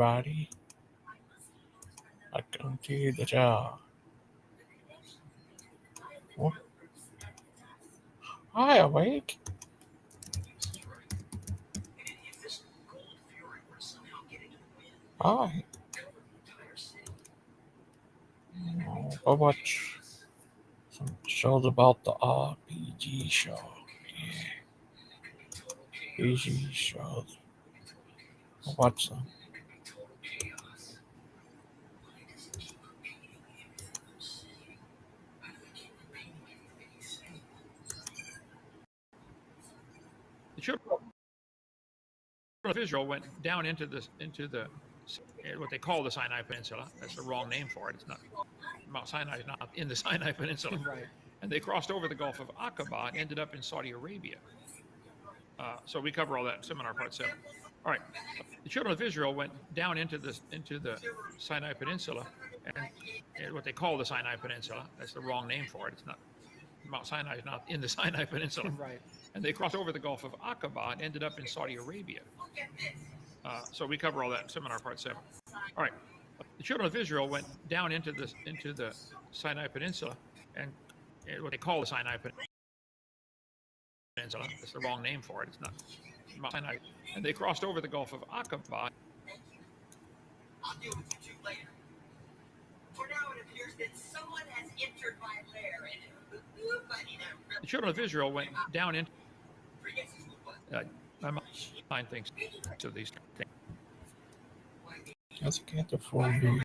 Everybody, welcome to the show. What? Hi, awake. Hi. Go watch some shows about the RPG show. Yeah, RPG shows. Go watch them. The children of Israel went down into the what they call the Sinai Peninsula. That's the wrong name for it. It's not Mount Sinai is not in the Sinai Peninsula, Right. And they crossed over the Gulf of Aqaba and ended up in Saudi Arabia. So we cover all that in Seminar Part 7. All right. The children of Israel went down into the Sinai Peninsula and what they call the Sinai Peninsula. That's the wrong name for it. It's not Mount Sinai is not in the Sinai Peninsula, Right. And they crossed over the Gulf of Aqaba and ended up in Saudi Arabia. So we cover all that in Seminar Part 7. All right. The children of Israel went down into the Sinai Peninsula and what they call the Sinai Peninsula. That's the wrong name for it. It's not Mount Sinai. And they crossed over the Gulf of Aqaba. I'll deal with you two later. For now, it appears that someone has entered my lair, and the children of Israel went down into. I find things to these things. Let's get the 4 videos.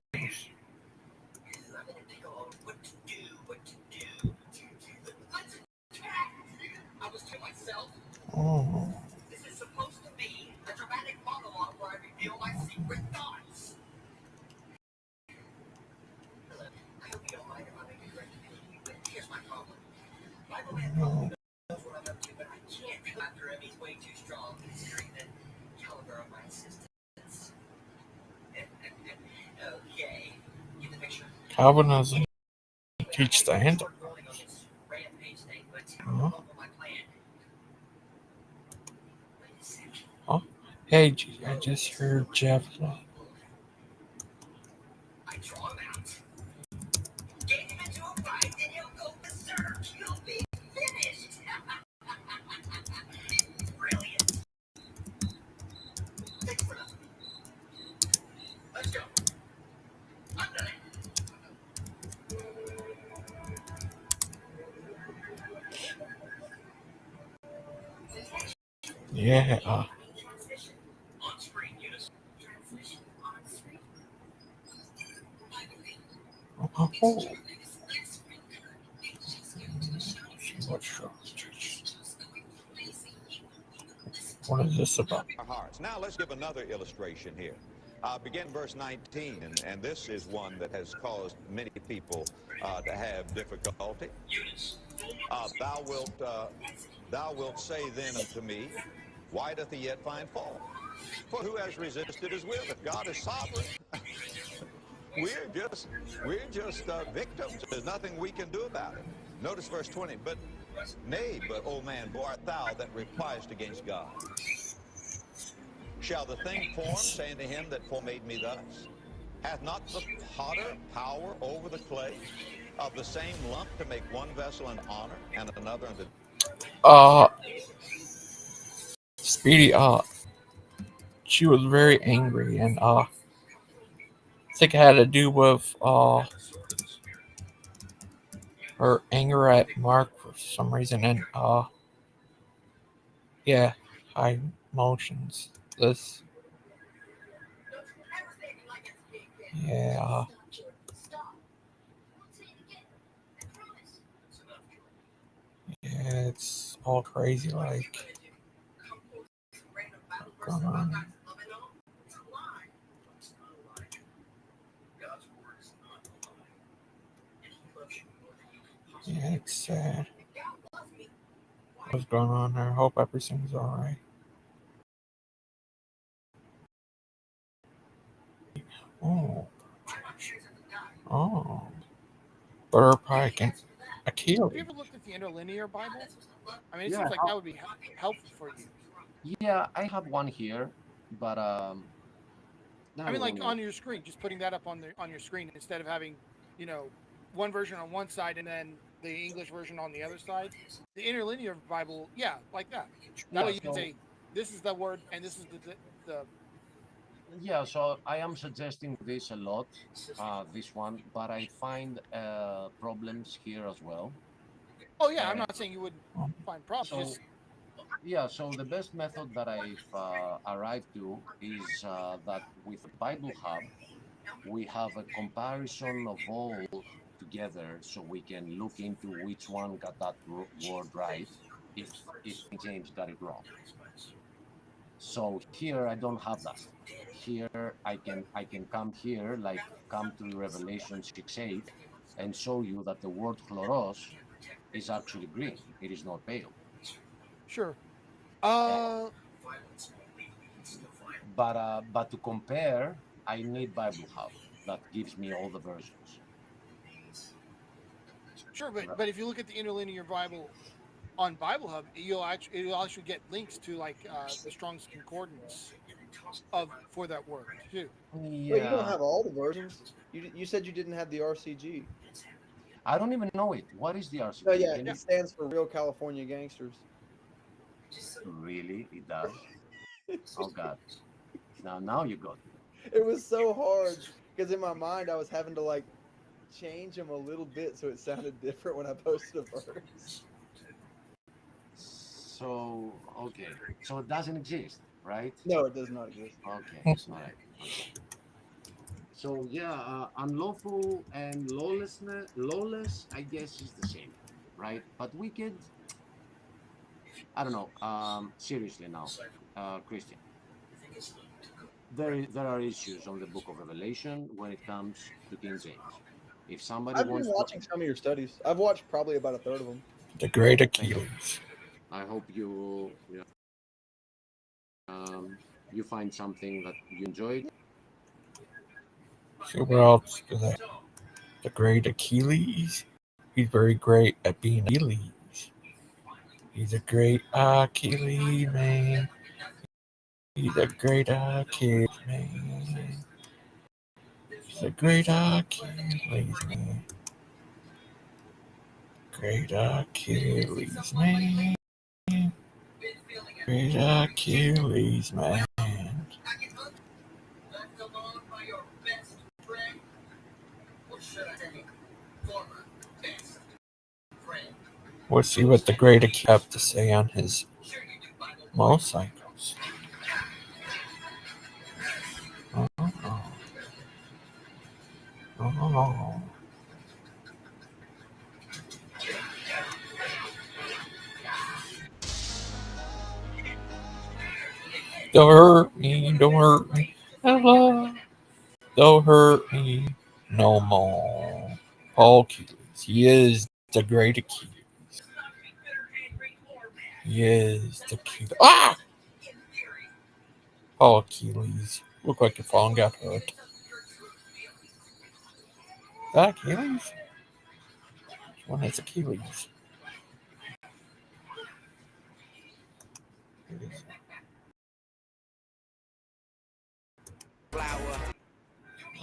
Oh. This is supposed to be a dramatic monologue where I reveal my secret thoughts. Look, I hope you don't mind if I make a direct opinion, but here's my problem. Bible Man probably knows what I'm up to, but I can't come after him. He's way too strong, considering the caliber of my assistance. Okay, get the picture. Calvin doesn't teach the handle. Oh, hey, I just heard Jeff. I draw him out. Get him into a fight, and he'll go berserk. He'll be finished. Brilliant. Thanks for nothing. Let's go. I'm done. Yeah. Transmission on screen, Eunice. Transmission on screen. Oh. What show? What is this about? Our hearts. Now let's give another illustration here. Begin verse 19, and this is one that has caused many people to have difficulty. Thou wilt say then unto me, why doth he yet find fault? For who has resisted his will? If God is sovereign, we're just victims. There's nothing we can do about it. Notice verse 20. But nay, but, O man, who art thou that repliest against God? Shall the thing formed say unto him that formade me thus? Hath not the potter power over the clay of the same lump to make one vessel in honor and another in the... Speedy, she was very angry, and I think it had to do with her anger at Mark for some reason, and yeah, high emotions. This, yeah, it's all crazy, like. Yeah, it's sad. What's going on there? I hope everything's alright. Oh. But her probably can kill. Have you ever looked at the interlinear Bible? I mean, it seems like that would be helpful for you. Yeah, I have one here, but I mean, like on your screen, just putting that up on your screen instead of having, one version on one side and then the English version on the other side. The interlinear Bible, yeah, like that. That way you can say, this is the word and this is the. Yeah, so I am suggesting this a lot, this one, but I find problems here as well. Oh yeah, I'm not saying you wouldn't find problems. So Just yeah, so the best method that I've arrived to is that with Bible Hub, we have a comparison of all together, so we can look into which one got that word right, if James got it wrong. So here I don't have that. Here I can come here, like come to Revelation 6:8 and show you that the word chloros is actually green. It is not pale. sure. But to compare, I need Bible Hub that gives me all the versions. Sure, but if you look at the interlinear Bible on Bible Hub, you'll actually get links to like the Strong's Concordance for that word too. Yeah. Wait, you don't have all the versions? You said you didn't have the RCG. I don't even know it. What is the RCG? No, yeah, it stands for Real California Gangsters. Really? It does? Oh God. Now you got it. It was so hard because in my mind I was having to like change them a little bit so it sounded different when I posted a verse. So okay. So it doesn't exist, right? No, it does not exist. Okay. All right. Okay. So yeah, unlawful and lawless, I guess is the same, right? But wicked, I don't know. Seriously now, Christian, there are issues on the Book of Revelation when it comes to King James. If somebody I've been wants watching some of your studies. I've watched probably about a third of them. The great Achilles. I hope you find something that you enjoyed. So what else do they? The great Achilles. He's very great at being Achilles. He's a great Achilles man. He's a great Achilles man. He's a great Achilles man. Great Achilles man. Great Achilles man. We'll see what the great Achilles have to say on his motorcycles. Oh. Don't hurt me, don't hurt me. Hello. Don't hurt me no more. Paul Achilles. He is the great Achilles. He is the Achilles. Ah! Paul Achilles. Looked like your phone got hurt. Is that Achilles? Which one is Achilles?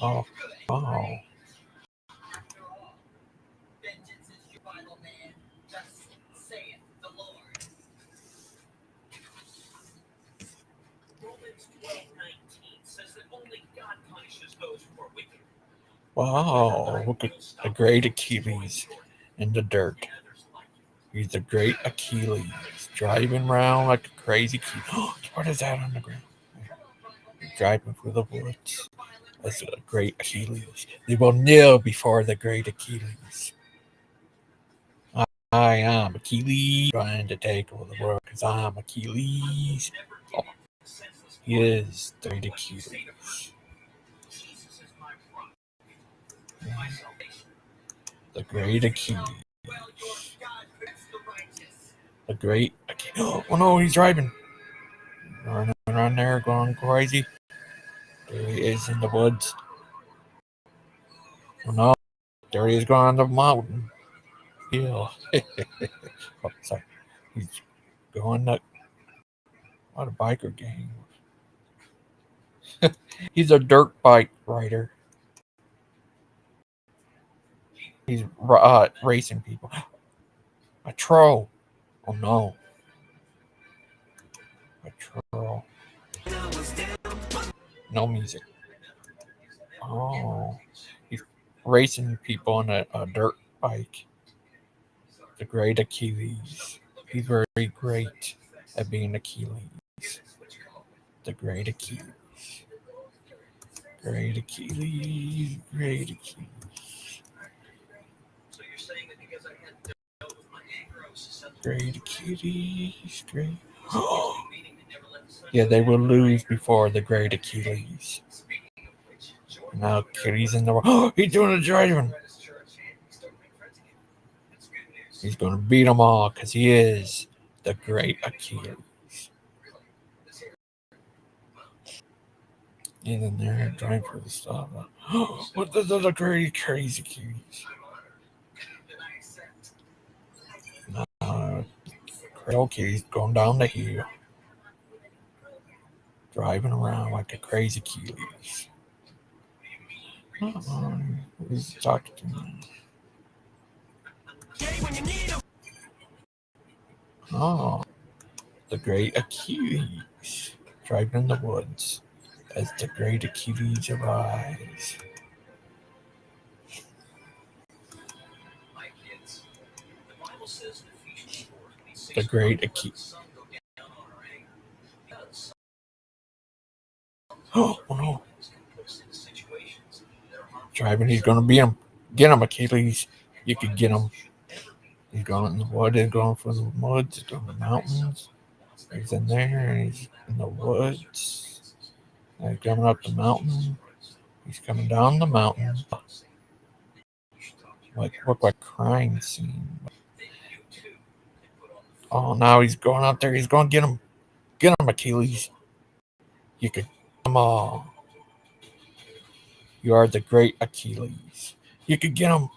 Oh. Oh. Wow, look at the great Achilles in the dirt. He's the great Achilles, driving around like a crazy kid. What is that on the ground? He's driving through the woods. That's a great Achilles. They will kneel before the great Achilles. I am Achilles, trying to take over the world because I'm Achilles. Oh, he is the great Achilles. The great Achilles. The great Achilles. Oh no, he's driving. Running around there, going crazy. There he is in the woods. Oh no, there he is going on the mountain. Yeah. Oh, sorry. He's going up. What a biker gang. He's a dirt bike rider. He's racing people. A troll. Oh no. A troll. No music. Oh. He's racing people on a dirt bike. The great Achilles. He's very great at being Achilles. The great Achilles. Great Achilles. Great Achilles. Great Achilles. Great. Yeah, they will lose before the great Achilles. Now Achilles in the world. Oh, he's doing a driving. He's going to beat them all because he is the great Achilles. He's in there driving for the stuff. What the great crazy Achilles? Okay, he's going down the hill. Driving around like a crazy Achilles. He's talking to me. Oh, the great Achilles driving in the woods as the great Achilles arrives. The great Achilles. Oh no. Driving, he's going to beat him. Get him, Achilles. You could get him. He's going in the woods. He's going for the woods. He's going to the mountains. He's in there. He's in the woods. He's coming up the mountain. He's coming down the mountain. Look like a crime scene. Oh, now he's going out there. He's going to get him. Get him, Achilles. You could get them all. You are the great Achilles. You could get him.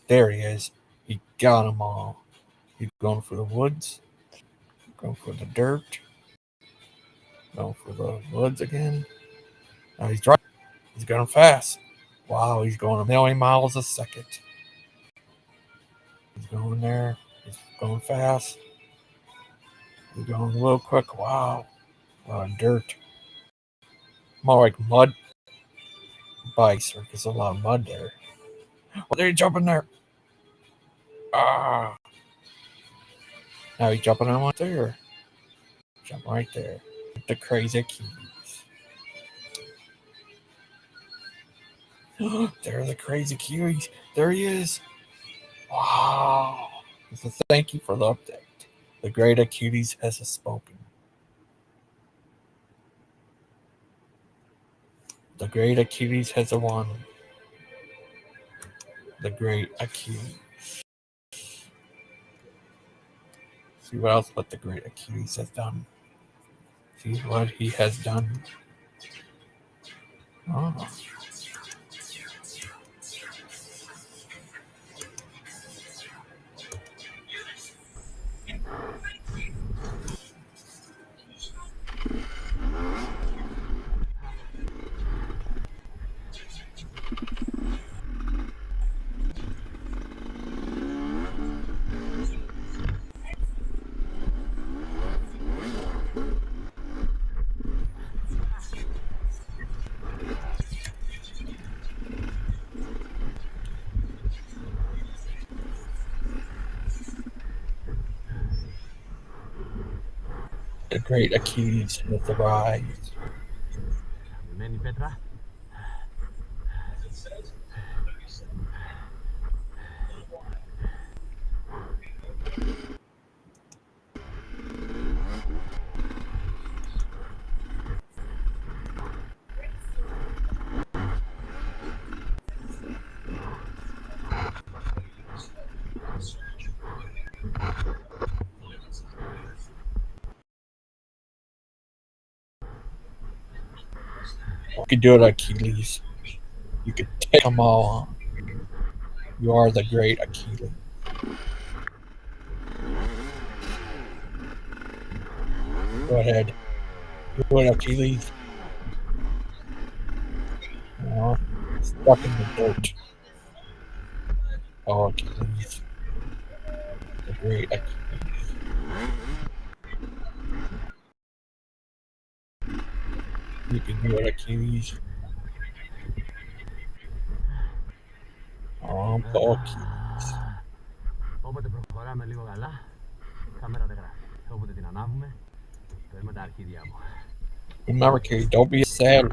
There he is. He got them all. He's going for the woods. Going for the dirt. Going for the woods again. Now he's driving. He's going fast. Wow, he's going a million miles a second. He's going there. He's going fast. He's going real quick. Wow. A lot of dirt. More like mud bikes, because there's a lot of mud there. Oh, they're jumping there. Ah. Now he's jumping on right there. Jump right there. The crazy Achilles. There's the crazy Achilles. There he is. Wow. So thank you for the update. The great Achilles has spoken. The great Achilles has won. The great Achilles. See what else what the great Achilles has done. See what he has done. Oh. The great Achilles has arrived. Many Petra? You could do it, Achilles. You could take them all on. You are the great Achilles. Go ahead. Good Achilles. Oh, stuck in the dirt. Oh, Achilles. The great Achilles. You can do it, Achilles. Oh, Achilles. Όποτε προχωράμε λίγο καλά, η κάμερα δεν γράφει. Όποτε την ανάβουμε, παίρνουμε τα αρχίδια μου. Remember, Katie, don't be sad.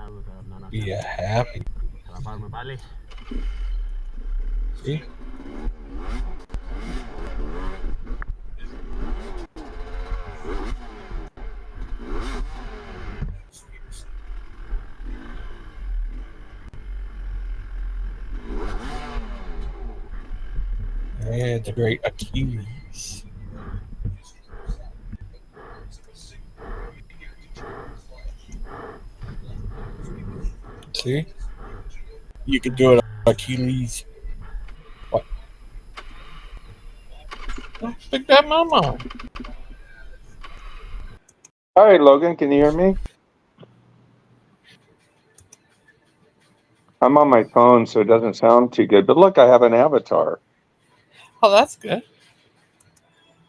Άλλο τώρα να Be ανασταλεί. happy. Θα τα πάρουμε πάλι. See? Yeah, the great Achilles. See? You can do it, Achilles. What? Pick that mama. Hi, Logan. Can you hear me? I'm on my phone, so it doesn't sound too good. But look, I have an avatar. Oh, that's good.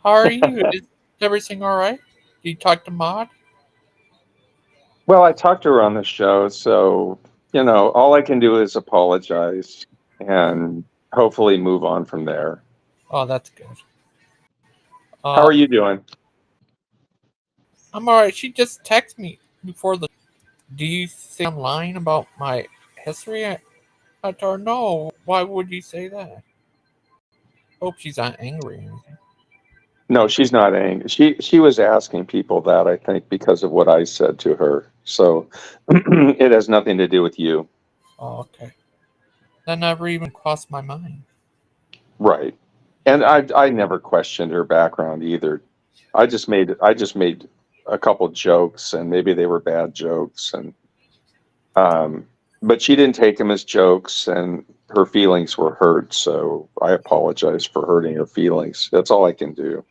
How are you? Is everything all right? Did you talk to Maud? Well, I talked to her on the show, so, all I can do is apologize and hopefully move on from there. Oh, that's good. How are you doing? I'm all right. She just texted me before the. Do you think I'm lying about my history? I told her, no. Why would you say that? Hope she's not angry or anything. No, she's not angry. She was asking people that, I think, because of what I said to her. So it has nothing to do with you. Oh, okay. That never even crossed my mind. Right. And I never questioned her background either. I just made a couple jokes, and maybe they were bad jokes, and but she didn't take them as jokes, and her feelings were hurt. So I apologize for hurting her feelings. That's all I can do.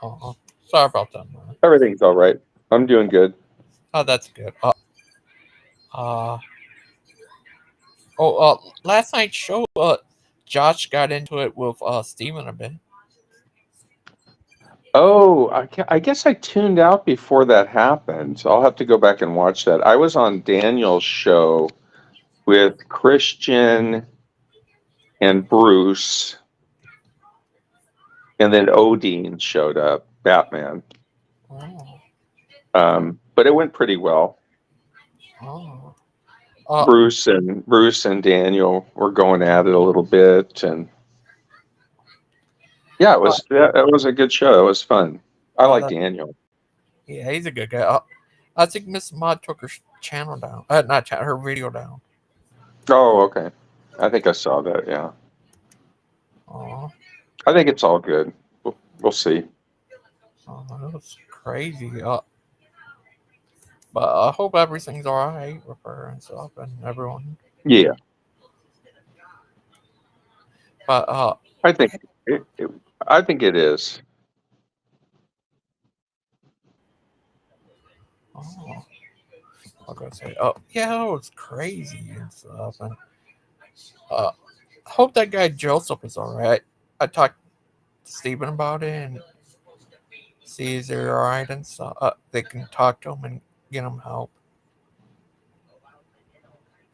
Oh, sorry about that, man. Everything's all right. I'm doing good. Oh, that's good. Last night's show, Josh got into it with Steven a bit. Oh, I guess I tuned out before that happened. So I'll have to go back and watch that. I was on Daniel's show with Christian and Bruce, and then Odin showed up, Batman. Oh. But it went pretty well. Oh. Bruce and Daniel were going at it a little bit, and yeah, it was a good show. It was fun. I like Daniel. Yeah, he's a good guy. I think Miss Mod took her channel down. Not channel, her video down. Oh, okay. I think I saw that. Yeah. Oh. I think it's all good. We'll see. Oh, that was crazy. But I hope everything's all right with her and stuff and everyone. Yeah. But I think it is. Oh, I gotta say, oh yeah, it was crazy and stuff, and I hope that guy Joseph is all right. I talked to Steven about it and see if they're all right and stuff. They can talk to him and get him help.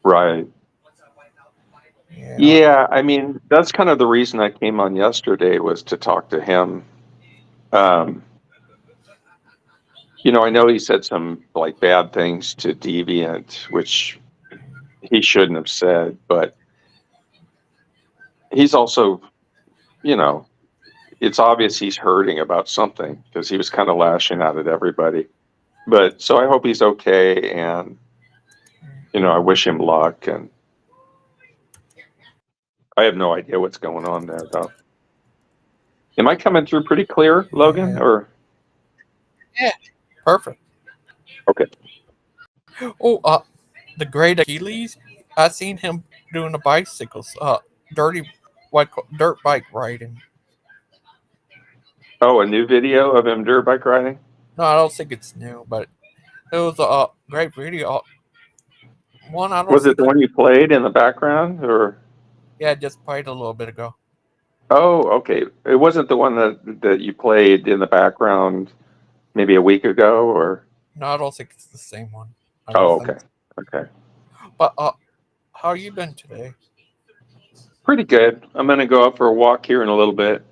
Right. Yeah, I mean, that's kind of the reason I came on yesterday, was to talk to him. I know he said some like bad things to Deviant, which he shouldn't have said, but he's also, it's obvious he's hurting about something, because he was kind of lashing out at everybody. But so I hope he's okay, and I wish him luck, and I have no idea what's going on there, though. Am I coming through pretty clear, Logan? Yeah. Or Yeah, perfect. Okay. Oh, the great Achilles. I seen him doing the bicycles, dirt bike riding. Oh, a new video of him dirt bike riding? No, I don't think it's new, but it was a great video. One I don't Was it think. the one you played in the background, or? Yeah, I just played a little bit ago. Oh, okay. It wasn't the one that you played in the background maybe a week ago, or? No, I don't think it's the same one. I don't Oh, think. okay. Okay. But how you been today? Pretty good. I'm going to go out for a walk here in a little bit.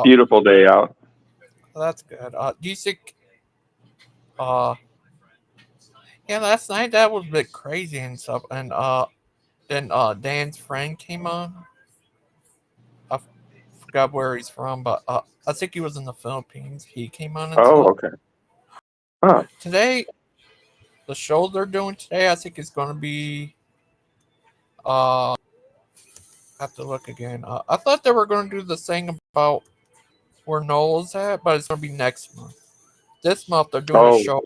Beautiful day out. That's good. Do you think? Yeah, last night that was a bit crazy and stuff, and then Dan's friend came on. I forgot where he's from, but I think he was in the Philippines. He came on and Oh, stuff. okay. Huh. Today, the show they're doing today, I think is going to be. I have to look again. I thought they were going to do the thing about where Noel's at, but it's going to be next month. This month they're doing a Oh, show.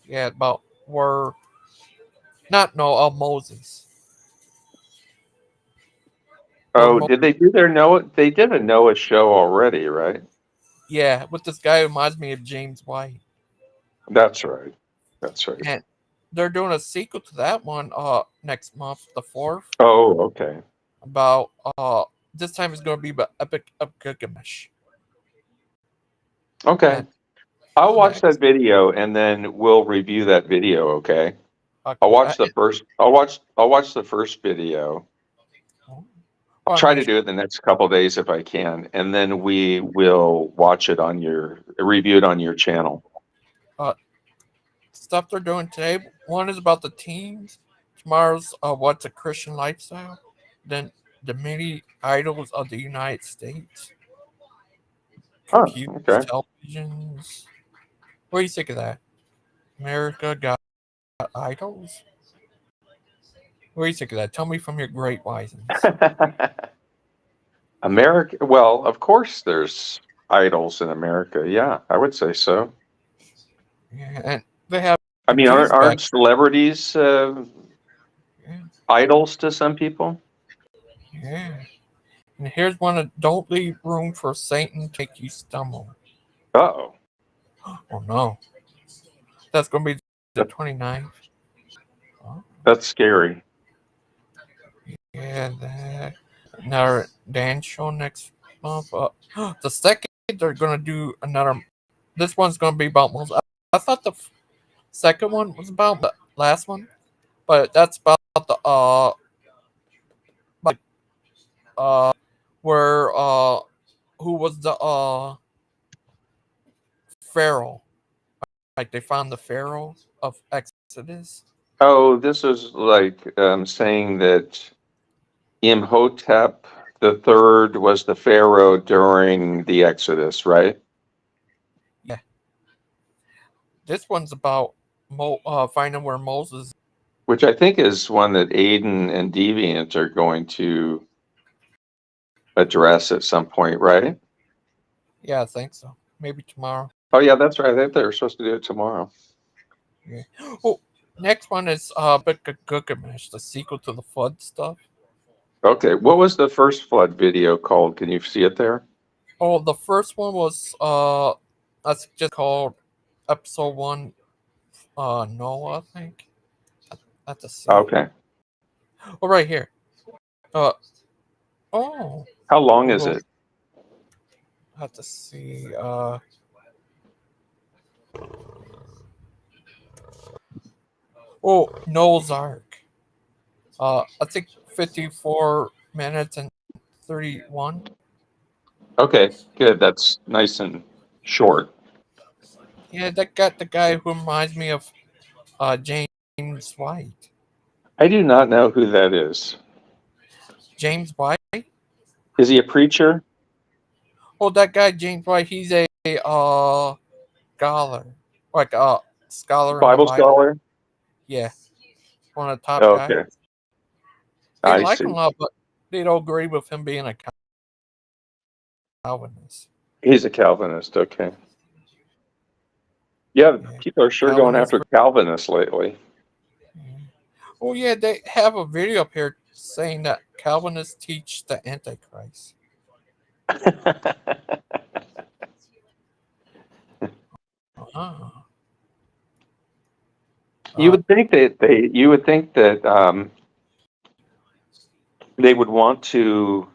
Yeah, about where. Not Noel, Moses. oh, did they do their Noah? They did a Noah show already, right? Yeah, with this guy who reminds me of James White. That's right. That's right. And they're doing a sequel to that one next month, the 4th. Oh, okay. About this time it's going to be about Epic of Gilgamesh. Okay. And I'll watch that video and then we'll review that video, okay? I'll watch the first I'll watch the first video. I'll try to do it the next couple of days if I can, and then we will watch it on review it on your channel. Stuff they're doing today. One is about the teens. Tomorrow's what's a Christian lifestyle. Then the many idols of the United States. Computers, televisions. What do you think of that? America got idols? What do you think of that? Tell me from your great wisens. America, well, of course there's idols in America. Yeah, I would say so. Yeah, and they have. I mean, aren't celebrities idols to some people? Yeah. And here's one that don't leave room for Satan to make you stumble. Uh-oh. Oh, no. That's going to be the 29th. Oh. That's scary. Yeah, that. Another dance show next month. The second, they're going to do another. This one's going to be about most. I thought the second one was about the last one, but that's about the where who was the Pharaoh? Like they found the Pharaoh of Exodus. Oh, this is like saying that Imhotep the third was the pharaoh during the Exodus, right? Yeah. This one's about finding where Moses. Which I think is one that Aiden and Deviant are going to address at some point, right? Yeah, I think so. Maybe tomorrow. Oh yeah, that's right. I think they were supposed to do it tomorrow. Yeah. Oh, next one is Book of Gilgamesh, the sequel to the flood stuff. Okay, what was the first flood video called? Can you see it there? Oh, the first one was that's just called episode 1 Noah, I think. That's a see. Okay. Oh, right here. Oh. How long is it? I have to see. Noah's Ark. I think 54 minutes and 31. Okay, good. That's nice and short. Yeah, that got the guy who reminds me of James White. I do not know who that is. James White? Is he a preacher? Oh, that guy James White, he's a scholar. Like a scholar in Bible the Bible. scholar? Yeah. One of the top Okay. guys. They I like see. him a lot, but they don't agree with him being a Calvinist. He's a Calvinist, okay. Yeah, people are sure going after Calvinists lately. Oh, yeah, they have a video up here saying that Calvinists teach the Antichrist. Ah. You would think that they would want to,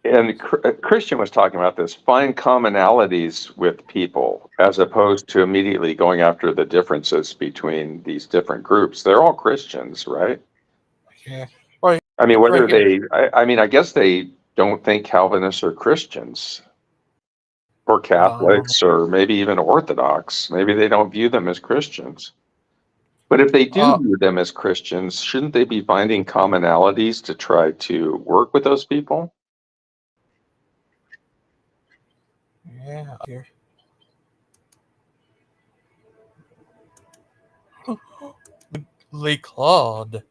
and Christian was talking about this, find commonalities with people as opposed to immediately going after the differences between these different groups. They're all Christians, right? Yeah. Right. I mean, whether Right here. I mean, I guess they don't think Calvinists are Christians or Catholics or maybe even Orthodox. Maybe they don't view them as Christians. But if they do view them as Christians, shouldn't they be finding commonalities to try to work with those people? Yeah. Here. Lee Claude.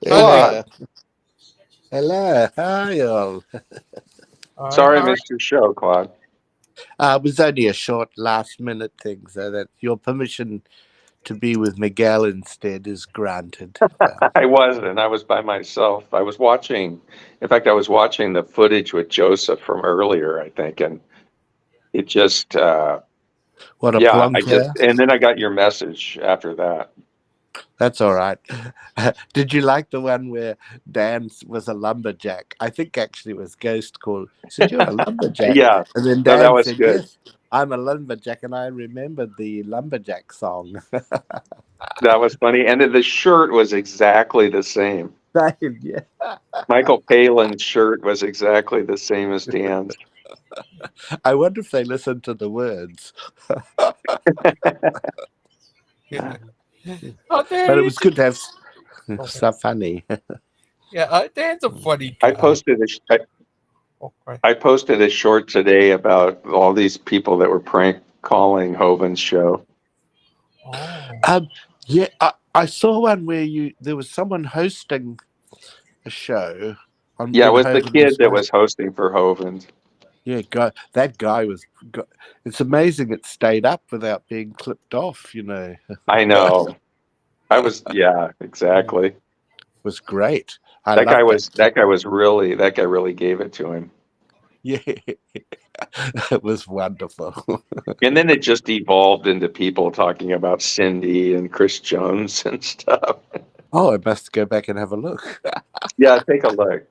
Hello. Hello. Hi, all. Sorry I missed your show, Claude. It was only a short last-minute thing, so that your permission to be with Miguel instead is granted. I wasn't. I was by myself. I was watching. In fact, I was watching the footage with Joseph from earlier, I think, and it just. What a yeah, plonker. and then I got your message after that. That's all right. Did you like the one where Dan was a lumberjack? I think actually it was Ghost called. He said, "You're a lumberjack." Yeah. And then No, Dan that was said, good. "Yes, I'm a lumberjack," and I remembered the lumberjack song. That was funny. And the shirt was exactly the same. Yeah. Michael Palin's shirt was exactly the same as Dan's. I wonder if they listened to the words. Yeah. But it was good to have stuff funny. Yeah, Dan's a funny guy. I posted a short today about all these people that were prank calling Hoven's show. Yeah, I saw one where there was someone hosting a show. Yeah, it was the kid that was hosting for Hoven's. Yeah, that guy was. It's amazing it stayed up without being clipped off. You know. I know. Yeah, exactly. It was great. That guy really gave it to him. Yeah, it was wonderful. And then it just evolved into people talking about Cindy and Chris Jones and stuff. Oh, I must go back and have a look. Yeah, take a look.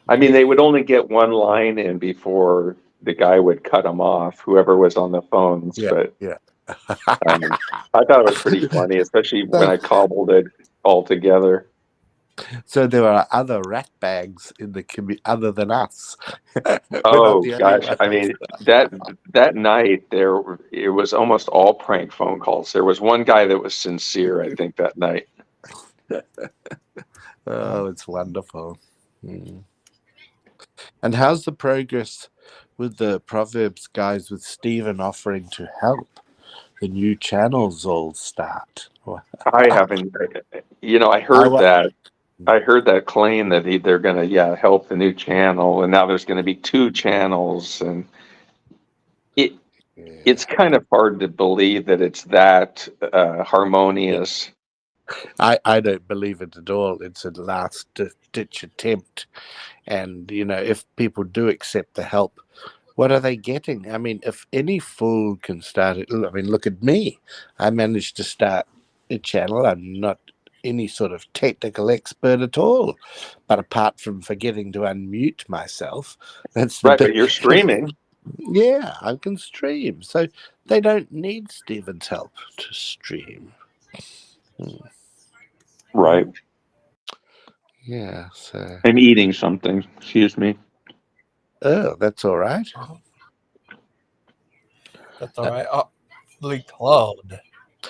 I mean, they would only get one line in before the guy would cut them off, whoever was on the phones. Yeah, but yeah. I thought it was pretty funny, especially when I cobbled it all together. So there are other rat bags in the community other than us. Oh gosh, I mean that night it was almost all prank phone calls. There was one guy that was sincere, I think, that night. Oh, it's wonderful. And how's the progress with the Proverbs guys with Stephen offering to help the new channels all start? I haven't, I heard that claim that they're going to help the new channel, and now there's going to be 2 channels, and it's kind of hard to believe that it's that harmonious. I don't believe it at all. It's a last ditch attempt, and if people do accept the help, what are they getting? I mean, if any fool can start it, I mean, look at me. I managed to start a channel. I'm not any sort of technical expert at all, but apart from forgetting to unmute myself, that's the right. But you're streaming. Yeah, I can stream, so they don't need Stephen's help to stream. Right. Yeah. So I'm eating something. Excuse me. Oh, that's all right. That's all right. Lee Claude,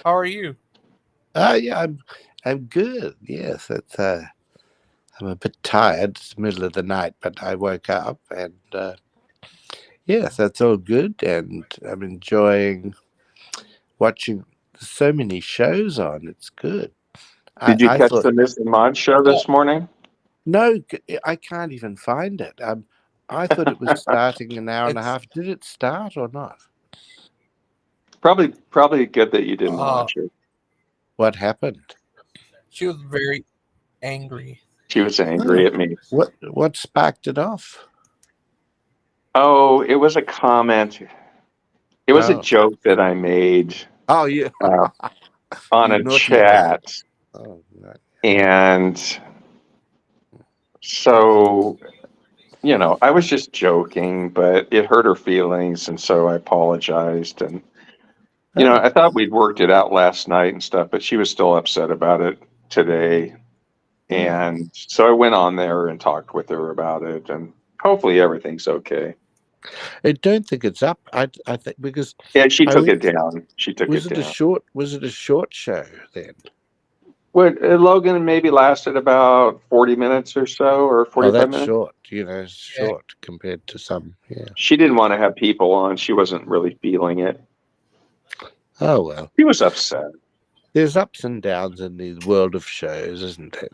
how are you? Yeah, I'm good. Yes, it's I'm a bit tired. It's the middle of the night, but I woke up and yes, that's all good. And I'm enjoying watching so many shows on. It's good. Did you catch the Mr. Mod show this morning? No, I can't even find it. I thought it was starting an hour and a half. Did it start or not? Probably good that you didn't watch it. What happened? She was very angry. She was angry at me. What sparked it off? Oh, it was a comment. It was a Oh. joke that I made Oh, yeah. on You a naughty girl. chat. Oh, right. And so, I was just joking, but it hurt her feelings. And so I apologized. And, I thought we'd worked it out last night and stuff, but she was still upset about it today. And so I went on there and talked with her about it. And hopefully everything's okay. I don't think it's up. I think because Yeah, she I took it went- down. She took was it it a down. short? Was it a short show then? What Logan maybe lasted about 40 minutes or so, or Oh, 45 that's minutes. short. It's short compared to some. Yeah. She didn't want to have people on. She wasn't really feeling it. Oh well. She was upset. There's ups and downs in the world of shows, isn't it?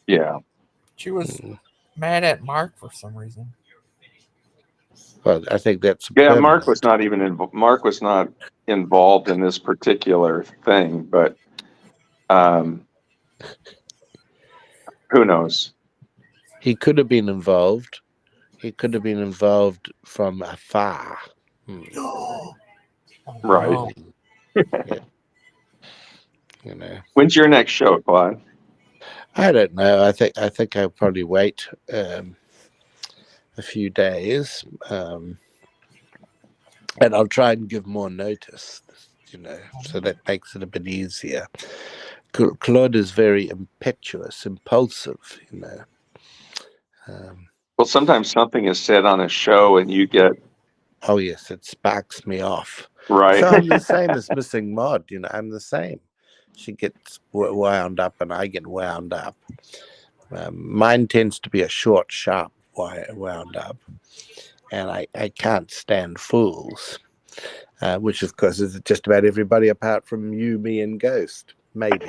Yeah. She was mad at Mark for some reason. Well, I think that's Yeah, permanent. Mark was not involved in this particular thing, but who knows? He could have been involved. He could have been involved from afar. Right. Yeah. When's your next show, Claude? I don't know. I think I'll probably wait a few days, and I'll try and give more notice. So that makes it a bit easier. Claude is very impetuous, impulsive. Well, sometimes something is said on a show, and you get. Oh yes, it sparks me off. Right. So I'm the same as Missing Mod. I'm the same. She gets wound up, and I get wound up. Mine tends to be a short, sharp wound up, and I can't stand fools, which of course is just about everybody apart from you, me, and Ghost. Maybe.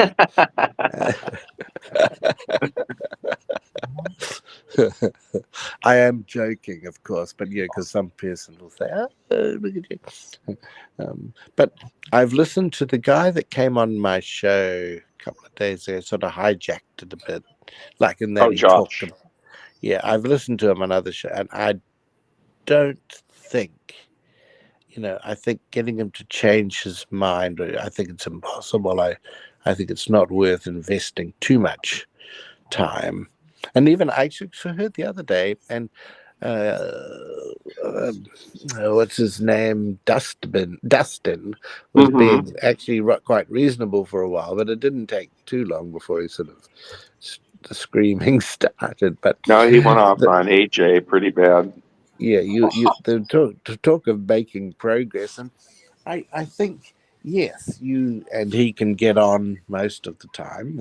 I am joking, of course, but because some person will say, "Oh, look at you." But I've listened to the guy that came on my show a couple of days ago, sort of hijacked it a bit, like in that he Josh. talked. Yeah, I've listened to him on other show, and I don't think. I think getting him to change his mind, I think it's impossible. I think it's not worth investing too much time. And even I actually heard the other day, and what's his name? Dustin was being actually quite reasonable for a while, but it didn't take too long before he sort of the screaming started. But no, he went off on AJ pretty bad. Yeah, the talk of making progress, and I think yes, you and he can get on most of the time.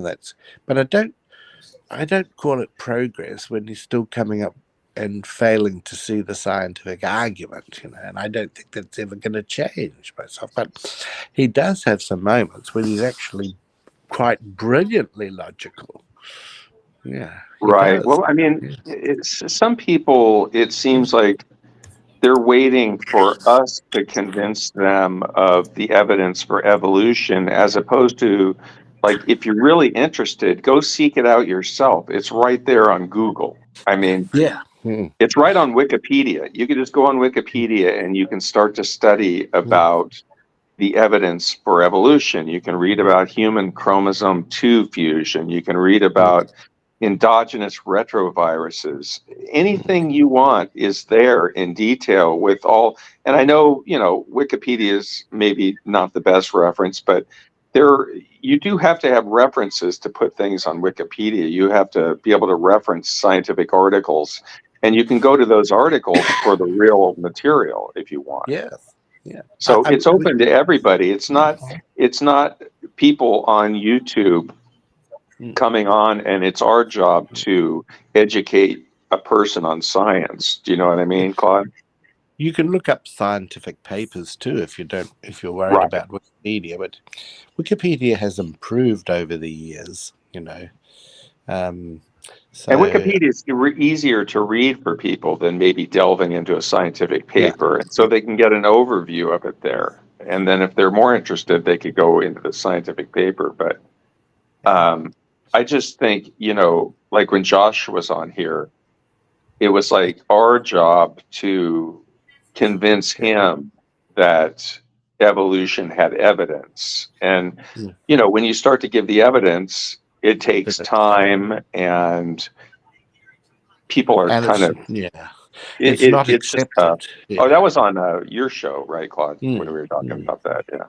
But I don't call it progress when he's still coming up and failing to see the scientific argument, and I don't think that's ever going to change myself. But he does have some moments when he's actually quite brilliantly logical. Yeah. Right. Does. Well, I mean, some people, it seems like they're waiting for us to convince them of the evidence for evolution, as opposed to, like, if you're really interested, go seek it out yourself. It's right there on Google. I mean, yeah. It's right on Wikipedia. You can just go on Wikipedia and you can start to study about the evidence for evolution. You can read about human chromosome 2 fusion. You can read about endogenous retroviruses. Anything you want is there in detail with all. And I know, Wikipedia is maybe not the best reference, but you do have to have references to put things on Wikipedia. You have to be able to reference scientific articles, and you can go to those articles for the real material if you want. Yes. Yeah. So it's open to everybody. It's not people on YouTube coming on, and it's our job to educate a person on science. Do you know what I mean, Claude? You can look up scientific papers too if you're worried about Wikipedia. But Wikipedia has improved over the years, So, and Wikipedia is easier to read for people than maybe delving into a scientific paper, and so they can get an overview of it there. And then if they're more interested, they could go into the scientific paper. But I just think, like when Josh was on here, it was like our job to convince him that evolution had evidence. And, Yeah. when you start to give the evidence, it takes time, and people are And kind it's of, it's not it's just tough. accepted. Oh, that Yeah. was on your show, right, Claude? When we were talking Mm. about that. Yeah.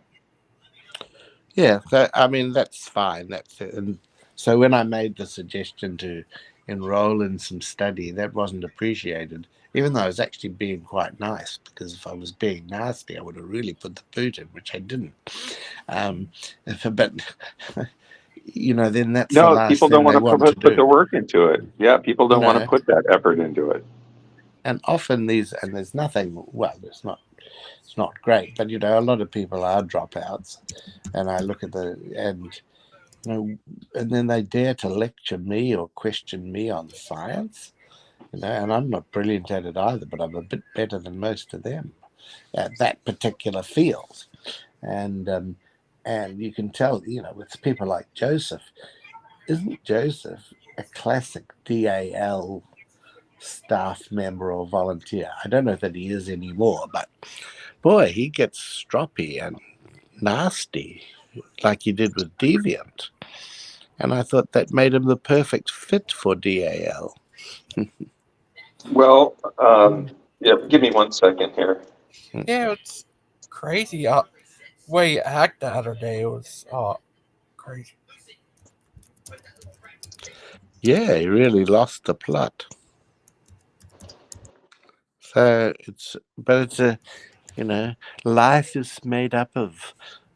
Yeah, I mean, that's fine. That's it. And so when I made the suggestion to enroll in some study, that wasn't appreciated, even though I was actually being quite nice, because if I was being nasty, I would have really put the boot in, which I didn't. But, then that's the No, last people don't thing want they to want to put the do, work into it. Yeah, people you don't want to know. put that effort into it. And often and there's nothing, well, it's not great, but, a lot of people are dropouts. And I look at and then they dare to lecture me or question me on science, and I'm not brilliant at it either, but I'm a bit better than most of them at that particular field. And you can tell, with people like Joseph, isn't Joseph a classic DAL staff member or volunteer? I don't know that he is anymore, but boy, he gets stroppy and nasty like he did with Deviant. And I thought that made him the perfect fit for DAL. Well, yeah, give me 1 second here. Yeah, it's crazy. Way he acted the other day was crazy. Yeah, he really lost the plot. So life is made up of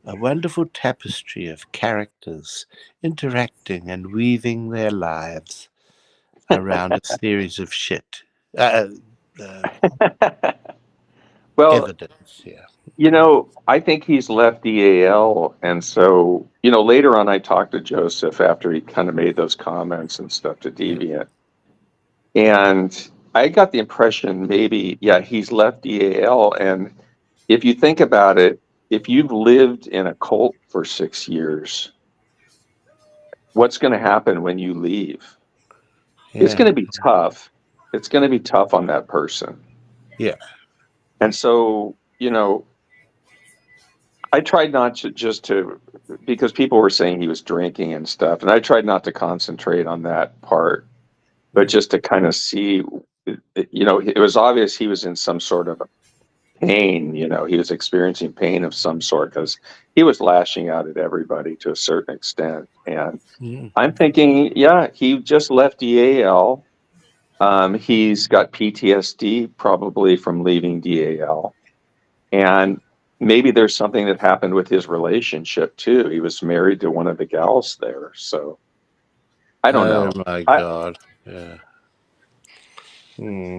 a wonderful tapestry of characters interacting and weaving their lives around a series of shit. Well, Evidence, yeah. I think he's left DAL. And so, later on, I talked to Joseph after he kind of made those comments and stuff to Deviant. And I got the impression maybe, yeah, he's left DAL. And if you think about it, if you've lived in a cult for 6 years, what's going to happen when you leave? It's Yeah. going to be tough. It's going to be tough on that person. Yeah. And so, I tried not to because people were saying he was drinking and stuff, and I tried not to concentrate on that part, but just to kind of see, it was obvious he was in some sort of pain. He was experiencing pain of some sort because he was lashing out at everybody to a certain extent. And I'm thinking, yeah, he just left DAL. He's got PTSD probably from leaving DAL. And maybe there's something that happened with his relationship too. He was married to one of the gals there. So I don't know. Oh my God. Yeah.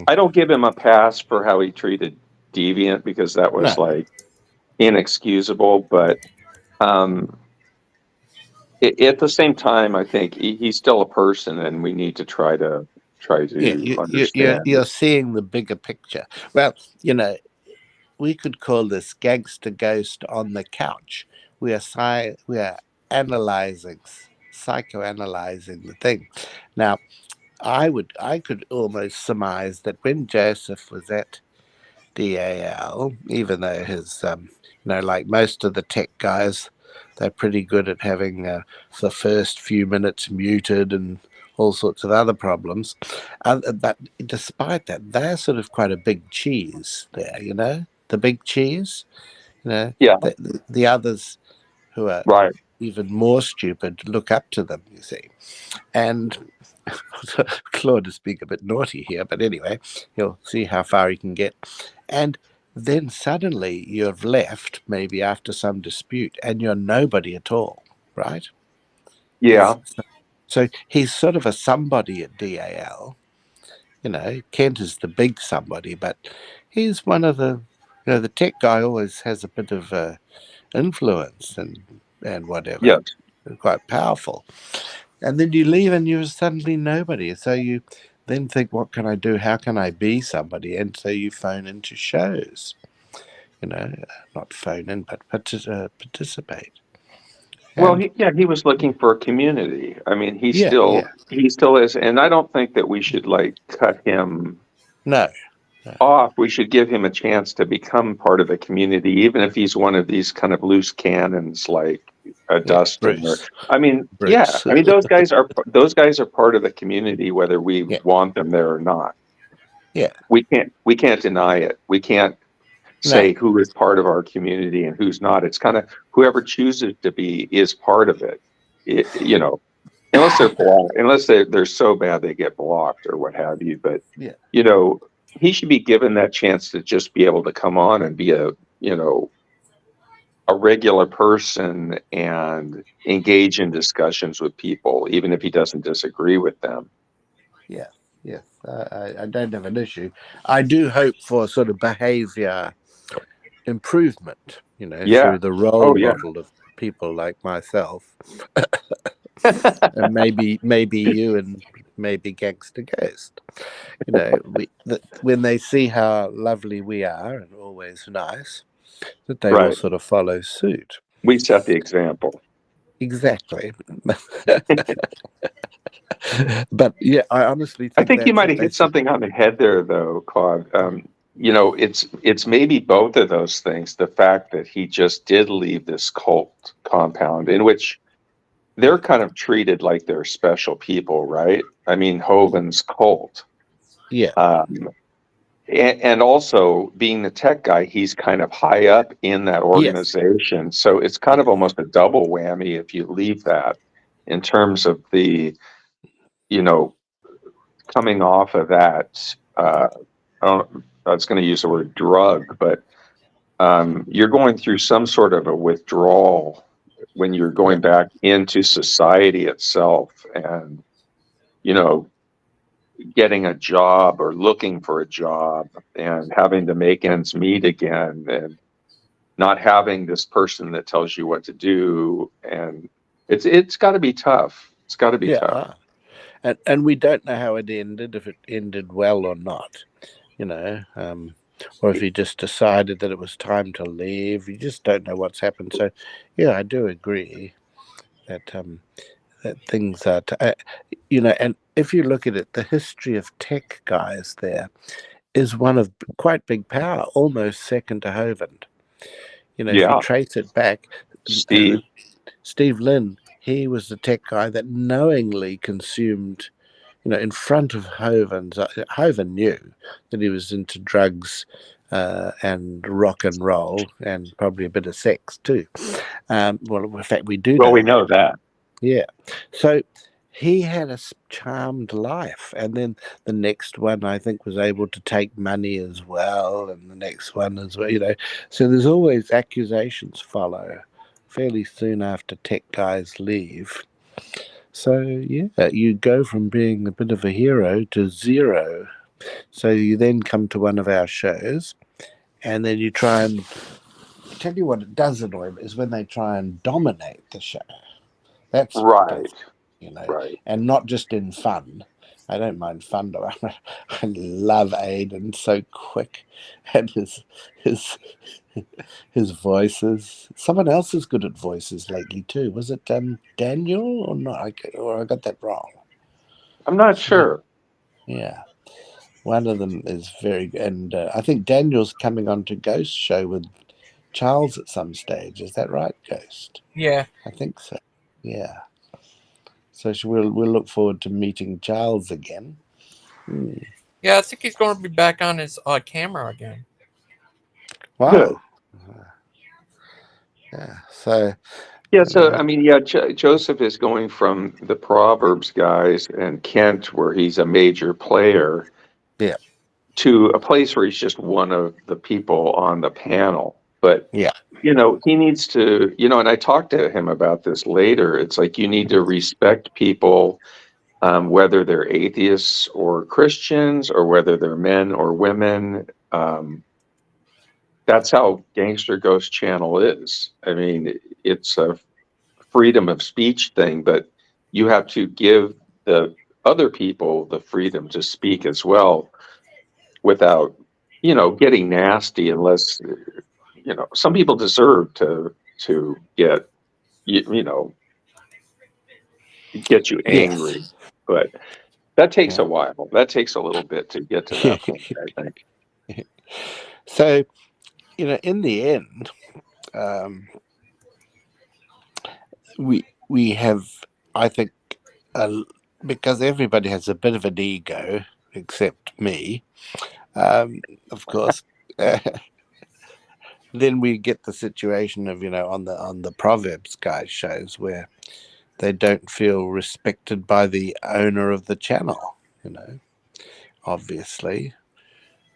I don't give him a pass for how he treated Deviant because that was No. like inexcusable. But at the same time, I think he's still a person, and we need to try to understand. You're seeing the bigger picture. Well, we could call this Gangster Ghost on the Couch. We are analyzing, psychoanalyzing the thing. Now, I could almost surmise that when Joseph was at DAL, even though his, like most of the tech guys, they're pretty good at having the first few minutes muted and all sorts of other problems. But despite that, they're sort of quite a big cheese there, the big cheese. Yeah. The others who are right. even more stupid look up to them, you see. And Claude is being a bit naughty here, but anyway, he'll see how far he can get. And then suddenly you've left, maybe after some dispute, and you're nobody at all, right? Yeah. So he's sort of a somebody at DAL. Kent is the big somebody, but he's one of the, the tech guy always has a bit of influence and whatever. Yes. Quite powerful. And then you leave and you're suddenly nobody. So you then think, what can I do? How can I be somebody? And so you phone into shows, not phone in, but participate. Well, And he was looking for a community. I mean, he yeah, still is, and I don't think that we should like cut him no, off. We should give him a chance to become part of the community, even if he's one of these kind of loose cannons like Dustin. Or, Bruce, I mean, yeah, Bruce. I mean those guys are part of the community, whether we Yeah, want them there or not. yeah, We can't deny it. We can't no, say who is part of our community and who's not. It's kind of whoever chooses to be is part of it. You know, unless they're blocked, unless they're so bad they get blocked or what have you. But yeah, you know, he should be given that chance to just be able to come on and be a regular person and engage in discussions with people, even if he doesn't disagree with them. yeah, yes. I don't have an issue. I do hope for sort of behavior improvement, Yeah. through the role Oh yeah. model of people like myself, and maybe you, and maybe Gangster Ghost. When they see how lovely we are and always nice, that they will Right. sort of follow suit. We set the example. Exactly. But yeah, I honestly I think think you that's might it. have They hit should. something on the head there, though, Claude. It's maybe both of those things. The fact that he just did leave this cult compound in which they're kind of treated like they're special people, right? I mean, Hogan's cult. Yeah. And also being the tech guy, he's kind of high up in that Yes. organization. So it's kind of almost a double whammy if you leave that in terms of the, you know, coming off of that. I was going to use the word drug, but you're going through some sort of a withdrawal when you're going back into society itself and, getting a job or looking for a job and having to make ends meet again and not having this person that tells you what to do. And it's got to be tough. It's got to be tough. And we don't know how it ended, if it ended well or not, or if he just decided that it was time to leave. You just don't know what's happened. So, yeah, I do agree that that things are, and if you look at it, the history of tech guys there is one of quite big power, almost second to Hovind. If you trace it back, Steve Lynn, he was the tech guy that knowingly consumed, in front of Hovind. Hovind knew that he was into drugs and rock and roll and probably a bit of sex too. Well, in fact, we do. Well, we know that. Yeah. So he had a charmed life. And then the next one, I think, was able to take money as well. And the next one as well, So there's always accusations follow fairly soon after tech guys leave. So, yeah, you go from being a bit of a hero to zero. So you then come to one of our shows and then you try and tell you what it does annoy me is when they try and dominate the show. That's right. Right. And not just in fun. I don't mind fun, though. I love Aiden, so quick, and his voices. Someone else is good at voices lately too. Was it Daniel or not? Or I got that wrong. I'm not sure. Yeah, one of them is very, and I think Daniel's coming on to Ghost Show with Charles at some stage. Is that right, Ghost? Yeah, I think so. Yeah. So we'll look forward to meeting Charles again. Yeah, I think he's going to be back on his camera again. Wow. Good. Yeah. So. Yeah. So I mean, yeah, Joseph is going from the Proverbs guys and Kent, where he's a major player, to a place where he's just one of the people on the panel. But he needs to, and I talked to him about this later. It's like you need to respect people, whether they're atheists or Christians, or whether they're men or women. That's how Gangster Ghost Channel is. I mean, it's a freedom of speech thing, but you have to give the other people the freedom to speak as well without, getting nasty, unless, some people deserve to get you know, get you Yes. angry. But that takes Yeah. a while. That takes a little bit to get to that point, I think. So, in the end, we have, I think, because everybody has a bit of an ego, except me, of course. Then we get the situation of on the Proverbs guys shows where they don't feel respected by the owner of the channel, obviously,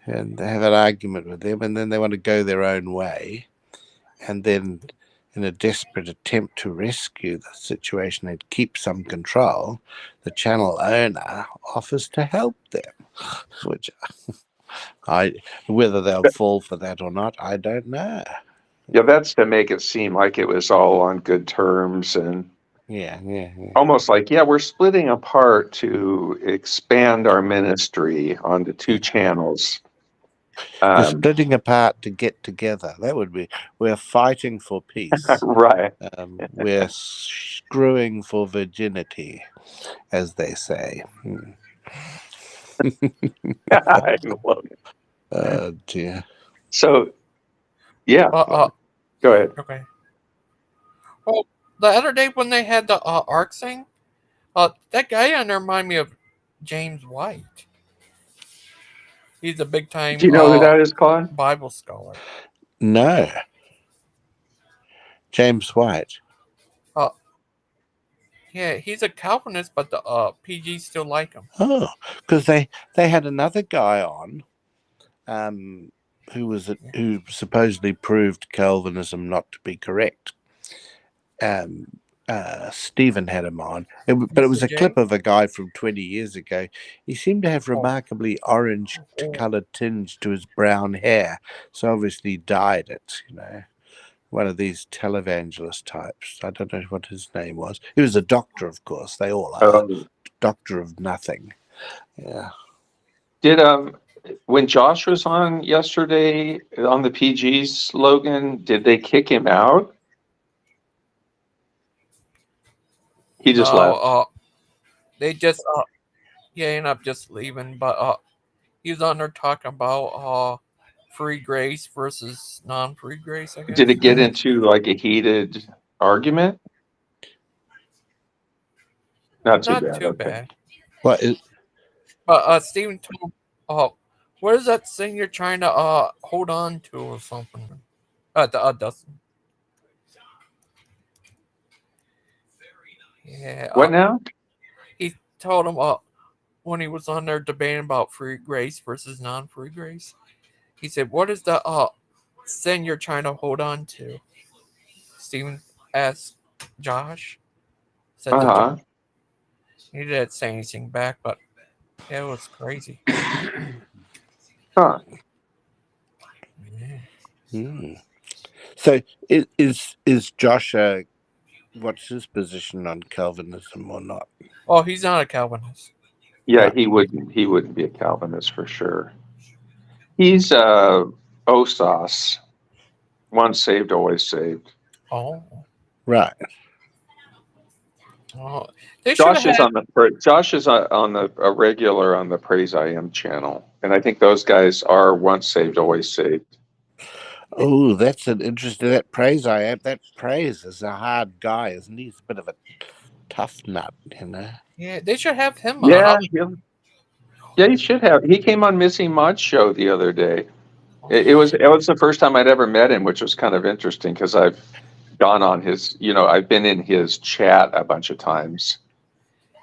and they have an argument with them, and then they want to go their own way, and then in a desperate attempt to rescue the situation and keep some control, the channel owner offers to help them, which whether they'll fall for that or not, I don't know. Yeah, that's to make it seem like it was all on good terms and Yeah. almost like, we're splitting apart to expand our ministry onto two channels. You're splitting apart to get together. That would be, we're fighting for peace. Right. We're screwing for virginity, as they say. I love it. Oh, dear. So, yeah. Go ahead. Okay. Well, the other day when they had the arc thing, that guy on there reminded me of James White. He's a big time. Do you know who that is, Claude? Bible scholar. No. James White. Yeah, he's a Calvinist, but the PGs still like him. Oh, because they had another guy on, who supposedly proved Calvinism not to be correct. Stephen had him on, but it was a clip of a guy from 20 years ago. He seemed to have remarkably orange-coloured tinge to his brown hair, so obviously dyed it. One of these televangelist types. I don't know what his name was. He was a doctor, of course. They all are. Doctor of nothing. Yeah. Did when Josh was on yesterday on the PG slogan, did they kick him out? He just left. They just he ended up just leaving, but he was on there talking about free grace versus non-free grace, I guess. Did it get into like a heated argument? Not too bad. What is? But Stephen told him, what is that thing you're trying to hold on to or something? Dustin. Yeah. What now? He told him when he was on there debating about free grace versus non-free grace. He said, "What is the thing you're trying to hold on to?" Stephen asked Josh. Said he didn't say anything back, but it was crazy. Huh. Yeah. So is Josh what's his position on Calvinism or not? Oh, he's not a Calvinist. Yeah, he wouldn't be a Calvinist for sure. He's OSAS, once saved, always saved. Oh, right. Oh, Josh is on a regular on the Praise I Am channel, and I think those guys are once saved, always saved. Oh, that's an interesting. That Praise I Am. That Praise is a hard guy, isn't he? He's a bit of a tough nut, Yeah, they should have him on. Yeah, he should have. He came on Missing Mod's show the other day. It was the first time I'd ever met him, which was kind of interesting because I've gone on his, I've been in his chat a bunch of times.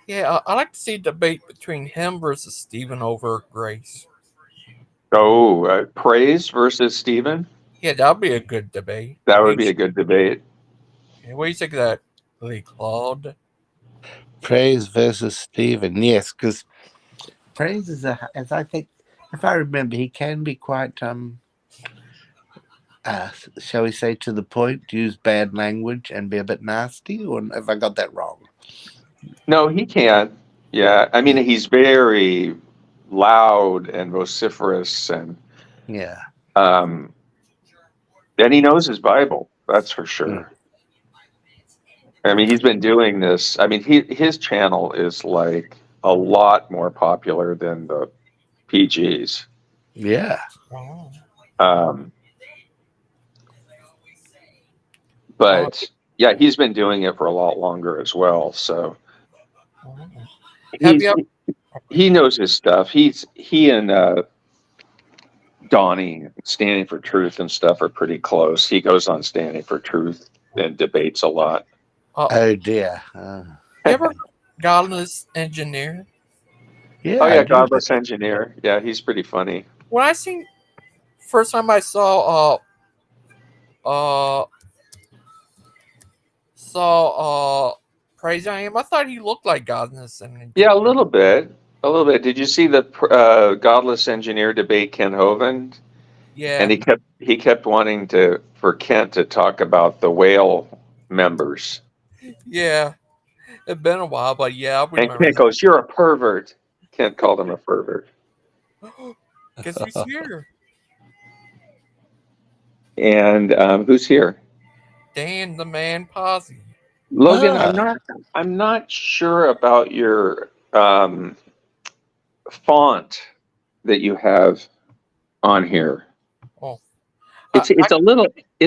Yeah, I like to see a debate between him versus Stephen over Grace. Oh, Praise versus Stephen? Yeah, that would be a good debate. That would be a good debate. Yeah, what do you think of that, Lee Claude? Praise versus Stephen, yes, because Praise is as I think, if I remember, he can be quite, shall we say, to the point, use bad language and be a bit nasty, or have I got that wrong? No, he can't. Yeah, I mean, he's very loud and vociferous, and and he knows his Bible. That's for sure. I mean, he's been doing this. I mean, his channel is like a lot more popular than the PGs. Yeah. Oh. But yeah, he's been doing it for a lot longer as well. So Have you? he knows his stuff. He and Donnie, Standing for Truth and stuff, are pretty close. He goes on Standing for Truth and debates a lot. Oh dear. You ever Godless Engineer? Yeah. Oh yeah, I do. Godless Engineer. Yeah, he's pretty funny. When I seen first time I saw Praise I Am, I thought he looked like Godless Engineer. Yeah, a little bit. A little bit. Did you see the Godless Engineer debate Ken Hovind? Yeah. And he kept wanting for Kent to talk about the whale members. Yeah. It's been a while, but yeah, I And remember Kent goes, "You're a pervert." Kent called him a pervert. Guess who's here? And who's here? Dan the Man Posse. Logan, I'm not sure about your font that you have on here. Oh. It's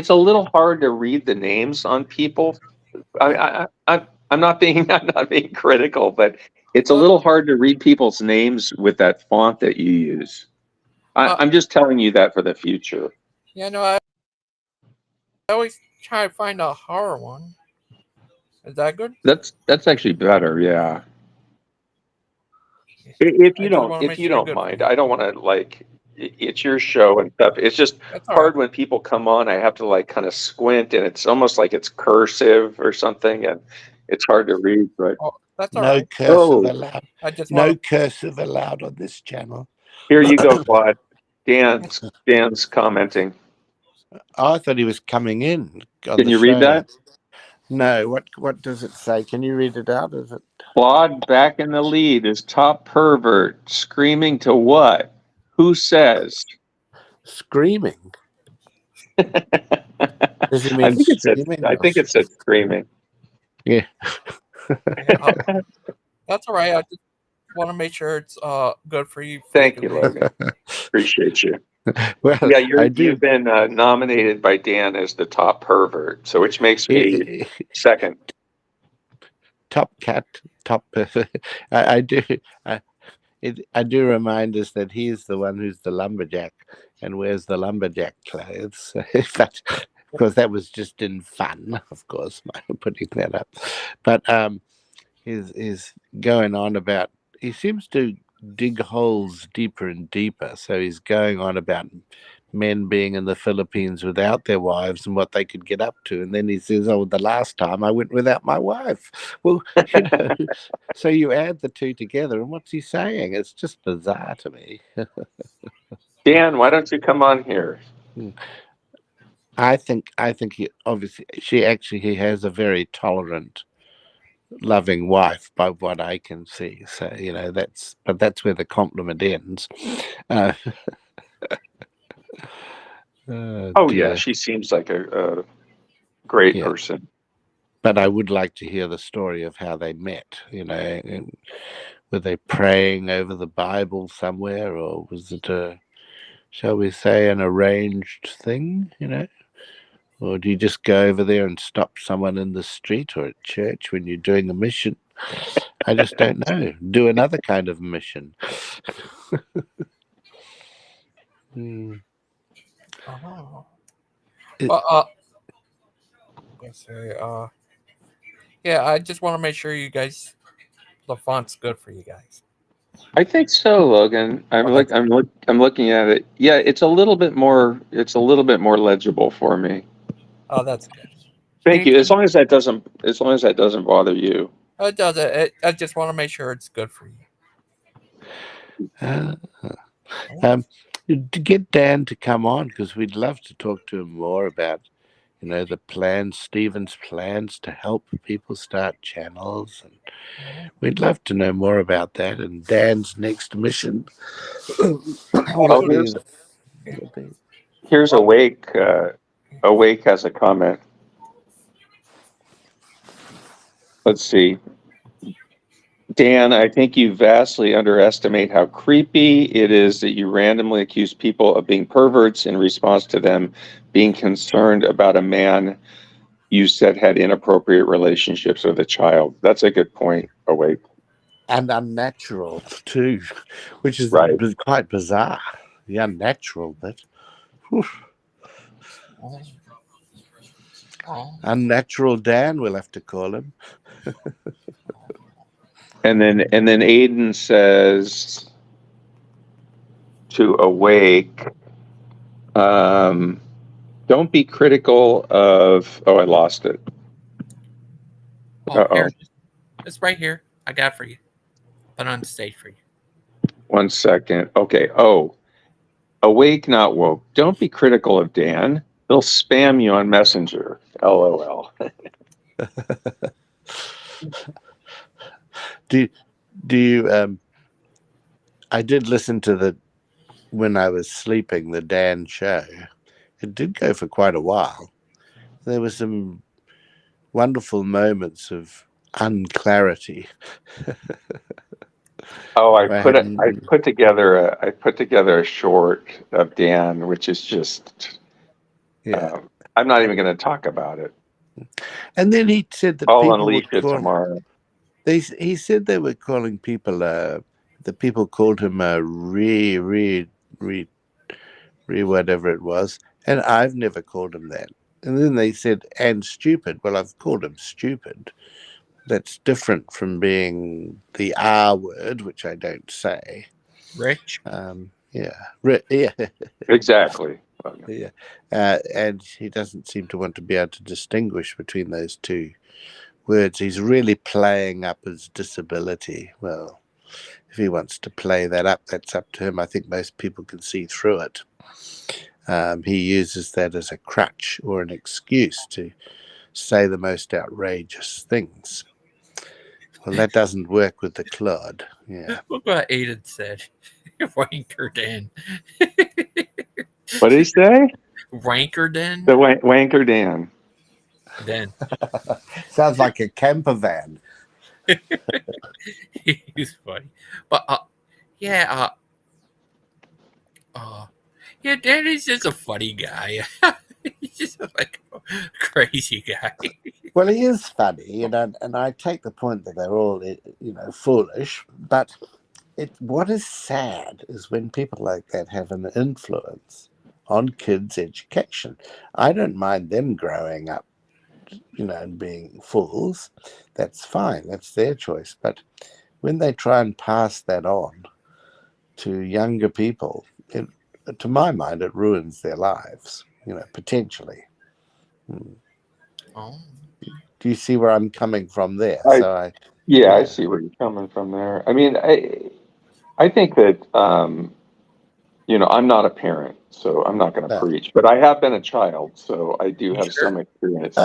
a little hard to read the names on people. I'm not being critical, but it's a little hard to read people's names with that font that you use. I'm just telling you that for the future. Yeah, no, I always try to find a horror one. Is that good? That's actually better, yeah. If you don't mind, I don't want to like. It's your show and stuff. It's just hard when people come on. I have to like kind of squint, and it's almost like it's cursive or something, and it's hard to read. But that's all no right. cursive allowed. No cursive allowed on this channel. Here you go, Claude. Dan's commenting. Oh, I thought he was coming in. Can you read that? No. What does it say? Can you read it out? Is it Claude back in the lead is top pervert, screaming to what? Who says? Screaming. Does he mean I think it said screaming. Yeah. That's all right. I just want to make sure it's good for you. Thank you, Logan. Appreciate you. Well, yeah, you've been nominated by Dan as the top pervert, so which makes me second. Top cat, top perfect. I do remind us that he's the one who's the lumberjack and wears the lumberjack clothes. But of course, that was just in fun, of course, putting that up. But he's going on about. He seems to dig holes deeper and deeper. So he's going on about men being in the Philippines without their wives and what they could get up to. And then he says, "Oh, the last time I went without my wife." Well, so you add the two together, and what's he saying? It's just bizarre to me. Dan, why don't you come on here? I think he has a very tolerant, loving wife by what I can see. So that's where the compliment ends. Yeah, she seems like a great person. But I would like to hear the story of how they met. Were they praying over the Bible somewhere, or was it shall we say, an arranged thing? Or do you just go over there and stop someone in the street or at church when you're doing a mission? I just don't know. Do another kind of mission. Yeah, I just want to make sure the font's good for you guys. I think so, Logan. I'm looking at it. Yeah, it's a little bit more legible for me. Oh, that's good. Thank you. As long as that doesn't bother you. It doesn't. I just want to make sure it's good for you. To get Dan to come on, because we'd love to talk to him more about, the plans, Stephen's plans to help people start channels, and we'd love to know more about that and Dan's next mission. Here's Awake. Awake has a comment. Let's see. Dan, I think you vastly underestimate how creepy it is that you randomly accuse people of being perverts in response to them being concerned about a man you said had inappropriate relationships with a child. That's a good point, Awake. And unnatural too, which is Right. quite bizarre. The unnatural bit. Whew. Unnatural Dan, we'll have to call him. And then Aiden says to Awake, don't be critical of. Oh, I lost it. Oh, here. It's right here. I got it for you. Put it on the stage for you. 1 second. Okay. Oh, Awake, not woke. Don't be critical of Dan. He'll spam you on Messenger. LOL. Do you? I did listen to when I was sleeping, the Dan show. It did go for quite a while. There were some wonderful moments of unclarity. Oh, I put together a short of Dan, which is just. Yeah. I'm not even going to talk about it. And then he said that I'll people unleash would it call. tomorrow. He said they were calling people. The people called him whatever it was, and I've never called him that. And then they said and stupid. Well, I've called him stupid. That's different from being the R word, which I don't say. Rich. Yeah. Yeah. Exactly. Yeah. And he doesn't seem to want to be able to distinguish between those two words. He's really playing up his disability. Well, if he wants to play that up, that's up to him. I think most people can see through it. He uses that as a crutch or an excuse to say the most outrageous things. Well, that doesn't work with the Claude. Yeah. Look what Aiden said. Wanker Dan. What did he say? Wanker Dan? The Wanker Dan. Dan. Sounds like a camper van. He's funny. But, yeah, Dan is just a funny guy. He's just like a crazy guy. Well, he is funny, and I take the point that they're all, foolish. But what is sad is when people like that have an influence on kids' education. I don't mind them growing up, and being fools. That's fine. That's their choice. But when they try and pass that on to younger people, to my mind, it ruins their lives, potentially. Oh. Do you see where I'm coming from there? I see where you're coming from there. I mean, I think that, I'm not a parent, so I'm not going to preach, but I have been a child, so I do have some experience.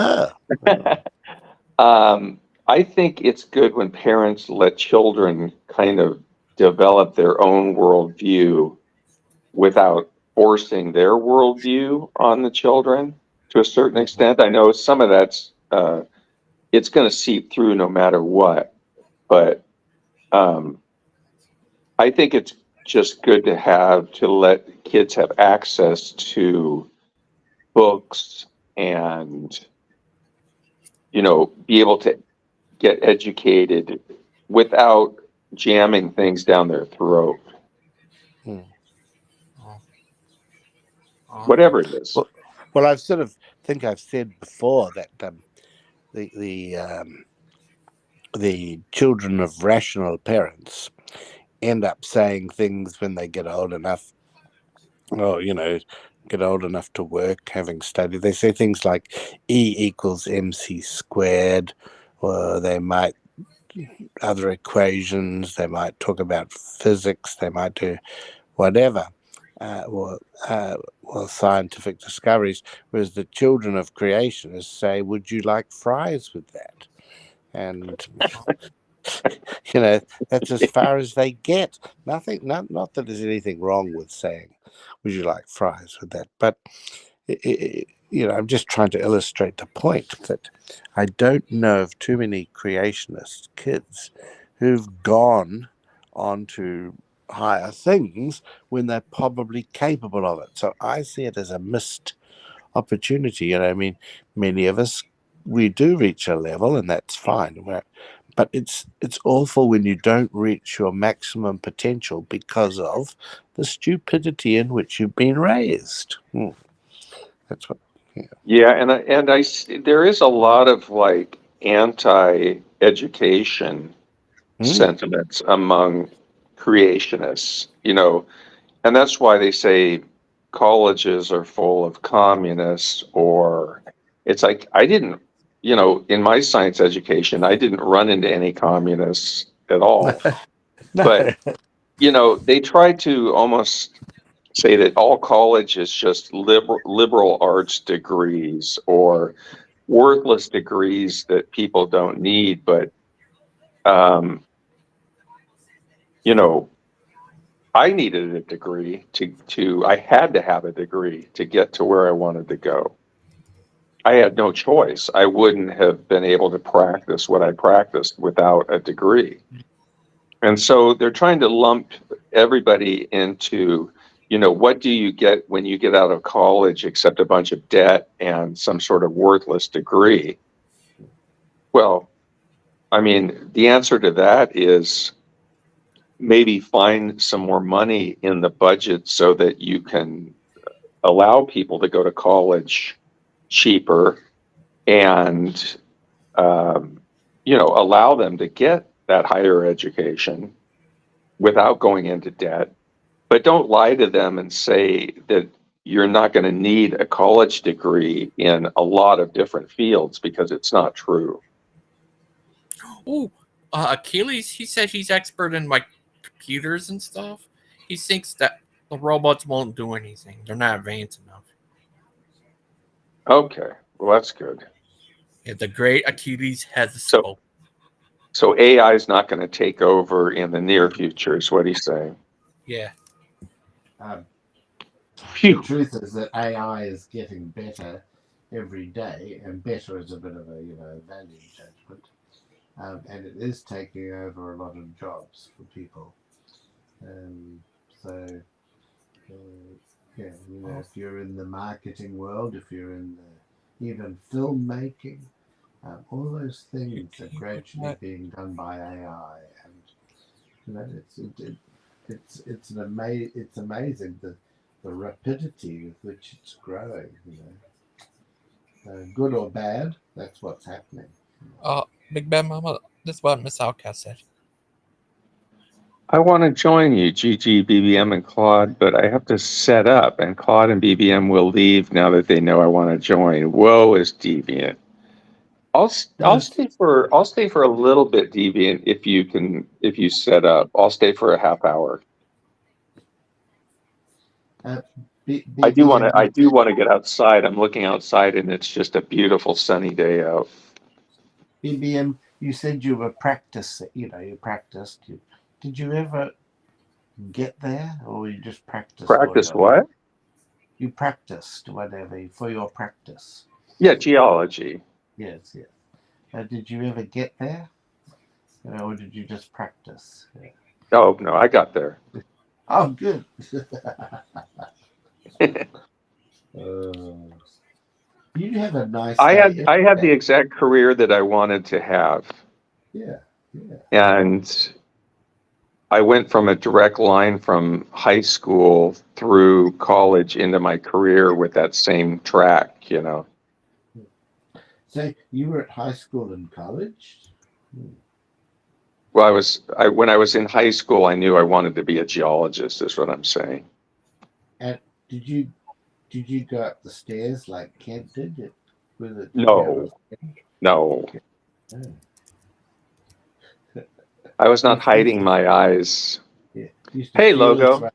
I think it's good when parents let children kind of develop their own worldview without forcing their worldview on the children to a certain extent. I know some of that's it's going to seep through no matter what, but I think it's just good to let kids have access to books and be able to get educated without jamming things down their throat. Whatever it is. Well, I've I've said before that the children of rational parents end up saying things when they get old enough. Get old enough to work, having studied. They say things like E equals MC squared, or they might other equations. They might talk about physics. They might do whatever. Or scientific discoveries, whereas the children of creationists say, would you like fries with that? And, that's as far as they get. Nothing, not that there's anything wrong with saying, would you like fries with that? But, I'm just trying to illustrate the point that I don't know of too many creationist kids who've gone on to higher things when they're probably capable of it. So I see it as a missed opportunity. I mean, many of us, we do reach a level, and that's fine. But it's awful when you don't reach your maximum potential because of the stupidity in which you've been raised. That's what. Yeah, and there is a lot of like anti-education sentiments among creationists, and that's why they say colleges are full of communists, or it's like I didn't, in my science education, I didn't run into any communists at all. But, they try to almost say that all college is just liberal arts degrees or worthless degrees that people don't need. But, I needed a degree I had to have a degree to get to where I wanted to go. I had no choice. I wouldn't have been able to practice what I practiced without a degree. And so they're trying to lump everybody into, what do you get when you get out of college except a bunch of debt and some sort of worthless degree? Well, I mean, the answer to that is maybe find some more money in the budget so that you can allow people to go to college cheaper and, allow them to get that higher education without going into debt. But don't lie to them and say that you're not going to need a college degree in a lot of different fields, because it's not true. Oh, Achilles, he said he's expert in like computers and stuff. He thinks that the robots won't do anything. They're not advanced enough. Okay, well, that's good. Yeah, the great Achilles has spoken. So AI is not going to take over in the near future, is what he's saying. Yeah. The truth is that AI is getting better every day, and better is a bit of a value judgment, and it is taking over a lot of jobs for people. If you're in the marketing world, if you're in even filmmaking, all those things are gradually being done by AI, and it's amazing the rapidity with which it's growing. Good or bad, that's what's happening. Big Bad Mama, that's what Miss Outcast said. I want to join you, Gigi, BBM, and Claude, but I have to set up, and Claude and BBM will leave now that they know I want to join. Woe is Deviant. I'll stay for a little bit, Deviant, if you set up. I'll stay for a half hour. I do want to get outside. I'm looking outside, and it's just a beautiful sunny day out. BBM, you said you were practicing. You practiced. Did you ever get there, or you just practiced? Practice what? You practiced whatever for your practice. Yeah, geology. Yes. Did you ever get there, or did you just practice? Oh no, I got there. Oh, good. You have a nice. I had the exact career that I wanted to have. Yeah. And I went from a direct line from high school through college into my career with that same track, So you were at high school and college? Well, when I was in high school, I knew I wanted to be a geologist, is what I'm saying. And did you go up the stairs like Kent did? No. Oh. I was not hiding my eyes. Yeah. Hey, Logo.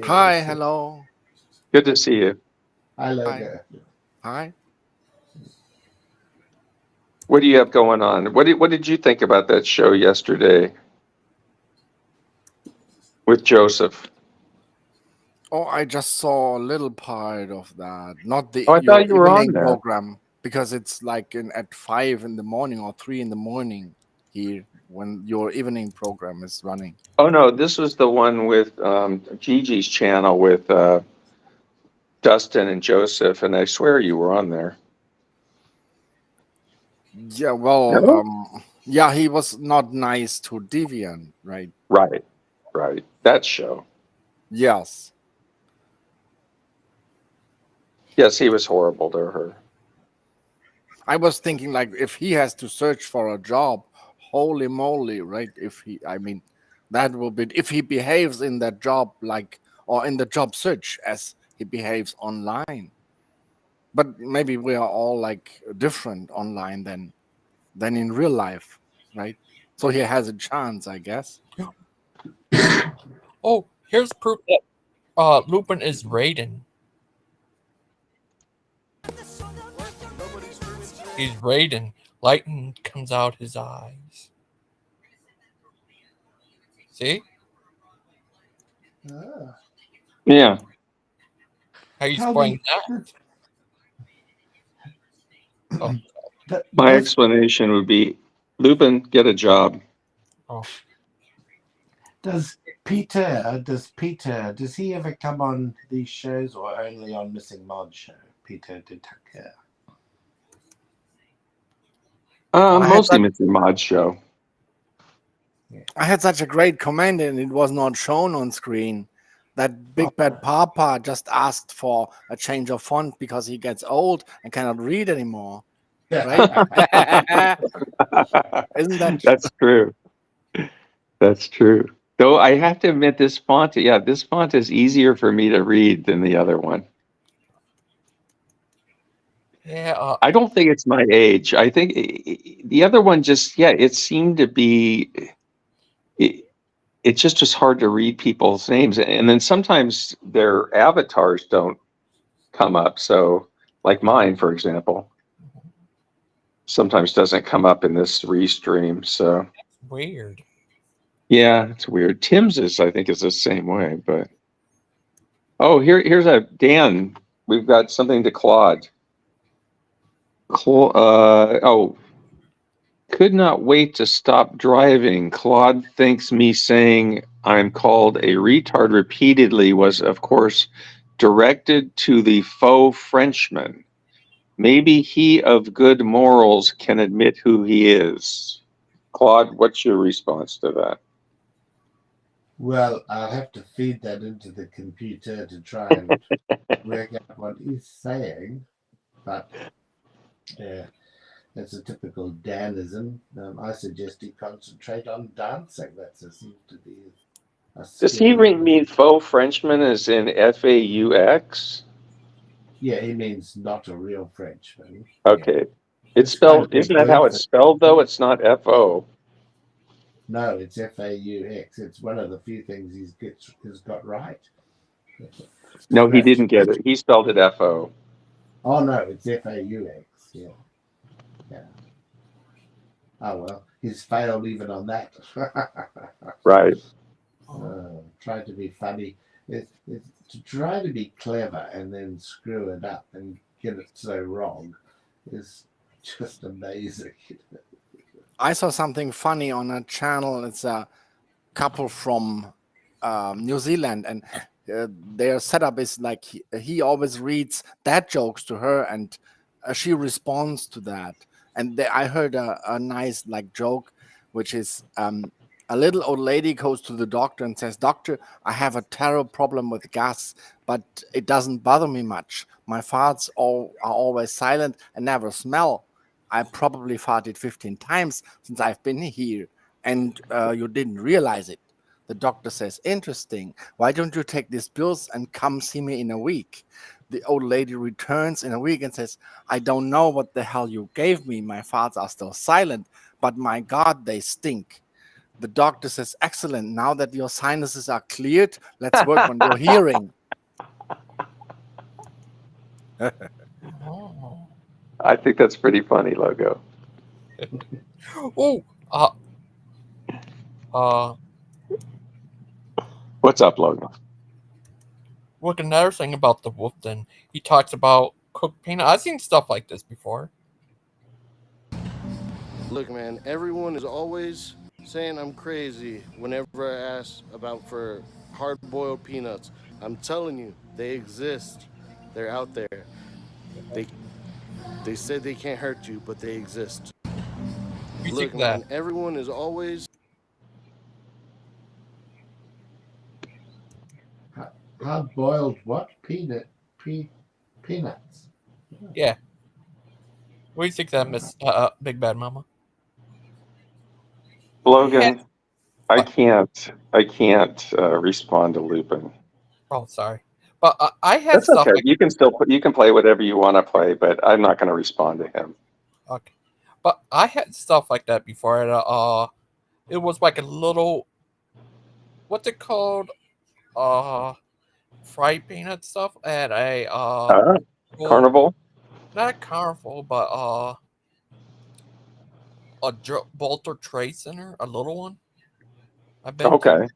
Hi, hello. Good to see you. Hi, Logo. Hi. What do you have going on? What did you think about that show yesterday with Joseph? Oh, I just saw a little part of that, not Oh, I your thought you were on evening there. program, because it's like at 5 in the morning or 3 in the morning here when your evening program is running. Oh no, this was the one with Gigi's channel with Dustin and Joseph, and I swear you were on there. Yeah, well, No? yeah, he was not nice to Deviant, right? Right. That show. Yes. Yes, he was horrible to her. I was thinking, like, if he has to search for a job, holy moly, right? I mean, that will be, if he behaves in that job, like, or in the job search as he behaves online. But maybe we are all like different online than in real life, right? So he has a chance, I guess. Oh, here's proof that Lupin is Raiden. He's Raiden. Lightning comes out his eyes. See? Yeah. How you Tell explain me, that? Oh, My does explanation would be, Lupin, get a job. oh. does he ever come on these shows or only on Missing Mod show? Peter Tucker. I had Mostly that Mr. Mod's show. I had such a great comment and it was not shown on screen. That Big Bad Papa just asked for a change of font because he gets old and cannot read anymore. Right? Isn't that That's true. That's true. Though I have to admit, this font is easier for me to read than the other one. Yeah, I don't think it's my age. I think the other one just, it seemed to be, it just was hard to read people's names. And then sometimes their avatars don't come up. So, like mine, for example, sometimes doesn't come up in this restream. So, it's weird. yeah, it's weird. Tim's I think, is the same way. But oh, here's a Dan. We've got something to Claude. Could not wait to stop driving. Claude thinks me saying I'm called a retard repeatedly was, of course, directed to the faux Frenchman. Maybe he of good morals can admit who he is. Claude, what's your response to that? Well, I'll have to feed that into the computer to try and work out what he's saying, but that's a typical Danism. I suggest he concentrate on dancing. That seems to be a skill. Does he mean faux Frenchman as in FAUX? Yeah, he means not a real Frenchman. Okay. It's It's quite a spelled, big isn't that word how for it's spelled though? It's not FO. No, it's FAUX. It's one of the few things he's got right. No, he didn't get it. He spelled it FO. Oh no, it's FAUX. Yeah. Oh well, he's failed even on that. Right. Try to be funny. It's to try to be clever and then screw it up and get it so wrong is just amazing. I saw something funny on a channel. It's a couple from New Zealand, and their setup is like he always reads dad jokes to her, and she responds to that. And I heard a nice like joke, which is a little old lady goes to the doctor and says, "Doctor, I have a terrible problem with gas, but it doesn't bother me much. My farts are always silent and never smell. I probably farted 15 times since I've been here, and you didn't realize it." The doctor says, "Interesting. Why don't you take these pills and come see me in a week?" The old lady returns in a week and says, "I don't know what the hell you gave me. My farts are still silent, but my God, they stink." The doctor says, "Excellent. Now that your sinuses are cleared, let's work on your hearing." Oh. I think that's pretty funny, Logo. Oh, What's up, Logo? Look, another thing about the wolf, then he talks about cooked peanut. I've seen stuff like this before. Look, man, everyone is always saying I'm crazy whenever I ask for hard-boiled peanuts. I'm telling you, they exist. They're out there. They said they can't hurt you, but they exist. You Look, think that? man, everyone is always Hard boiled what? Peanuts. Yeah. What do you think that, Miss Big Bad Mama? Logan, I What? can't respond to Lupin. Oh, sorry. But I had That's stuff okay. like You can play whatever you want to play, but I'm not going to respond to him. okay. But I had stuff like that before. It was like a little, what's it called? Fried peanut stuff at a Carnival? not a carnival, but a Bolter Trade Center, a little one. I've been Okay. to.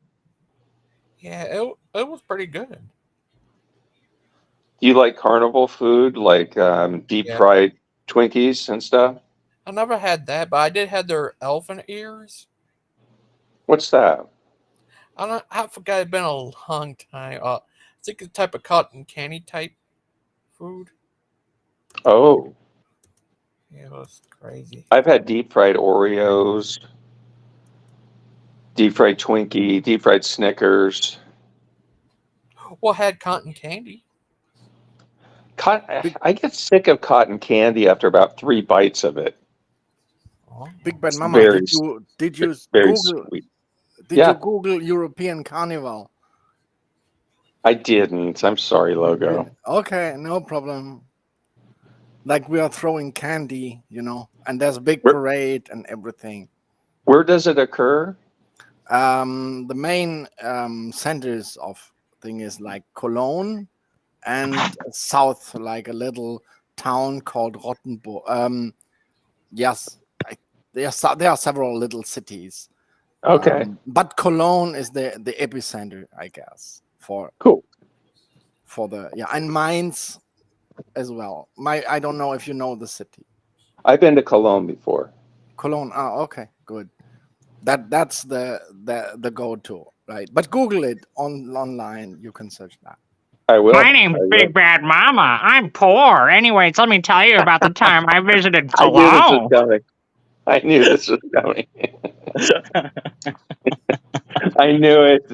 Yeah, it was pretty good. Do you like carnival food, like deep Yeah. fried Twinkies and stuff? I never had that, but I did have their elephant ears. What's that? I forgot. It's been a long time. It's like a type of cotton candy type food. Oh, Yeah, it was crazy. I've had deep fried Oreos, deep fried Twinkie, deep fried Snickers. Well, I had cotton candy. I get sick of cotton candy after about 3 bites of it. Oh. Big Bad It's Mama, very, did you very Google sweet. did Yeah. you Google European Carnival? I didn't. I'm sorry, Logo. Okay, no problem. Like we are throwing candy, and there's a big Where- parade and everything. Where does it occur? The main centers of thing is like Cologne and south, like a little town called Rottenburg. Yes, there are several little cities. Okay. But Cologne is the epicenter, I guess, Cool. for the and Mainz as well. I don't know if you know the city. I've been to Cologne before. Cologne. Okay, good. That's the go-to, right? But Google it online. You can search that. I will. My name's I will. Big Bad Mama. I'm poor. Anyways, let me tell you about the time I visited I knew this was Cologne. coming. I knew this was coming. I knew it.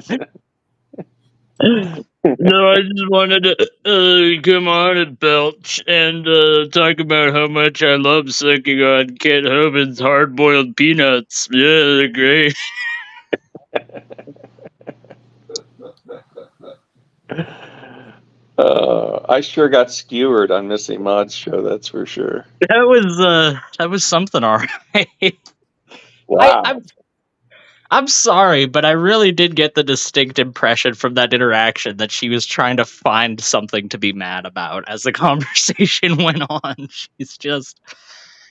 No, I just wanted to come on and belch and talk about how much I love sucking on Kent Hovind's hard-boiled peanuts. Yeah, they're great. I sure got skewered on Missy Maud's show, that's for sure. That was something, all right. Wow. I'm sorry, but I really did get the distinct impression from that interaction that she was trying to find something to be mad about as the conversation went on. She's just,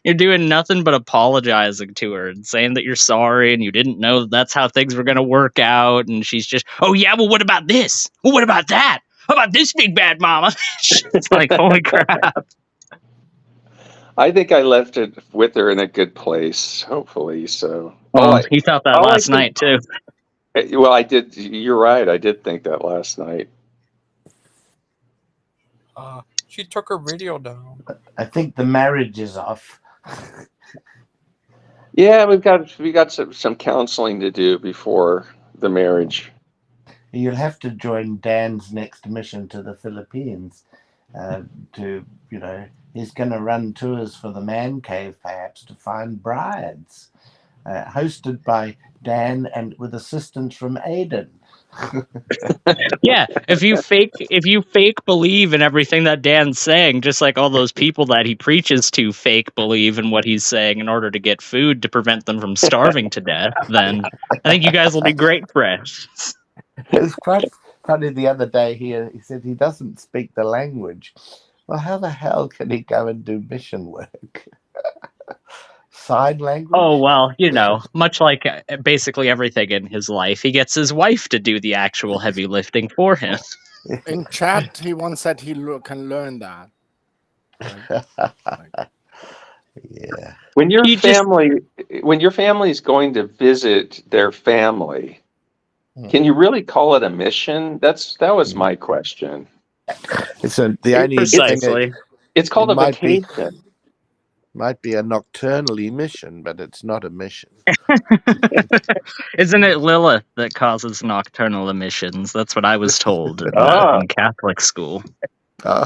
you're doing nothing but apologizing to her and saying that you're sorry and you didn't know that's how things were going to work out. And she's just, oh yeah, well, what about this? Well, what about that? How about this, Big Bad Mama? It's like, holy crap. I think I left it with her in a good place, hopefully. So, Well, he thought that all I last can- night too. Well, I did. You're right. I did think that last night. She took her video down. I think the marriage is off. Yeah, we got some counseling to do before the marriage. You'll have to join Dan's next mission to the Philippines. He's going to run tours for the man cave, perhaps, to find brides. Hosted by Dan and with assistance from Aiden. Yeah, if you fake believe in everything that Dan's saying, just like all those people that he preaches to fake believe in what he's saying in order to get food to prevent them from starving to death, then I think you guys will be great friends. It was quite funny the other day. He said he doesn't speak the language. Well, how the hell can he go and do mission work? Sign language? Oh, well, much like basically everything in his life, he gets his wife to do the actual heavy lifting for him. In chat, he once said he can learn that. Yeah. When your He just- family is going to visit their family, can you really call it a mission? That was my question. It's the only Precisely. thing. It's called it a might be- vacation. Might be a nocturnal emission, but it's not a mission. Isn't it Lilith that causes nocturnal emissions? That's what I was told in Catholic school.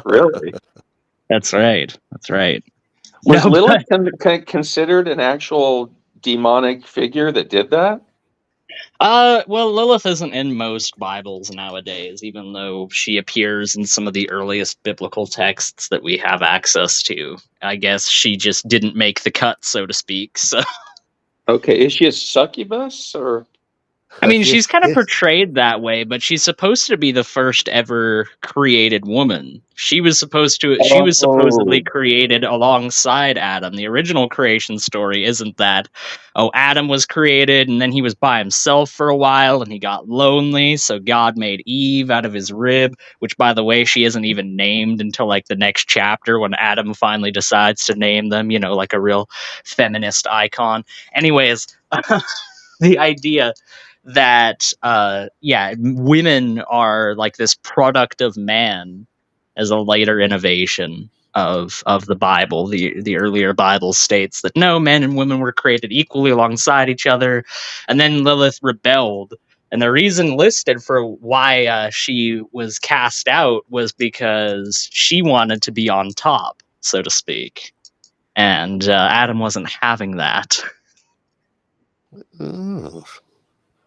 Really? That's right. That's right. Was No, Lilith considered an actual demonic figure that did that? Well, Lilith isn't in most Bibles nowadays, even though she appears in some of the earliest biblical texts that we have access to. I guess she just didn't make the cut, so to speak. So, Okay, is she a succubus or? I mean, she's kind of portrayed that way, but she's supposed to be the first ever created woman. She was supposedly created alongside Adam. The original creation story isn't that, Adam was created and then he was by himself for a while and he got lonely, so God made Eve out of his rib, which, by the way, she isn't even named until like the next chapter when Adam finally decides to name them, like a real feminist icon. Anyways, the idea that women are like this product of man as a later innovation of the Bible. The earlier Bible states that no, men and women were created equally alongside each other, and then Lilith rebelled. And the reason listed for why she was cast out was because she wanted to be on top, so to speak, and Adam wasn't having that. Ooh.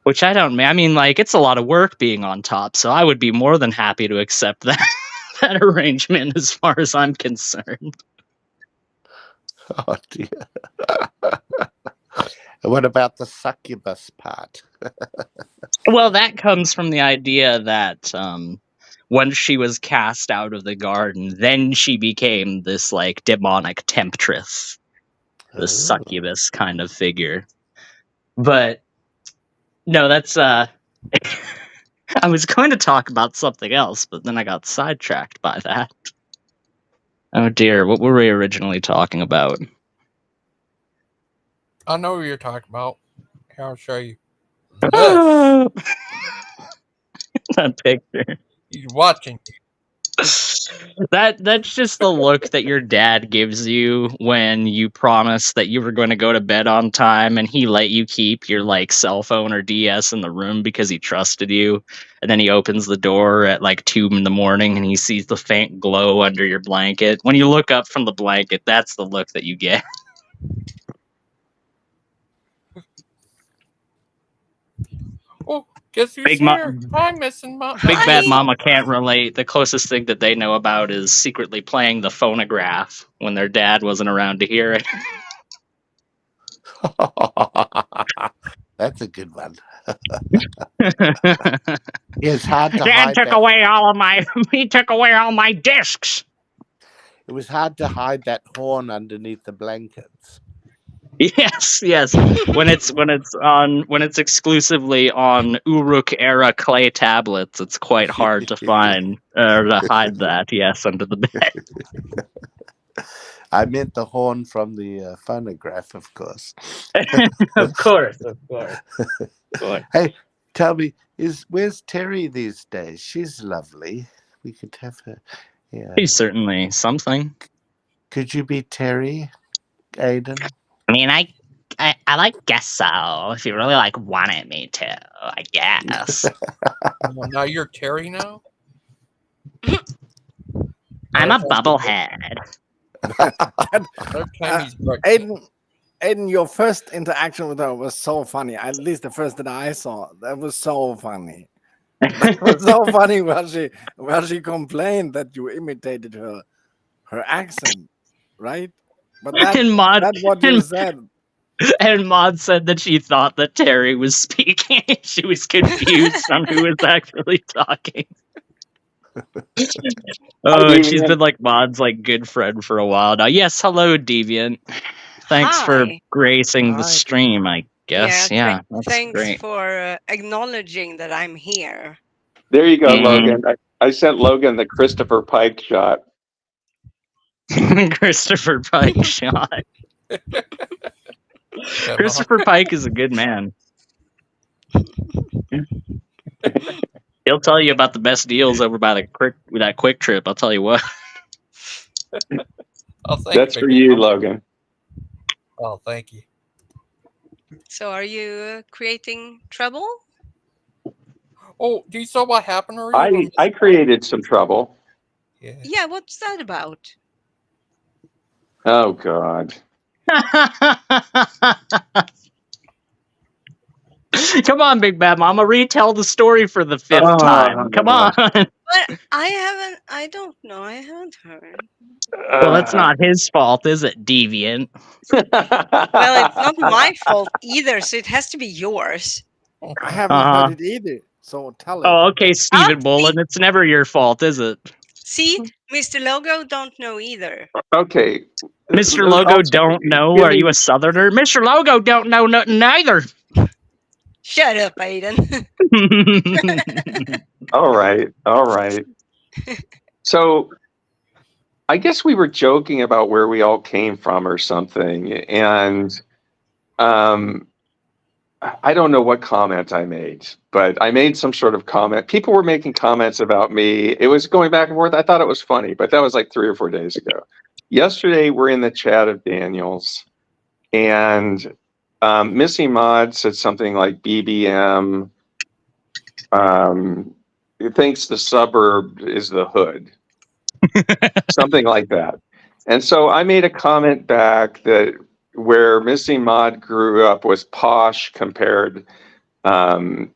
Which I don't. I mean, like, it's a lot of work being on top, so I would be more than happy to accept that that arrangement as far as I'm concerned. Oh dear. What about the succubus part? Well, that comes from the idea that once she was cast out of the garden, then she became this like demonic temptress, this succubus kind of figure. But no, that's I was going to talk about something else, but then I got sidetracked by that. Oh dear, what were we originally talking about? I know what you're talking about. Here, I'll show you. That picture. He's watching. That's just the look that your dad gives you when you promise that you were going to go to bed on time and he let you keep your like cell phone or DS in the room because he trusted you, and then he opens the door at like 2 a.m. and he sees the faint glow under your blanket. When you look up from the blanket, that's the look that you get. Oh, guess who's Big here? I'm missing my Big Bad Mama can't relate. The closest thing that they know about is secretly playing the phonograph when their dad wasn't around to hear it. That's a good one. It's hard to Dad hide took that. away all of my. He took away all my discs. It was hard to hide that horn underneath the blankets. Yes. When it's exclusively on Uruk era clay tablets, it's quite hard to find or to hide that. Yes, under the bed. I meant the horn from the phonograph, of course. Of course. Hey, tell me, where's Terry these days? She's lovely. We could have her. Yeah. He's certainly something. Could you be Terry, Aiden? I mean, I guess so. If you really like wanted me to, I guess. Well, now you're Terry now? I'm a bubblehead. Aiden, your first interaction with her was so funny. At least the first that I saw, that was so funny. That was so funny where she complained that you imitated her accent, right? But that's what you said. And Maud said that she thought that Terry was speaking. She was confused on who was actually talking. Oh, she's been like Maud's like good friend for a while now. Yes, hello, Deviant. Thanks for gracing the stream, I guess. That's thanks great. for acknowledging that I'm here. There you go, Logan. I sent Logan the Christopher Pike shot. Christopher Pike shot. Christopher Pike is a good man. He'll tell you about the best deals over by that Quick Trip. I'll tell you what. Oh, thank That's you, for Big you, Man. Logan. Oh, thank you. So are you creating trouble? Oh, do you saw what happened earlier? I created some trouble. Yeah, what's that about? Oh God. Come on, Big Bad Mama, retell the story for the fifth time. Come on. But I don't know. I haven't heard. Well, that's not his fault, is it, Deviant? Well, it's not my fault either, so it has to be yours. I haven't heard it either. So tell it. Oh, okay, Stephen Bullen. It's never your fault, is it? See, Mr. Logo don't know either. Okay. Mr. Logo don't know? Are you a southerner? Mr. Logo don't know nothing neither. Shut up, Aiden. All right. So I guess we were joking about where we all came from or something. And I don't know what comment I made, but I made some sort of comment. People were making comments about me. It was going back and forth. I thought it was funny, but that was like 3 or 4 days ago. Yesterday, we're in the chat of Daniel's, and Missy Mod said something like BBM thinks the suburb is the hood. Something like that. And so I made a comment back that where Missy Mod grew up was posh compared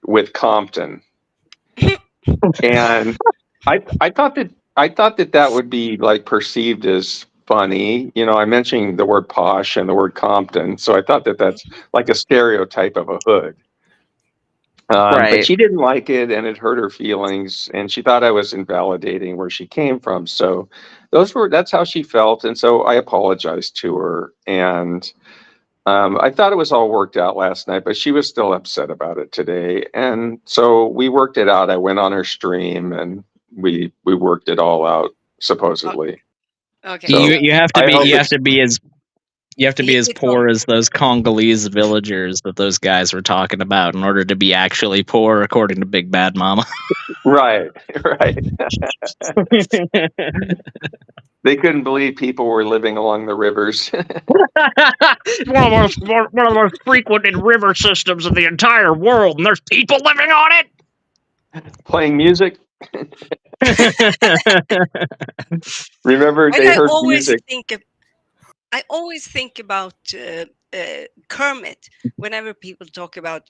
with Compton. And I thought that would be like perceived as funny. You know, I mentioned the word posh and the word Compton, so I thought that that's like a stereotype of a hood. Right. But she didn't like it, and it hurt her feelings, and she thought I was invalidating where she came from. So that's how she felt, and so I apologized to her, and I thought it was all worked out last night, but she was still upset about it today, and so we worked it out. I went on her stream, and we worked it all out supposedly. Okay. So you have to be as It's poor as those Congolese villagers that those guys were talking about in order to be actually poor, according to Big Bad Mama. Right. They couldn't believe people were living along the rivers. one of the most frequented river systems in the entire world, and there's people living on it. Playing music. Remember, they heard music. I always think about Kermit whenever people talk about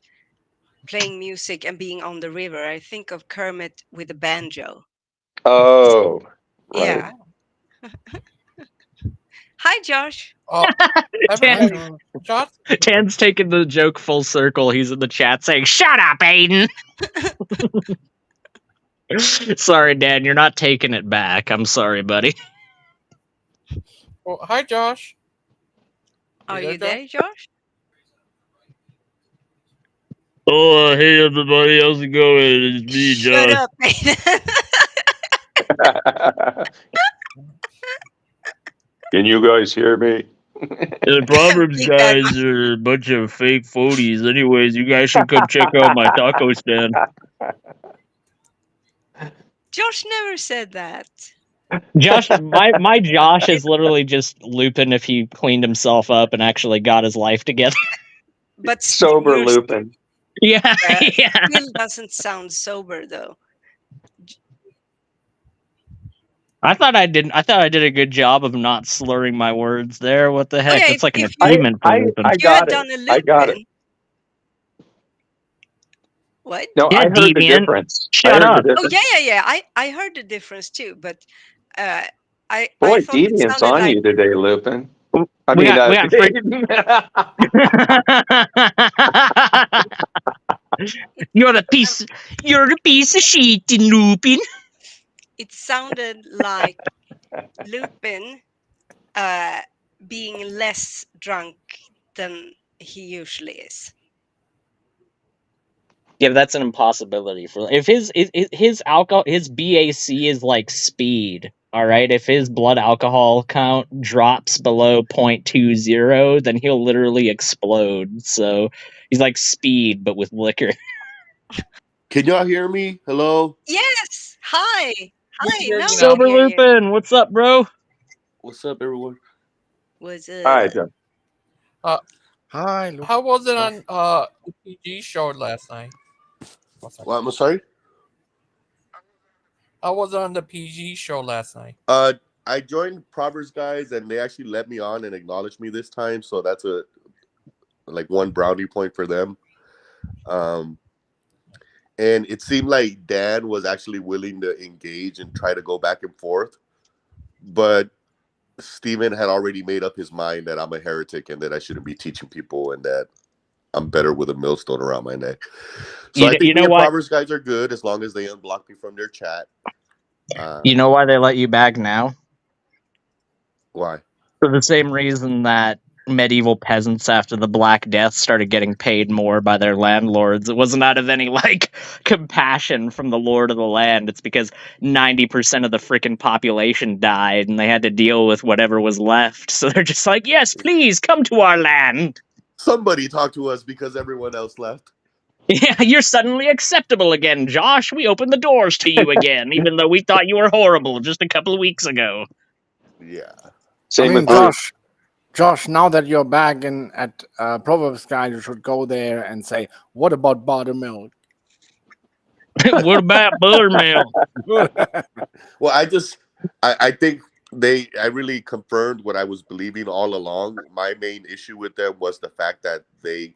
playing music and being on the river. I think of Kermit with a banjo. Oh, right. Yeah. Hi, Josh. Oh, Tan's taking the joke full circle. He's in the chat saying, "Shut up, Aiden." Sorry, Dan, you're not taking it back. I'm sorry, buddy. Well, hi, Josh. Are you there, Josh? Oh, hey everybody, how's it going? It's me, Shut Josh. up, Aiden. Can you guys hear me? The Proverbs guys are a bunch of fake phonies. Anyways, you guys should come check out my taco stand. Josh never said that. Josh, my Josh is literally just Lupin if he cleaned himself up and actually got his life together. But sober Lupin. Yeah, Still doesn't sound sober though. I thought I did a good job of not slurring my words there. What the heck? Okay, It's like an if you- achievement for Lupin. If you had done a Lupin, I got it. What? No, Yeah, I heard the Deviant. difference. Shut up. Oh yeah. I heard the difference too, but I Boy, thought it Deviant's sounded on like you today, Lupin. I We mean, got You're a piece of shit, Lupin. it sounded like Lupin being less drunk than he usually is. Yeah, but that's an impossibility for if his alcohol his BAC is like speed. All right, if his blood alcohol count drops below 0.20, then he'll literally explode. So he's like speed, but with liquor. Can y'all hear me? Hello? Yes. Hi. Hi. hear Now you we now. can Sober hear you. Lupin, what's up, bro? What's up, everyone? Was Hi, John. Hi, Luke. How was it on the PG show last night? Well, I'm sorry? How was it on the PG show last night? I joined Proverbs Guys, and they actually let me on and acknowledged me this time, so that's one brownie point for them. And it seemed like Dan was actually willing to engage and try to go back and forth, but Steven had already made up his mind that I'm a heretic and that I shouldn't be teaching people and that I'm better with a millstone around my neck. So I think me and Proverbs Guys are good as long as they unblock me from their chat. You know why they let you back now? Why? For the same reason that medieval peasants after the Black Death started getting paid more by their landlords. It wasn't out of any compassion from the lord of the land. It's because 90% of the freaking population died and they had to deal with whatever was left. So they're just like, yes, please come to our land. Somebody talk to us because everyone else left. Yeah, you're suddenly acceptable again, Josh. We opened the doors to you again, even though we thought you were horrible just a couple of weeks ago. Yeah. Same with Josh, now that you're back at Proverbs Guy, you should go there and say, "What about buttermilk?" What about buttermilk? Well, I think I really confirmed what I was believing all along. My main issue with them was the fact that they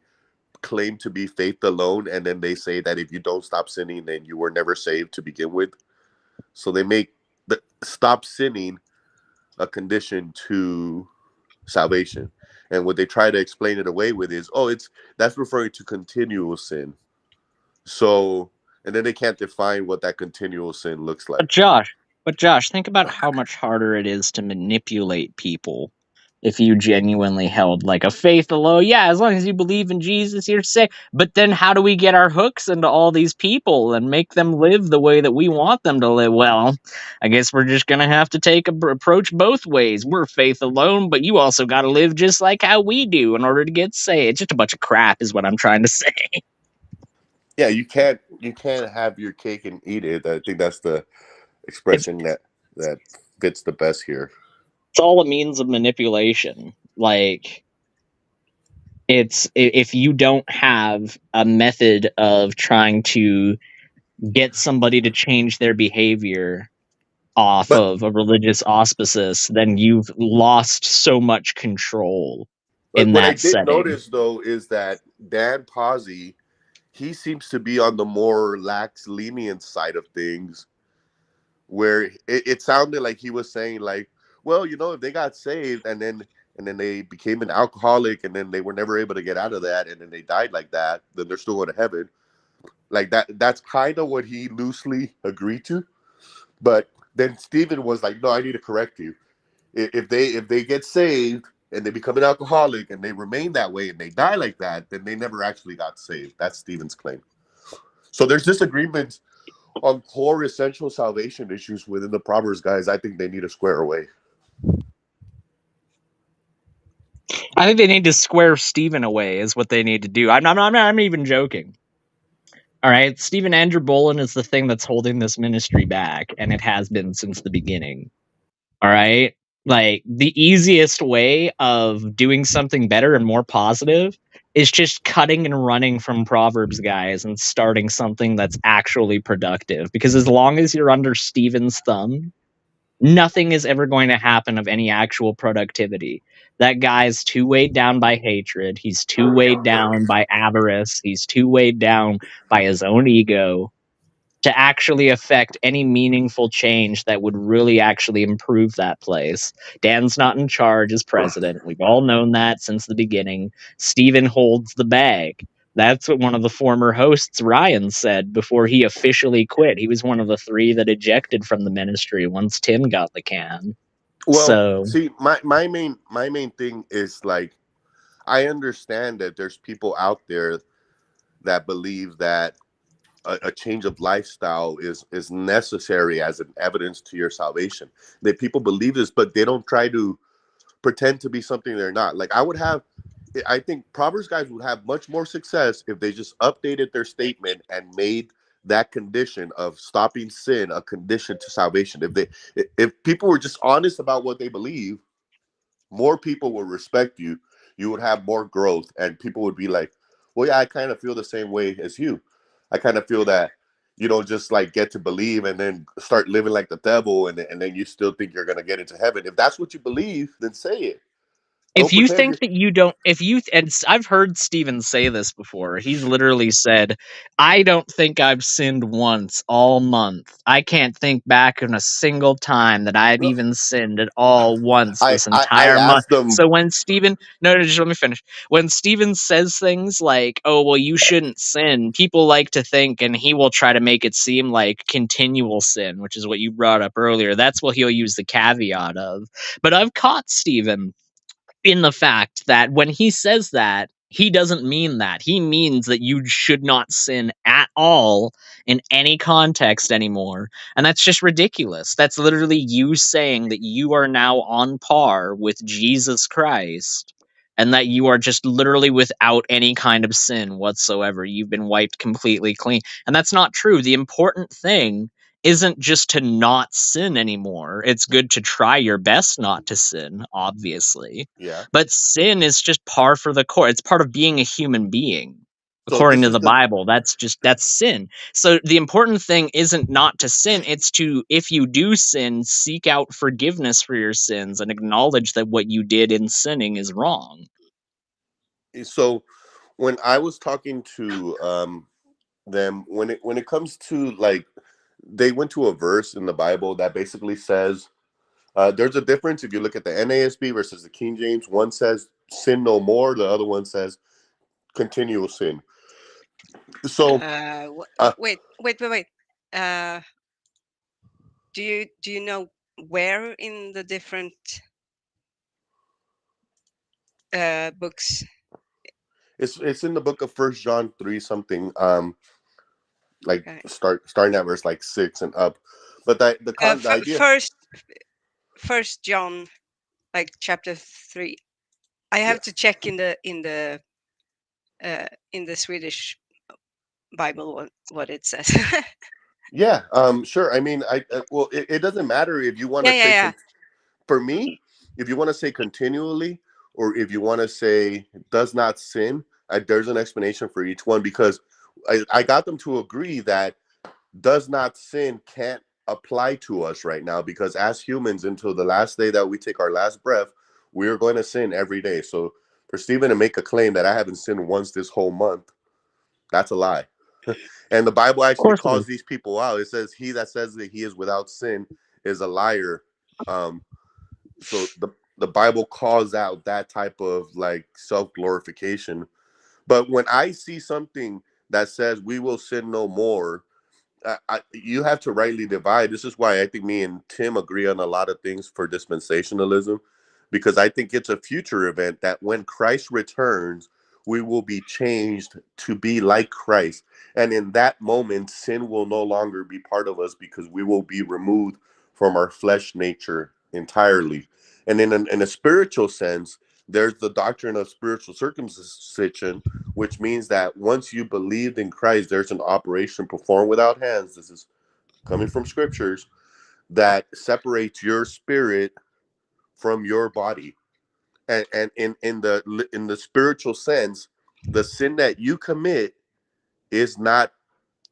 claim to be faith alone, and then they say that if you don't stop sinning, then you were never saved to begin with. So they make the stop sinning a condition to salvation. And what they try to explain it away with is, that's referring to continual sin. So, and then they can't define what that continual sin looks like. But Josh, think about how much harder it is to manipulate people if you genuinely held a faith alone. Yeah, as long as you believe in Jesus, you're safe. But then how do we get our hooks into all these people and make them live the way that we want them to live? Well, I guess we're just going to have to take approach both ways. We're faith alone, but you also got to live just like how we do in order to get saved. It's just a bunch of crap is what I'm trying to say. Yeah, you can't have your cake and eat it. I think that's the expression that fits the best here. It's all a means of manipulation. It's if you don't have a method of trying to get somebody to change their behavior off of a religious auspices, then you've lost so much control in What I that did setting. notice though is that Dan Pazzi, he seems to be on the more lax, lenient side of things, where it sounded like he was saying well, if they got saved and then they became an alcoholic and then they were never able to get out of that and then they died like that, then they're still going to heaven. That's kind of what he loosely agreed to. But then Stephen was like, no, I need to correct you. If they get saved and they become an alcoholic and they remain that way and they die like that, then they never actually got saved. That's Stephen's claim. So there's disagreements on core essential salvation issues within the Proverbs guys. I think they need to square away. I think they need to square Stephen away is what they need to do. I'm even joking. All right, Stephen Andrew Bolin is the thing that's holding this ministry back, and it has been since the beginning. All right, the easiest way of doing something better and more positive is just cutting and running from Proverbs guys and starting something that's actually productive. Because as long as you're under Stephen's thumb, nothing is ever going to happen of any actual productivity. That guy's too weighed down by hatred. He's too weighed down by avarice. He's too weighed down by his own ego to actually affect any meaningful change that would really actually improve that place. Dan's not in charge as president. We've all known that since the beginning. Stephen holds the bag. That's what one of the former hosts, Ryan, said before he officially quit. He was one of the 3 that ejected from the ministry once Tim got the can. Well, see, my main thing is I understand that there's people out there that believe that a change of lifestyle is necessary as an evidence to your salvation. That people believe this, but they don't try to pretend to be something they're not. Like I think Proverbs guys would have much more success if they just updated their statement and made that condition of stopping sin a condition to salvation. If people were just honest about what they believe, more people would respect you. You would have more growth, and people would be like, well, yeah, I kind of feel the same way as you. I kind of feel that you don't just like get to believe and then start living like the devil, and then you still think you're going to get into heaven. If that's what you believe, then say it. If Don't you pretend think you're that you don't, if you, and I've heard Steven say this before, he's literally said, I don't think I've sinned once all month. I can't think back on a single time that I've even sinned at all once this I entire month. asked them. So when Steven, no, just let me finish. When Steven says things like, oh, well, you shouldn't sin, people like to think, and he will try to make it seem like continual sin, which is what you brought up earlier. That's what he'll use the caveat of. But I've caught Steven in the fact that when he says that, he doesn't mean that. He means that you should not sin at all in any context anymore. And that's just ridiculous. That's literally you saying that you are now on par with Jesus Christ and that you are just literally without any kind of sin whatsoever. You've been wiped completely clean. And that's not true. The important thing isn't just to not sin anymore. It's good to try your best not to sin, obviously. Yeah. But sin is just par for the course. It's part of being a human being. So According this to is the Bible, that's sin. So the important thing isn't not to sin. It's to, if you do sin, seek out forgiveness for your sins and acknowledge that what you did in sinning is wrong. So when I was talking to them, when it comes to like, they went to a verse in the Bible that basically says there's a difference if you look at the NASB versus the King James. One says sin no more, the other one says continual sin. So Wait. Uh, do you know where in the different books? it's in the book of First John 3 something, like Okay. starting at verse like 6 and up. But the idea. First John, like chapter 3. I have to check in the Swedish Bible what it says. Yeah, sure. I mean, well, it doesn't matter if you want to say yeah. for me, if you want to say continually, or if you want to say does not sin, there's an explanation for each one, because I got them to agree that does not sin can't apply to us right now, because as humans, until the last day that we take our last breath, we're going to sin every day. So for Stephen to make a claim that I haven't sinned once this whole month, that's a lie. And the Bible actually calls these people out. It says, he that says that he is without sin is a liar. So the Bible calls out that type of like self-glorification. But when I see something that says we will sin no more, you have to rightly divide. This is why I think me and Tim agree on a lot of things for dispensationalism, because I think it's a future event that when Christ returns, we will be changed to be like Christ. And in that moment, sin will no longer be part of us, because we will be removed from our flesh nature entirely. And in a spiritual sense, there's the doctrine of spiritual circumcision, which means that once you believed in Christ, there's an operation performed without hands. This is coming from scriptures that separates your spirit from your body. And in the spiritual sense, the sin that you commit is not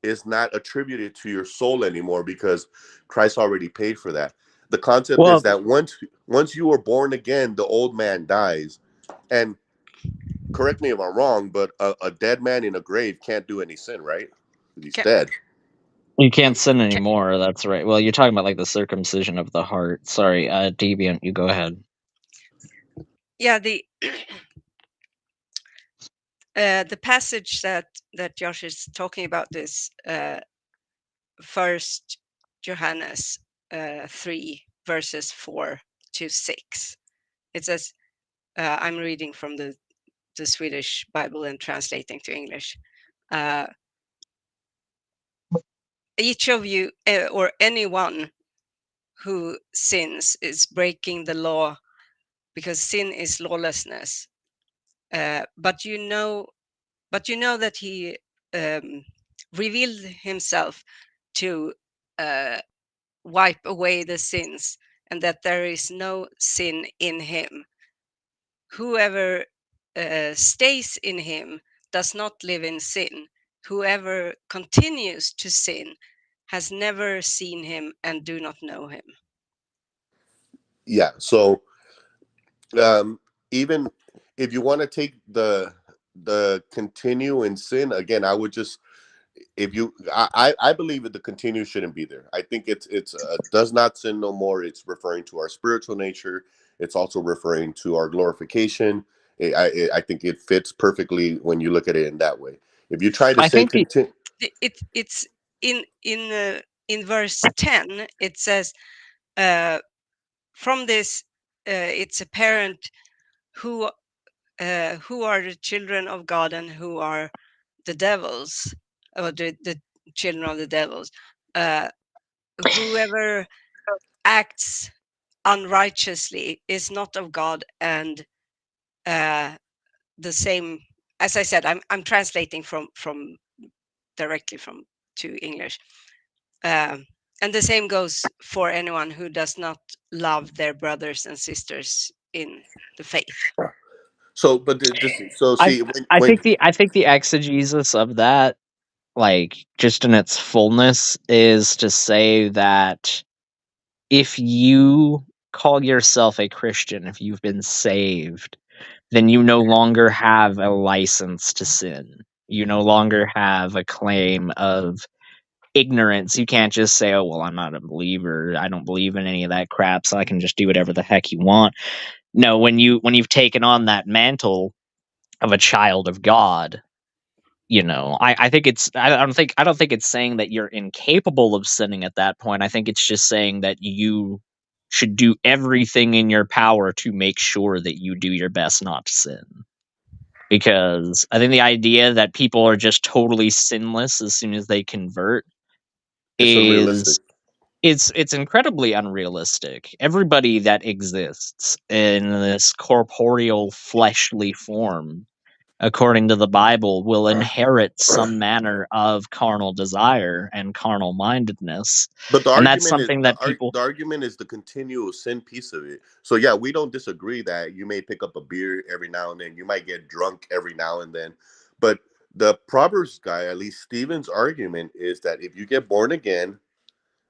attributed to your soul anymore, because Christ already paid for that. The concept is that once you are born again, the old man dies. And correct me if I'm wrong, but a dead man in a grave can't do any sin, right? He's dead. You can't sin anymore. That's right. Well, you're talking about like the circumcision of the heart. Sorry, Deviant, you go ahead. Yeah, the passage that Josh is talking about is First Johannes 3 verses 4 to 6. It says, I'm reading from the Swedish Bible and translating to English. each of you or anyone who sins is breaking the law, because sin is lawlessness. But you know that he revealed himself to wipe away the sins, and that there is no sin in him. Whoever stays in him does not live in sin. Whoever continues to sin has never seen him and do not know him. Yeah. So even if you want to take the continue in sin again, I would just, if you I believe that the continue shouldn't be there. I think it's does not sin no more. It's referring to our spiritual nature. It's also referring to our glorification. I think it fits perfectly when you look at it in that way. If you try to I say think the continue, It's in verse 10 it says, from this it's apparent who are the children of God and who are the devils, or the children of the devils. Whoever acts unrighteously is not of God, and the same, as I said, I'm translating from directly from to English. And the same goes for anyone who does not love their brothers and sisters in the faith. so but this, so I see I when think the exegesis of that, like just in its fullness, is to say that if you call yourself a Christian, if you've been saved, then you no longer have a license to sin. You no longer have a claim of ignorance. You can't just say, "Oh, well, I'm not a believer. I don't believe in any of that crap, so I can just do whatever the heck you want." No, when you've taken on that mantle of a child of God, I think it's I don't think it's saying that you're incapable of sinning at that point. I think it's just saying that you should do everything in your power to make sure that you do your best not to sin. Because I think the idea that people are just totally sinless as soon as they convert it's unrealistic. is it's incredibly unrealistic. Everybody that exists in this corporeal fleshly form, according to the Bible, will inherit some manner of carnal desire and carnal mindedness. But the And that's argument is something that people the argument is the continual sin piece of it. So yeah, we don't disagree that you may pick up a beer every now and then. You might get drunk every now and then. But the Proverbs guy, at least Stephen's argument is that if you get born again,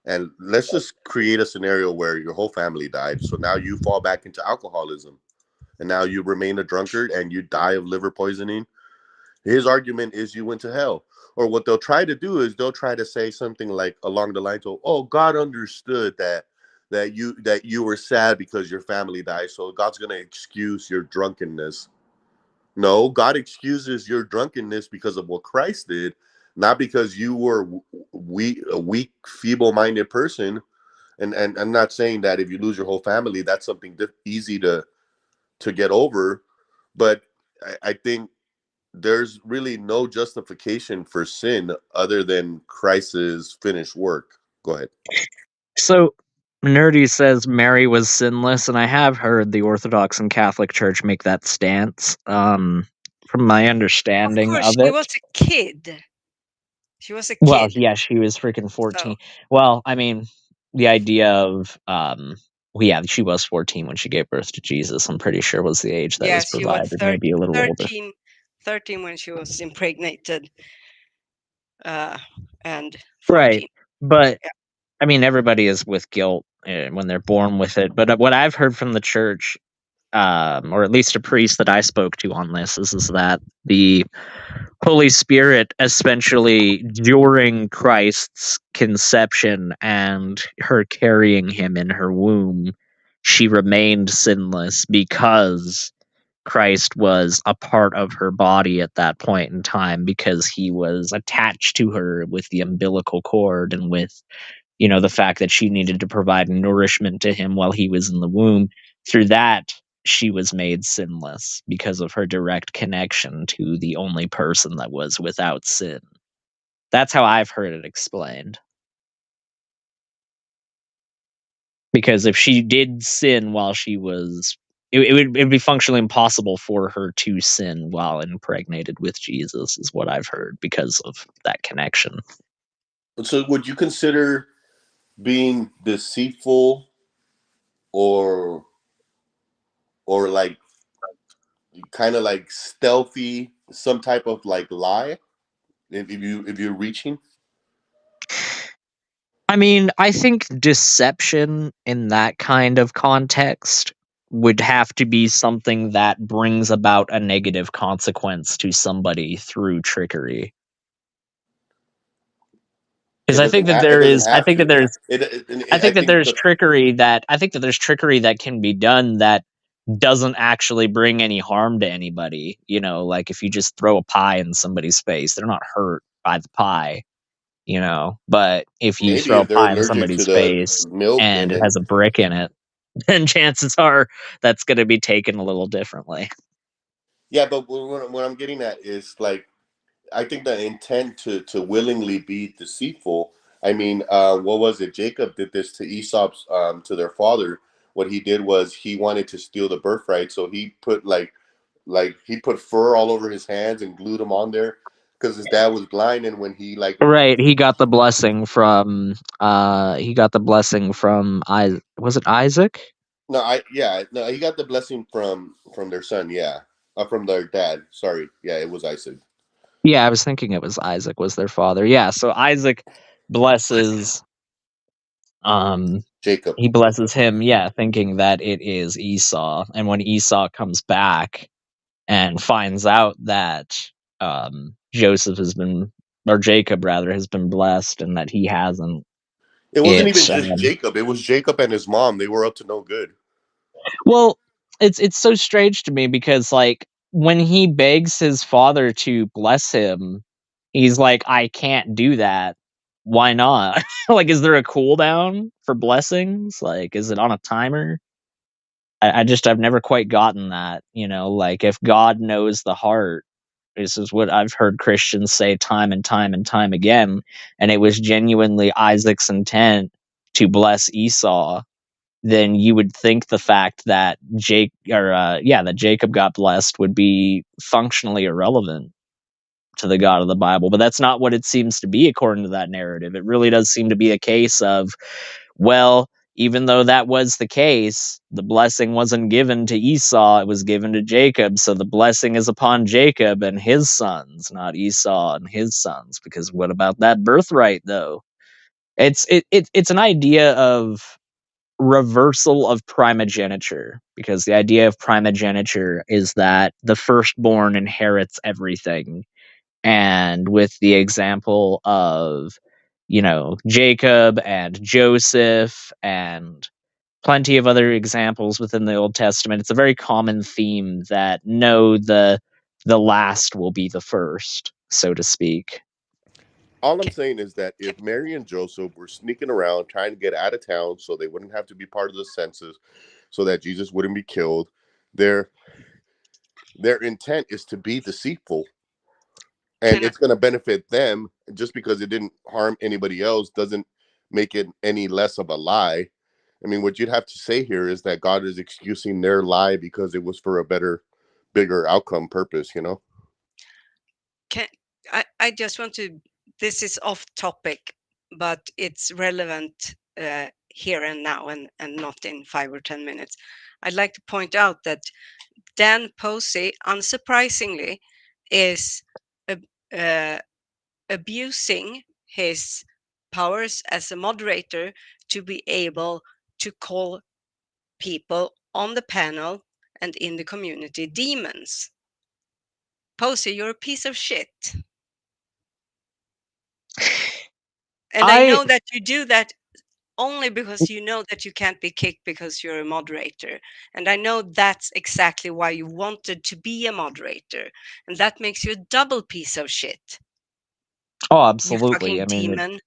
and let's just create a scenario where your whole family died, so now you fall back into alcoholism, and now you remain a drunkard and you die of liver poisoning. His argument is you went to hell. Or what they'll try to do is they'll try to say something like along the lines of, "Oh, God understood that you were sad because your family died, so God's gonna excuse your drunkenness." No, God excuses your drunkenness because of what Christ did, not because you were a weak, feeble-minded person. And I'm not saying that if you lose your whole family, that's something easy to get over, but I think there's really no justification for sin other than Christ's finished work. Go ahead. So Nerdy says Mary was sinless, and I have heard the Orthodox and Catholic Church make that stance. From my Of understanding course, of she it, was a kid. She was a well, kid. yeah, she was freaking So 14. Well, I mean, the idea of well, yeah, she was 14 when she gave birth to Jesus. I'm pretty sure was the age that was yes, she was provided, maybe a little older. 13 when she was impregnated, and Right, 14. but Yeah. I mean, everybody is with guilt when they're born with it. But what I've heard from the church, or at least a priest that I spoke to on this, is that the Holy Spirit, especially during Christ's conception and her carrying him in her womb, she remained sinless because Christ was a part of her body at that point in time, because he was attached to her with the umbilical cord and with the fact that she needed to provide nourishment to him while he was in the womb. Through that, she was made sinless because of her direct connection to the only person that was without sin. That's how I've heard it explained. Because if she did sin while she was, it'd be functionally impossible for her to sin while impregnated with Jesus, is what I've heard, because of that connection. So would you consider being deceitful or like kind of like stealthy, some type of like lie if you're reaching? I mean, I think deception in that kind of context would have to be something that brings about a negative consequence to somebody through trickery. Because I think that It there doesn't is, have to. I think that there's the trickery that can be done that doesn't actually bring any harm to anybody. You know, like if you just throw a pie in somebody's face, they're not hurt by the pie. You know, but if you maybe throw a if they're pie in allergic to somebody's the face milk and and it then has a brick in it, then chances are that's going to be taken a little differently. yeah, but what I'm getting at is like I think the intent to willingly be deceitful. I mean, what was it? Jacob did this to Esau's to their father. What he did was he wanted to steal the birthright, so he put like he put fur all over his hands and glued them on there because his dad was blind, and when he like Right, he got the blessing from was it Isaac? no, he got the blessing from their son, yeah, from their dad. Sorry, yeah, it was Isaac. Yeah, I was thinking it was Isaac was their father. Yeah, so Isaac blesses Jacob. he blesses him, yeah, thinking that it is Esau. And when Esau comes back and finds out that Joseph has been, or Jacob rather, has been blessed and that he hasn't, It wasn't even it's just Jacob. It was Jacob and his mom. They were up to no good. well, it's so strange to me because like when he begs his father to bless him, he's like, I can't do that. Why not? Like, is there a cooldown for blessings? Like, is it on a timer? I've never quite gotten that, you know, like if God knows the heart, this is what I've heard Christians say time and time and time again, and it was genuinely Isaac's intent to bless Esau, then you would think the fact that that Jacob got blessed would be functionally irrelevant to the God of the Bible. But that's not what it seems to be according to that narrative. It really does seem to be a case of, well, even though that was the case, the blessing wasn't given to Esau, it was given to Jacob. So the blessing is upon Jacob and his sons, not Esau and his sons. Because what about that birthright, though? It's an idea of reversal of primogeniture, because the idea of primogeniture is that the firstborn inherits everything. And with the example of, you know, Jacob and Joseph and plenty of other examples within the Old Testament, it's a very common theme that no, the last will be the first, so to speak. All I'm saying is that if Mary and Joseph were sneaking around trying to get out of town so they wouldn't have to be part of the census, so that Jesus wouldn't be killed, their intent is to be deceitful. And it's going to benefit them. Just because it didn't harm anybody else doesn't make it any less of a lie. I mean, what you'd have to say here is that God is excusing their lie because it was for a better, bigger outcome purpose, you know? I just want to, this is off topic, but it's relevant here and now and not in 5 or 10 minutes. I'd like to point out that Dan Posey, unsurprisingly, is abusing his powers as a moderator to be able to call people on the panel and in the community demons. Posey, you're a piece of shit. And I know that you do that only because you know that you can't be kicked because you're a moderator. And I know that's exactly why you wanted to be a moderator. And that makes you a double piece of shit. Oh, You absolutely. fucking I mean, demon.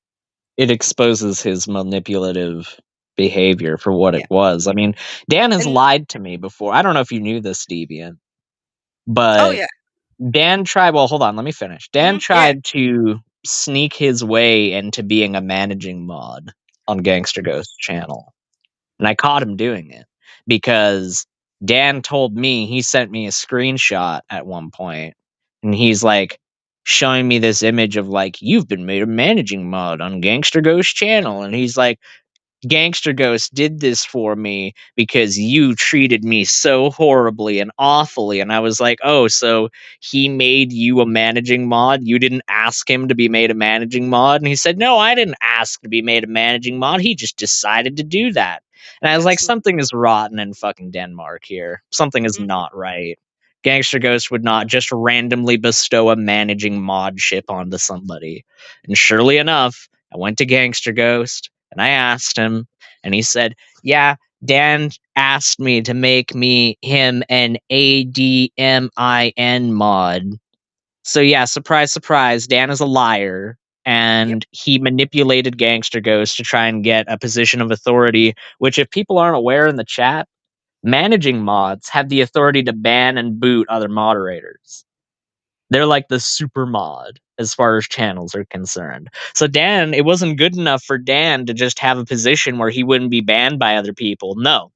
it exposes his manipulative behavior for what it was. I mean, Dan has lied to me before. I don't know if you knew this, Deviant, Oh, but yeah. Dan tried, well, hold on, let me finish. Dan Yeah. tried to sneak his way into being a managing mod on Gangster Ghost channel. And I caught him doing it because Dan told me, he sent me a screenshot at one point, and he's like showing me this image of like, you've been made a managing mod on Gangster Ghost channel. And he's like, Gangster Ghost did this for me because you treated me so horribly and awfully. And I was like, oh, so he made you a managing mod? You didn't ask him to be made a managing mod? And he said, no, I didn't ask to be made a managing mod. He just decided to do that. And I was like, something is rotten in fucking Denmark here. Something is not right. Gangster Ghost would not just randomly bestow a managing modship onto somebody. And surely enough, I went to Gangster Ghost and I asked him, and he said, yeah, Dan asked me to make him an ADMIN mod. So yeah, surprise, surprise, Dan is a liar. And he manipulated Gangster Ghost to try and get a position of authority, which if people aren't aware in the chat, managing mods have the authority to ban and boot other moderators. They're like the super mod as far as channels are concerned. So Dan, it wasn't good enough for Dan to just have a position where he wouldn't be banned by other people. No.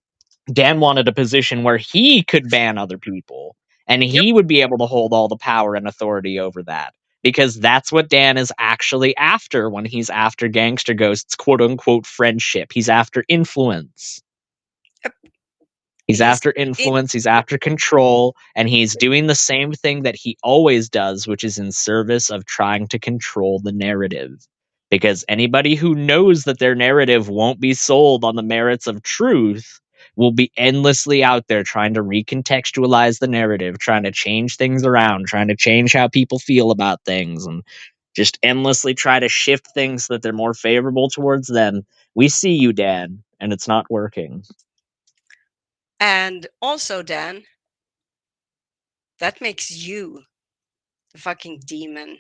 Dan wanted a position where he could ban other people and he would be able to hold all the power and authority over that. Because that's what Dan is actually after when he's after Gangster Ghost's quote unquote friendship. He's after influence. He's after influence, he's after control, and he's doing the same thing that he always does, which is in service of trying to control the narrative. Because anybody who knows that their narrative won't be sold on the merits of truth will be endlessly out there trying to recontextualize the narrative, trying to change things around, trying to change how people feel about things, and just endlessly try to shift things so that they're more favorable towards them. We see you, Dan, and it's not working. And also, Dan, that makes you the fucking demon.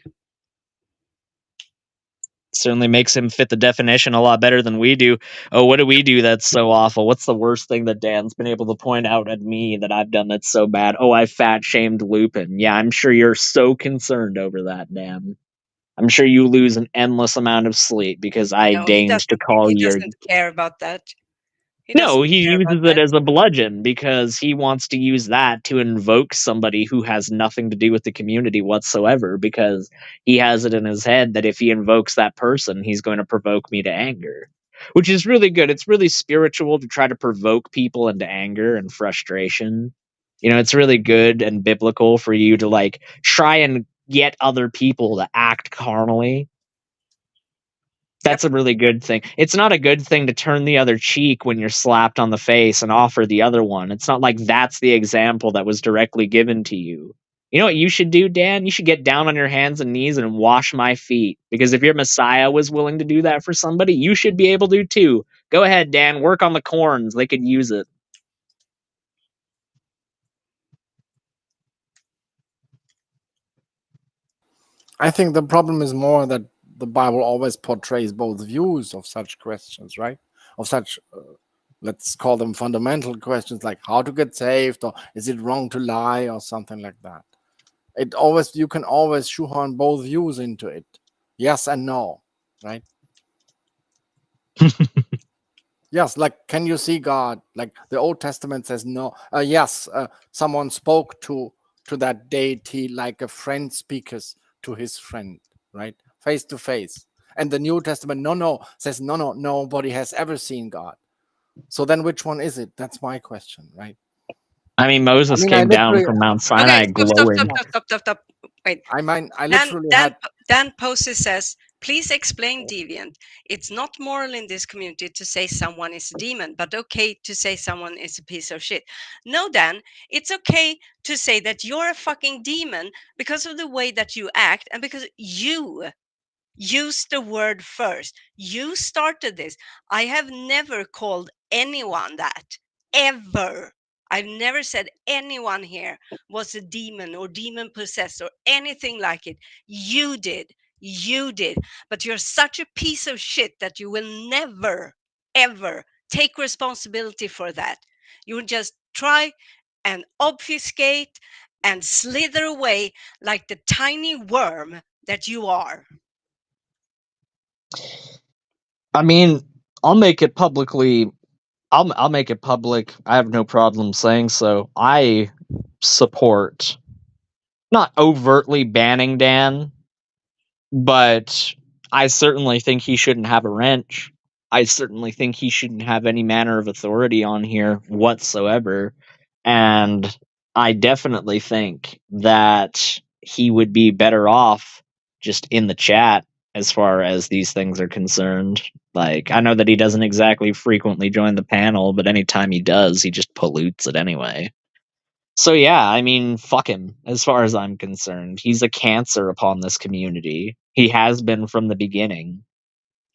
Certainly makes him fit the definition a lot better than we do. Oh, what do we do that's so awful? What's the worst thing that Dan's been able to point out at me that I've done that's so bad? Oh, I fat shamed Lupin. Yeah, I'm sure you're so concerned over that, Dan. I'm sure you lose an endless amount of sleep because I No, he deigned to doesn't. call He your... doesn't care about that. No, he uses it as a bludgeon because he wants to use that to invoke somebody who has nothing to do with the community whatsoever, because he has it in his head that if he invokes that person, he's going to provoke me to anger, which is really good. It's really spiritual to try to provoke people into anger and frustration. You know, it's really good and biblical for you to like try and get other people to act carnally. That's a really good thing. It's not a good thing to turn the other cheek when you're slapped on the face and offer the other one. It's not like that's the example that was directly given to you. You know what you should do, Dan? You should get down on your hands and knees and wash my feet. Because if your Messiah was willing to do that for somebody, you should be able to too. Go ahead, Dan. Work on the corns. They could use it. I think the problem is more that the Bible always portrays both views of such questions, right? Of such, let's call them fundamental questions, like how to get saved, or is it wrong to lie, or something like that. You can always shoehorn both views into it. Yes and no, right? Yes, like, can you see God? Like the Old Testament says no. Yes, someone spoke to that deity like a friend speaks to his friend, right? Face to face. And the New Testament, says no, nobody has ever seen God. So then which one is it? That's my question, right? I mean, Moses came down from Mount Sinai glowing. Stop. Wait. I literally Dan Posey says, please explain Deviant. It's not moral in this community to say someone is a demon, but okay to say someone is a piece of shit. No, Dan, it's okay to say that you're a fucking demon because of the way that you act and because you use the word first. You started this. I have never called anyone that, ever. I've never said anyone here was a demon or demon possessed or anything like it. You did. But you're such a piece of shit that you will never, ever take responsibility for that. You will just try and obfuscate and slither away like the tiny worm that you are. I mean, I'll make it publicly I'll make it public. I have no problem saying so. I support not overtly banning Dan, but I certainly think he shouldn't have a wrench. I certainly think he shouldn't have any manner of authority on here whatsoever. And I definitely think that he would be better off just in the chat as far as these things are concerned. Like, I know that he doesn't exactly frequently join the panel, but anytime he does, he just pollutes it anyway. So yeah, I mean, fuck him, as far as I'm concerned. He's a cancer upon this community. He has been from the beginning.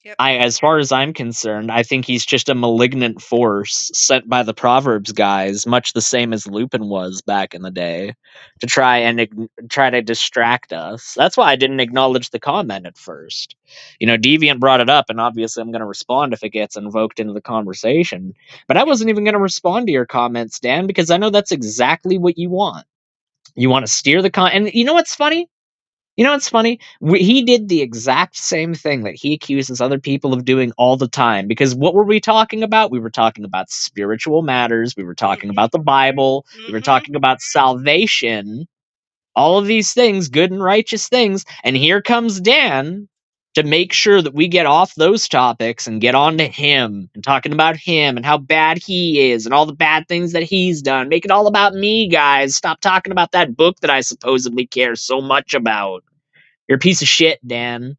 Yep. As far as I'm concerned, I think he's just a malignant force sent by the Proverbs guys, much the same as Lupin was back in the day, to try to distract us. That's why I didn't acknowledge the comment at first. You know, Deviant brought it up, and obviously I'm going to respond if it gets invoked into the conversation. But I wasn't even going to respond to your comments, Dan, because I know that's exactly what you want. You want to steer the and you know what's funny? You know what's funny? He did the exact same thing that he accuses other people of doing all the time. Because what were we talking about? We were talking about spiritual matters. We were talking about the Bible. We were talking about salvation. All of these things, good and righteous things. And here comes Dan to make sure that we get off those topics and get on to him and talking about him and how bad he is and all the bad things that he's done. Make it all about me, guys. Stop talking about that book that I supposedly care so much about. You're a piece of shit, Dan.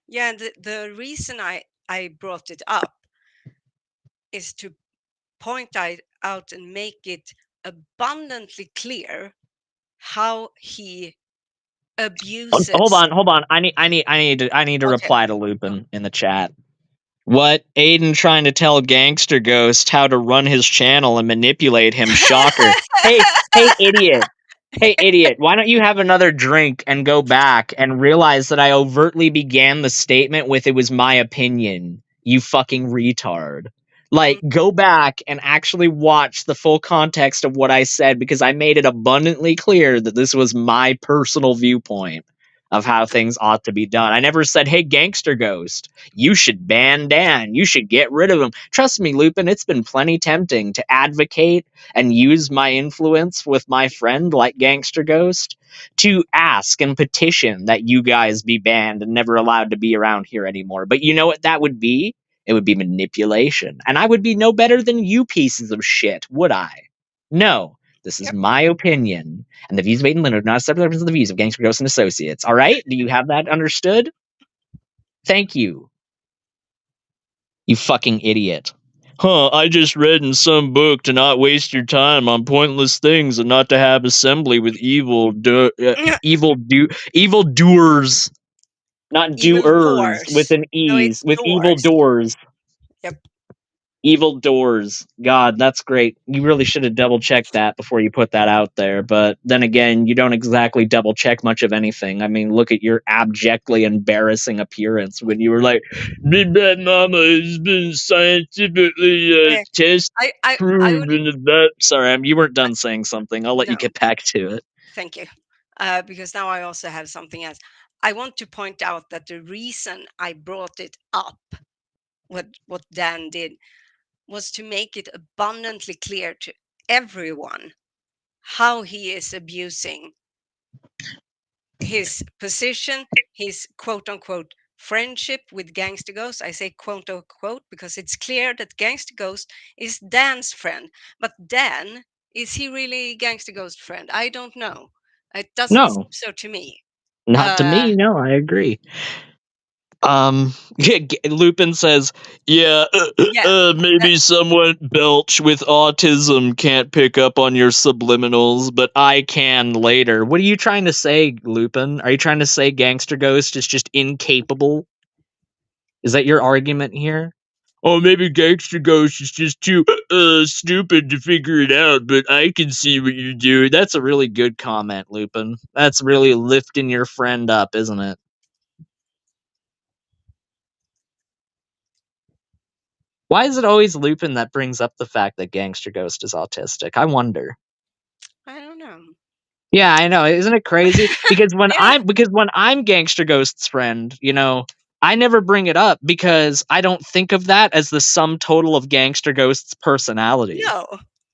Yeah, and the reason I brought it up is to point out and make it abundantly clear how he abuses. Hold on. I need to reply to Lupin in the chat. What? Aiden trying to tell Gangster Ghost how to run his channel and manipulate him. Shocker. Hey, idiot. Hey, idiot. Why don't you have another drink and go back and realize that I overtly began the statement with "it was my opinion"? You fucking retard. Like, go back and actually watch the full context of what I said, because I made it abundantly clear that this was my personal viewpoint of how things ought to be done. I never said, hey, Gangster Ghost, you should ban Dan. You should get rid of him. Trust me, Lupin, it's been plenty tempting to advocate and use my influence with my friend like Gangster Ghost to ask and petition that you guys be banned and never allowed to be around here anymore. But you know what that would be? It would be manipulation. And I would be no better than you pieces of shit, would I? No. This is my opinion, and the views of Aiden Leonard are not separate from the views of Gangster Ghost and Associates. All right? Do you have that understood? Thank you. You fucking idiot. I just read in some book to not waste your time on pointless things and not to have assembly with evil doers, not doers with an ease, with evil doors. Yep. Evil doors. God, that's great. You really should have double checked that before you put that out there. But then again, you don't exactly double check much of anything. I mean, look at your abjectly embarrassing appearance when you were like, Big Bad Mama has been scientifically proven that. Sorry, you weren't done saying something. I'll let you get back to it. Thank you. Because now I also have something else. I want to point out that the reason I brought it up, what Dan did, was to make it abundantly clear to everyone how he is abusing his position, his quote unquote friendship with Gangster Ghost. I say quote unquote because it's clear that Gangster Ghost is Dan's friend. But Dan, is he really Gangster Ghost friend? I don't know. It doesn't seem so to me. Not to me, no, I agree. Lupin says, maybe someone belch with autism can't pick up on your subliminals, but I can later. What are you trying to say, Lupin? Are you trying to say Gangster Ghost is just incapable? Is that your argument here? Oh, maybe Gangster Ghost is just too stupid to figure it out, but I can see what you're doing. That's a really good comment, Lupin. That's really lifting your friend up, isn't it? Why is it always Lupin that brings up the fact that Gangster Ghost is autistic? I wonder. I don't know. Yeah, I know. Isn't it crazy? Because when I'm Gangster Ghost's friend, you know, I never bring it up because I don't think of that as the sum total of Gangster Ghost's personality. No.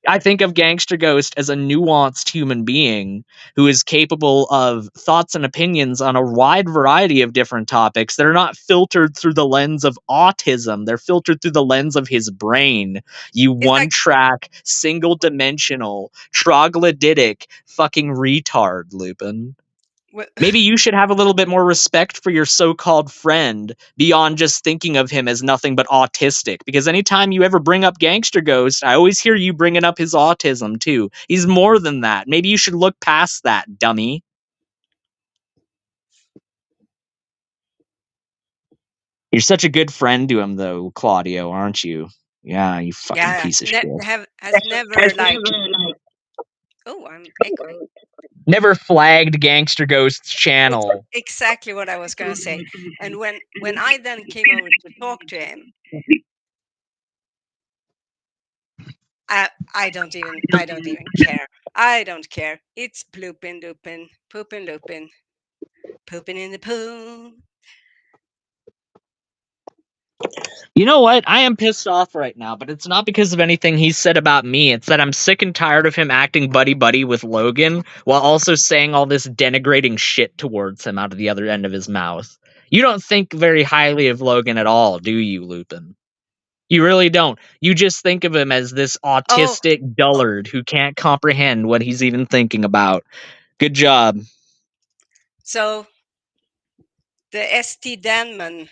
I think of Gangster Ghost as a nuanced human being who is capable of thoughts and opinions on a wide variety of different topics that are not filtered through the lens of autism. They're filtered through the lens of his brain. You one-track, single-dimensional, troglodytic fucking retard, Lupin. Maybe you should have a little bit more respect for your so-called friend beyond just thinking of him as nothing but autistic. Because anytime you ever bring up Gangster Ghost, I always hear you bringing up his autism too. He's more than that. Maybe you should look past that, dummy. You're such a good friend to him, though, Claudio, aren't you? Yeah, you fucking piece of shit. Has never like. Oh, I'm echoing. Never flagged Gangster Ghost's channel. Exactly what I was gonna say. And when I then came over to talk to him, I don't even care. I don't care. It's blooping looping, pooping looping, pooping in the poo. You know what? I am pissed off right now, but it's not because of anything he said about me. It's that I'm sick and tired of him acting buddy-buddy with Logan while also saying all this denigrating shit towards him out of the other end of his mouth. You don't think very highly of Logan at all, do you, Lupin? You really don't. You just think of him as this autistic dullard who can't comprehend what he's even thinking about. Good job. So the ST Danman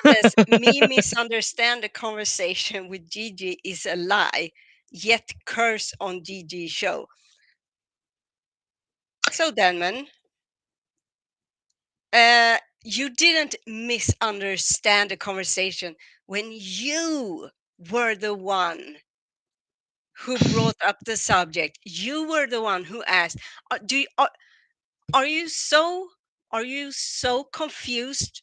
says, me misunderstand the conversation with Gigi is a lie, yet curse on Gigi show. So Danman, you didn't misunderstand the conversation when you were the one who brought up the subject. You were the one who asked. Are you so confused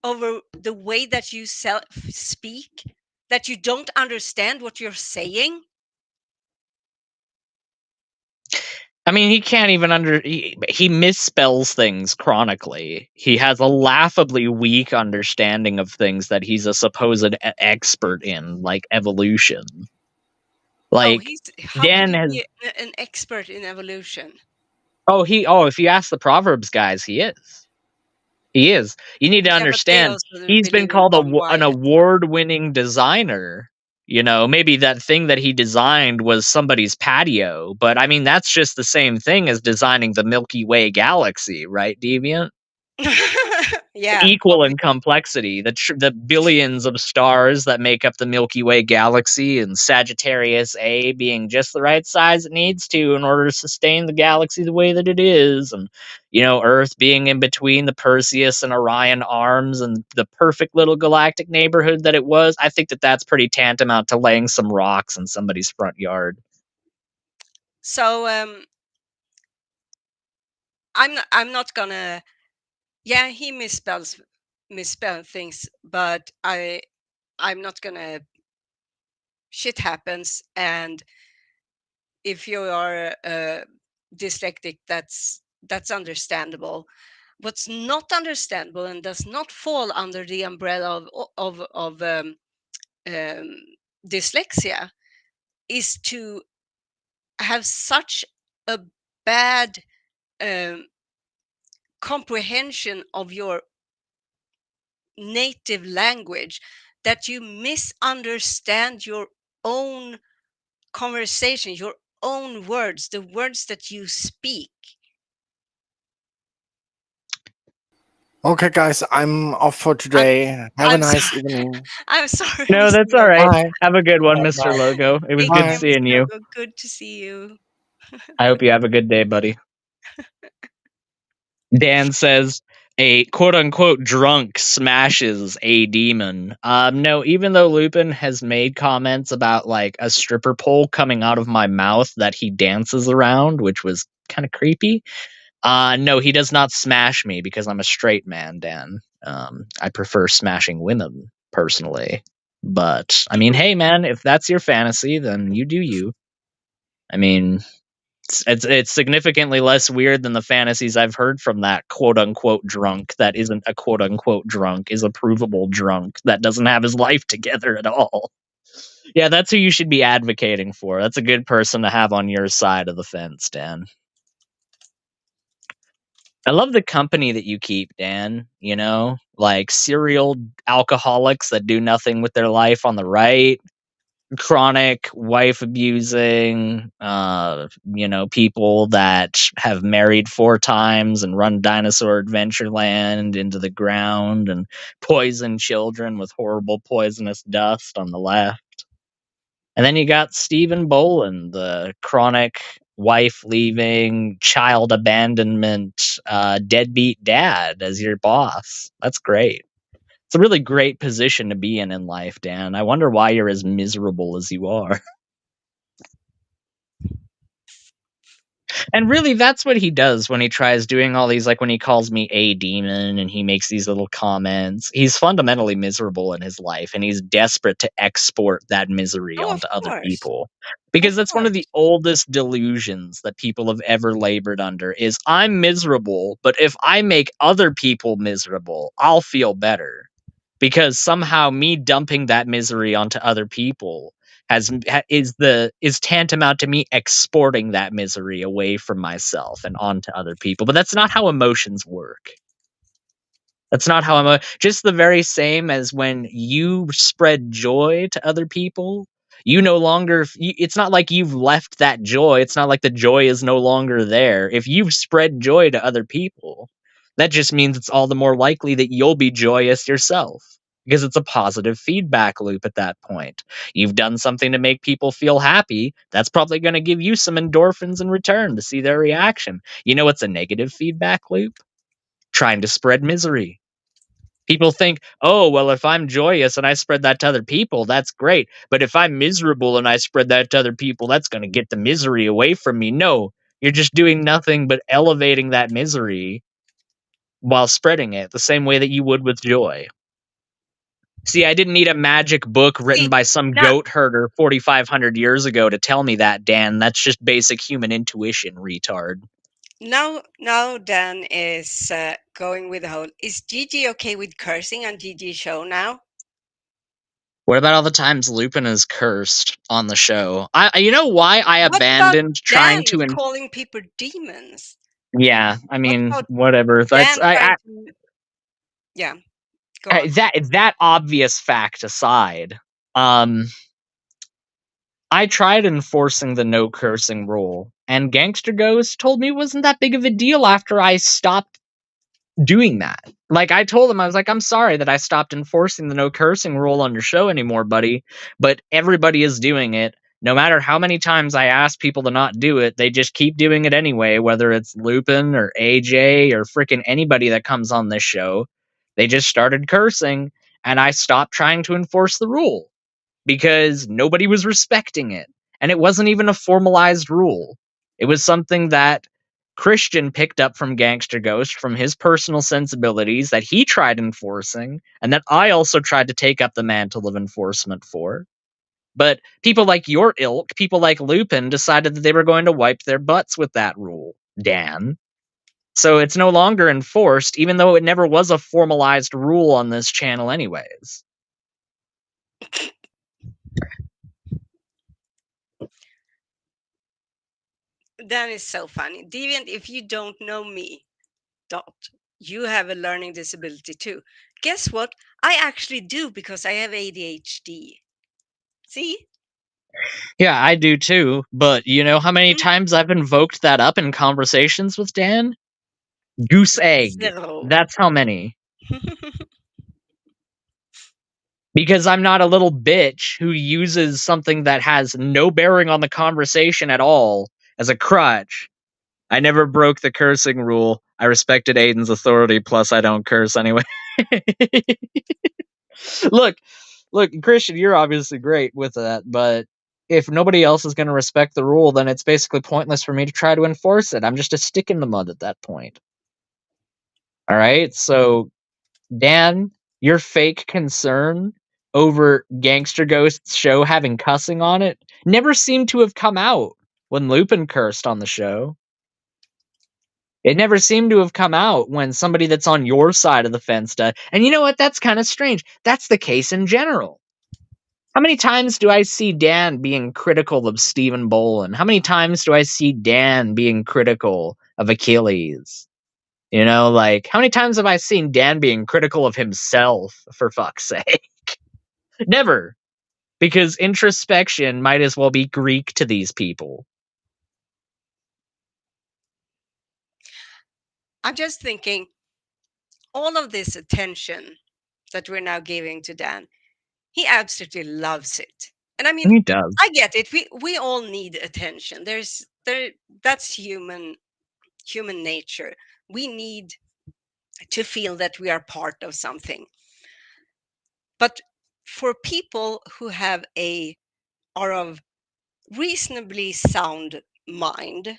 over the way that you speak that you don't understand what you're saying? I mean, he can't even he misspells things chronically. He has a laughably weak understanding of things that he's a supposed expert in, like evolution. Like, how Dan could has. he be an expert in evolution? If you ask the Proverbs guys, he is. He is. You need to understand, he's been called an award-winning designer. You know, maybe that thing that he designed was somebody's patio, but I mean, that's just the same thing as designing the Milky Way galaxy, right, Deviant? Yeah. Equal in complexity. The billions of stars that make up the Milky Way galaxy, and Sagittarius A being just the right size it needs to in order to sustain the galaxy the way that it is, and Earth being in between the Perseus and Orion arms and the perfect little galactic neighborhood that it was. I think that that's pretty tantamount to laying some rocks in somebody's front yard. So I'm not gonna. Yeah, he misspell things, but I'm not gonna. Shit happens, and if you are dyslexic, that's understandable. What's not understandable and does not fall under the umbrella of dyslexia is to have such a bad comprehension of your native language that you misunderstand your own conversation, your own words, the words that you speak. Okay, guys, I'm off for today. Have a nice evening. I'm sorry. No, Mr. that's all right. Bye. Have a good one, Bye. Mr. Logo. It was Take good care, seeing Mr. you. Logo. Good to see you. I hope you have a good day, buddy. Dan says a quote-unquote drunk smashes a demon. No, even though Lupin has made comments about like a stripper pole coming out of my mouth that he dances around, which was kind of creepy. No, he does not smash me because I'm a straight man, Dan. I prefer smashing women personally. But I mean, hey man, if that's your fantasy, then you do you. I mean, It's significantly less weird than the fantasies I've heard from that quote unquote drunk that isn't a quote unquote drunk, is a provable drunk that doesn't have his life together at all. Yeah, that's who you should be advocating for. That's a good person to have on your side of the fence, Dan. I love the company that you keep, Dan. You know, like serial alcoholics that do nothing with their life on the right, chronic wife abusing, people that have married 4 times and run Dinosaur Adventureland into the ground and poison children with horrible poisonous dust on the left. And then you got Stephen Boland, the chronic wife leaving, child abandonment, deadbeat dad as your boss. That's great. It's a really great position to be in life, Dan. I wonder why you're as miserable as you are. And really, that's what he does when he tries doing all these, like when he calls me a demon and he makes these little comments. He's fundamentally miserable in his life, and he's desperate to export that misery Oh, of onto other course. people. Because that's one of the oldest delusions that people have ever labored under is I'm miserable, but if I make other people miserable, I'll feel better. Because somehow me dumping that misery onto other people is tantamount to me exporting that misery away from myself and onto other people. But that's not how emotions work. That's not how just the very same as when you spread joy to other people, you no longer it's not like you've left that joy. It's not like the joy is no longer there. If you've spread joy to other people, that just means it's all the more likely that you'll be joyous yourself. Because it's a positive feedback loop at that point. You've done something to make people feel happy. That's probably going to give you some endorphins in return to see their reaction. You know what's a negative feedback loop? Trying to spread misery. People think, oh, well, if I'm joyous and I spread that to other people, that's great. But if I'm miserable and I spread that to other people, that's going to get the misery away from me. No, you're just doing nothing but elevating that misery while spreading it the same way that you would with joy. See, I didn't need a magic book written by some goat herder 4,500 years ago to tell me that, Dan. That's just basic human intuition, retard. Now Dan is going with the whole. Is Gigi okay with cursing on Gigi's show now? What about all the times Lupin is cursed on the show? You know why I abandoned trying to calling people demons? Yeah, I mean, whatever. That's yeah. Go on. That obvious fact aside, I tried enforcing the no cursing rule, and Gangster Ghost told me it wasn't that big of a deal after I stopped doing that. Like, I told him, I was like, I'm sorry that I stopped enforcing the no cursing rule on your show anymore, buddy, but everybody is doing it. No matter how many times I ask people to not do it, they just keep doing it anyway, whether it's Lupin or AJ or freaking anybody that comes on this show. They just started cursing, and I stopped trying to enforce the rule because nobody was respecting it. And it wasn't even a formalized rule. It was something that Christian picked up from Gangster Ghost from his personal sensibilities that he tried enforcing, and that I also tried to take up the mantle of enforcement for. But people like your ilk, people like Lupin, decided that they were going to wipe their butts with that rule, Dan. So it's no longer enforced, even though it never was a formalized rule on this channel anyways. That is so funny. Deviant, if you don't know me, you have a learning disability too. Guess what? I actually do because I have ADHD. See? Yeah, I do too. But you know how many times I've invoked that up in conversations with Dan? Goose egg. 0. That's how many. Because I'm not a little bitch who uses something that has no bearing on the conversation at all as a crutch. I never broke the cursing rule. I respected Aiden's authority, plus I don't curse anyway. Look, Christian, you're obviously great with that, but if nobody else is going to respect the rule, then it's basically pointless for me to try to enforce it. I'm just a stick in the mud at that point. All right, so Dan, your fake concern over Gangster Ghost's show having cussing on it never seemed to have come out. when Lupin cursed on the show. It never seemed to have come out when somebody that's on your side of the fence does. And you know what? That's kind of strange. That's the case in general. How many times do I see Dan being critical of Stephen Bolin? How many times do I see Dan being critical of Achilles? You know, like, how many times have I seen Dan being critical of himself, for fuck's sake? Never. Because introspection might as well be Greek to these people. I'm just thinking, all of this attention that we're now giving to Dan, he absolutely loves it. And I mean, He does. I get it. We all need attention. That's human nature. We need to feel that we are part of something. But for people who are of reasonably sound mind,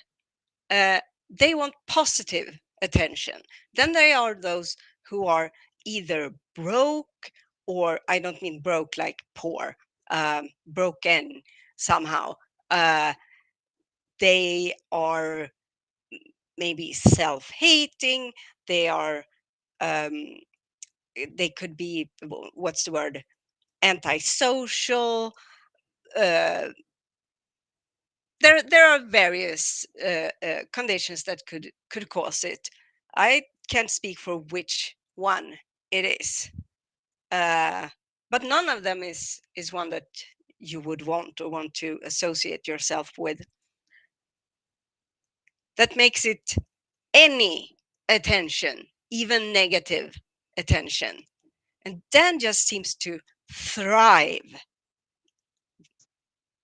they want positive attention. Then there are those who are either broke, or I don't mean broke like poor, broken somehow. They are maybe self-hating. They are they could be, what's the word, antisocial. There are various conditions that could cause it. I can't speak for which one it is, but none of them is one that you would want to associate yourself with. That makes it any attention, even negative attention. And Dan just seems to thrive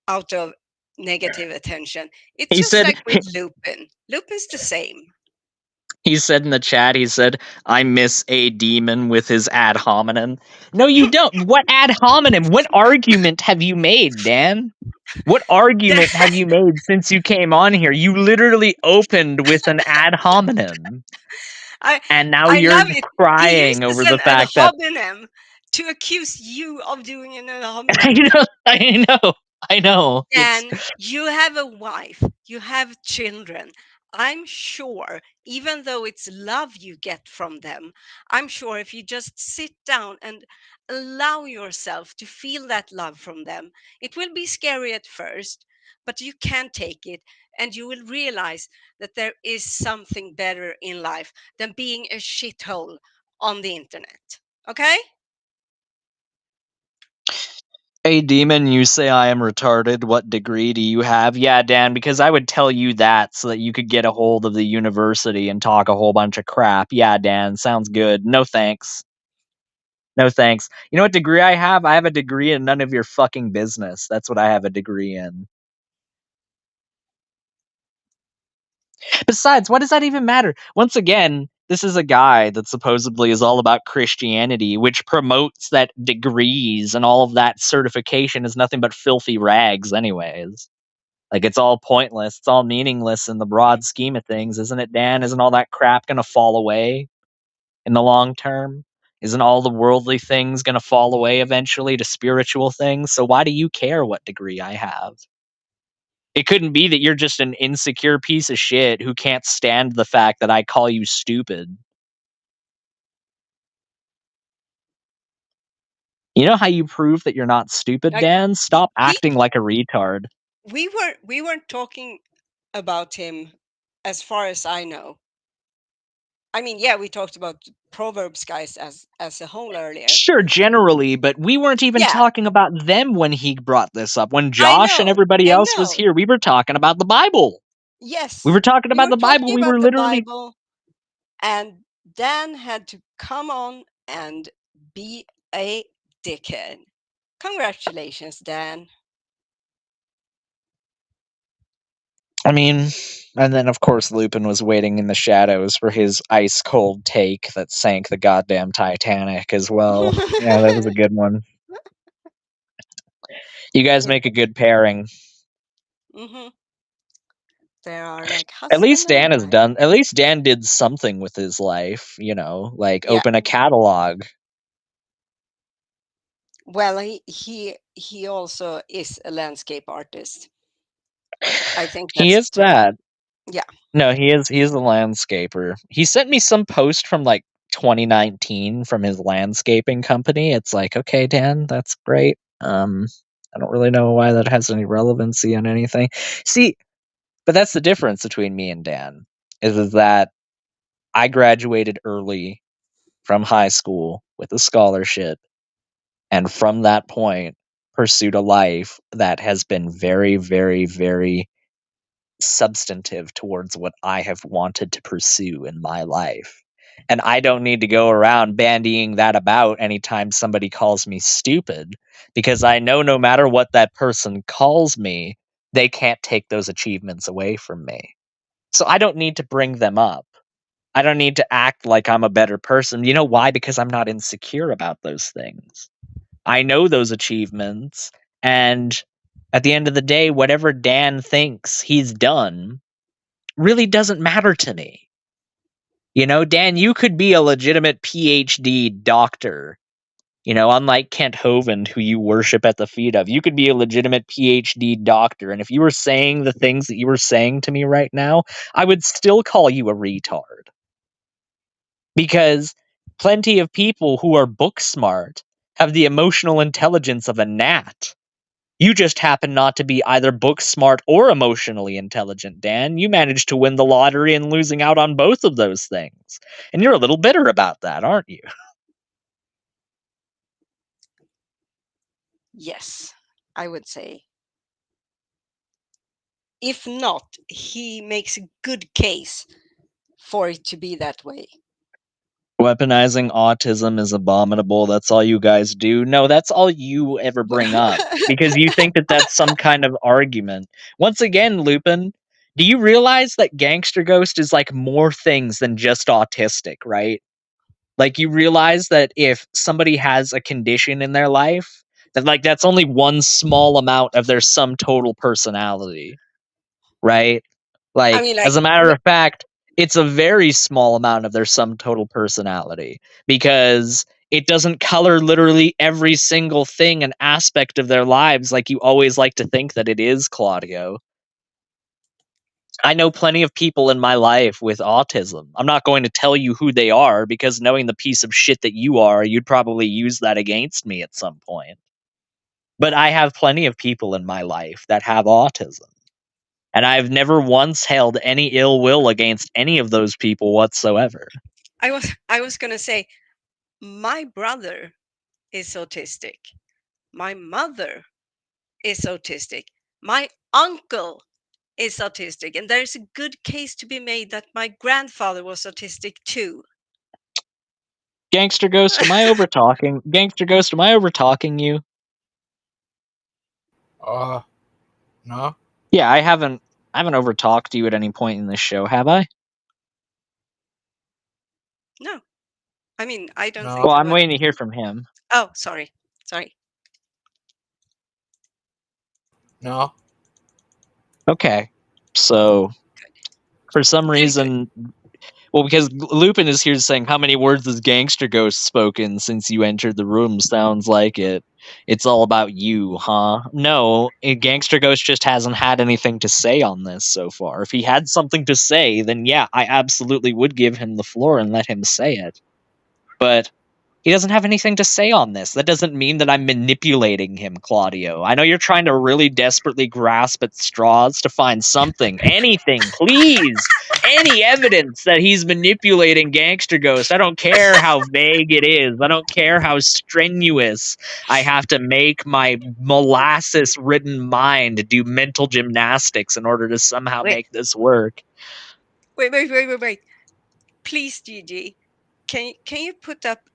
out of negative attention. It's He just said, like with Lupin. Lupin's the same. he said in the chat, he said, I miss a demon with his ad hominem. No, you don't. What ad hominem? What argument have you made, Dan? What argument have you made since you came on here? You literally opened with an ad hominem. And now I you're love it. He crying uses over an the ad fact that hominem to accuse you of doing an ad I hominem. I know. It's Dan, you have a wife, you have children. I'm sure, even though it's love you get from them, I'm sure if you just sit down and allow yourself to feel that love from them, it will be scary at first, but you can take it, and you will realize that there is something better in life than being a shithole on the internet. Okay? Hey, demon, you say I am retarded. What degree do you have? Yeah, Dan, because I would tell you that so that you could get a hold of the university and talk a whole bunch of crap. Yeah, Dan, sounds good. No thanks. No thanks. You know what degree I have? I have a degree in none of your fucking business. That's what I have a degree in. Besides, what does that even matter? Once again, this is a guy that supposedly is all about Christianity, which promotes that degrees and all of that certification is nothing but filthy rags, anyways. Like, it's all pointless. It's all meaningless in the broad scheme of things, isn't it, Dan? Isn't all that crap going to fall away in the long term? Isn't all the worldly things going to fall away eventually to spiritual things? So why do you care what degree I have? It couldn't be that you're just an insecure piece of shit who can't stand the fact that I call you stupid. You know how you prove that you're not stupid, Like, Dan? Stop acting like a retard. we weren't talking about him as far as I know. I mean, yeah, we talked about Proverbs guys as a whole earlier. Sure, generally, but we weren't even Yeah, talking about them when he brought this up. When I Josh and know. everybody I else was know. here, we were talking about the Bible. We Yes, were talking we about were the Bible. talking We about were the literally. Bible, and Dan had to come on and be a dickhead. Congratulations, Dan. I mean, and then of course Lupin was waiting in the shadows for his ice cold take that sank the goddamn Titanic as well. Yeah, that was a good one. You guys make a good pairing. Mm-hmm. There are like At least husband and Dan has wife. done. At least Dan did something with his life. You know, like Yeah. open a catalog. Well, he also is a landscape artist. I think He that's is that. yeah. No, he is a landscaper. He sent me some post from like 2019 from his landscaping company. It's like, okay, Dan, that's great. I don't really know why that has any relevancy on anything. See, but that's the difference between me and Dan is that I graduated early from high school with a scholarship, and from that point pursued a life that has been very, very, very substantive towards what I have wanted to pursue in my life. And I don't need to go around bandying that about anytime somebody calls me stupid, because I know no matter what that person calls me, they can't take those achievements away from me. So I don't need to bring them up. I don't need to act like I'm a better person. You know why? Because I'm not insecure about those things. I know those achievements, and at the end of the day, whatever Dan thinks he's done really doesn't matter to me. You know, Dan, you could be a legitimate PhD doctor. You know, unlike Kent Hovind, who you worship at the feet of, you could be a legitimate PhD doctor. And if you were saying the things that you were saying to me right now, I would still call you a retard. Because plenty of people who are book smart have the emotional intelligence of a gnat. You just happen not to be either book smart or emotionally intelligent, Dan. You managed to win the lottery and losing out on both of those things. And you're a little bitter about that, aren't you? Yes, I would say. If not, he makes a good case for it to be that way. Weaponizing autism is abominable. That's all you guys do. No, that's all you ever bring up. Because you think that that's some kind of argument. Once again, Lupin, do you realize that Gangster Ghost is like more things than just autistic, right? Like, you realize that if somebody has a condition in their life, that like that's only one small amount of their sum total personality, right? I Like, mean, as like, a matter of fact, it's a very small amount of their sum total personality, because it doesn't color literally every single thing and aspect of their lives like you always like to think that it is, Claudio. I know plenty of people in my life with autism. I'm not going to tell you who they are, because knowing the piece of shit that you are, you'd probably use that against me at some point. But I have plenty of people in my life that have autism. And I've never once held any ill will against any of those people whatsoever. I was gonna say, my brother is autistic. My mother is autistic. My uncle is autistic, and there's a good case to be made that my grandfather was autistic too. Gangster Ghost, am I over talking? Gangster Ghost, am I over talking you? No. Yeah, I haven't over talked you at any point in this show, have I? No, I mean, I don't No. think. Well, it I'm was. waiting to hear from him. Oh, sorry. No. Okay. So, for some reason, well, because Lupin is here saying, how many words has Gangster Ghost spoken since you entered the room? Sounds like it. It's all about you, huh? No, Gangster Ghost just hasn't had anything to say on this so far. If he had something to say, then yeah, I absolutely would give him the floor and let him say it. But he doesn't have anything to say on this. That doesn't mean that I'm manipulating him, Claudio. I know you're trying to really desperately grasp at straws to find something, anything, please, any evidence that he's manipulating Gangster Ghost. I don't care how vague it is. I don't care how strenuous I have to make my molasses-ridden mind do mental gymnastics in order to somehow make this work. Wait. Please, Gigi, can you put up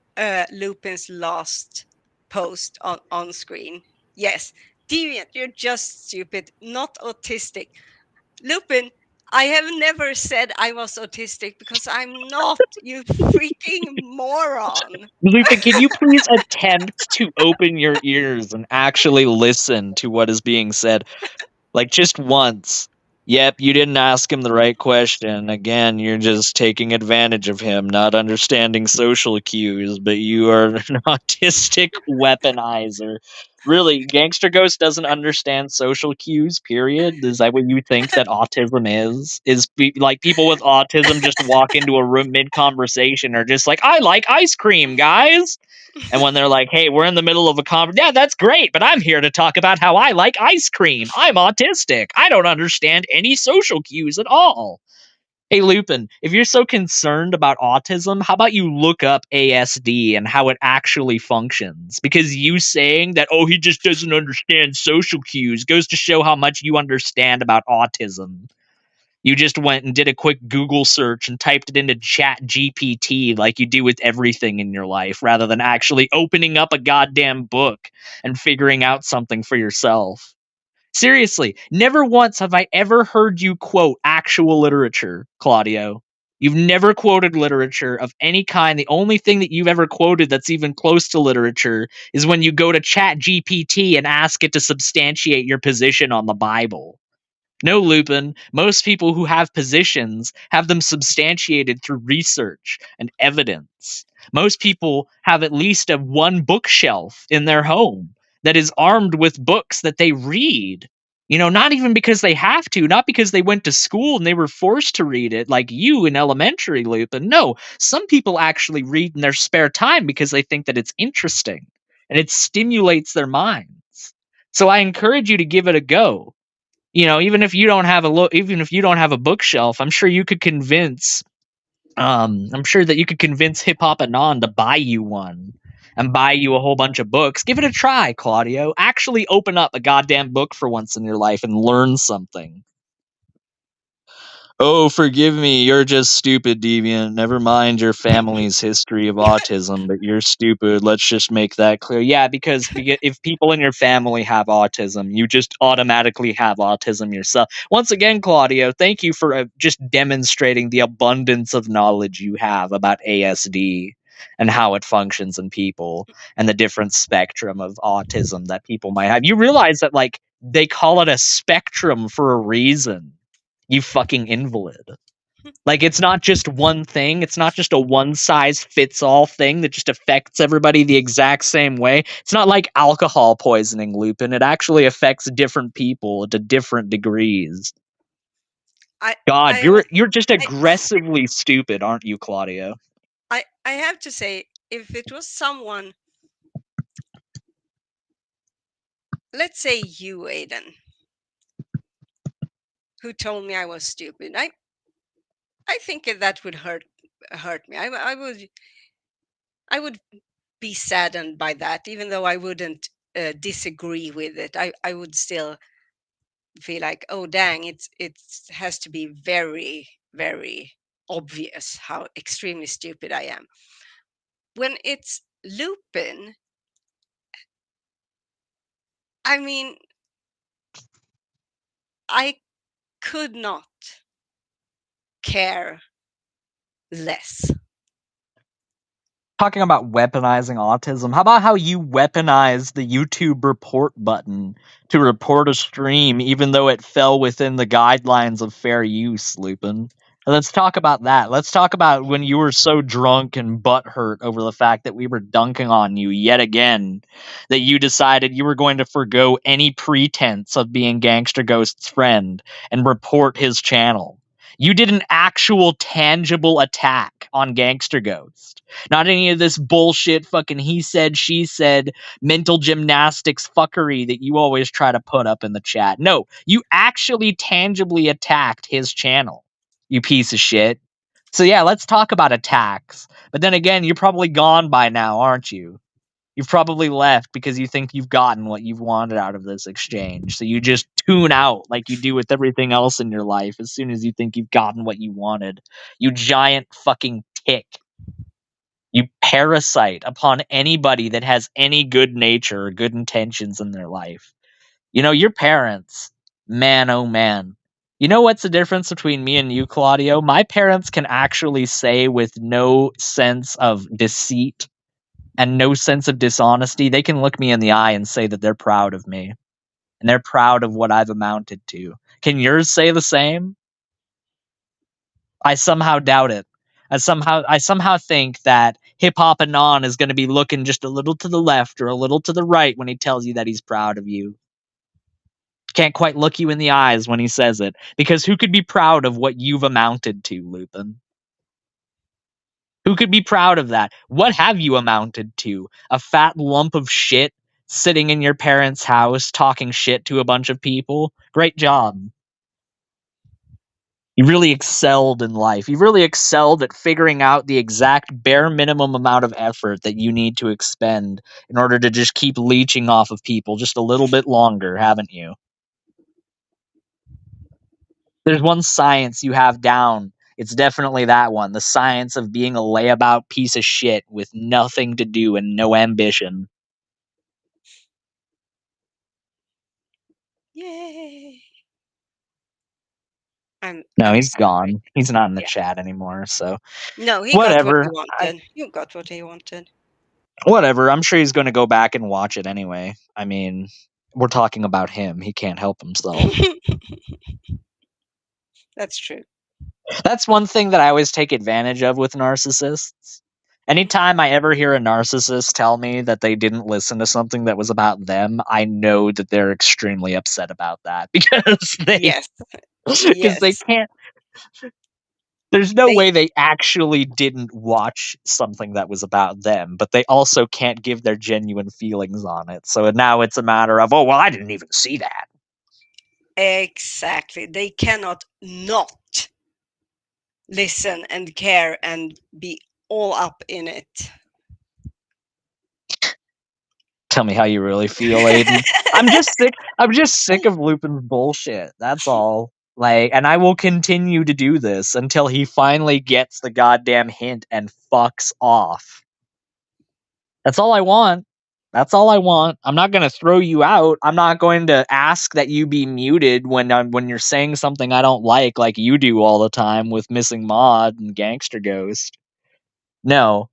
Lupin's last post on screen? Yes, Deviant, you're just stupid, not autistic. Lupin, I have never said I was autistic, because I'm not, you freaking moron. Lupin, can you please attempt to open your ears and actually listen to what is being said? Like, just once. Yep, you didn't ask him the right question. Again, you're just taking advantage of him, not understanding social cues, but you are an autistic weaponizer. Really, Gangster Ghost doesn't understand social cues, period? Is that what you think that autism is? Like people with autism just walk into a room mid-conversation are just like, I like ice cream, guys! And when they're like, hey, we're in the middle of a conversation, yeah, that's great, but I'm here to talk about how I like ice cream. I'm autistic. I don't understand any social cues at all. Hey, Lupin, if you're so concerned about autism, how about you look up ASD and how it actually functions? Because you saying that, oh, he just doesn't understand social cues goes to show how much you understand about autism. You just went and did a quick Google search and typed it into Chat GPT like you do with everything in your life, rather than actually opening up a goddamn book and figuring out something for yourself. Seriously, never once have I ever heard you quote actual literature, Claudio. You've never quoted literature of any kind. The only thing that you've ever quoted that's even close to literature is when you go to Chat GPT and ask it to substantiate your position on the Bible. No, Lupin, most people who have positions have them substantiated through research and evidence. Most people have at least a one bookshelf in their home that is armed with books that they read. You know, not even because they have to, not because they went to school and they were forced to read it like you in elementary, Lupin. No, some people actually read in their spare time because they think that it's interesting and it stimulates their minds. So I encourage you to give it a go. You know, even if you don't have a bookshelf, I'm sure you could convince I'm sure that you could convince Hip Hop Anon to buy you one and buy you a whole bunch of books. Give it a try, Claudio. Actually open up a goddamn book for once in your life and learn something. Oh, forgive me, you're just stupid, Deviant. Never mind your family's history of autism, but you're stupid. Let's just make that clear. Yeah, because if people in your family have autism, you just automatically have autism yourself. Once again, Claudio, thank you for just demonstrating the abundance of knowledge you have about ASD and how it functions in people and the different spectrum of autism that people might have. You realize that, like, they call it a spectrum for a reason. You fucking invalid. Like, it's not just one thing. It's not just a one-size-fits-all thing that just affects everybody the exact same way. It's not like alcohol poisoning, Lupin. It actually affects different people to different degrees. God, you're just aggressively stupid, aren't you, Claudio? I have to say, if it was someone, let's say you, Aiden, who told me I was stupid, I think that would hurt me. I would be saddened by that, even though I wouldn't disagree with it. I would still feel like, oh dang, it has to be very, very obvious how extremely stupid I am. When it's Lupin, I mean, I could not care less. Talking about weaponizing autism, how about how you weaponized the YouTube report button to report a stream even though it fell within the guidelines of fair use, Lupin? Let's talk about that. Let's talk about when you were so drunk and butthurt over the fact that we were dunking on you yet again, that you decided you were going to forgo any pretense of being Gangster Ghost's friend and report his channel. You did an actual tangible attack on Gangster Ghost. Not any of this bullshit fucking he said, she said, mental gymnastics fuckery that you always try to put up in the chat. No, you actually tangibly attacked his channel, you piece of shit. So yeah, let's talk about attacks. But then again, you're probably gone by now, aren't you? You've probably left because you think you've gotten what you've wanted out of this exchange. So you just tune out like you do with everything else in your life as soon as you think you've gotten what you wanted. You giant fucking tick. You parasite upon anybody that has any good nature or good intentions in their life. You know, your parents, man, oh man. You know what's the difference between me and you, Claudio? My parents can actually say with no sense of deceit and no sense of dishonesty, they can look me in the eye and say that they're proud of me. and they're proud of what I've amounted to. Can yours say the same? I somehow doubt it. I somehow think that Hip Hop Anon is going to be looking just a little to the left or a little to the right when he tells you that he's proud of you. Can't quite look you in the eyes when he says it, because who could be proud of what you've amounted to, Lupin? Who could be proud of that? What have you amounted to? A fat lump of shit sitting in your parents' house talking shit to a bunch of people? Great job. You really excelled in life. You really excelled at figuring out the exact bare minimum amount of effort that you need to expend in order to just keep leeching off of people just a little bit longer, haven't you? There's one science you have down. It's definitely that one. The science of being a layabout piece of shit with nothing to do and no ambition. Yay! No, he's I'm great. gone. He's not in the Yeah. chat anymore, so No, he got what he whatever. wanted. You got what he wanted. Whatever. I'm sure he's going to go back and watch it anyway. I mean, we're talking about him. He can't help himself. That's true. That's one thing that I always take advantage of with narcissists. Anytime I ever hear a narcissist tell me that they didn't listen to something that was about them, I know that they're extremely upset about that because Yes. they Yes. can't. There's no They way they actually didn't watch something that was about them, but they also can't give their genuine feelings on it. So now it's a matter of, oh, well, I didn't even see that. exactly. They cannot not listen and care and be all up in it. Tell me how you really feel, Aiden. I'm just sick of Lupin's bullshit. That's all. Like, and I will continue to do this until he finally gets the goddamn hint and fucks off. That's all I want. That's all I want. I'm not going to throw you out. I'm not going to ask that you be muted when you're saying something I don't like you do all the time with Missing Mod and Gangster Ghost. No.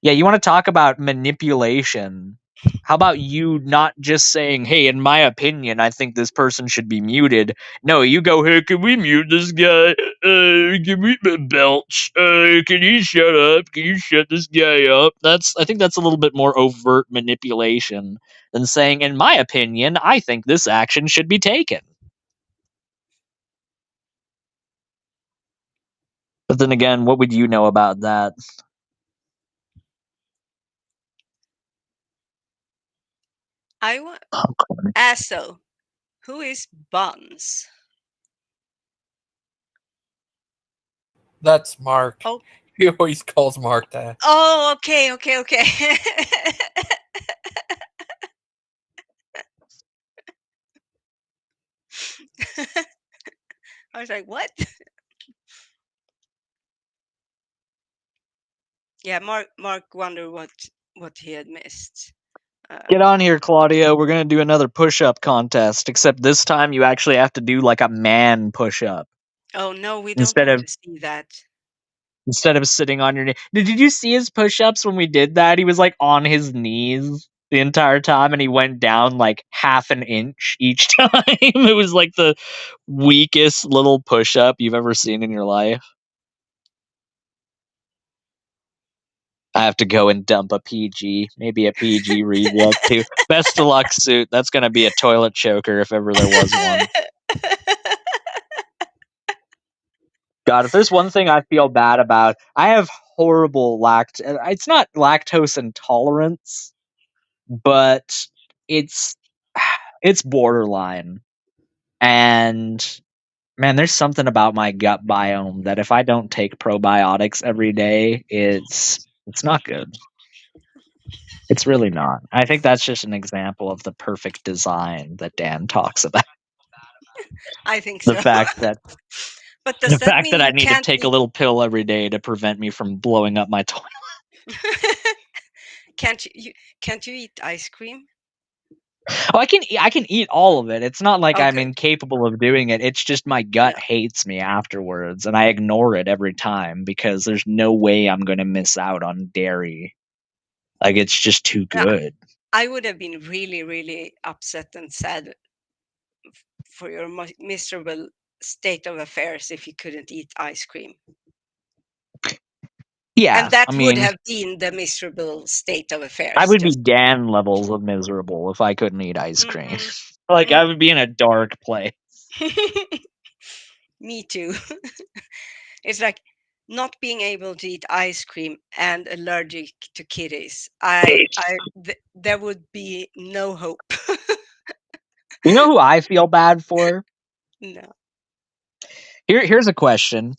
Yeah, you want to talk about manipulation. How about you not just saying, hey, in my opinion, I think this person should be muted. No, you go, hey, can we mute this guy? Can we belch? Can you shut up? Can you shut this guy up? I think that's a little bit more overt manipulation than saying, in my opinion, I think this action should be taken. But then again, what would you know about that? I want Aso. Who is Buns? That's Mark. Oh. He always calls Mark that. Oh, okay. I was like, what? Yeah, Mark wondered what he had missed. Get on here, Claudio. We're going to do another push-up contest, except this time you actually have to do like a man push-up. Oh, no, we don't want to see that. Instead of sitting on your knee. Did you see his push-ups when we did that? He was like on his knees the entire time, and he went down like half an inch each time. It was like the weakest little push-up you've ever seen in your life. I have to go and dump a PG, maybe a PG reject too. Best of luck, Suit. That's going to be a toilet choker if ever there was one. God, if there's one thing I feel bad about, I have horrible it's not lactose intolerance, but it's borderline. And man, there's something about my gut biome that if I don't take probiotics every day, it's not good. It's really not. I think that's just an example of the perfect design that Dan talks about. I think so. The fact that but does that mean I you need to can't take a little pill every day to prevent me from blowing up my toilet. Can't you eat ice cream? Oh, I can eat all of it. It's not like I'm Okay. incapable of doing it. It's just my gut hates me afterwards, and I ignore it every time because there's no way I'm going to miss out on dairy. Like, it's just too Yeah, good. I would have been really, really upset and sad for your miserable state of affairs if you couldn't eat ice cream. Yeah, And that I would mean, have been the miserable state of affairs. I would be just Dan levels of miserable if I couldn't eat ice cream. Mhm. Like I would be in a dark place. Me too. It's like not being able to eat ice cream and allergic to kitties. There would be no hope. You know who I feel bad for? No. Here's a question.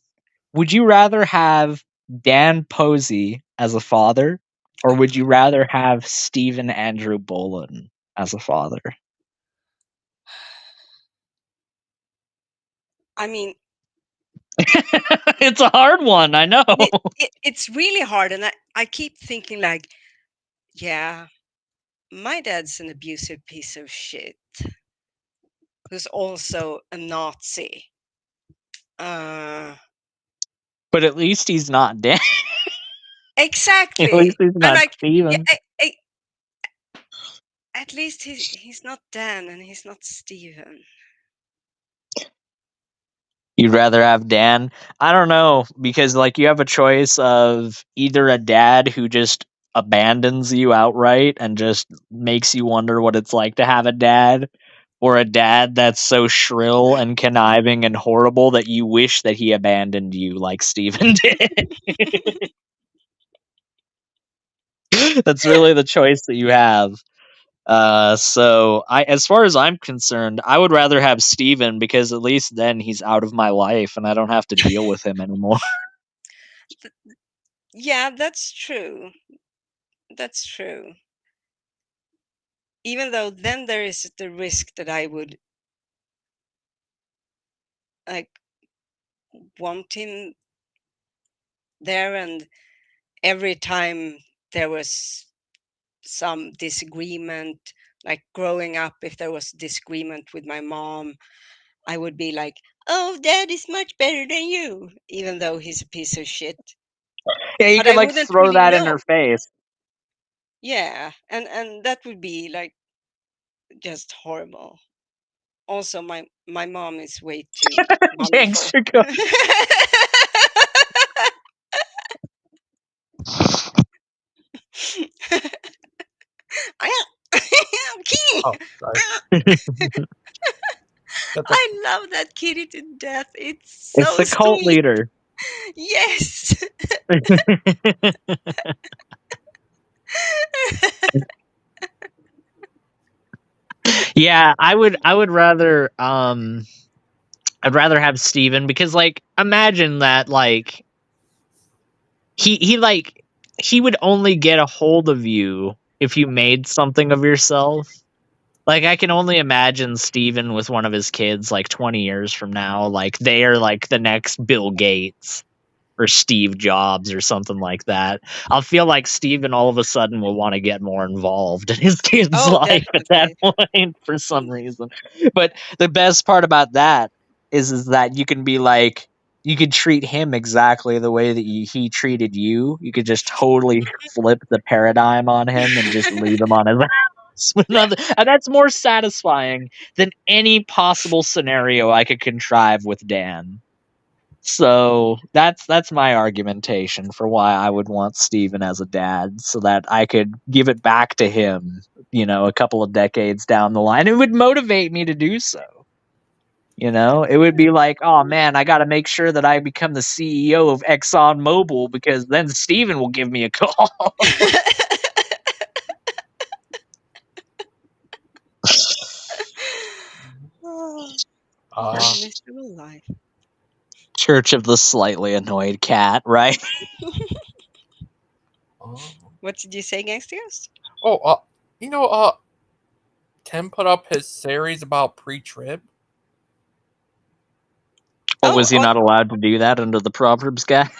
Would you rather have Dan Posey as a father, or would you rather have Stephen Andrew Bolin as a father? I mean, It's a hard one, I know. it's really hard, and I keep thinking like, yeah, my dad's an abusive piece of shit who's also a Nazi. But at least he's not Dan. Exactly. At least he's I'm not like, yeah, Steven. at least he's not Dan and he's not Steven. You'd rather have Dan? I don't know, because like you have a choice of either a dad who just abandons you outright and just makes you wonder what it's like to have a dad, or a dad that's so shrill and conniving and horrible that you wish that he abandoned you like Steven did. That's really the choice that you have. So as far as I'm concerned, I would rather have Steven, because at least then he's out of my life and I don't have to deal with him anymore. Yeah, that's true. That's true. Even though then there is the risk that I would like want him there, and every time there was some disagreement, like growing up, if there was disagreement with my mom, I would be like, oh, dad is much better than you, even though he's a piece of shit. Yeah, you But could I like wouldn't throw really that in know. her face. Yeah, and that would be like just horrible. Also, my mom is way too wonderful. Gangster go. Kitty! Oh, sorry. I love that kitty to death. It's It's so the cult sweet. leader. Yes. Yeah, I would rather I'd rather have Steven, because like imagine that like he would only get a hold of you if you made something of yourself. Like I can only imagine Steven with one of his kids like 20 years from now, like they are like the next Bill Gates or Steve Jobs or something like that. I'll feel like Steven all of a sudden will want to get more involved in his kid's Oh, life at that definitely. point for some reason. But the best part about that is that you can be like, you could treat him exactly the way that he treated you. You could just totally flip the paradigm on him and just leave him on his ass with nothing. And that's more satisfying than any possible scenario I could contrive with Dan. So that's my argumentation for why I would want Steven as a dad, so that I could give it back to him, a couple of decades down the line. It would motivate me to do so. It would be like, oh man, I got to make sure that I become the CEO of ExxonMobil, because then Steven will give me a call. Oh, Uh, miserable life. Church of the Slightly Annoyed Cat, right? What did you say, Gangster? Oh, Tim put up his series about pre-trib. Or was he not allowed to do that under the Proverbs guy?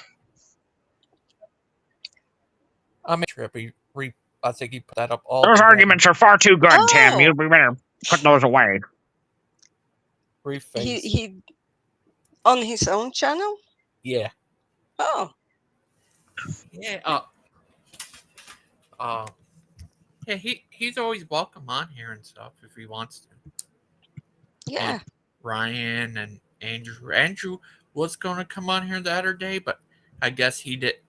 I mean, trip. I think he put that up all Those together. arguments are far too good, Tim. Oh. You better put those away. He on his own channel? Yeah. Oh. Yeah. Yeah. He's always welcome on here and stuff if he wants to. Yeah. And Ryan and Andrew. Andrew was going to come on here the other day, but I guess he didn't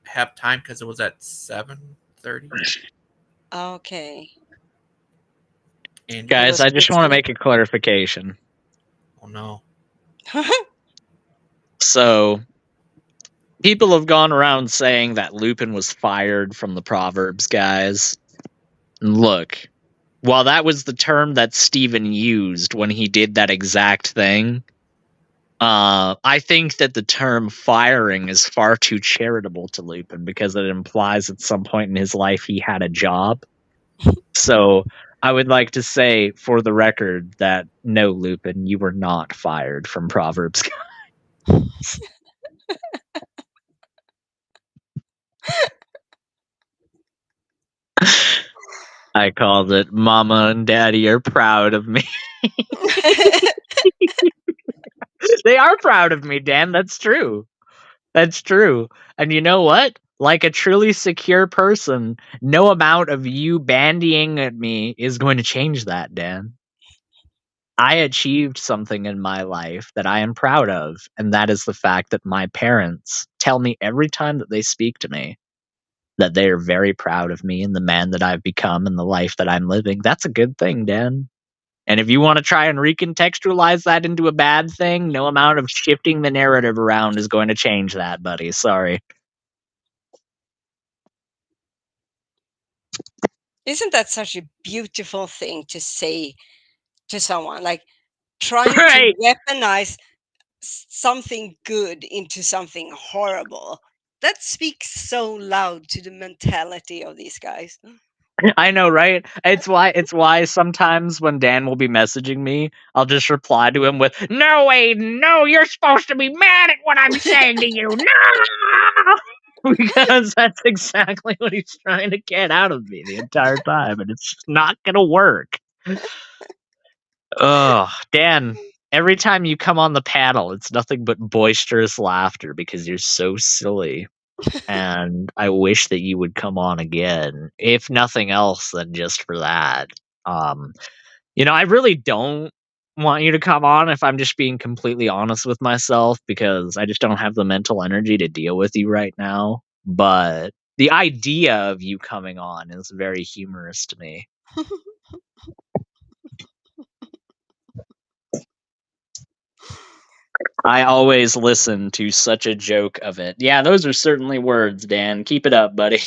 have time because it was at 7:30. Okay. And He Guys, was I just want to busy. make a clarification. oh no, So, people have gone around saying that Lupin was fired from the Proverbs, guys. And look, while that was the term that Steven used when he did that exact thing, I think that the term firing is far too charitable to Lupin because it implies at some point in his life he had a job. So I would like to say for the record that no, Lupin, you were not fired from Proverbs. I called it Mama and Daddy are proud of me. They are proud of me, Dan. That's true. That's true. And you know what? Like a truly secure person, no amount of you bandying at me is going to change that, Dan. I achieved something in my life that I am proud of, and that is the fact that my parents tell me every time that they speak to me that they are very proud of me and the man that I've become and the life that I'm living. That's a good thing, Dan. And if you want to try and recontextualize that into a bad thing, no amount of shifting the narrative around is going to change that, buddy. Sorry. Isn't that such a beautiful thing to say to someone? Like trying Right. to weaponize something good into something horrible. That speaks so loud to the mentality of these guys. I know, right? It's why sometimes when Dan will be messaging me, I'll just reply to him with, "No, Aiden, no, you're supposed to be mad at what I'm saying to you. No!" Because that's exactly what he's trying to get out of me the entire time, and it's just not gonna work. Oh, Dan, every time you come on the panel, it's nothing but boisterous laughter because you're so silly. And I wish that you would come on again, if nothing else than just for that. Um, I really don't want you to come on if I'm just being completely honest with myself because I just don't have the mental energy to deal with you right now. But the idea of you coming on is very humorous to me. I always listen to such a joke of it. Yeah, those are certainly words, Dan. Keep it up, buddy.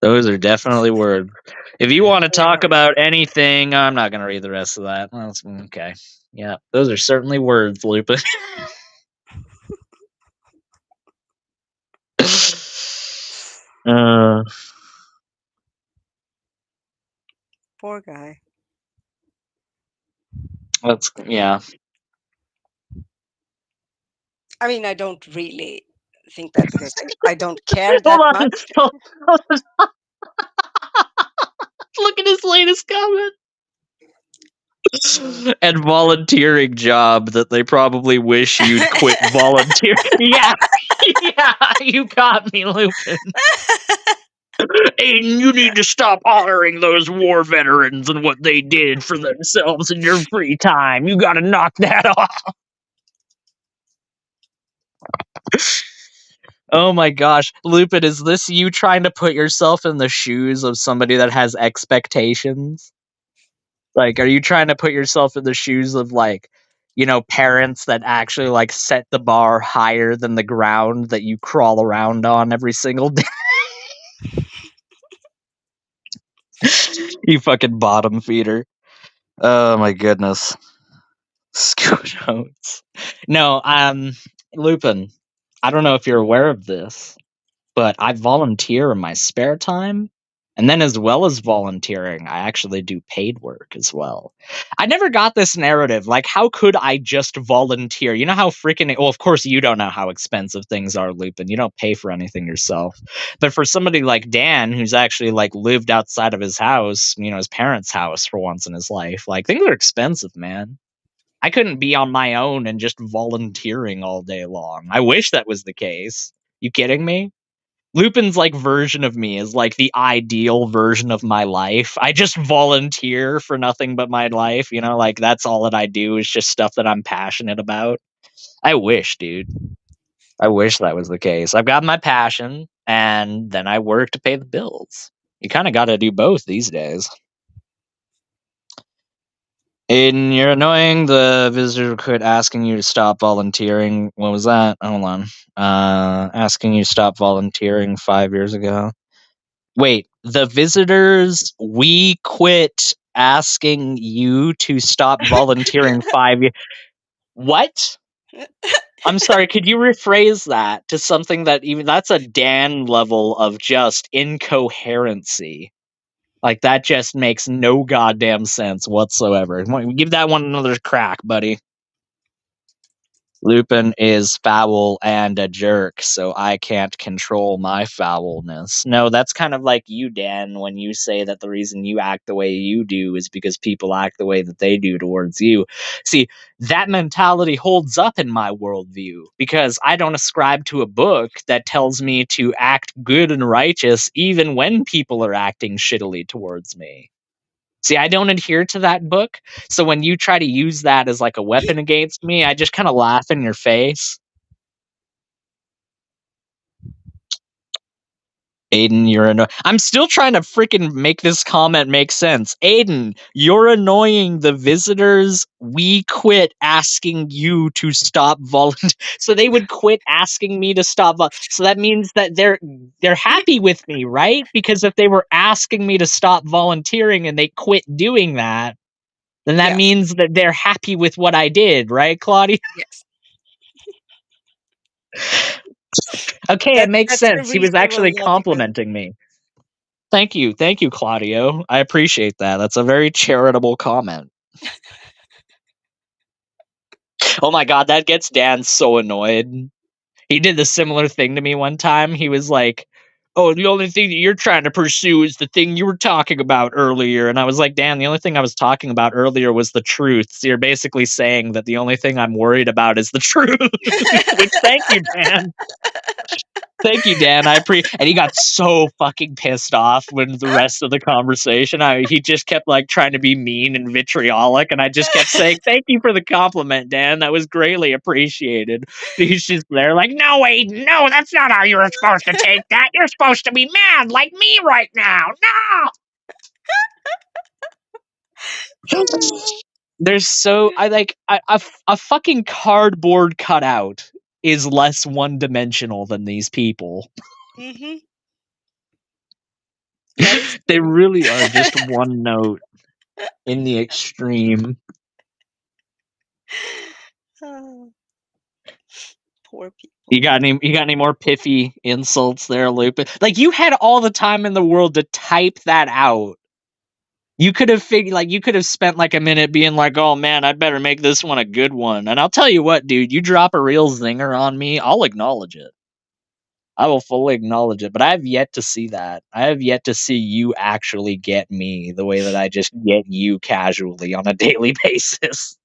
Those are definitely words. If you want to talk about anything, I'm not going to read the rest of that. Well, okay. Yeah, those are certainly words, Lupin. uh, Poor guy. yeah. I mean, I don't really think that because I don't care that Hold on. much. Hold on. Look at his latest comment. And volunteering job that they probably wish you'd quit volunteering. Yeah. Yeah, you got me, Lupin. Aiden, you need to stop honoring those war veterans and what they did for themselves in your free time. You gotta knock that off. Oh my gosh. Lupin, is this you trying to put yourself in the shoes of somebody that has expectations? Like, are you trying to put yourself in the shoes of, like, parents that actually, like, set the bar higher than the ground that you crawl around on every single day? You fucking bottom feeder. Oh my goodness. Scoot notes. No, Lupin, I don't know if you're aware of this, but I volunteer in my spare time. And then as well as volunteering, I actually do paid work as well. I never got this narrative. Like, how could I just volunteer? You know how freaking... Well, of course, you don't know how expensive things are, Lupin. You don't pay for anything yourself. But for somebody like Dan, who's actually, like, lived outside of his house, his parents' house for once in his life, like, things are expensive, man. I couldn't be on my own and just volunteering all day long. I wish that was the case. You kidding me? Lupin's like version of me is like the ideal version of my life. I just volunteer for nothing but my life, you know, like that's all that I do is just stuff that I'm passionate about. I wish, dude. I wish that was the case. I've got my passion and then I work to pay the bills. You kind of got to do both these days. Aiden, you're annoying. The visitor quit asking you to stop volunteering. What was that? Hold on. Asking you to stop volunteering 5 years ago. Wait, the visitors, we quit asking you to stop volunteering 5 years. What? I'm sorry, could you rephrase that to something that even that's a Dan level of just incoherency? Like that just makes no goddamn sense whatsoever. Give that one another crack, buddy. Lupin is foul and a jerk, so I can't control my foulness. No, that's kind of like you, Dan, when you say that the reason you act the way you do is because people act the way that they do towards you. See, that mentality holds up in my worldview because I don't ascribe to a book that tells me to act good and righteous even when people are acting shittily towards me. See, I don't adhere to that book, so when you try to use that as like a weapon against me, I just kind of laugh in your face. Aiden, you're annoying. I'm still trying to freaking make this comment make sense. Aiden, you're annoying. The visitors, we quit asking you to stop volunteering. So they would quit asking me to stop. So that means that they're happy with me, right? Because if they were asking me to stop volunteering and they quit doing that, then that means that they're happy with what I did, right, Claudia? Yes. Okay, it makes That's a sense. He was actually reasonable logic. complimenting me. Thank you, Claudio. I appreciate that. That's a very charitable comment. Oh my god, that gets Dan so annoyed. He did the similar thing to me one time. He was like, "Oh, the only thing that you're trying to pursue is the thing you were talking about earlier." And I was like, "Dan, the only thing I was talking about earlier was the truth. So you're basically saying that the only thing I'm worried about is the truth." Which, thank you, Dan. Thank you, Dan. And he got so fucking pissed off when the rest of the conversation, he just kept like trying to be mean and vitriolic, and I just kept saying, "Thank you for the compliment, Dan. That was greatly appreciated." But he's just there like, "No, Aiden, no, that's not how you were supposed to take that. You're supposed to be mad like me right now. No." There's so I like a fucking cardboard cutout is less one-dimensional than these people. Mm-hmm. They really are just one note in the extreme. Oh, poor people. You got any more piffy insults there, Lupin? Like you had all the time in the world to type that out. You could have spent like a minute being like, "Oh man, I'd better make this one a good one." And I'll tell you what, dude, you drop a real zinger on me, I'll acknowledge it. I will fully acknowledge it, but I have yet to see that. I have yet to see you actually get me the way that I just get you casually on a daily basis.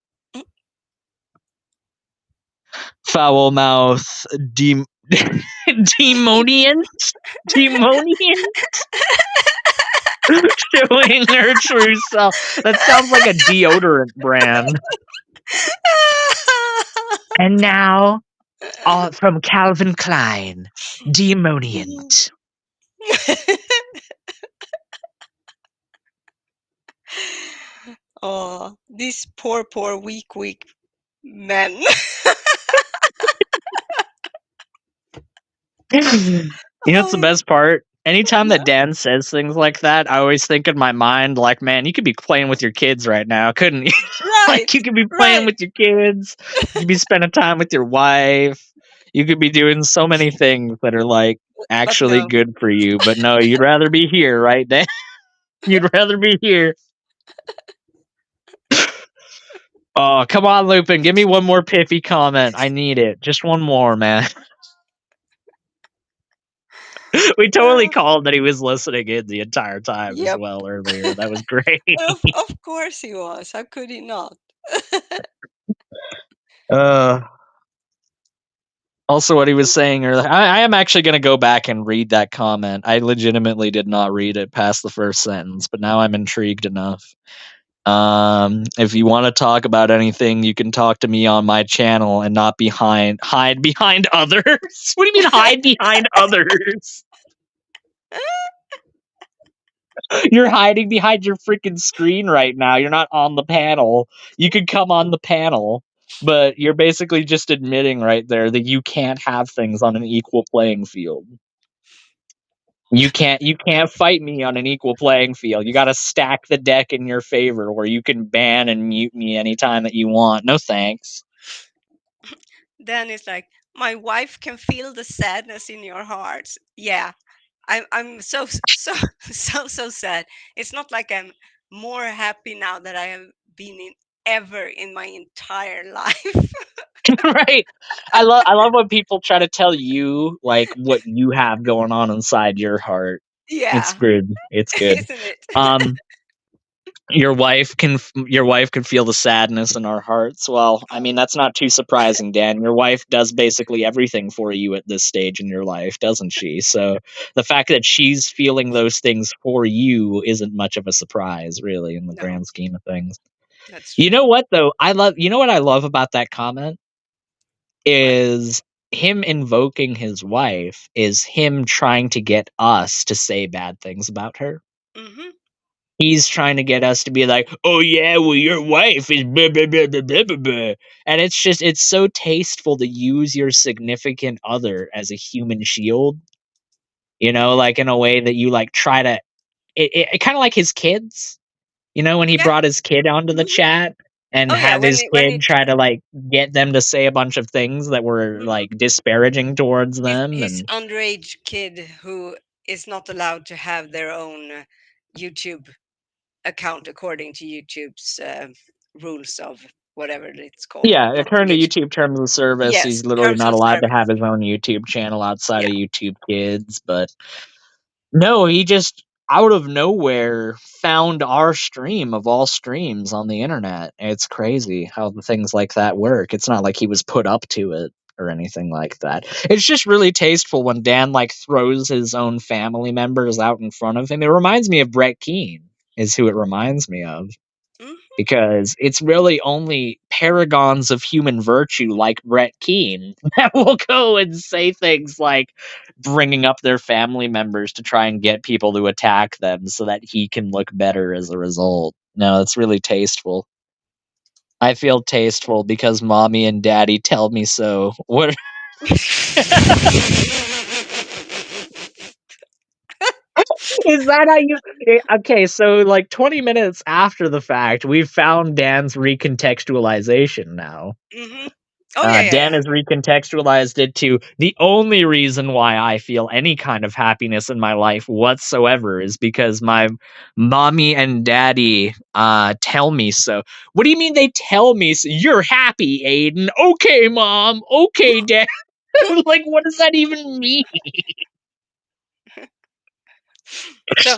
Foul mouth, demonian, showing her true self. That sounds like a deodorant brand. And now, from Calvin Klein, Demoniant. Oh, these poor, weak men. You know what's the best part? Anytime that Dan says things like that, I always think in my mind, like, man, you could be playing with your kids right now, couldn't you? Like, you could be playing with your kids. You could be spending time with your wife. You could be doing so many things that are, like, actually no. good for you. But no, you'd rather be here, right, Dan? You'd rather be here. Oh, come on, Lupin. Give me one more piffy comment. I need it. Just one more, man. We totally called that he was listening in the entire time as well earlier. That was great. Of course he was. How could he not? Also, what he was saying earlier, I am actually going to go back and read that comment. I legitimately did not read it past the first sentence, but now I'm intrigued enough. If you want to talk about anything, you can talk to me on my channel and not hide behind others. What do you mean hide behind others? You're hiding behind your freaking screen right now. You're not on the panel. You could come on the panel, but you're basically just admitting right there that you can't have things on an equal playing field. You can't fight me on an equal playing field. You got to stack the deck in your favor where you can ban and mute me anytime that you want. No thanks. Then it's like, my wife can feel the sadness in your hearts. Yeah, I'm so sad. It's not like I'm more happy now that I have been in ever in my entire life. Right. I love when people try to tell you like what you have going on inside your heart. It's Yeah, good. It's good. isn't it? Your wife can feel the sadness in our hearts. Well, I mean that's not too surprising, Dan. Your wife does basically everything for you at this stage in your life, doesn't she? So the fact that she's feeling those things for you isn't much of a surprise, really, in the No, grand scheme of things. that's You true. know what though? You know what I love about that comment What? is him invoking his wife is him trying to get us to say bad things about her. Mm-hmm. He's trying to get us to be like, "Oh yeah, well your wife is blah, blah, blah, blah, blah, blah, blah." And it's so tasteful to use your significant other as a human shield, like in a way that you like try to it kind of like his kids, when he Yeah. brought his kid onto the Mm-hmm. chat and Oh yeah, have his kid try to like get them to say a bunch of things that were Mhm. like disparaging towards them. his And underage kid who is not allowed to have their own YouTube account according to YouTube's rules of whatever it's called. yeah, Not according to engagement. YouTube terms of service, Yes, he's literally terms not of allowed to service. have his own YouTube channel outside Yeah. of YouTube Kids. But no, he just out of nowhere found our stream of all streams on the internet. It's crazy how the things like that work. It's not like he was put up to it or anything like that. It's just really tasteful when Dan like throws his own family members out in front of him. It reminds me of Brett Keane, is who it reminds me of. Mhm. Because it's really only paragons of human virtue like Brett Keane that will go and say things like bringing up their family members to try and get people to attack them so that he can look better as a result. No, it's really tasteful. I feel tasteful because mommy and daddy tell me so. What? Is that how you? Okay, so like 20 minutes after the fact, we've found Dan's recontextualization now. Mm-hmm. Oh yeah. Dan has recontextualized it to the only reason why I feel any kind of happiness in my life whatsoever is because my mommy and daddy tell me so. What do you mean they tell me so? You're happy, Aiden. Okay, mom. Okay, dad. Like, what does that even mean? So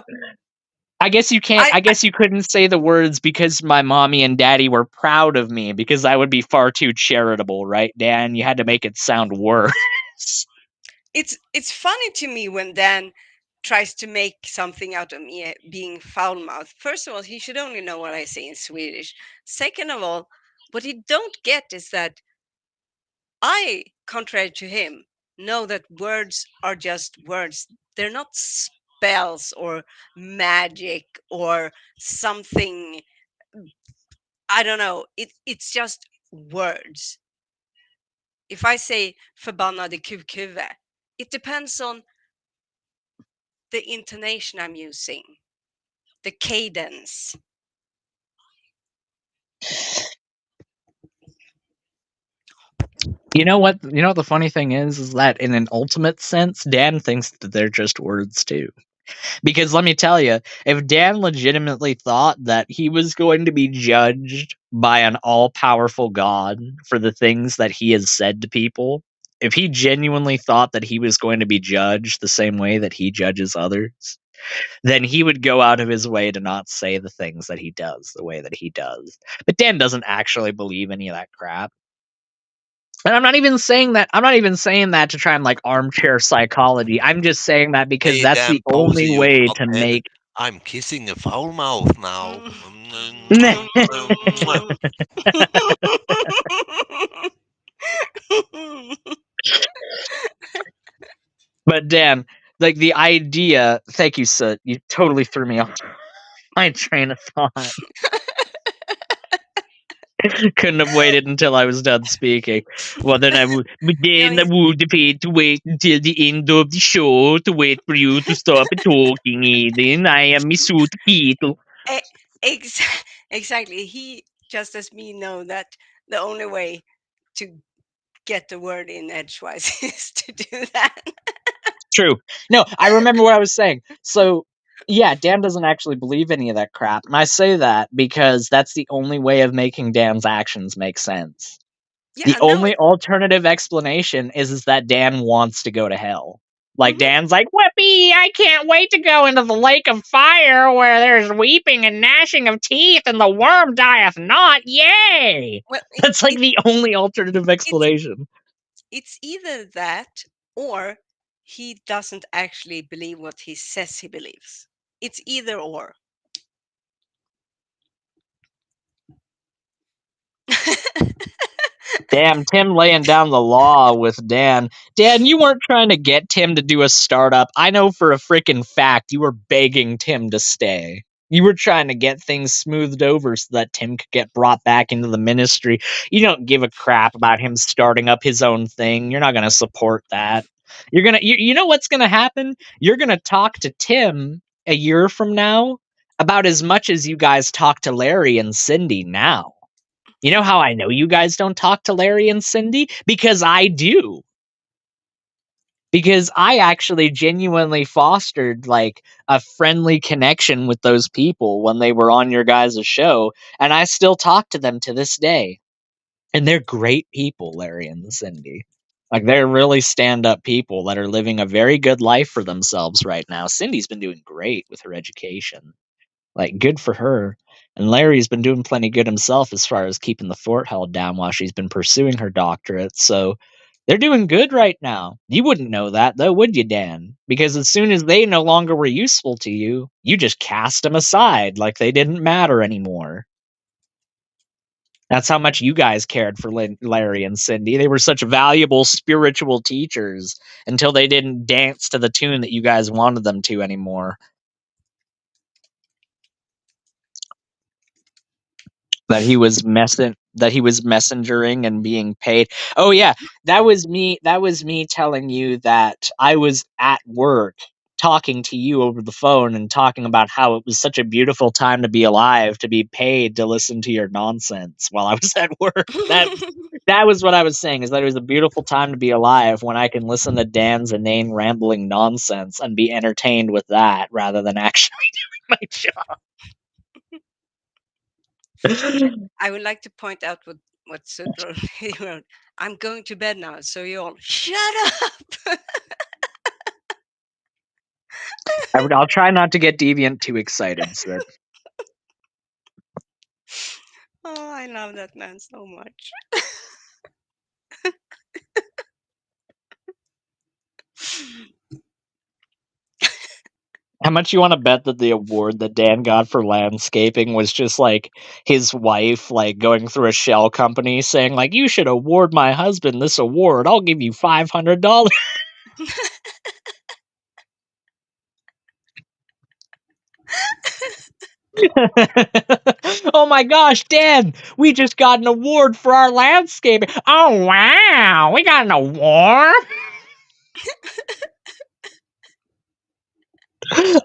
I guess you can't. I guess you couldn't say the words because my mommy and daddy were proud of me because that would be far too charitable, right, Dan? You had to make it sound worse. it's funny to me when Dan tries to make something out of me being foul mouthed. First of all, he should only know what I say in Swedish. Second of all, what he don't get is that I, contrary to him, know that words are just words. They're not spells or magic or something. I don't know. It's just words. If I say förbannade kukhuvud, it depends on the intonation I'm using, the cadence. You know what? You know what the funny thing is that in an ultimate sense, Dan thinks that they're just words too. Because let me tell you, if Dan legitimately thought that he was going to be judged by an all-powerful God for the things that he has said to people, if he genuinely thought that he was going to be judged the same way that he judges others, then he would go out of his way to not say the things that he does the way that he does. But Dan doesn't actually believe any of that crap. And I'm not even saying that. I'm not even saying that to try and like armchair psychology. I'm just saying that because Hey, that's damn the only posy, you way to fuckhead. make. I'm kissing a foul mouth now. But Dan, like the idea. Thank you, Soot. You totally threw me off my train of thought. Couldn't have waited until I was done speaking. Well, then I would. But then I would have had to wait until the end of the show to wait for you to stop talking, Aiden. I am Misut Beetle. Exactly. He just as me know that the only way to get the word in edgewise is to do that. True. No, I remember what I was saying. So, yeah, Dan doesn't actually believe any of that crap. And I say that because that's the only way of making Dan's actions make sense. The Yeah, no, only alternative explanation is that Dan wants to go to hell. Like, Dan's like, Whippy, I can't wait to go into the lake of fire where there's weeping and gnashing of teeth and the worm dieth not. Yay! well, That's like the only alternative explanation. it's either that or he doesn't actually believe what he says he believes. It's either or. Damn, Tim laying down the law with Dan. Dan, you weren't trying to get Tim to do a startup. I know for a freaking fact you were begging Tim to stay. You were trying to get things smoothed over so that Tim could get brought back into the ministry. You don't give a crap about him starting up his own thing. You're not going to support that. You're going to you know what's going to happen? You're going to talk to Tim a year from now about as much as you guys talk to Larry and Cindy now. You know how I know you guys don't talk to Larry and Cindy? Because I do. Because I actually genuinely fostered like a friendly connection with those people when they were on your guys' show, and I still talk to them to this day. And they're great people, Larry and Cindy. Like they're really stand-up people that are living a very good life for themselves right now. Cindy's been doing great with her education. Like, good for her. And Larry's been doing plenty good himself as far as keeping the fort held down while she's been pursuing her doctorate. So they're doing good right now. You wouldn't know that, though, would you, Dan? Because as soon as they no longer were useful to you, you just cast them aside like they didn't matter anymore. That's how much you guys cared for Larry and Cindy. They were such valuable spiritual teachers until they didn't dance to the tune that you guys wanted them to anymore. That he was messengering and being paid. Oh yeah, that was me telling you that I was at work talking to you over the phone and talking about how it was such a beautiful time to be alive, to be paid to listen to your nonsense while I was at work. That was what I was saying, is that it was a beautiful time to be alive when I can listen to Dan's inane rambling nonsense and be entertained with that rather than actually doing my job. I would like to point out what Sud wrote. He wrote, I'm going to bed now, so you all shut up. I'll try not to get Deviant too excited. So that... Oh, I love that man so much. How much you want to bet that the award that Dan got for landscaping was just like his wife, like going through a shell company saying, like, you should award my husband this award. I'll give you $500. Oh my gosh, Dan, we just got an award for our landscaping. Oh wow, we got an award?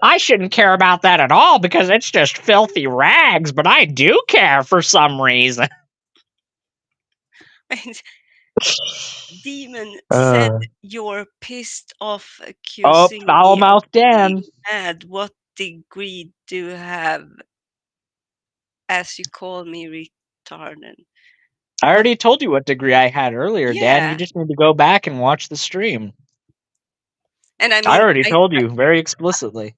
I shouldn't care about that at all because it's just filthy rags, but I do care for some reason. Demon said you're pissed off Oh, accusing foul me of mouth Dan. being mad. What degree do you have as you call me retarded? I already told you what degree I had earlier, Dan. You Yeah. just need to go back and watch the stream. And I I mean, already told you very explicitly.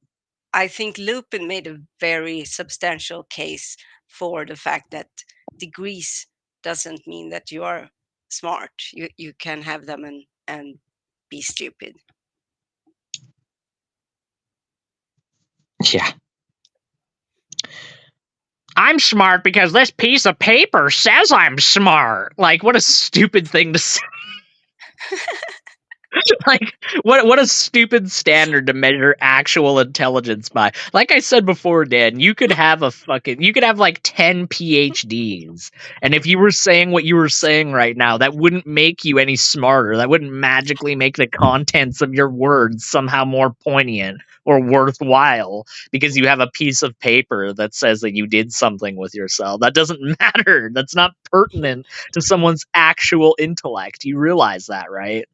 I think Lupin made a very substantial case for the fact that degrees doesn't mean that you are smart. You can have them and be stupid. Yeah. I'm smart because this piece of paper says I'm smart. Like, what a stupid thing to say. Like, what a stupid standard to measure actual intelligence by. Like I said before, Dan, you could have like 10 PhDs, and if you were saying what you were saying right now, that wouldn't make you any smarter. That wouldn't magically make the contents of your words somehow more poignant or worthwhile because you have a piece of paper that says that you did something with yourself. That doesn't matter. That's not pertinent to someone's actual intellect. You realize that, right?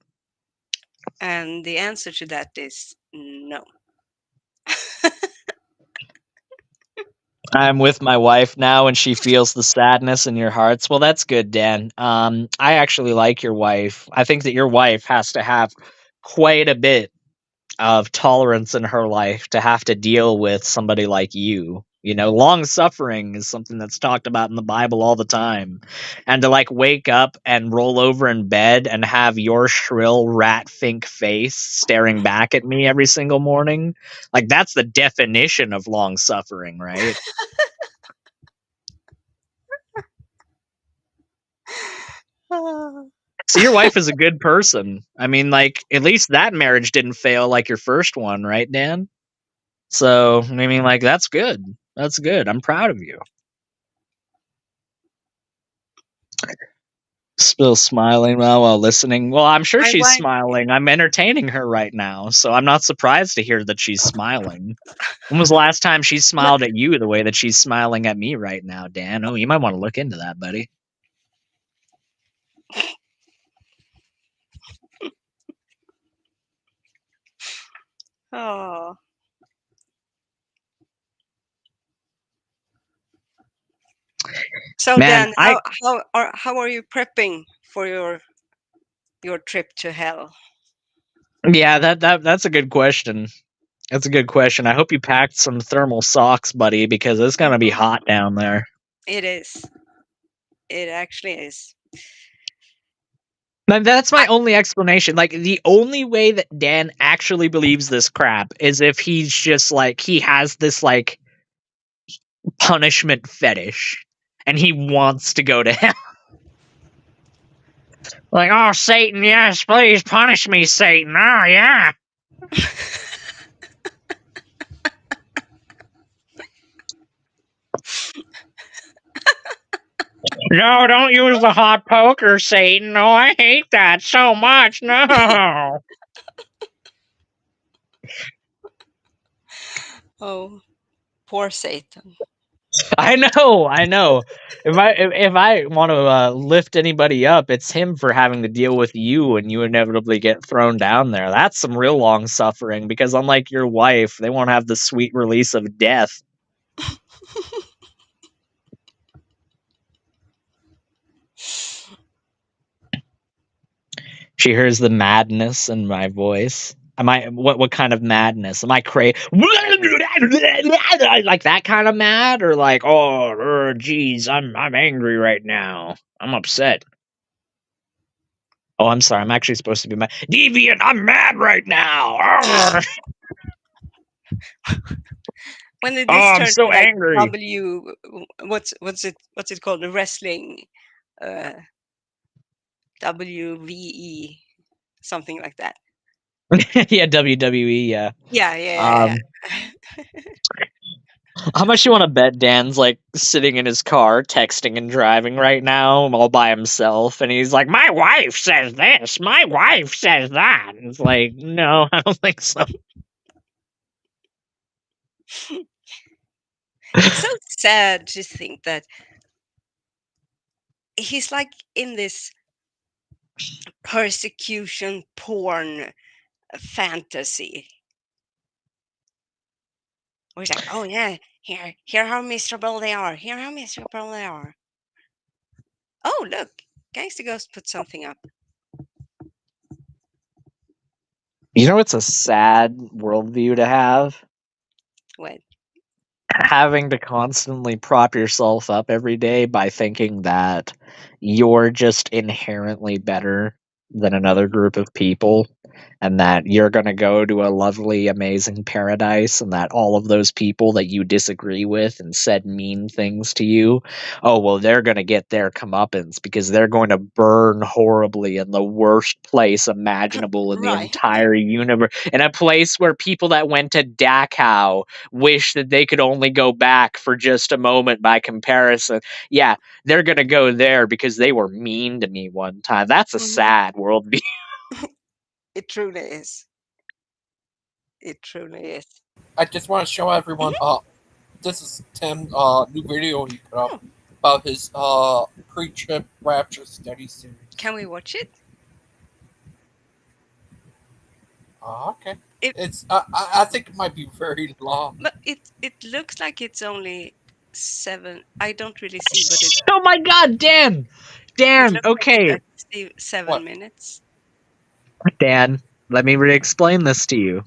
And the answer to that is no. I'm with my wife now and she feels the sadness in your hearts. Well, that's good, Dan. I actually like your wife. I think that your wife has to have quite a bit of tolerance in her life to have to deal with somebody like you. You know, long suffering is something that's talked about in the Bible all the time. And to like wake up and roll over in bed and have your shrill rat fink face staring back at me every single morning, like that's the definition of long suffering, right? So your wife is a good person. I mean, like, at least that marriage didn't fail like your first one, right, Dan? So, I mean, like, that's good. That's good. I'm proud of you. Still smiling while listening. Well, I'm sure My she's wife, smiling. I'm entertaining her right now, so I'm not surprised to hear that she's smiling. When was the last time she smiled at you the way that she's smiling at me right now, Dan? Oh, you might want to look into that, buddy. oh. So Man, Dan, how are you prepping for your trip to hell? yeah, that's a good question. That's a good question. I hope you packed some thermal socks, buddy, because it's gonna be hot down there. It is. It actually is. Now, that's my only explanation. Like, the only way that Dan actually believes this crap is if he's just like he has this like punishment fetish, and he wants to go to hell. Like, oh, Satan, yes, please punish me, Satan. Oh, yeah. No, don't use the hot poker, Satan. No, I hate that so much. No. Oh, poor Satan. I know. If I want to lift anybody up, it's him for having to deal with you, and you inevitably get thrown down there. That's some real long suffering. Because unlike your wife, they won't have the sweet release of death. She hears the madness in my voice. Am I what kind of madness? Am I crazy? Like that kind of mad, or like, oh, geez, I'm angry right now. I'm upset. Oh, I'm sorry. I'm actually supposed to be mad. Deviant, I'm mad right now. When did Oh, this I'm turn so to like angry. what's it called? The wrestling WVE, something like that. Yeah, WWE, yeah. Yeah. How much you want to bet Dan's like sitting in his car, texting and driving right now, all by himself, and he's like, "My wife says this. My wife says that." And it's like, no, I don't think so. It's so sad to think that he's like in this persecution porn fantasy. Where he's like, oh yeah, here how miserable they are. Here how miserable they are. Oh look, Gangster Ghost put something up. You know, it's a sad worldview to have. What? having to constantly prop yourself up every day by thinking that you're just inherently better than another group of people, and that you're going to go to a lovely, amazing paradise, and that all of those people that you disagree with and said mean things to you, oh, well, they're going to get their comeuppance because they're going to burn horribly in the worst place imaginable in the Right. entire universe, in a place where people that went to Dachau wish that they could only go back for just a moment by comparison. Yeah, they're going to go there because they were mean to me one time. That's a sad worldview. It truly is. It truly is. I just want to show everyone. This is Tim's new video he put up about his pre-trip rapture study series. Can we watch it? Okay. It's I think it might be very long. But it looks like it's only 7. I don't really see, but it. Oh my God, Dan! Dan, okay. Like it's 7 minutes. Dan, let me re-explain this to you.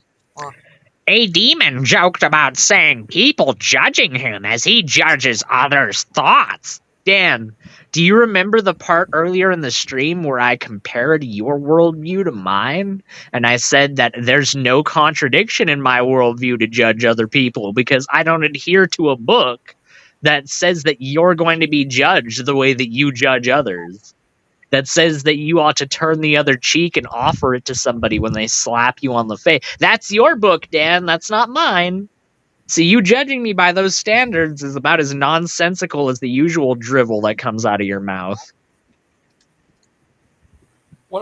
A demon joked about saying people judging him as he judges others' thoughts. Dan, do you remember the part earlier in the stream where I compared your worldview to mine? And I said that there's no contradiction in my worldview to judge other people because I don't adhere to a book that says that you're going to be judged the way that you judge others. That says that you ought to turn the other cheek and offer it to somebody when they slap you on the face. That's your book, Dan. That's not mine. See, you judging me by those standards is about as nonsensical as the usual drivel that comes out of your mouth.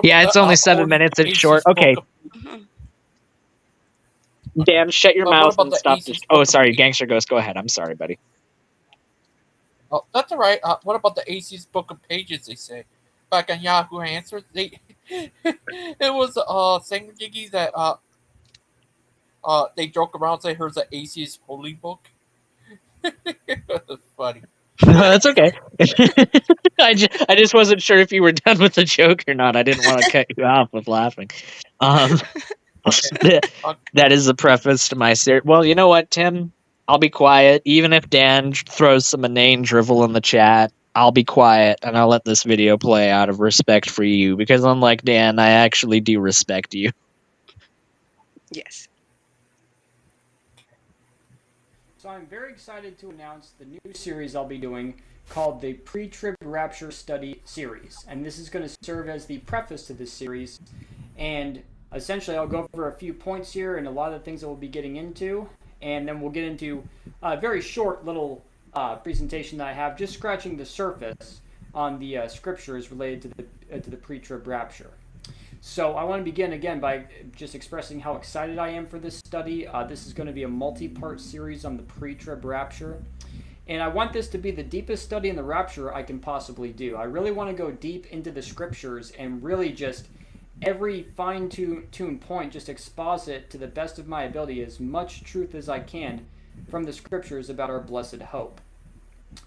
Yeah, it's only 7 minutes. It's short. Okay. Dan, shut your mouth and stop this. Oh, sorry, Gangster Ghost. Go ahead. I'm sorry, buddy. Oh, that's all right. What about the AC's Book of Pages? They say back on Yahoo Answers, they it was thingamajiggy that they joke around and say here's the AC's holy book. That's funny. No, that's okay. I just wasn't sure if you were done with the joke or not. I didn't want to cut you off with laughing. That is the preface to my series. Well, you know what, Tim? I'll be quiet. Even if Dan throws some inane drivel in the chat, I'll be quiet and I'll let this video play out of respect for you because unlike Dan, I actually do respect you. Yes. So I'm very excited to announce the new series I'll be doing called the Pre-Trib Rapture Study Series. And this is going to serve as the preface to this series. And essentially I'll go over a few points here and a lot of the things that we'll be getting into. And then we'll get into a very short little presentation that I have, just scratching the surface on the scriptures related to the pre-trib rapture. So I want to begin again by just expressing how excited I am for this study. This is going to be a multi-part series on the pre-trib rapture. And I want this to be the deepest study in the rapture I can possibly do. I really want to go deep into the scriptures and really just every fine-tuned point, just exposit to the best of my ability as much truth as I can from the scriptures about our blessed hope.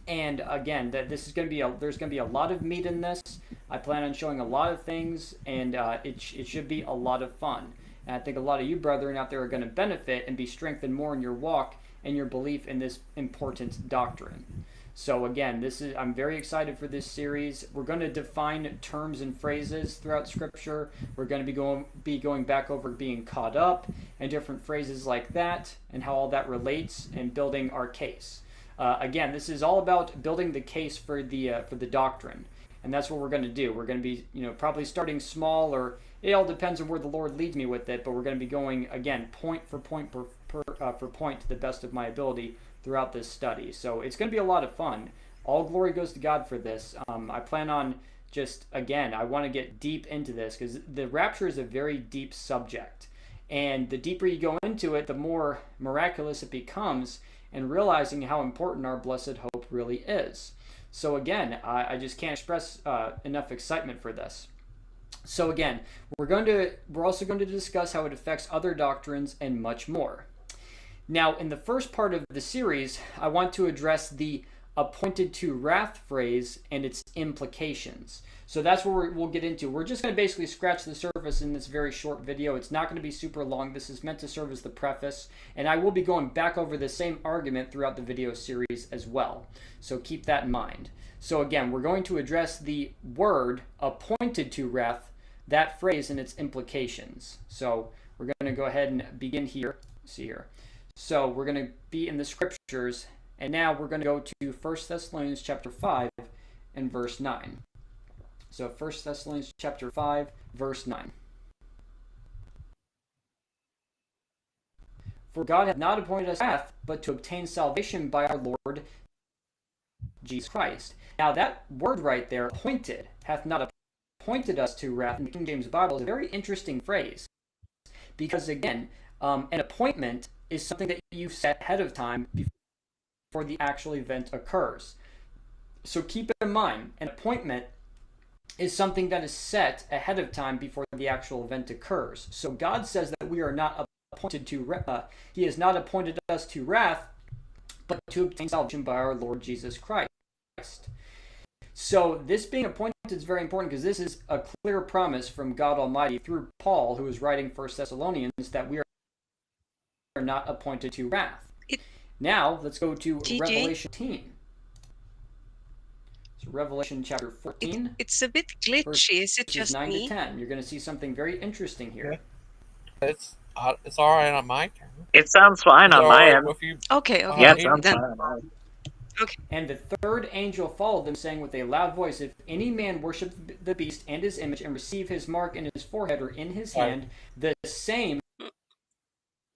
And again, this is going to be there's going to be a lot of meat in this. I plan on showing a lot of things, and it should be a lot of fun. And I think a lot of you brethren out there are going to benefit and be strengthened more in your walk and your belief in this important doctrine. So again, I'm very excited for this series. We're going to define terms and phrases throughout Scripture. We're going to be going back over being caught up and different phrases like that and how all that relates and building our case. Again, this is all about building the case for the doctrine, and that's what we're going to do. We're going to be, probably starting small, or it all depends on where the Lord leads me with it. But we're going to be going again, point for point for point to the best of my ability throughout this study. So it's going to be a lot of fun. All glory goes to God for this. I plan on I want to get deep into this because the rapture is a very deep subject, and the deeper you go into it, the more miraculous it becomes. And realizing how important our blessed hope really is. So again, I just can't express enough excitement for this. So again, we're also going to discuss how it affects other doctrines and much more. Now, in the first part of the series, I want to address the appointed to wrath phrase and its implications. So that's what we'll get into. We're just going to basically scratch the surface in this very short video. It's not going to be super long. This is meant to serve as the preface, and I will be going back over the same argument throughout the video series as well. So keep that in mind. So again, we're going to address the word appointed to wrath, that phrase and its implications. So we're going to go ahead and begin here. See here. So we're going to be in the scriptures, and now we're going to go to 1 Thessalonians chapter 5 and verse 9. So 1 Thessalonians chapter 5, verse 9. For God hath not appointed us wrath, but to obtain salvation by our Lord Jesus Christ. Now that word right there, appointed, hath not appointed us to wrath in the King James Bible, is a very interesting phrase. Because again, an appointment is something that you set ahead of time before the actual event occurs. So keep in mind, an appointment is something that is set ahead of time before the actual event occurs. So God says that we are not appointed to He has not appointed us to wrath, but to obtain salvation by our Lord Jesus Christ. So this being appointed is very important, because this is a clear promise from God Almighty through Paul, who is writing 1 Thessalonians, that we are not appointed to wrath. Now let's go to Revelation 18. So Revelation chapter 14. It's a bit glitchy. Is it just 9 me? to 10. You're going to see something very interesting here. It's all right on my turn. It sounds fine on my end. Okay, okay. Yeah, okay, it sounds then. fine on my end. Okay. And the third angel followed them, saying with a loud voice, if any man worship the beast and his image, and receive his mark in his forehead or in his hand, the same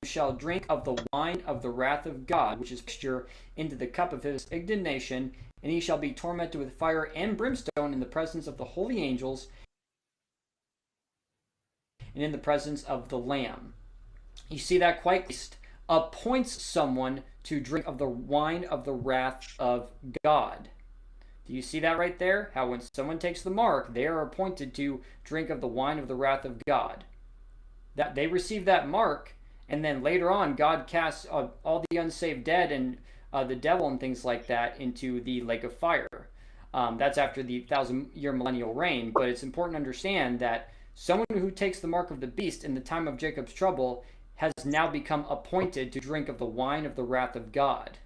shall drink of the wine of the wrath of God, which is mixture into the cup of his indignation, and he shall be tormented with fire and brimstone in the presence of the holy angels and in the presence of the Lamb. You see that quite appoints someone to drink of the wine of the wrath of God. Do you see that right there? How when someone takes the mark, they are appointed to drink of the wine of the wrath of God. That they receive that mark, and then later on, God casts all the unsaved dead and the devil and things like that into the lake of fire. That's after the 1,000-year millennial reign. But it's important to understand that someone who takes the mark of the beast in the time of Jacob's trouble has now become appointed to drink of the wine of the wrath of God.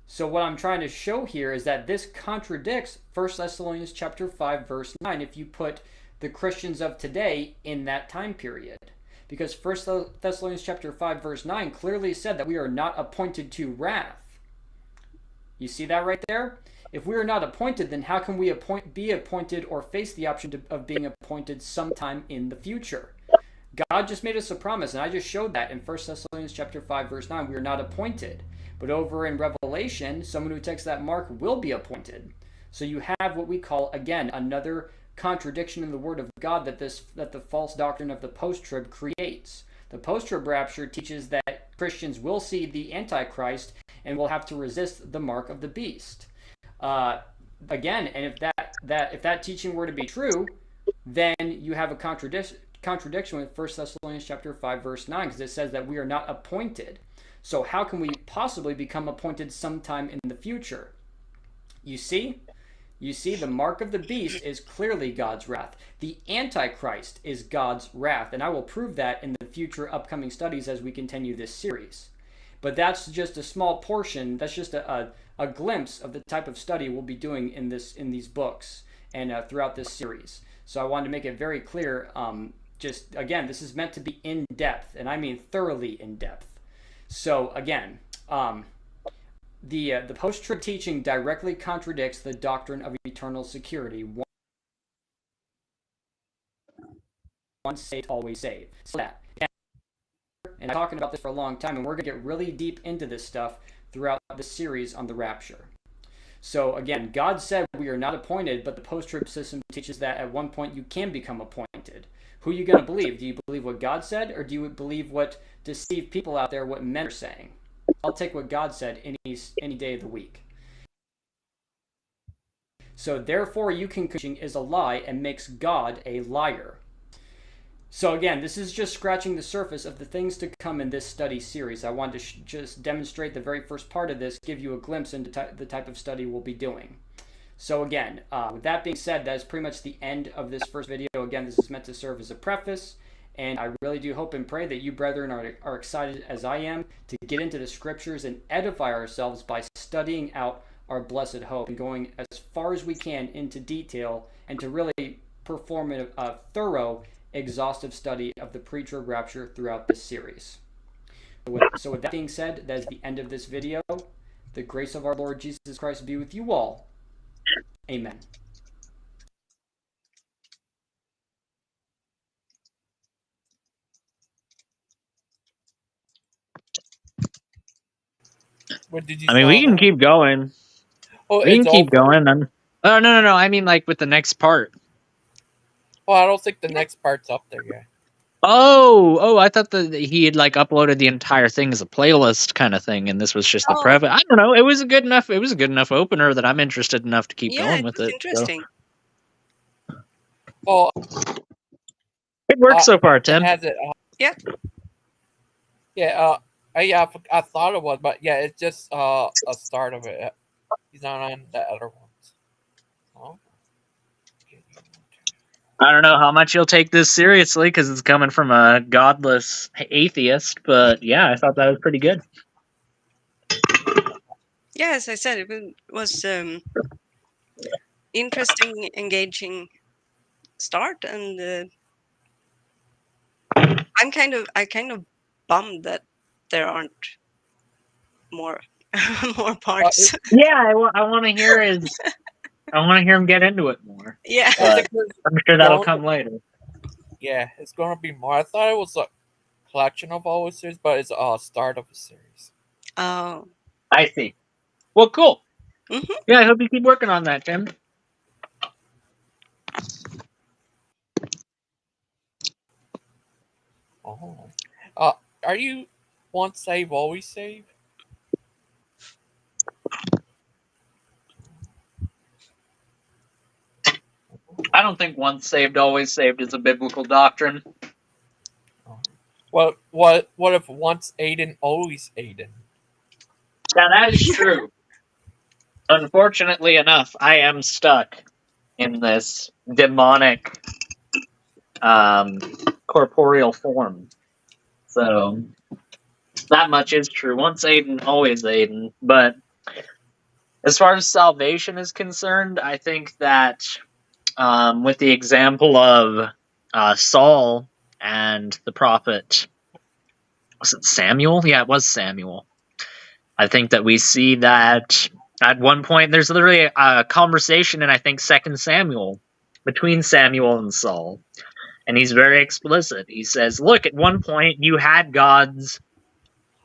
So what I'm trying to show here is that this contradicts 1 Thessalonians chapter 5, verse 9, if you put the Christians of today in that time period. Because 1 Thessalonians chapter 5, verse 9 clearly said that we are not appointed to wrath. You see that right there? If we are not appointed, then how can we be appointed or face the option of being appointed sometime in the future? God just made us a promise, and I just showed that in 1 Thessalonians chapter 5, verse 9. We are not appointed. But over in Revelation, someone who takes that mark will be appointed. So you have what we call, again, another contradiction in the Word of God that the false doctrine of the post-trib creates. The post-trib rapture teaches that Christians will see the Antichrist and will have to resist the mark of the beast. Again, and if that teaching were to be true, then you have a contradiction with 1 Thessalonians chapter 5, verse 9, because it says that we are not appointed. So how can we possibly become appointed sometime in the future? You see, the mark of the beast is clearly God's wrath. The Antichrist is God's wrath, and I will prove that in the future upcoming studies as we continue this series. But that's just a small portion. That's just a glimpse of the type of study we'll be doing in these books and throughout this series. So I wanted to make it very clear. Just again, this is meant to be in depth, and I mean thoroughly in depth. So again, the post-trib teaching directly contradicts the doctrine of eternal security. Once saved, always saved. So that, and I'm talking about this for a long time, and we're going to get really deep into this stuff throughout the series on the rapture. So again, God said we are not appointed, but the post-trib system teaches that at one point you can become appointed. Who are you going to believe? Do you believe what God said, or do you believe what deceived people out there, what men are saying? I'll take what God said any day of the week. So therefore you can is a lie and makes God a liar. So again, this is just scratching the surface of the things to come in this study series. I wanted to just demonstrate the very first part of this, give you a glimpse into the type of study we'll be doing. So again, with that being said, that is pretty much the end of this first video. Again, this is meant to serve as a preface, and I really do hope and pray that you brethren are excited as I am to get into the scriptures and edify ourselves by studying out our blessed hope and going as far as we can into detail and to really perform a thorough, exhaustive study of the pre-trib rapture throughout this series. So with that being said, that is the end of this video. The grace of our Lord Jesus Christ be with you all. Amen. What did you I mean, we stop can at? keep going. Oh, We it's can keep over. going. Oh, no. I mean, like with the next part. Well, I don't think the next part's up there yet. Oh, I thought that he had like uploaded the entire thing as a playlist kind of thing, and this was just the Oh, preface. I don't know. It was a good enough opener that I'm interested enough to keep yeah, going it with was it. interesting. Well, it works so far, it Tim. has it. Yeah. Yeah. I thought it was, but yeah, it's just a start of it. He's not on the other ones. Oh. I don't know how much you'll take this seriously because it's coming from a godless atheist, but yeah, I thought that was pretty good. Yeah, as I said, it was interesting, engaging start, and I kind of bummed that there aren't more more parts. Yeah, I want to hear his. I want to hear him get into it more. Yeah. But I'm sure that'll come later. Yeah, it's gonna be more. I thought it was a collection of all the series, but it's a start of a series. Oh, I see. Well, cool. Mm-hmm. Yeah, I hope you keep working on that, Tim. Oh. Are you once save, always save? I don't think once saved, always saved is a biblical doctrine. Well, what if once Aiden, always Aiden? Now that is true. Unfortunately enough, I am stuck in this demonic corporeal form. So that much is true. Once Aiden, always Aiden. But as far as salvation is concerned, I think that with the example of Saul and the prophet, was it Samuel? Yeah, it was Samuel. I think that we see that at one point there's literally a conversation in, I think, 2 Samuel between Samuel and Saul. And he's very explicit. He says, look, at one point you had God's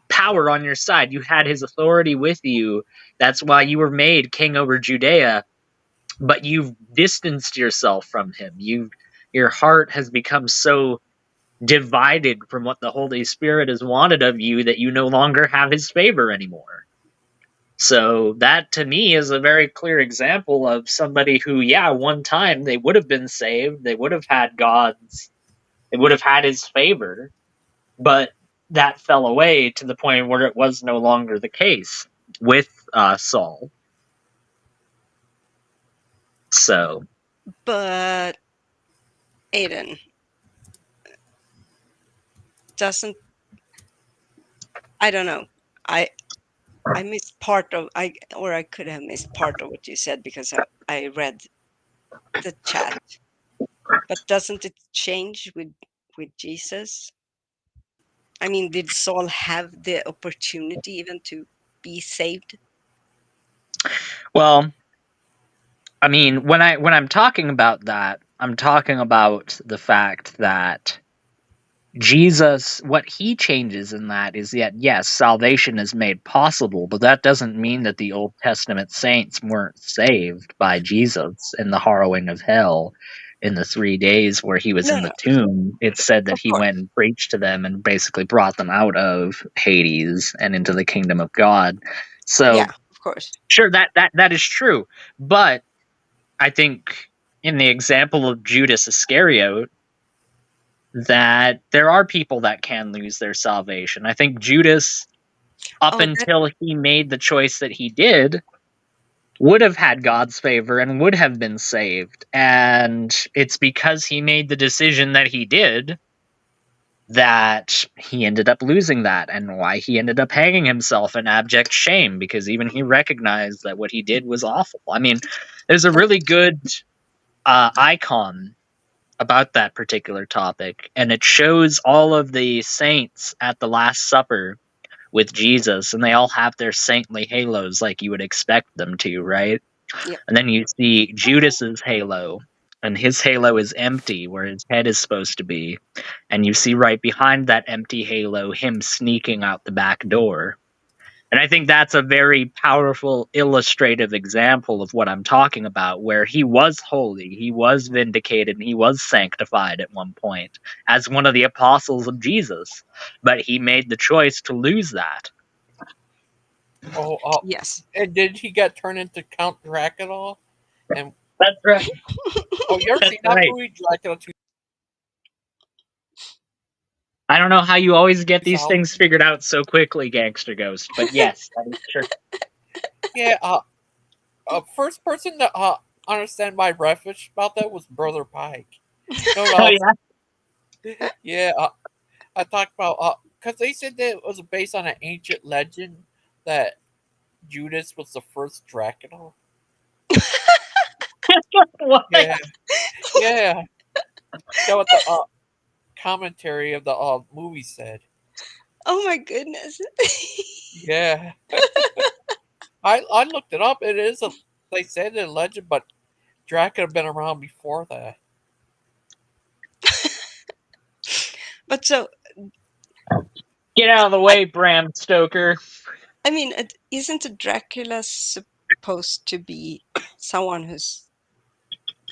power on your side. You had his authority with you. That's why you were made king over Judea. But you've distanced yourself from him. Your heart has become so divided from what the Holy Spirit has wanted of you that you no longer have his favor anymore. So that to me is a very clear example of somebody who, yeah, one time they would have been saved, they would have had they would have had his favor, but that fell away to the point where it was no longer the case with Saul. So, but Aiden doesn't. I don't know. I missed part of I could have missed part of what you said because I read the chat. But doesn't it change with Jesus? I mean, did Saul have the opportunity even to be saved? well, I mean, when I'm talking about that, I'm talking about the fact that Jesus, what he changes in that is that, yes, salvation is made possible, but that doesn't mean that the Old Testament saints weren't saved by Jesus in the harrowing of hell in the 3 days where he was in the tomb. It said that he went and preached to them and basically brought them out of Hades and into the kingdom of God. So, yeah, of course. Sure, that is true. But I think in the example of Judas Iscariot, that there are people that can lose their salvation. I think Judas, up until he made the choice that he did, would have had God's favor and would have been saved. And it's because he made the decision that he did that he ended up losing that, and why he ended up hanging himself in abject shame, because even he recognized that what he did was awful. I mean, there's a really good icon about that particular topic, and it shows all of the saints at the Last Supper with Jesus, and they all have their saintly halos like you would expect them to, right? Yep. And then you see Judas's halo, and his halo is empty where his head is supposed to be, and you see right behind that empty halo him sneaking out the back door. And I think that's a very powerful illustrative example of what I'm talking about, where he was holy, he was vindicated, and he was sanctified at one point as one of the apostles of Jesus. But he made the choice to lose that. Oh, yes. And did he get turned into Count Dracula? And that's right. Oh, you ever That's seen that right. movie, Dracula 2? I don't know how you always get these So- things figured out so quickly, Gangster Ghost, but yes, that is true. Yeah, first person to understand my reference about that was Brother Pike. No, Oh, yeah? Yeah, I talked about, because they said that it was based on an ancient legend that Judas was the first Dracula. What? Yeah. Yeah. That what the commentary of the movie said. Oh my goodness. Yeah. I looked it up. It is they said a legend, but Dracula had been around before that. But so Get out of the way, Bram Stoker. I mean, isn't Dracula supposed to be someone who's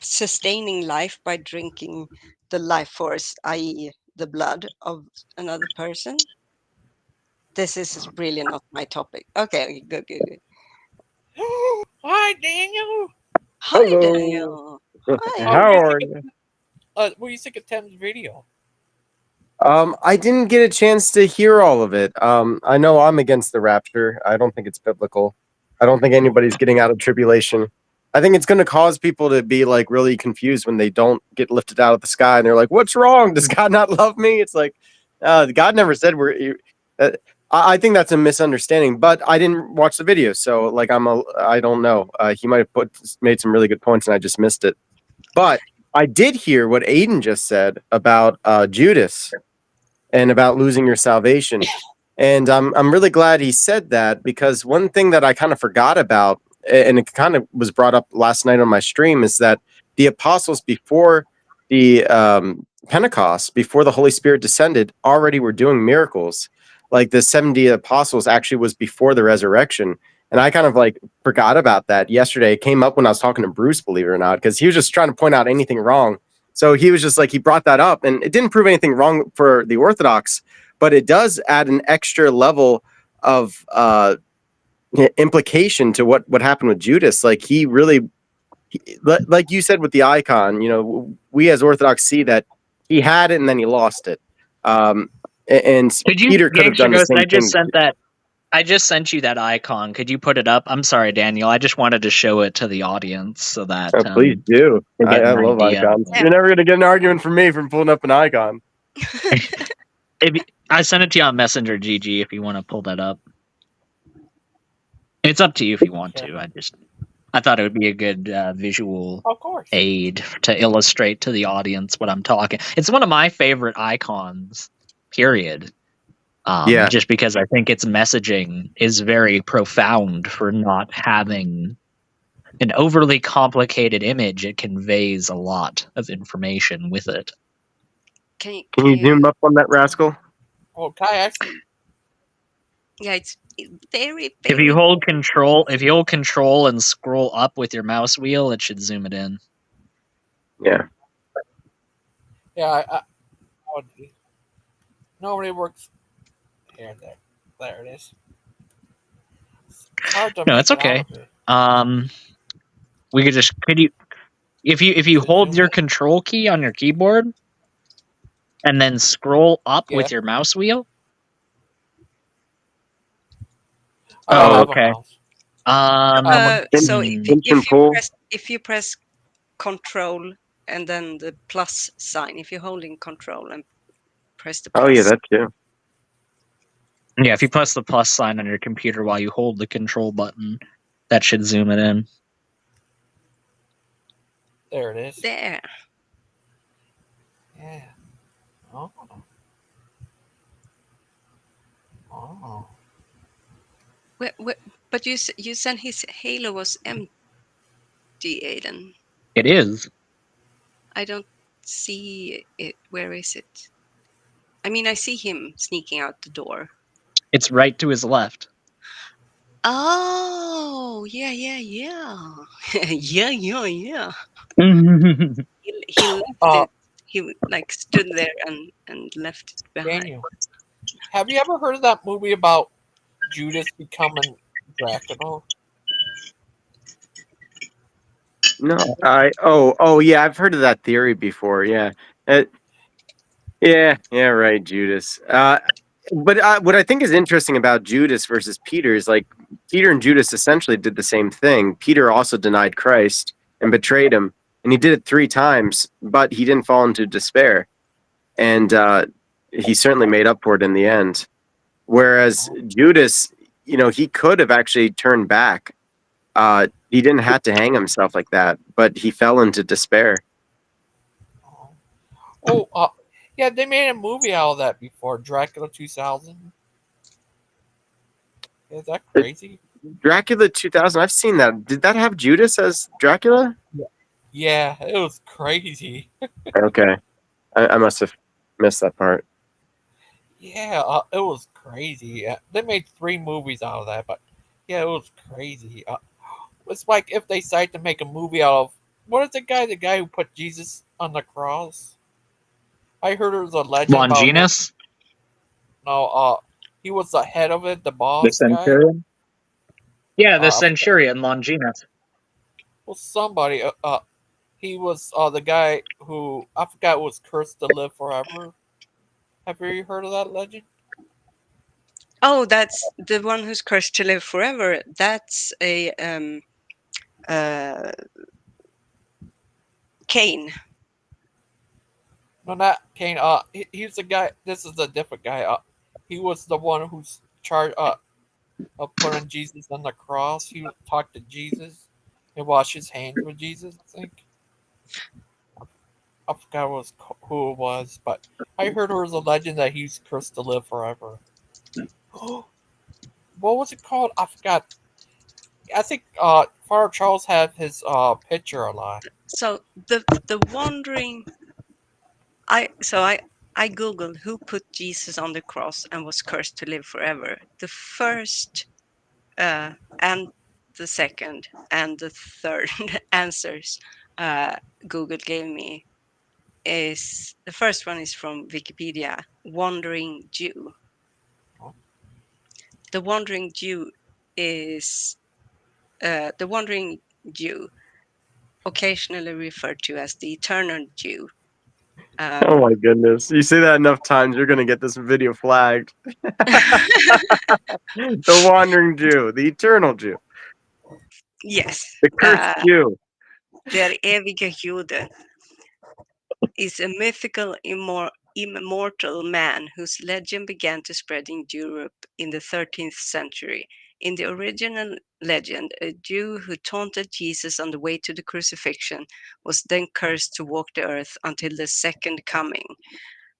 sustaining life by drinking the life force, i.e., the blood of another person? This is really not my topic. Okay, good. Hi, Daniel. Hi, Hello. Daniel. Hi. How are you? What do you think of Tim's video? I didn't get a chance to hear all of it. I know I'm against the rapture. I don't think it's biblical. I don't think anybody's getting out of tribulation. I think it's going to cause people to be like really confused when they don't get lifted out of the sky and they're like, "What's wrong? Does God not love me?" It's like, God never said we're. I think that's a misunderstanding. But I didn't watch the video, so like I don't know. He might have made some really good points and I just missed it. But I did hear what Aiden just said about Judas and about losing your salvation. And I'm really glad he said that, because one thing that I kind of forgot about, and it kind of was brought up last night on my stream, is that the apostles before the Pentecost, before the Holy Spirit descended, already were doing miracles. Like the 70 apostles actually was before the resurrection. And I kind of like forgot about that yesterday. It came up when I was talking to Bruce, believe it or not, because he was just trying to point out anything wrong. So he was just like, he brought that up, and it didn't prove anything wrong for the Orthodox, but it does add an extra level of implication to what happened with Judas. Like he really, like you said with the icon, you know, we as Orthodox see that he had it and then he lost it. And Peter could have Gangster done the Ghost, same I just thing. sent that. I just sent you that icon. Could you put it up? I'm sorry, Daniel. I just wanted to show it to the audience so that Please do. they get I an love idea. icons. You're never going to get an argument from me from pulling up an icon. I sent it to you on Messenger, GG, if you want to pull that up. It's up to you if you want to. I thought it would be a good visual aid to illustrate to the audience what I'm talking. It's one of my favorite icons, period. Yeah. Just because I think its messaging is very profound for not having an overly complicated image. It conveys a lot of information with it. Can you zoom up on that rascal? Oh, Kai actually. Yeah, it's very. If you hold control and scroll up with your mouse wheel, it should zoom it in. Yeah. Yeah, nobody works here. There it is. It's hard to No, make it's it out okay. of it. If you hold your control key on your keyboard and then scroll up Yeah. with your mouse wheel. I don't Oh, have a okay. mouse. So hmm. if you press Control and then the plus sign, if you're holding Control and press the plus. Oh yeah, that too. Yeah, if you press the plus sign on your computer while you hold the control button, that should zoom it in. There it is. There. Yeah. Oh. Oh. But you said his halo was empty, Aiden. It is. I don't see it. Where is it? I mean, I see him sneaking out the door. It's right to his left. Oh, yeah. yeah, yeah. He left it. He like stood there and left it behind. Daniel, have you ever heard of that movie about Judas becoming Dracula? No, yeah, I've heard of that theory before. Yeah, yeah, right, Judas. But what I think is interesting about Judas versus Peter is like Peter and Judas essentially did the same thing. Peter also denied Christ and betrayed him, and he did it 3 times, but he didn't fall into despair, and he certainly made up for it in the end. Whereas Judas, he could have actually turned back. He didn't have to hang himself like that, but he fell into despair. Oh, yeah, they made a movie out of that before, Dracula 2000. Is that crazy? Dracula 2000, I've seen that. Did that have Judas as Dracula? Yeah, it was crazy. Okay. I must have missed that part. Yeah, it was crazy. They made 3 movies out of that, but yeah, it was crazy. It's like if they decide to make a movie out of what is the guy who put Jesus on the cross? I heard there was a legend about him. Longinus? No, he was the head of it, the The boss guy. centurion? Yeah, the centurion, Longinus. Well, somebody. He was the guy who I forgot was cursed to live forever. Have you heard of that legend? Oh, that's the one who's cursed to live forever. That's a Cain. No, not Cain. He's the guy. This is a different guy. He was the one who's charged of putting Jesus on the cross. He talked to Jesus and washed his hands with Jesus. I think. I forgot who it was, but I heard there was a legend that he's cursed to live forever. What was it called? I forgot. I think Father Charles had his picture a lot. So the wandering. I googled who put Jesus on the cross and was cursed to live forever. The first and the second and the third answers Google gave me is the first one is from Wikipedia, Wandering Jew. The Wandering Jew is the Wandering Jew, occasionally referred to as the Eternal Jew. Oh my goodness. You say that enough times, you're going to get this video flagged. The Wandering Jew, the Eternal Jew. Yes. The Cursed Jew. Der ewige Jude is a mythical immortal man whose legend began to spread in Europe in the 13th century. In the original legend, a Jew who taunted Jesus on the way to the crucifixion was then cursed to walk the earth until the second coming.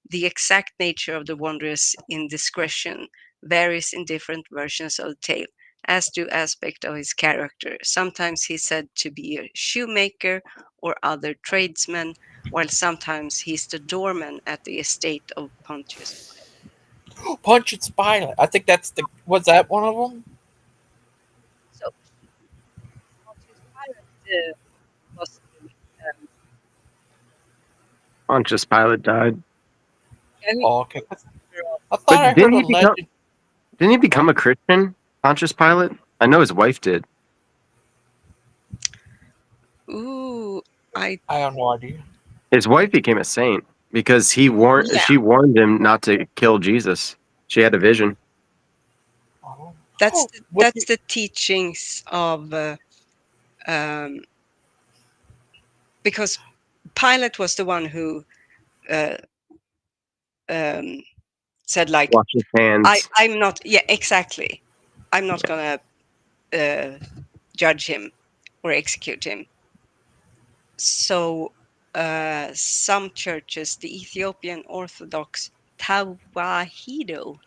The exact nature of the wanderer's indiscretion varies in different versions of the tale, as do aspects of his character. Sometimes he's said to be a shoemaker or other tradesman, while sometimes he's the doorman at the estate of Pontius Pilate. Pontius Pilate. I think that's the. Was that one of them? So Pontius Pilate was. Pontius Pilate died. Oh, okay. I thought I heard a legend. Didn't he become a Christian, Pontius Pilate? I know his wife did. Ooh, I have no idea. His wife became a saint. because she warned him not to kill Jesus. She had a vision. That's the teachings of because Pilate was the one who said like, Wash his hands. I'm not, yeah, exactly, I'm not gonna judge him or execute him. So some churches, the Ethiopian Orthodox Tawahedo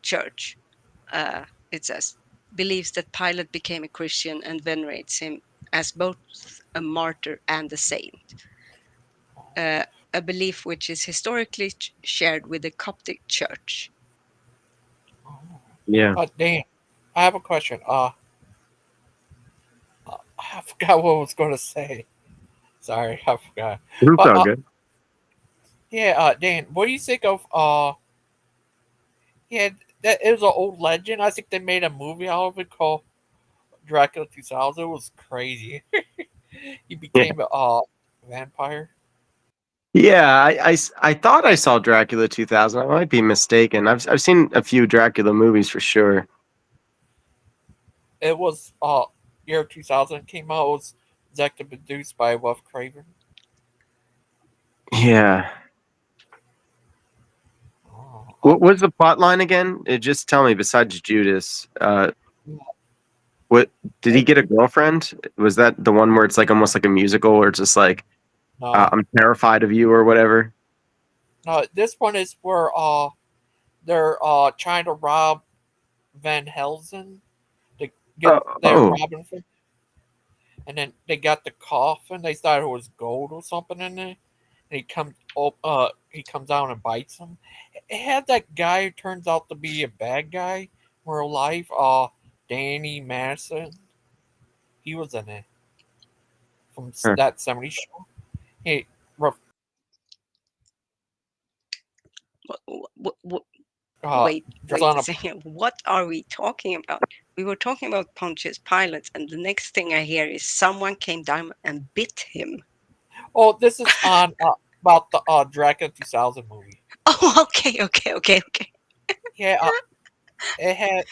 Church, it says, believes that Pilate became a Christian and venerates him as both a martyr and a saint. A belief which is historically shared with the Coptic Church. Yeah. Dan, I have a question. I forgot what I was going to say. Sorry, I forgot. It's all good. Yeah, Dan, what do you think of yeah, that it was an old legend. I think they made a movie out of it called Dracula 2000. It was crazy. He became a vampire. Yeah, I thought I saw Dracula 2000. I might be mistaken. I've seen a few Dracula movies for sure. It was year 2000 came out. It was executive produced by Wes Craven. Yeah. What was the plot line again? Just tell me. Besides Judas, what did he get a girlfriend? Was that the one where it's like almost like a musical, or it's just like No. I'm terrified of you or whatever? No, this one is where they're trying to rob Van Helsing to get they're robbing him. And then they got the coffin. They thought it was gold or something in there. And he comes out and bites him. It had that guy who turns out to be a bad guy in real life, Danny Madison. He was in it from that 70s show. Hey, Wait a second. What are we talking about? We were talking about Pontius Pilate, and the next thing I hear is someone came down and bit him. Oh, this is on about the Dracula 2000 movie. Oh, okay. Yeah, it had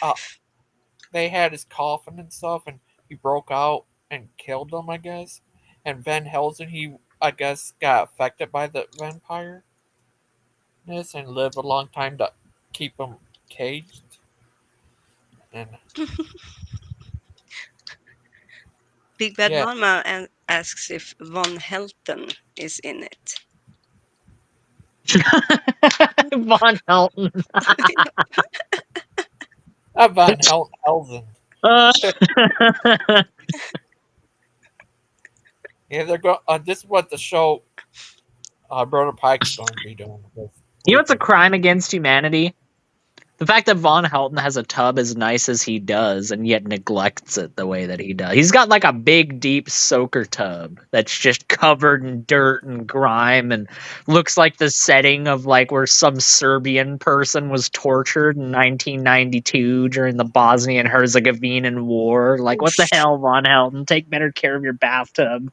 they had his coffin and stuff, and he broke out and killed them, I guess. And Van Helsing, he I guess got affected by the vampire and lived a long time to keep him caged. And Big Bad Mama asks if Von Helton is in it. Von Helton. Van Helsing. Yeah, they're going. This is what the show Brother Pike's going to be doing. You know what's a crime against humanity? The fact that Von Helton has a tub as nice as he does and yet neglects it the way that he does. He's got like a big, deep soaker tub that's just covered in dirt and grime and looks like the setting of like where some Serbian person was tortured in 1992 during the Bosnian Herzegovinian War. Like, what the hell, Von Helton? Take better care of your bathtub.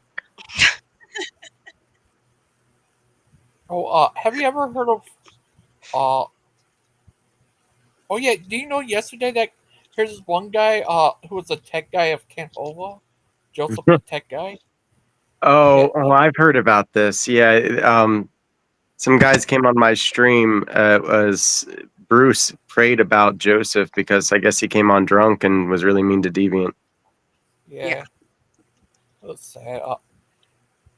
Have you ever heard of oh yeah, do you know yesterday that here's this one guy who was a tech guy of Campova? Joseph the tech guy? Oh, I've heard about this. Yeah, some guys came on my stream as Bruce prayed about Joseph because I guess he came on drunk and was really mean to Deviant. Yeah. That's sad.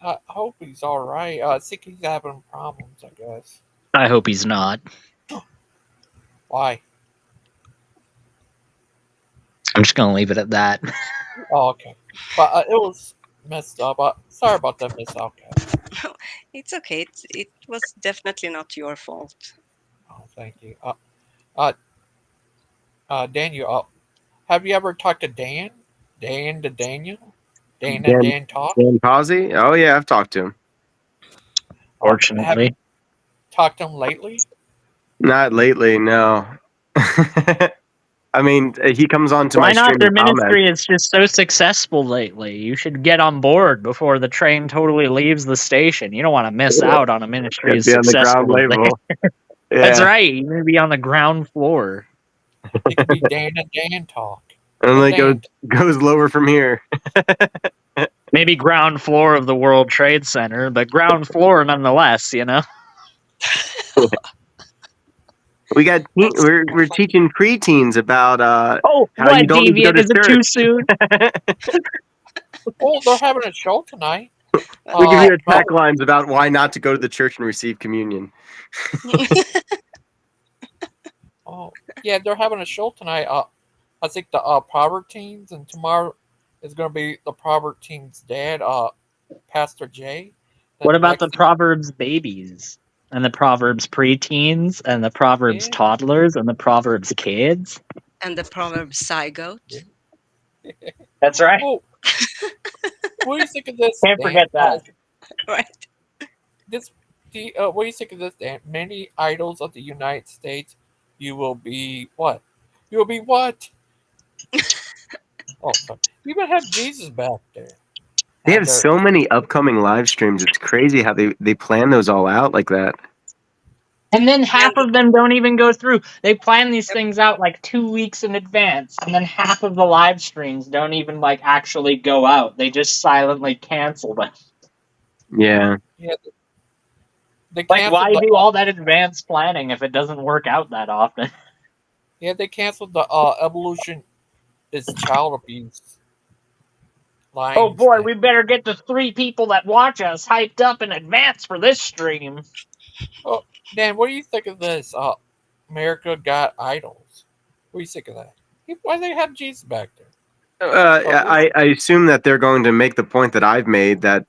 I hope he's alright. I think he's having problems, I guess. I hope he's not. Why? I'm just gonna leave it at that. Oh, okay. But it was messed up. Sorry about that, Miss Outcast. No, it's okay. It was definitely not your fault. Oh, thank you. Daniel, have you ever talked to Dan? Dan to Daniel? Dan and Dan talk? Dan Posey? Oh yeah, I've talked to him. Fortunately. Have you talked to him lately? Not lately, no. I mean, he comes on to Why my not? stream Their and comments. ministry is just so successful lately. You should get on board before the train totally leaves the station. You don't want to miss out on a ministry Gotta as be on the ground successful as level. theirs. That's Yeah. right. You need to be on the ground floor. It could be Dan and Dan talk. And The then it Dan. goes lower from here. Maybe ground floor of the World Trade Center, but ground floor nonetheless, you know? We got we're teaching preteens about Oh, how you what, don't need to go Deviant? to Is it church. too soon? Oh, they're having a show tonight. We give you attack Well, lines about why not to go to the church and receive communion. oh, yeah, they're having a show tonight. I think the Proverb teens, and tomorrow is going to be the Proverb teens' dad, Pastor Jay. What about the Lexi. Proverbs babies? And the Proverbs preteens? And the Proverbs Yeah. toddlers? And the Proverbs kids? And the proverb zygote. That's right. Oh, what do you think of this? Can't Dan? forget that. Right. What do you think of this, Dan? Many idols of the United States, you will be what? You will be what? Oh, sorry. You even have Jesus back there. They have so many upcoming live streams. It's crazy how they plan those all out like that. And then half of them don't even go through. They plan these things out like 2 weeks in advance, and then half of the live streams don't even like actually go out. They just silently cancel them. Yeah. Yeah. They Like, canceled why the, do all that advanced planning if it doesn't work out that often? Yeah, they canceled the evolution is child abuse. Lines. Oh boy, we better get the 3 people that watch us hyped up in advance for this stream. Oh, Dan, what do you think of this? America Got Idols. What do you think of that? Why do they have Jesus back there? I assume that they're going to make the point that I've made, that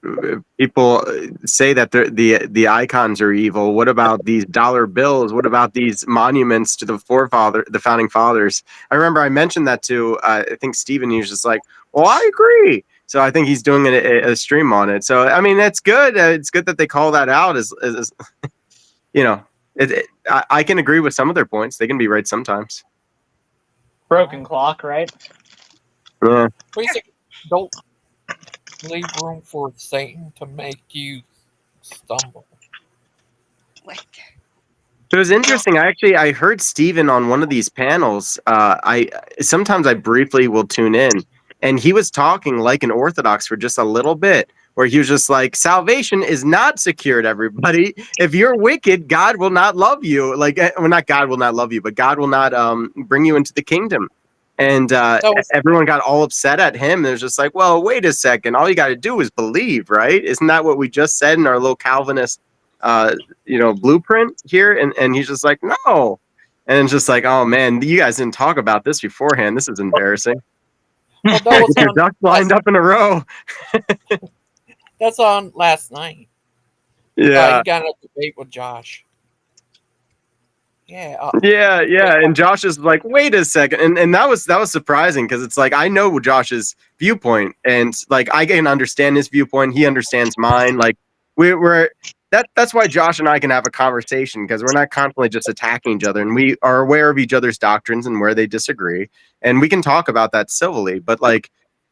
people say that the icons are evil. What about these dollar bills? What about these monuments to the founding fathers? I remember I mentioned that to I think Steven. He was just like, "Well, I agree." So I think he's doing a stream on it. So I mean, that's good. It's good that they call that out. As you know, I can agree with some of their points. They can be right sometimes. Broken clock, right? Yeah. What do you think? Don't leave room for Satan to make you stumble. What? So it was interesting. I heard Steven on one of these panels. Sometimes I briefly will tune in, and he was talking like an Orthodox for just a little bit, where he was just like, salvation is not secured, everybody. If you're wicked, God will not love you. Like, well, not God will not love you, but God will not bring you into the kingdom. And everyone got all upset at him. It was just like, well, wait a second. All you got to do is believe, right? Isn't that what we just said in our little Calvinist blueprint here? And he's just like, no. And it's just like, oh man, you guys didn't talk about this beforehand. This is embarrassing. Well, that was Your ducks lined up in a row. That's on last night. Yeah. He got in a debate with Josh. Yeah. Yeah. And Josh is like, wait a second. And that was surprising, because it's like, I know Josh's viewpoint, and like I can understand his viewpoint. He understands mine. Like that's why Josh and I can have a conversation, because we're not constantly just attacking each other, and we are aware of each other's doctrines and where they disagree, and we can talk about that civilly. But like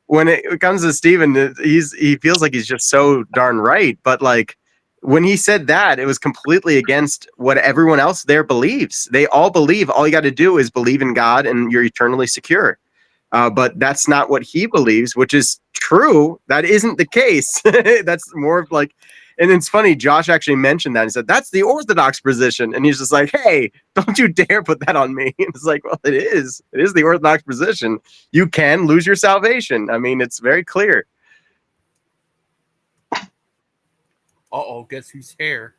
when it comes to Steven, he feels like he's just so darn right. But like when he said that, it was completely against what everyone else there believes. They all believe all you got to do is believe in God and you're eternally secure. But that's not what he believes, which is true. That isn't the case. That's more of like, and it's funny, Josh actually mentioned that. He said, that's the Orthodox position. And he's just like, hey, don't you dare put that on me. And it's like, well, it is. It is the Orthodox position. You can lose your salvation. I mean, it's very clear. Uh-oh, guess who's here?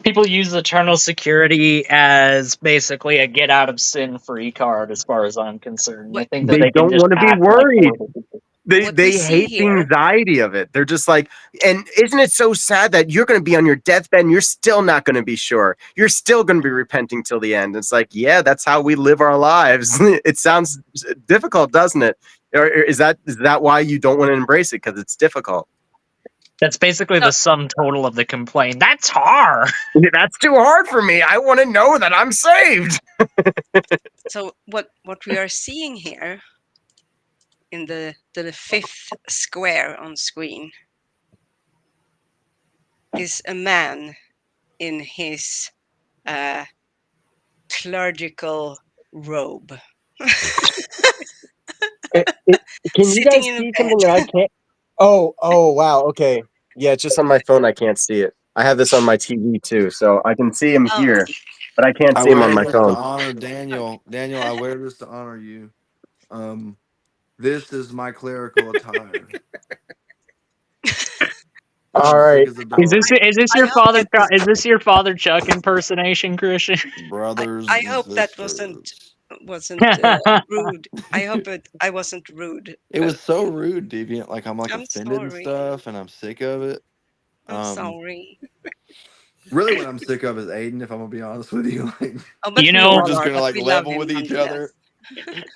People use eternal security as basically a get out of sin free card, as far as I'm concerned. I think that They can don't just want to be act like worried. horrible people. They hate the anxiety of it. They're just like, and isn't it so sad that you're going to be on your deathbed and you're still not going to be sure? You're still going to be repenting till the end. It's like, yeah, that's how we live our lives. It sounds difficult, doesn't it? Or is that why you don't want to embrace it? Because it's difficult. That's basically the sum total of the complaint. That's hard. That's too hard for me. I want to know that I'm saved. So what we are seeing here in the fifth square on screen is a man in his clerical robe. Can you Sitting guys in a see bed. something that I can't? Oh, wow. Okay. Yeah, it's just on my phone. I can't see it. I have this on my TV too, so I can see him Oh. here, but I can't I see him on wear my this to phone. honor Daniel. Daniel, I wear this to honor you. This is my clerical attire. All I'm right. sick as a dog. Is this your father? Is this your Father Chuck impersonation, Christian? Brothers I and hope that sisters. wasn't rude. I hope I wasn't rude. It was so rude, Deviant. Like I'm I'm offended and sorry. stuff, and I'm sick of it. I'm sorry. Really, what I'm sick of is Aiden. If I'm gonna be honest with you, like, Oh, but You we know, we're all just are. gonna But like we love level him with each nonetheless. other.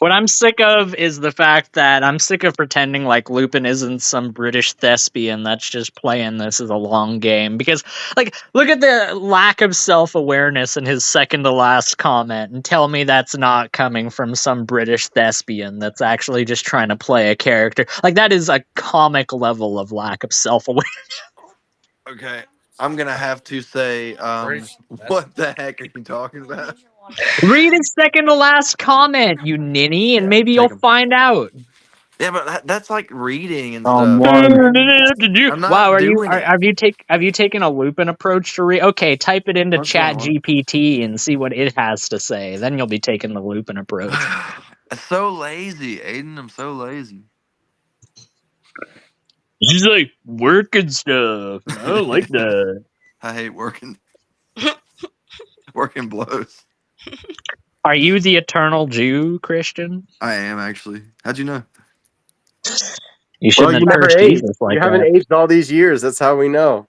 what I'm sick of is the fact that I'm sick of pretending like Lupin isn't some British thespian that's just playing this as a long game. Because, like, look at the lack of self-awareness in his second to last comment and tell me that's not coming from some British thespian that's actually just trying to play a character. Like, that is a comic level of lack of self-awareness. Okay, I'm gonna have to say, what the heck are you talking about? Read his second to last comment, you ninny, and maybe you'll take 'em. find out. Yeah, but that's like reading and Oh, stuff. Mark. I'm not Wow, doing it. have you taken a Lupin approach to read? Okay, type it into What's going Chat on? GPT and see what it has to say. Then you'll be taking the Lupin approach. It's so lazy, Aiden. I'm so lazy. He's like working stuff. I don't like that. I hate working. Working blows. Are you the eternal Jew, Christian? I am actually. How'd you know? You Well, shouldn't you have never cursed aged. Jesus You like haven't that. aged all these years. That's how we know.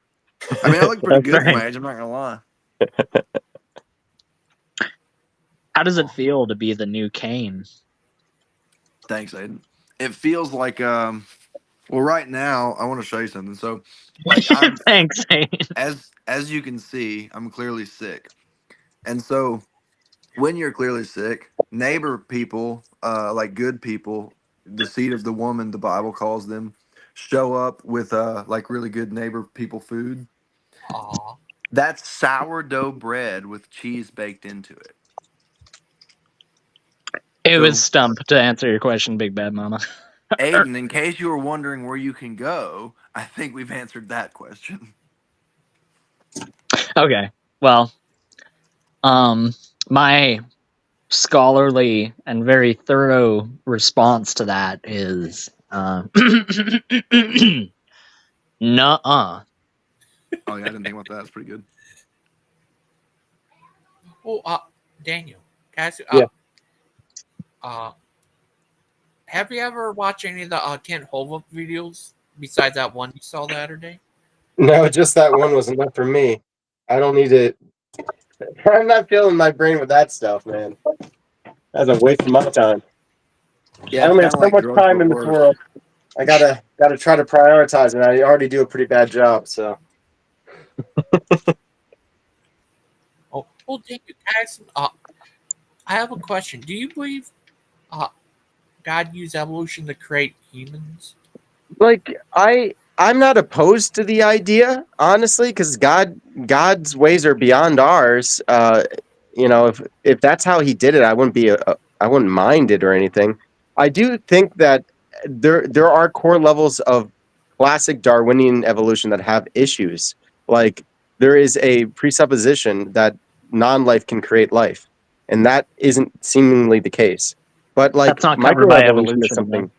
I mean, I look pretty That's good for right. my age. I'm not gonna lie. How does it feel to be the new Cain? Thanks, Aiden. It feels like well, right now I want to show you something. So, like, I'm Thanks, Aiden. as you can see, I'm clearly sick, and so when you're clearly sick, neighbor people, like good people, the seed of the woman, the Bible calls them, show up with like really good neighbor people food. Aw. That's sourdough bread with cheese baked into it. It So, was Stump to answer your question, Big Bad Mama. Aiden, in case you were wondering where you can go, I think we've answered that question. Okay. Well, my scholarly and very thorough response to that is nuh-uh. Oh yeah, I didn't think about that. That's pretty good. Well, Daniel, can I ask you, Yeah. have you ever watched any of the Kent Hova videos besides that one you saw the other day? No, just that one was enough for me. I don't need it. I'm not filling my brain with that stuff, man. That's a waste of my time. Yeah, I it's only have kind of so like much drugs, time but in this worse. world. I gotta try to prioritize, and I already do a pretty bad job. So. Oh, well, Daniel, can I ask, I have a question. Do you believe God used evolution to create humans? Like I'm not opposed to the idea, honestly, because God's ways are beyond ours. You know, if that's how He did it, I wouldn't mind it or anything. I do think that there are core levels of classic Darwinian evolution that have issues. Like there is a presupposition that non-life can create life, and that isn't seemingly the case. But like That's not covered by evolution, though.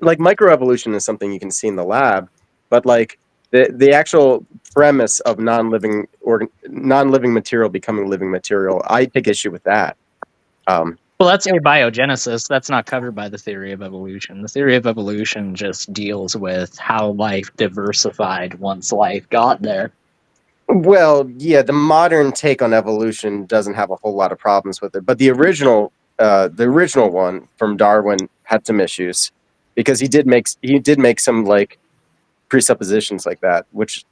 like microevolution is something you can see in the lab, but like the actual premise of non-living material becoming living material, I take issue with that. Well, that's abiogenesis. That's not covered by the theory of evolution. The theory of evolution just deals with how life diversified once life got there. Well, yeah, the modern take on evolution doesn't have a whole lot of problems with it, but the original one from Darwin had some issues because he did make some like presuppositions like that, which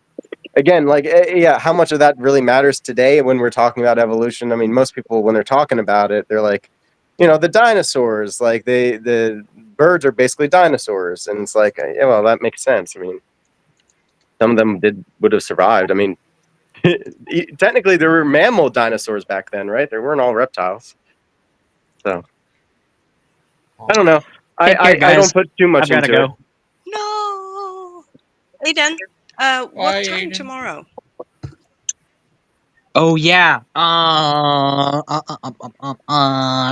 again, like, yeah, how much of that really matters today when we're talking about evolution? I mean, most people, when they're talking about it, they're like, the dinosaurs, like the birds are basically dinosaurs. And it's like, yeah, well, that makes sense. I mean, some of them would have survived. I mean, technically there were mammal dinosaurs back then, right? There weren't all reptiles. So I don't know. Take care, I guys. don't put too much I've gotta into it. go. No. Aiden, what Bye, time Aiden. tomorrow? Oh yeah.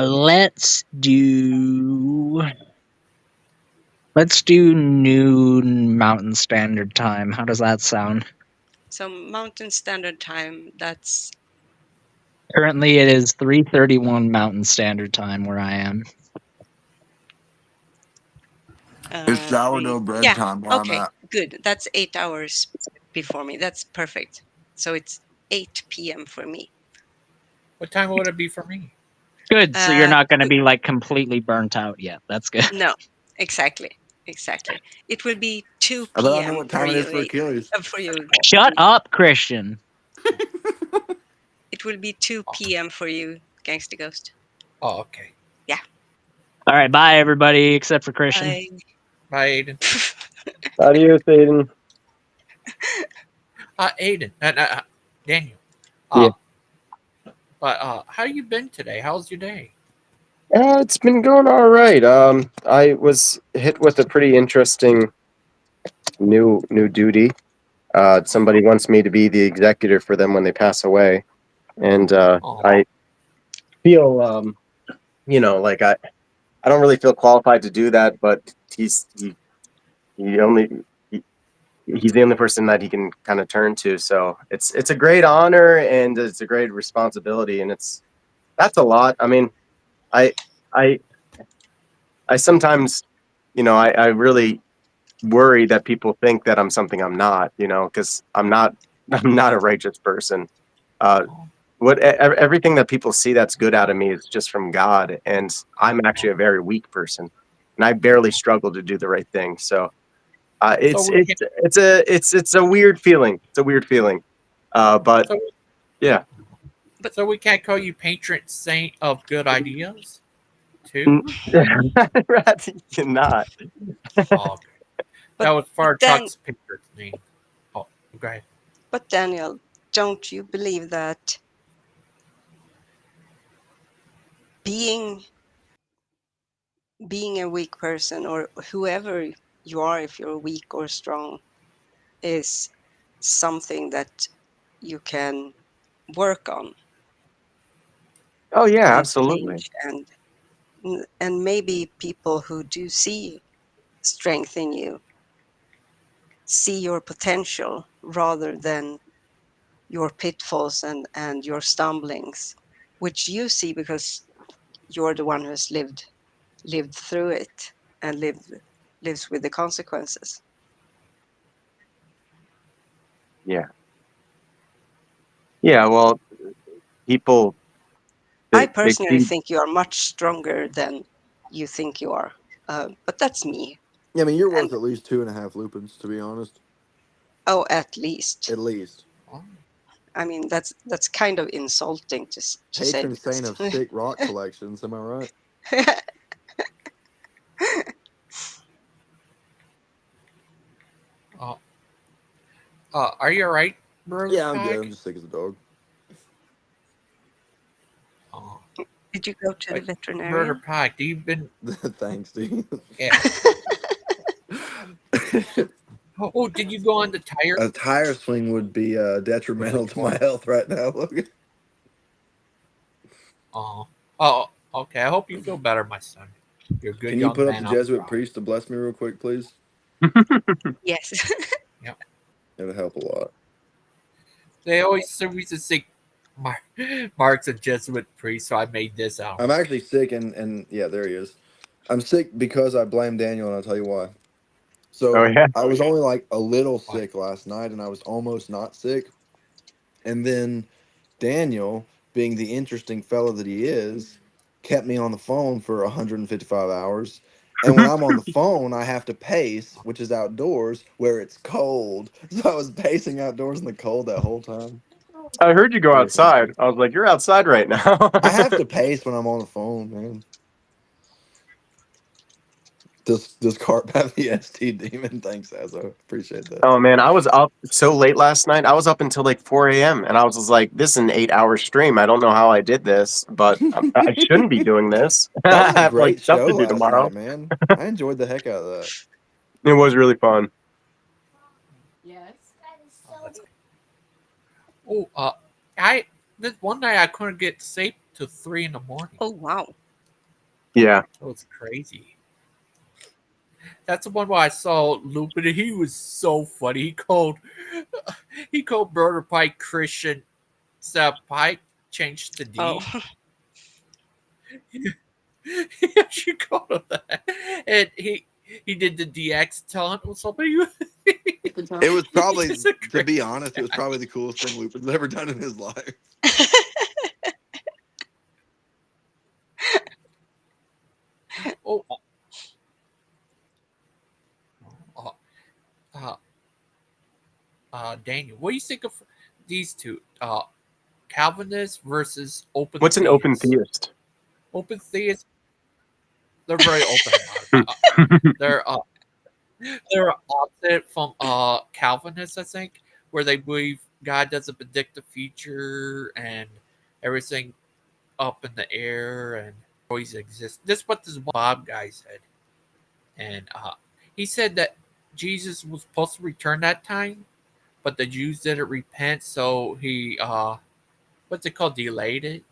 Let's do noon Mountain Standard Time. How does that sound? So Mountain Standard Time, that's Currently, it is 3:31 Mountain Standard Time where I am. It's sourdough bread yeah, time where I'm okay, at. good. That's 8 hours before me. That's perfect. So it's 8 p.m. for me. What time would it be for me? Good. So you're not going to be like completely burnt out yet. That's good. No, exactly. It will be 2 But I know p.m. what for time it you. is for Achilles. For you. Shut up, Christian. It will be 2 p.m. for you, Gangster Ghost. Oh, okay. Yeah. All right. Bye, everybody, except for Christian. Bye. Bye, Aiden. Adios, Aiden. Aiden. Daniel. Yeah. But how you been today? How's your day? It's been going all right. I was hit with a pretty interesting new duty. Somebody wants me to be the executor for them when they pass away, and I feel, like I don't really feel qualified to do that, but he's the only person that he can kind of turn to. So it's a great honor and it's a great responsibility, and that's a lot. I mean, I sometimes, I really worry that people think that I'm something I'm not, because I'm not a righteous person. Everything that people see that's good out of me is just from God, and I'm actually a very weak person, and I barely struggle to do the right thing. So it's a weird feeling. It's a weird feeling, but yeah. So we can't call you patron saint of good ideas, too? Rather not. Oh, that was for Chuck's patron name. Oh, go ahead. But Daniel, don't you believe that being a weak person, or whoever you are, if you're weak or strong, is something that you can work on? Oh yeah, and absolutely. change, and maybe people who do see strength in you see your potential rather than your pitfalls and your stumblings, which you see because you're the one who's lived through it and lives with the consequences. Yeah. Yeah, well, people. I personally think you are much stronger than you think you are, but that's me. Yeah, I mean, you're worth at least 2.5 lupins, to be honest. Oh, at least. At least. I mean, that's kind of insulting to say. Patron saint of sick rock collections, am I right? Are you alright, bro? Yeah, I'm good. I'm just sick as a dog. Did you go to the veterinarian? Brother Pike, you've been. Thanks, Steve. Yeah. Oh, did you go on the tire? A tire swing would be detrimental to my health right now. Logan. Oh, okay. I hope you feel better, my son. You're a good Can you young put up man. the Jesuit priest to bless me real quick, please? Yes. Yep. It'll help a lot. They always say Mark's a Jesuit priest, so I made this out. I'm actually sick, and yeah, there he is. I'm sick because I blame Daniel, and I'll tell you why. So I was only like a little sick last night, and I was almost not sick. And then Daniel, being the interesting fellow that he is, kept me on the phone for 155 hours. And when I'm on the phone, I have to pace, which is outdoors where it's cold. So I was pacing outdoors in the cold that whole time. I heard you go Very outside. frustrating. I was like, you're outside right now. I have to pace when I'm on the phone, man. This carp have the ST demon. Thanks, Azo. Appreciate that. Oh man, I was up so late last night. I was up until like 4 a.m. and I was just like, "This is an 8-hour stream. I don't know how I did this, but I shouldn't be doing this. That I was a have like great stuff show to do last night, tomorrow." man. I enjoyed the heck out of that. It was really fun. Oh, I this one night I couldn't get safe till 3 in the morning. Oh wow. Yeah. That was crazy. That's the one where I saw Lupin. He was so funny. He called Murder Pike Christian. Pike changed the D. Oh. Yeah, she called him that, and he did the DX telling somebody. It was probably, He's a to be crazy honest, it was guy. probably the coolest thing Lupin's ever done in his life. Oh, uh, Daniel, what do you think of these two? Calvinist versus open. What's an open theist? Open theists. They're very open. They're opposite from Calvinists, I think, where they believe God doesn't predict the future and everything up in the air and always exists. This is what this Bob guy said, and he said that Jesus was supposed to return that time, but the Jews didn't repent, so he what's it called, delayed it.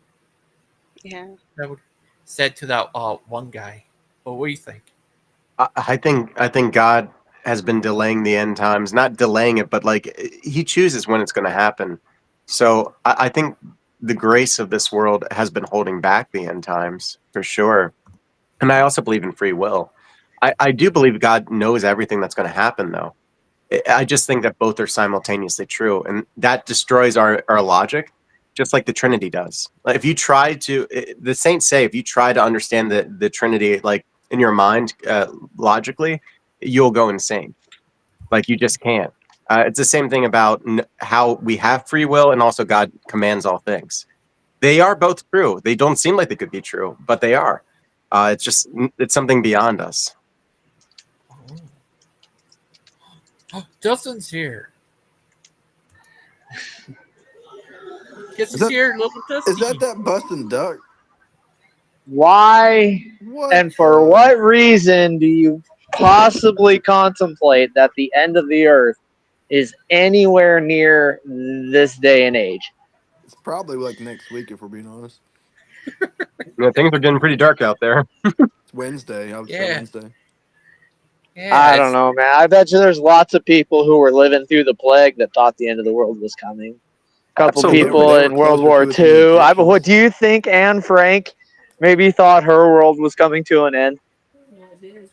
Yeah. That would said to that one guy. But what do you think? I think God has been delaying the end times, not delaying it, but like He chooses when it's going to happen. So I think the grace of this world has been holding back the end times for sure. And I also believe in free will. I do believe God knows everything that's going to happen, though. I just think that both are simultaneously true, and that destroys our logic, just like the Trinity does. Like if you try to, the saints say, if you try to understand the Trinity, like in your mind, logically, you'll go insane. Like you just can't. It's the same thing about how we have free will, and also God commands all things. They are both true. They don't seem like they could be true, but they are. It's something beyond us. Justin's here. Guess Is he's here, little Dusty. that busting duck? Why What and for what reason do you possibly contemplate that the end of the earth is anywhere near this day and age? It's probably like next week, if we're being honest. Yeah, things are getting pretty dark out there. It's Wednesday. I would say Yeah. Wednesday. Yeah, I don't know, man. I bet you there's lots of people who were living through the plague that thought the end of the world was coming. A couple Absolutely. people They were in World closer War to it than the II. What Egyptians. do you think Anne Frank maybe thought her world was coming to an end?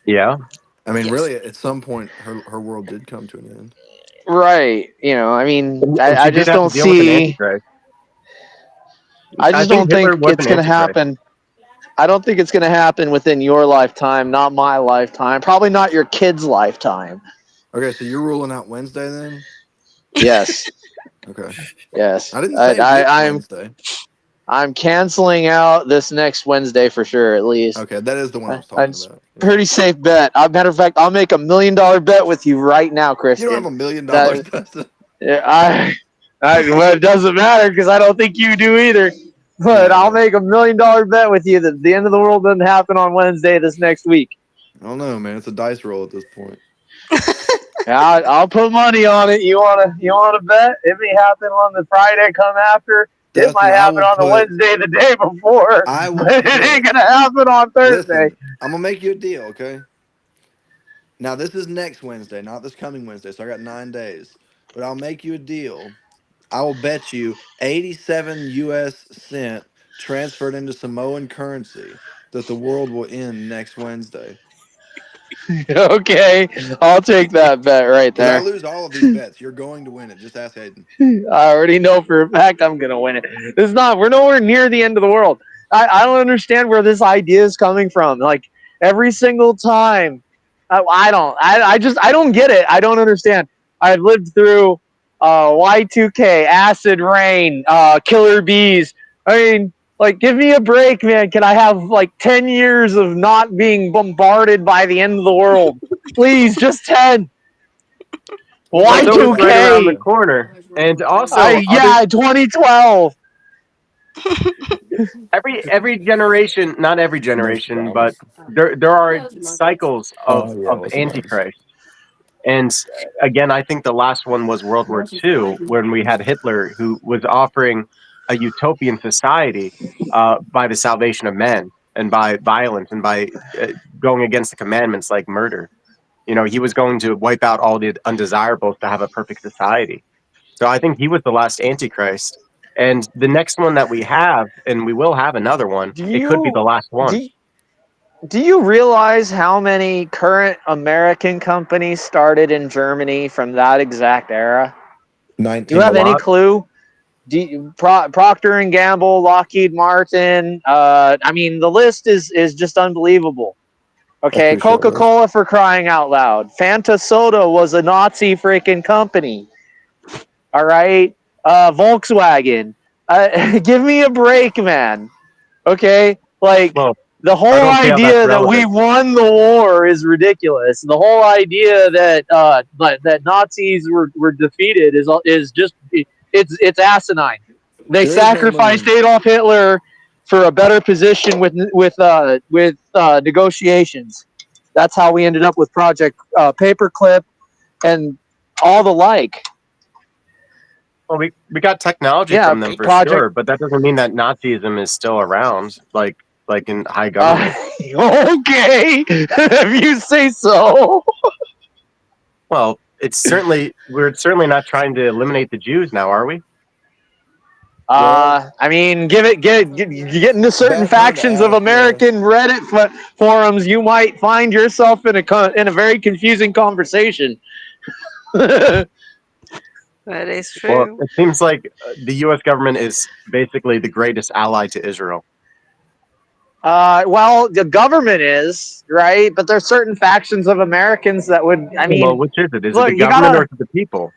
Yeah. I mean, Yes. really, at some point, her world did come to an end. Right. You know, I mean, And I she did just have to don't deal with an see. antichrist. I just think don't Hitler think was it's an going to antichrist. happen. I don't think it's going to happen within your lifetime, not my lifetime, probably not your kid's lifetime. Okay, so you're ruling out Wednesday then? Yes. Okay. Yes. I didn't say which I'm Wednesday. I'm canceling out this next Wednesday for sure, at least. Okay, that is the one I was talking It's about. pretty safe bet. Matter of fact, I'll make $1 million bet with you right now, You Christian. don't have $1 million, That Dustin. yeah, well, it doesn't matter because I don't think you do either. But Yeah, I'll but make $1 million bet with you that the end of the world doesn't happen on Wednesday this next week. I don't know, man. It's a dice roll at this point. I'll put money on it. You wanna bet? It may happen on the Friday come after. It Dustin, might I happen will on the put. Wednesday the day before. I will But it ain't put. gonna happen on Thursday. Listen, I'm gonna make you a deal, okay? Now this is next Wednesday, not this coming Wednesday. So I got 9 days, but I'll make you a deal. I will bet you 87 U.S. cent transferred into Samoan currency that the world will end next Wednesday. Okay, I'll take that bet right Because I there. lose all of these bets. You're going to win it. Just ask Aiden. I already know for a fact I'm gonna win it. We're nowhere near the end of the world. I don't understand where this idea is coming from. Like every single time. I don't get it. I don't understand. I've lived through Y2K, acid rain, killer bees. I mean, like, give me a break, man. Can I have like 10 years of not being bombarded by the end of the world? Please, just 10. Well, it's always right around the Y2K. corner. And also, 2012. every generation, not every generation, but there are cycles of Antichrist. And again, I think the last one was World War II, when we had Hitler, who was offering a utopian society by the salvation of men and by violence and by going against the commandments like murder. You know, he was going to wipe out all the undesirables to have a perfect society. So I think he was the last Antichrist. And the next one that we have, and we will have another one, it could be the last one. Do you realize how many current American companies started in Germany from that exact era? 19. Do you have any clue? Procter and Gamble, Lockheed Martin. I mean, the list is just unbelievable. Okay, Coca-Cola, for crying out loud. Fanta Soda was a Nazi freaking company. All right, Volkswagen. Give me a break, man. Okay, like, the whole don't see how that's idea that we relevant. won the war is ridiculous. The whole idea that that Nazis were defeated is just it's asinine. They There is no sacrificed moon. Adolf Hitler for a better position with negotiations. That's how we ended up with Project Paperclip and all the like. Well, we got technology from them for sure, but that doesn't mean that Nazism is still around, like in high government. Okay, if you say so. Well, we're certainly not trying to eliminate the Jews now, are we? I mean, get into certain factions of American Reddit forums, you might find yourself in a very confusing conversation. That is true. Well, it seems like the U.S. government is basically the greatest ally to Israel. Well, the government is, right, but there's certain factions of Americans that would. I mean, well, which is it? Is look, it the you government gotta, or is it the people?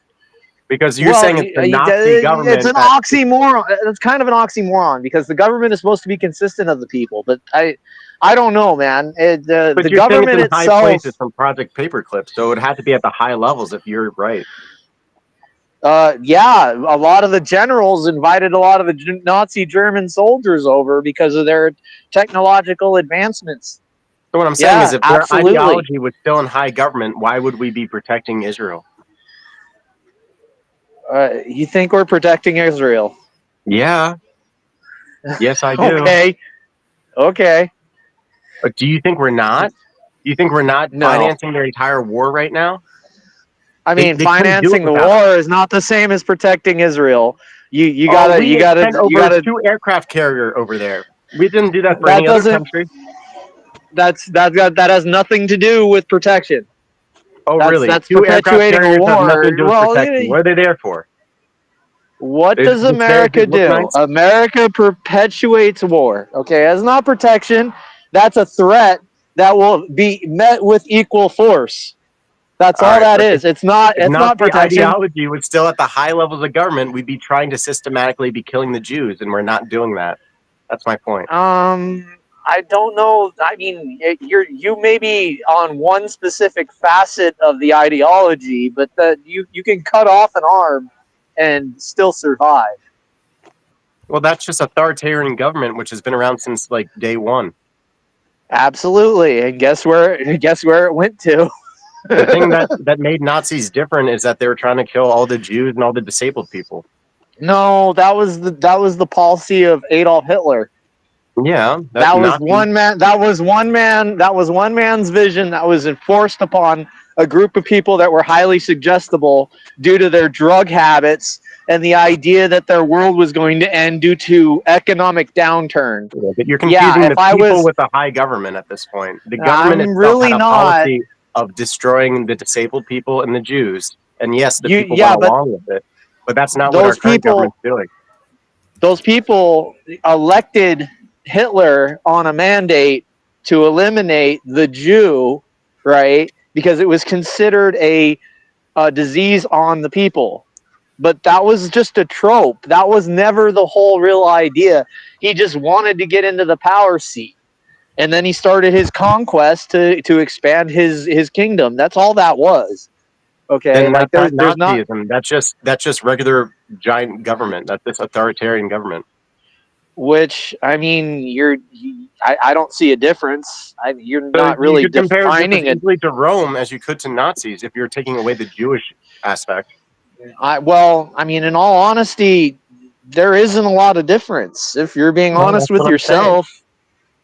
Because you're saying it's the Nazi it's government. an oxymoron. It's kind of an oxymoron because the government is supposed to be consistent of the people, but I don't know, man. But The you're saying government it's in high itself. places from Project Paperclip, so it would have to be at the high levels if you're right. Yeah, a lot of the generals invited a lot of the Nazi German soldiers over because of their technological advancements. So what I'm saying is, if their absolutely. ideology was still in high government, why would we be protecting Israel? You think we're protecting Israel? Yeah. Yes, I do. Okay. But do you think we're not? Do you think we're not financing their entire war right now? I mean, They couldn't do it financing the without war is not the same as protecting Israel. You we gotta sent over 2 aircraft carrier over there. We didn't do that for any other country. That has nothing to do with protection. Oh, really? That's 2 aircraft perpetuating a carriers have war. nothing to do with protection. What are they there for? What They're does just there to America look do? nice? America perpetuates war. Okay, that's not protection. That's a threat that will be met with equal force. That's all that is. It's not. If It's not Nazi protection. ideology was still at the high levels of government, we'd be trying to systematically be killing the Jews, and we're not doing that. That's my point. I don't know. I mean, you may be on one specific facet of the ideology, but you can cut off an arm and still survive. Well, that's just authoritarian government, which has been around since like day one. Absolutely, and guess where it went to? The thing that made Nazis different is that they were trying to kill all the Jews and all the disabled people. No, that was the policy of Adolf Hitler. Yeah, That was one man. That was one man's vision that was enforced upon a group of people that were highly suggestible due to their drug habits and the idea that their world was going to end due to economic downturn. Yeah, but you're confusing the people with the high government at this point. The government I'm itself really had a not. policy of destroying the disabled people and the Jews, and yes, the people yeah, went but along with it. But that's not what our those current people- government's doing. Those people elected Hitler on a mandate to eliminate the Jew, right? Because it was considered a disease on the people. But that was just a trope. That was never the whole real idea. He just wanted to get into the power seat. And then he started his conquest to expand his kingdom. That's all that was. Okay, Then like that's not there's not, Nazism. That's just regular giant government. That's just authoritarian government. which I mean, I don't see a difference. You're So not you really could compare just as defining it. easily to Rome as you could to Nazis if you're taking away the Jewish aspect. Well, I mean, in all honesty, there isn't a lot of difference if you're being Well, honest that's with what I'm saying. yourself.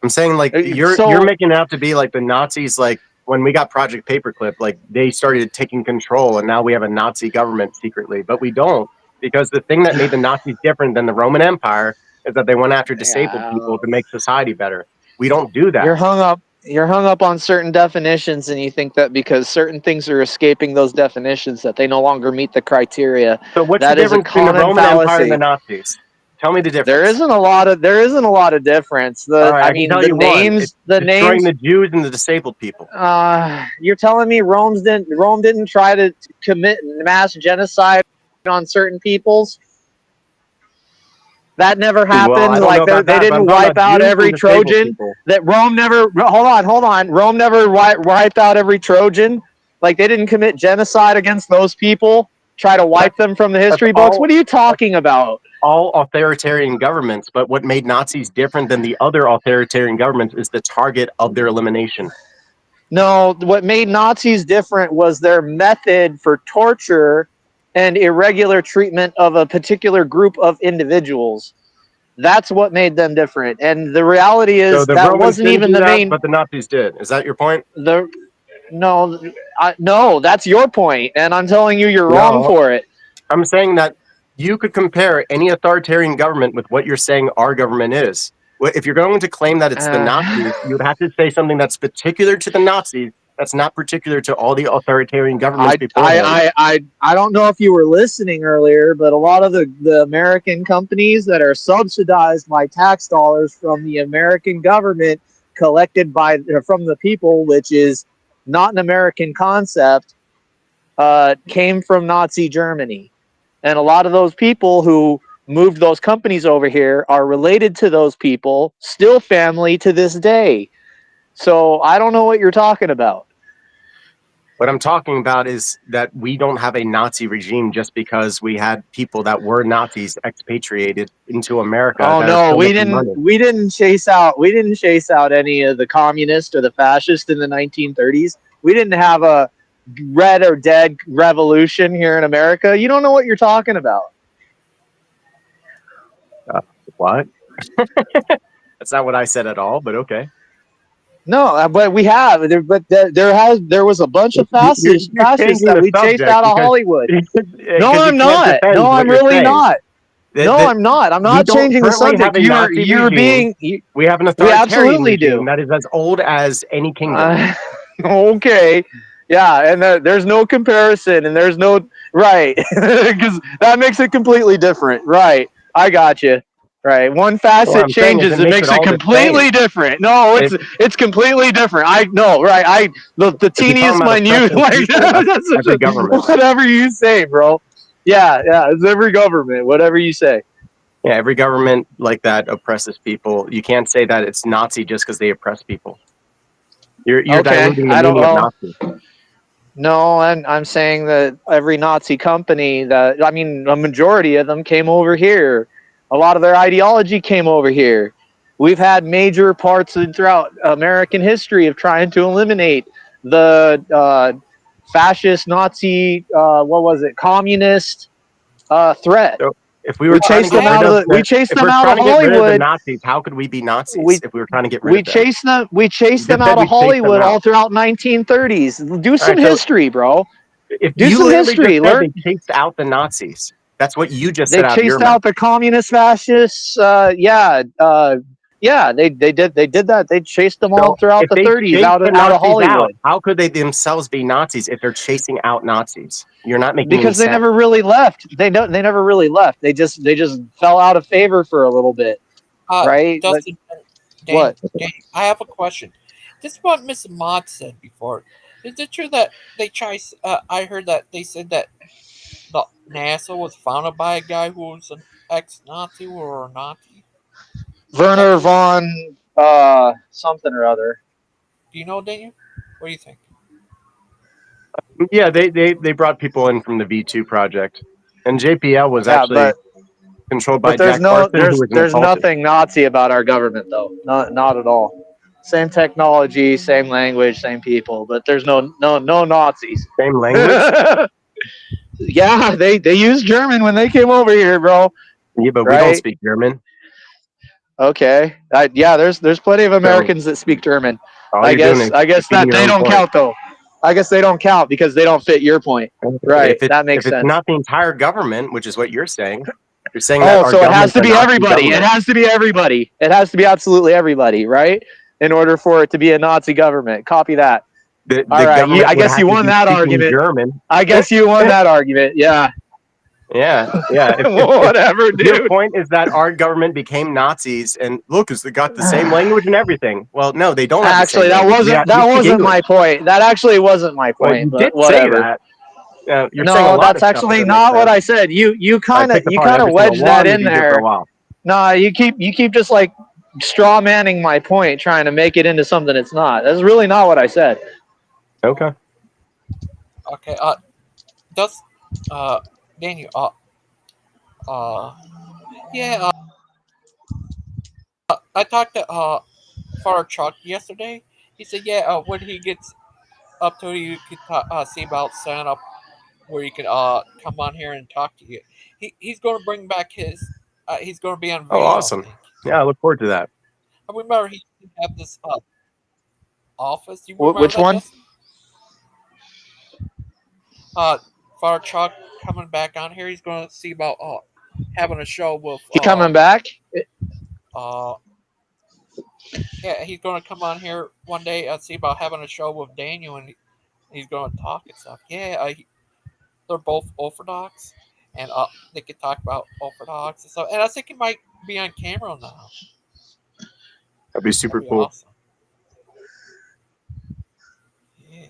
I'm saying like you're So making it out to be like the Nazis, like when we got Project Paperclip, like they started taking control and now we have a Nazi government secretly, but we don't, because the thing that made the Nazis different than the Roman Empire is that they went after disabled people to make society better. We don't do that. you're hung up on certain definitions, and you think that because certain things are escaping those definitions that they no longer meet the criteria. So what's That the is a difference between the common Roman Empire and fallacy. the Nazis? Tell me the difference. There isn't a lot of difference. All right, I I can mean, tell the you one. It's names, destroying the Jews and the disabled people. You're telling me Rome didn't try to commit mass genocide on certain peoples? That never happened. Well, I don't like know about they that, but I'm didn't talking wipe about out Jews every and disabled Trojan. people. That Rome never. Hold on. Rome never wiped out every Trojan. Like they didn't commit genocide against those people. Try to wipe them from the history books. What are you talking about? All authoritarian governments, but what made Nazis different than the other authoritarian governments is the target of their elimination. No, what made Nazis different was their method for torture and irregular treatment of a particular group of individuals. That's what made them different. And the reality is So the that Romans wasn't didn't even do the that, main. but the Nazis did. Is that your point? No, that's your point, and I'm telling you, you're wrong No, for it. I'm saying that you could compare any authoritarian government with what you're saying our government is. If you're going to claim that it's the Nazis, you would have to say something that's particular to the Nazis, that's not particular to all the authoritarian governments beforehand. I don't know if you were listening earlier, but a lot of the American companies that are subsidized by tax dollars from the American government collected from the people, which is not an American concept, came from Nazi Germany. And a lot of those people who moved those companies over here are related to those people, still family to this day. So I don't know what you're talking about. What I'm talking about is that we don't have a Nazi regime just because we had people that were Nazis expatriated into America. Oh that are no, still we making didn't. money. We didn't chase out any of the communists or the fascists in the 1930s. We didn't have a red or dead revolution here in America. You don't know what you're talking about. What? That's not what I said at all, but okay. No, but we have. There was a bunch of fascists You're that changing the we chased subject out of because Hollywood. No, you I'm can't not. defend No, what I'm you're really saying. not. No, I'm not. I'm We not don't changing the currently have subject. a Nazi regime. We have an We authoritarian absolutely regime do. that is as old as any kingdom. Okay. Yeah, and there's no comparison, and there's no right because that makes it completely different. Right, I got you. Right, one What facet I'm saying is changes, it it makes makes it it all the completely same. different. No, it's completely different. I know, right? The If you're talking teeniest about minute, oppressing like people, that's that's every government. whatever you say, bro. Yeah, it's every government, whatever you say. Yeah, every government like that oppresses people. You can't say that it's Nazi just because they oppress people. You're Okay, diluting the I don't meaning of know. Nazi. No, I'm saying that every Nazi company a majority of them came over here. A lot of their ideology came over here. We've had major parts throughout American history of trying to eliminate the fascist Nazi, communist threat. So if we were trying to get rid of the Nazis, how could we be Nazis if we were trying to get rid of them? We chased them You just out said of we chased them Hollywood all out. throughout 1930s. Do All some right, so history, bro. if Do you some literally history. just said Learn. they chased out the Nazis, that's what you just They said out of your chased mouth. out the communist fascists. They did that. They chased them all So throughout if the they 30s chased out the of Nazis out, Hollywood how could they themselves be Nazis if they're chasing out Nazis? You're not making any because they sense. never really left. They never really left. They just fell out of favor for a little bit, right? Dustin, What? Dane, I have a question. This is what Miss Mott said before. Is it true that they try? I heard that they said that the NASA was founded by a guy who was an ex-Nazi or a Nazi. Werner von something or other. Do you know, Daniel? What do you think? Yeah, they brought people in from the V2 project, and JPL was Yeah, actually controlled by but there's Jack Larson, who was an there's occultist. nothing Nazi about our government though. Not at all. Same technology, same language, same people, but there's no Nazis. Same language? Yeah, they used German when they came over here, bro. Yeah, but we don't Right? speak German. Okay. Yeah, there's plenty of So Americans that speak German. all I you're doing guess is that defeating your they own don't point. count though. I guess they don't count because they don't fit your point. Right. That makes If it's sense. not the entire government, which is what you're saying that Oh, our so it has government's to a be Nazi everybody. It government. has to be everybody. It has to be absolutely everybody, right? In order for it to be a Nazi government. Copy that. The All right. government I would guess have you to won be that speaking argument. German. I guess you won that argument. Yeah. Yeah. Whatever, if your dude. point is that our government became Nazis and look, they got the same language and everything. Well, no, they don't have the same Actually, that language. wasn't We speak my English. point. That actually wasn't my Well, point. you But did say whatever. that. You're saying a No, lot that's of stuff that actually doesn't make not what sense. I said. You I kind picked of apart every single wedged that one of in these here for a there. while. Nah, you keep just like straw manning my point, trying to make it into something it's not. That's really not what I said. Okay. Okay. Does Daniel? Yeah. I talked to Father Chuck yesterday. He said, yeah, when he gets up to it, you could see about setting up where you could come on here and talk to you. He's going to bring back his. He's going to be on Oh, video. awesome. I think. Yeah, I look forward to that. I remember he had this office. You remember Which that, one? Justin? Father Chuck coming back on here. He's going to see about having a show with. He coming back? Yeah, he's going to come on here one day and see about having a show with Daniel, and he's going to talk and stuff. Yeah, they're both Orthodox, and they could talk about Orthodox and stuff. And I think he might be on camera now. That'd be super That'd be cool. awesome. Yeah.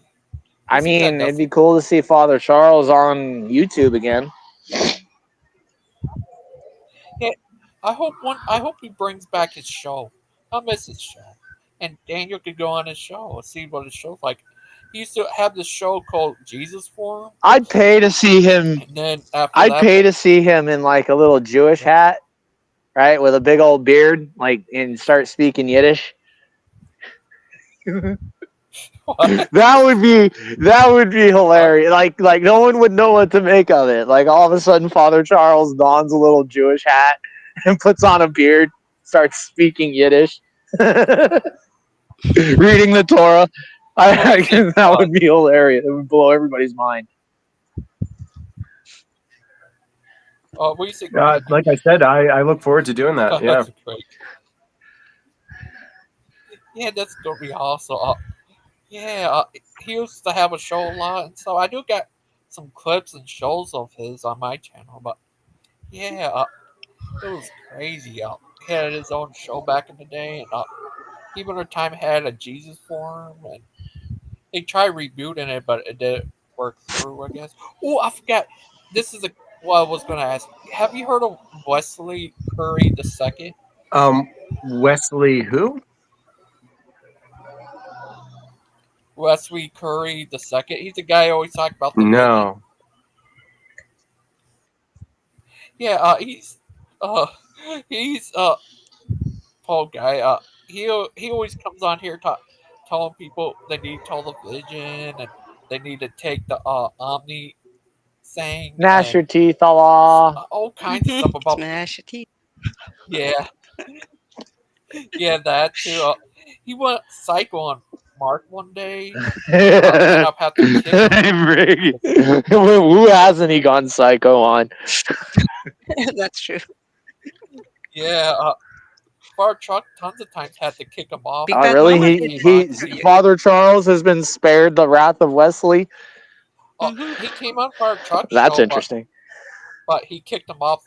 I mean, it'd be cool to see Father Charles on YouTube again. Yeah, I hope he brings back his show. I miss his show, and Daniel could go on his show and see what his show's like. He used to have this show called Jesus Forum. I'd pay to see him. And then after I'd that, pay to see him in like a little Jewish hat, right, with a big old beard, like, and start speaking Yiddish. That would be hilarious. Like no one would know what to make of it. Like all of a sudden, Father Charles dons a little Jewish hat and puts on a beard, starts speaking Yiddish, reading the Torah. That would be hilarious. It would blow everybody's mind. what do you think? Like I said, I look forward to doing that. Yeah. That's great. Yeah, that's gonna be awesome. He used to have a show a lot, and so I do got some clips and shows of his on my channel. But yeah, it was crazy. He had his own show back in the day, and even a time had a Jesus Forum, and they tried rebooting it, but it didn't work through. I guess. Oh, I forgot. This is what I was gonna ask. Have you heard of Wesley Curry II? Wesley who? Wesley Curry II. He's the guy who always talked about the vision. No. Yeah, he's Paul guy. He always comes on here telling people they need television and they need to take the Omni thing. Gnash your teeth, Allah. All kinds of stuff about Smash your teeth. Yeah, yeah, that too. He went psycho on Mark one day. And I've had to kick him. Who hasn't he gone psycho on? That's true. Yeah, Far Truck tons of times had to kick him off. Oh, really? Father Charles has been spared the wrath of Wesley. He came on Far Truck. That's show, interesting. But he kicked him off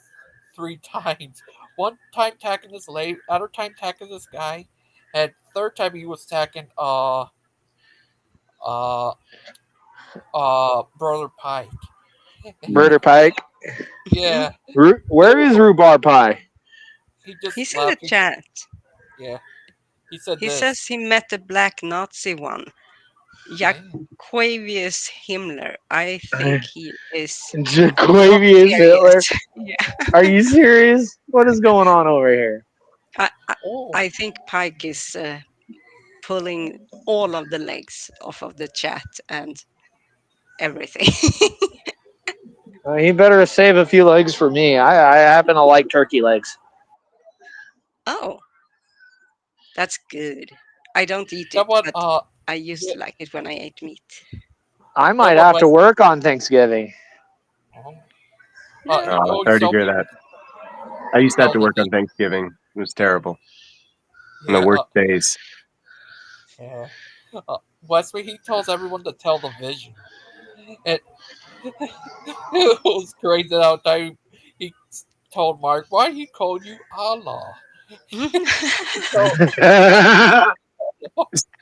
3 times. One time tacking this lady, other time tacking this guy, And third time he was attacking Brother Pike. Murder Pike. Yeah. Where is Rhubarb Pie? He just He's in the left. chat. Yeah. He said He this. says he met a black Nazi one. Jaquavius Himmler. I think he is Jaquavius not Hitler. serious. Yeah. Are you serious? What is going on over here? I think Pike is pulling all of the legs off of the chat and everything. He better save a few legs for me. I happen to like turkey legs. Oh, that's good. I don't eat That it, one, but I used to like it when I ate meat. I might what have to was- work on Thanksgiving. Sorry to hear that. I used to have to work on Thanksgiving. It was terrible. In the worst days. Yeah. Wesley, he tells everyone to tell the vision. And it was crazy that time he told Mark, why he called you Allah?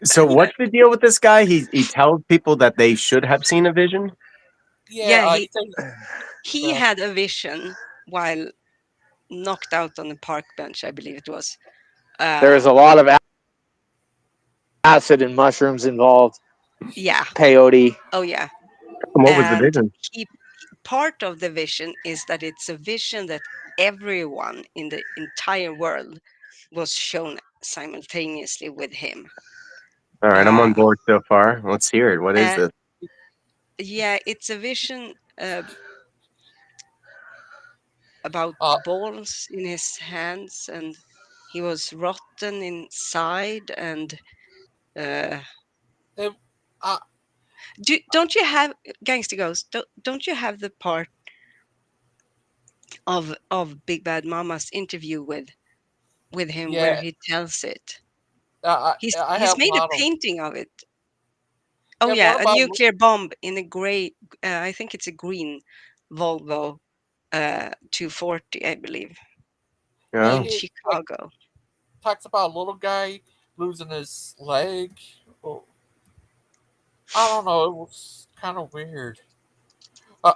So what's the deal with this guy? He tells people that they should have seen a vision. Yeah, he he had a vision while knocked out on a park bench, I believe it was. There's a lot of acid and mushrooms involved. Yeah. Peyote. Oh yeah. What was the And vision? part of the vision is that it's a vision that everyone in the entire world was shown simultaneously with him. All right, I'm on board so far. Let's hear it. What is this? Yeah, it's a vision about balls in his hands, and he was rotten inside, and don't you have Gangster Ghost? Don't you have the part of Big Bad Mama's interview with him where Yeah. he tells it? I He's have made a model. painting of it. Oh Yeah, yeah, what a about- nuclear bomb in a gray. I think it's a green Volvo 240, I believe, in It, Chicago. talks about a little guy losing his leg. Oh, I don't know. It was kind of weird.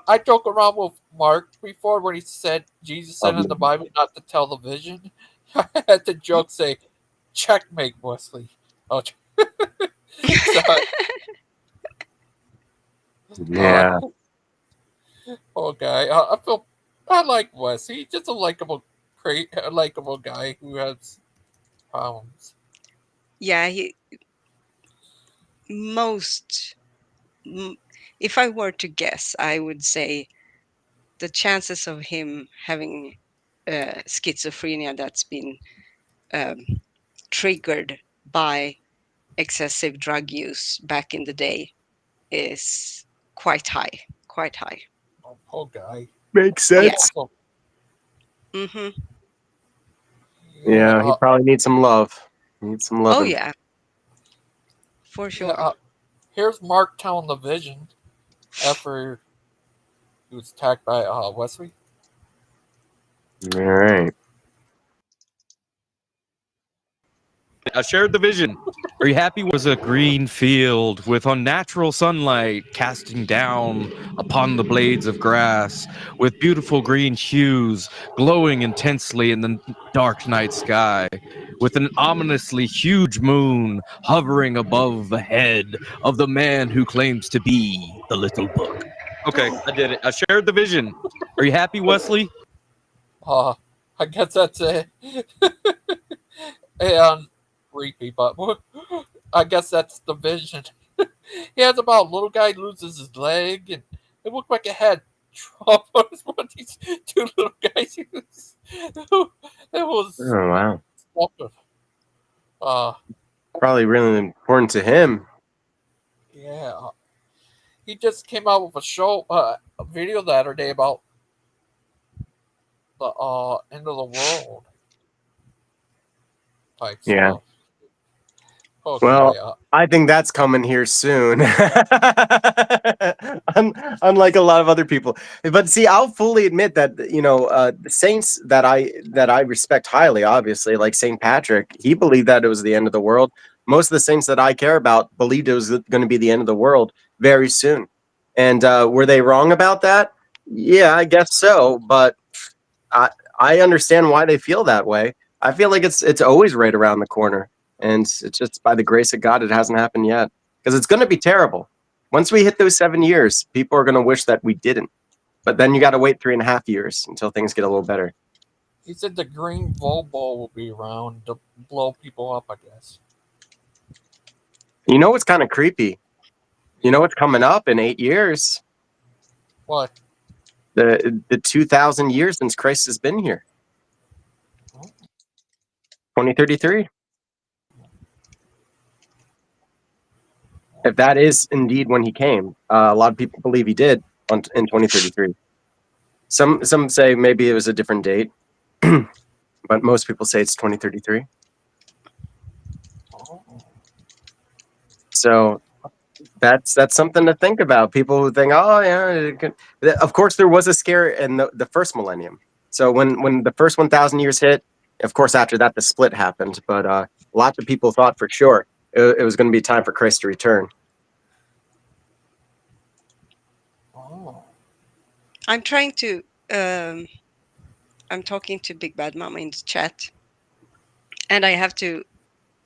I joke around with Mark before when he said Jesus said in the Bible not to tell the vision. I had to joke say, "Checkmate, Wesley." Oh, sorry. Yeah. Poor guy. I like Wes. He's just a likable guy who has problems. Yeah, if I were to guess, I would say the chances of him having schizophrenia that's been triggered by excessive drug use back in the day is quite high. Quite high. Oh, poor guy. Makes sense. Mm-hmm. Yeah, he probably needs some love. Needs some Oh loving. yeah, for sure. Yeah, here's Mark telling the vision after he was attacked by Wesley. All right. I shared the vision. Are you happy? Was a green field with unnatural sunlight casting down upon the blades of grass, with beautiful green hues glowing intensely in the dark night sky, with an ominously huge moon hovering above the head of the man who claims to be the little book. Okay, I did it. I shared the vision. Are you happy, Wesley? I guess that's it. And creepy, but I guess that's the vision. He has about a little guy loses his leg, and it looked like it had traumas. What these two little guys use. It was. Oh wow. Uh, Probably really important to him. yeah. He just came out with a video the other day about the end of the world type Yeah. stuff. Well, I think that's coming here soon. Unlike a lot of other people, but see, I'll fully admit that the saints that I respect highly, obviously, like Saint Patrick, he believed that it was the end of the world. Most of the saints that I care about believed it was going to be the end of the world very soon. And were they wrong about that? Yeah, I guess so. But I I understand why they feel that way. I feel like it's always right around the corner, and it's just by the grace of God it hasn't happened yet because it's going to be terrible. Once we hit those 7 years, people are going to wish that we didn't. But then you got to wait 3.5 years until things get a little better. He said the green Volvo will be around to blow people up, I guess. You know what's kind of creepy? You know what's coming up in 8 years? What? The 2,000 years since Christ has been here. 2033. If that is indeed when he came, a lot of people believe he did in 2033. Some say maybe it was a different date, but most people say it's 2033. So that's something to think about. People who think, oh yeah, of course there was a scare in the first millennium. So when the first 1,000 years hit, of course after that the split happened. But lots of people thought for sure it was going to be time for Christ to return. I'm trying to. I'm talking to Big Bad Mama in the chat, and I have to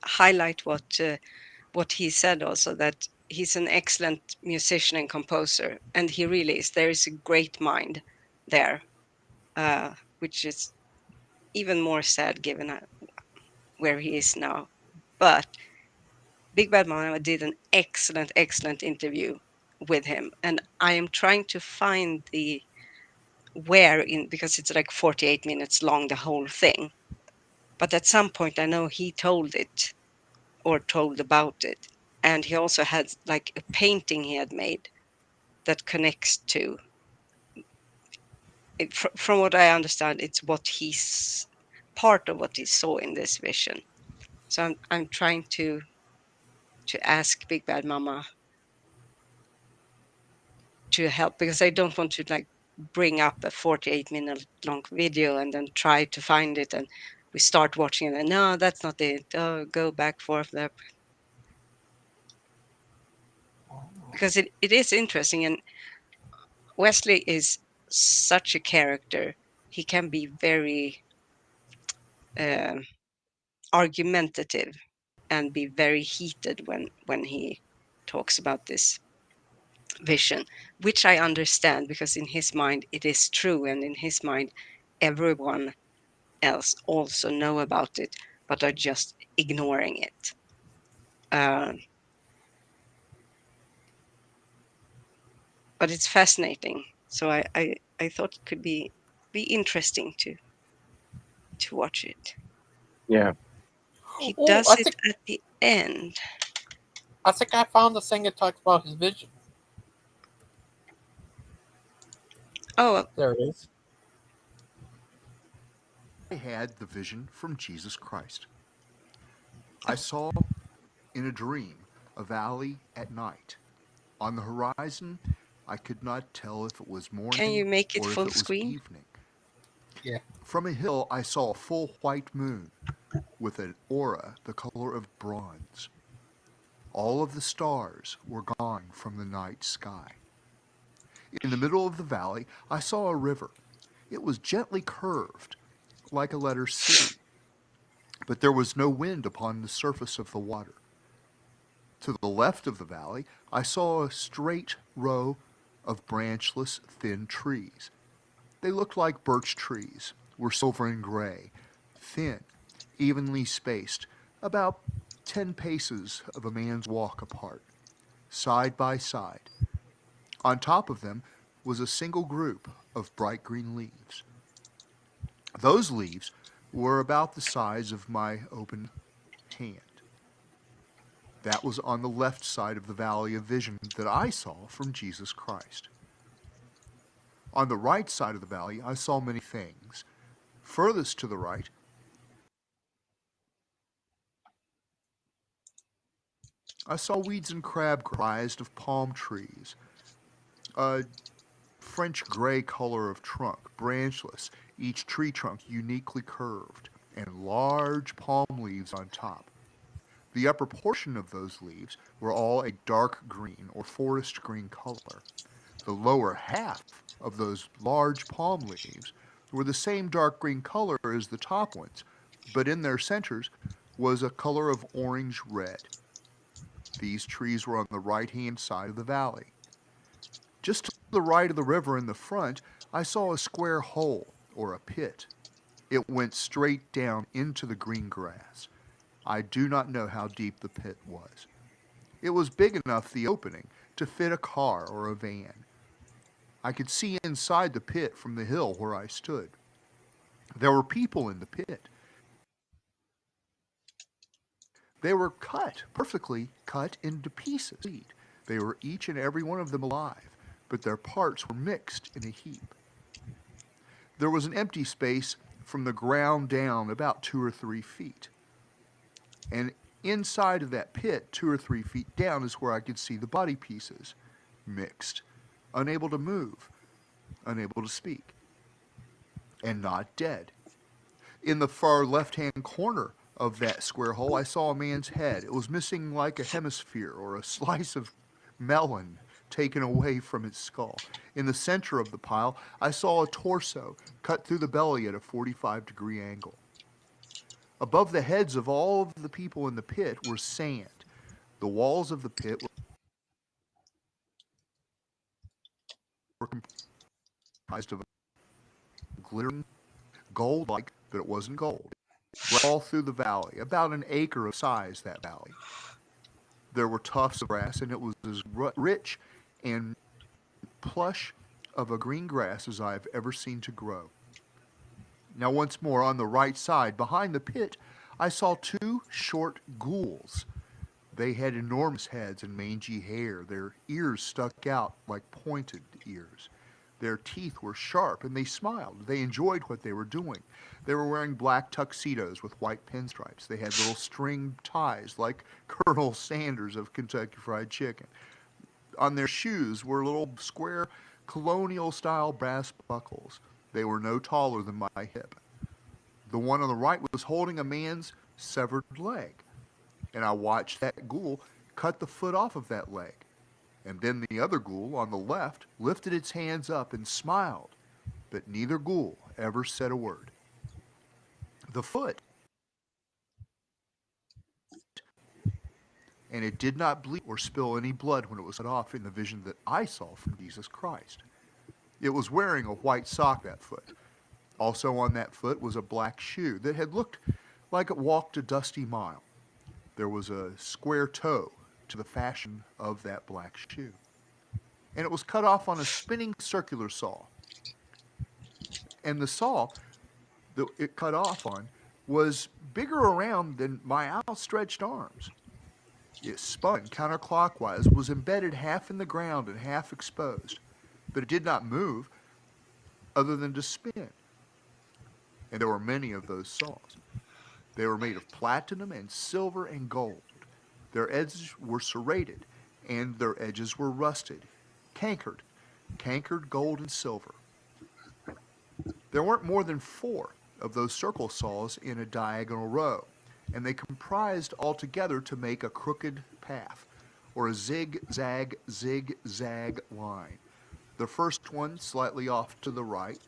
highlight what he said also, that he's an excellent musician and composer, and he really is. There is a great mind there, which is even more sad given where he is now. But Big Bad Mama did an excellent interview with him, and I am trying to find the where in, because it's like 48 minutes long, the whole thing. But at some point I know he told it or told about it, and he also had like a painting he had made that connects to it. From what I understand, it's what he's part of what he saw in this vision. So I'm trying to ask Big Bad Mama to help, because I don't want to like bring up a 48-minute long video and then try to find it and we start watching it and no, that's not it. Oh, go back forth there. Because it is interesting, and Wesley is such a character. He can be very argumentative and be very heated when he talks about this vision, which I understand because in his mind it is true, and in his mind everyone else also know about it but are just ignoring it. But it's fascinating, so I thought it could be interesting to watch it. Yeah, he Oh, does it at the end. I think I found the thing that talks about his vision. Oh, there it is. I had the vision from Jesus Christ. I saw in a dream a valley at night. On the horizon, I could not tell if it was morning can you make it or if full it was screen? evening. Yeah. From a hill, I saw a full white moon with an aura the color of bronze. All of the stars were gone from the night sky. In the middle of the valley, I saw a river. It was gently curved, like a letter C, but there was no wind upon the surface of the water. To the left of the valley, I saw a straight row of branchless, thin trees. They looked like birch trees, were silver and gray, thin, evenly spaced, about 10 paces of a man's walk apart, side by side. On top of them was a single group of bright green leaves. Those leaves were about the size of my open hand. That was on the left side of the valley of vision that I saw from Jesus Christ. On the right side of the valley, I saw many things. Furthest to the right, I saw weeds and crab comprised of palm trees, a French gray color of trunk, branchless, each tree trunk uniquely curved, and large palm leaves on top. The upper portion of those leaves were all a dark green or forest green color. The lower half of those large palm leaves were the same dark green color as the top ones, but in their centers was a color of orange red. These trees were on the right-hand side of the valley. Just to the right of the river in the front, I saw a square hole, or a pit. It went straight down into the green grass. I do not know how deep the pit was. It was big enough, the opening, to fit a car or a van. I could see inside the pit from the hill where I stood. There were people in the pit. They were perfectly cut into pieces. They were each and every one of them alive, but their parts were mixed in a heap. There was an empty space from the ground down about 2 or 3 feet. And inside of that pit, 2 or 3 feet down, is where I could see the body pieces, mixed, unable to move, unable to speak, and not dead. In the far left-hand corner of that square hole, I saw a man's head. It was missing like a hemisphere or a slice of melon taken away from its skull. In the center of the pile, I saw a torso cut through the belly at a 45-degree angle. Above the heads of all of the people in the pit were sand. The walls of the pit were comprised of glittering gold-like, but it wasn't gold. All through the valley, about an acre of size, that valley. There were tufts of grass, and it was as rich and plush of a green grass as I have ever seen to grow. Now once more, on the right side, behind the pit, I saw 2 short ghouls. They had enormous heads and mangy hair. Their ears stuck out like pointed ears. Their teeth were sharp, and they smiled. They enjoyed what they were doing. They were wearing black tuxedos with white pinstripes. They had little string ties like Colonel Sanders of Kentucky Fried Chicken. On their shoes were little square colonial-style brass buckles. They were no taller than my hip. The one on the right was holding a man's severed leg, and I watched that ghoul cut the foot off of that leg. And then the other ghoul on the left lifted its hands up and smiled, but neither ghoul ever said a word. The foot, and it did not bleed or spill any blood when it was cut off in the vision that I saw from Jesus Christ. It was wearing a white sock, that foot. Also on that foot was a black shoe that had looked like it walked a dusty mile. There was a square toe to the fashion of that black shoe. And it was cut off on a spinning circular saw. And the saw that it cut off on was bigger around than my outstretched arms. It spun counterclockwise, was embedded half in the ground and half exposed, but it did not move other than to spin. And there were many of those saws. They were made of platinum and silver and gold. Their edges were serrated, and their edges were rusted, cankered gold and silver. There weren't more than 4 of those circle saws in a diagonal row, and they comprised altogether to make a crooked path, or a zigzag line. The first one slightly off to the right,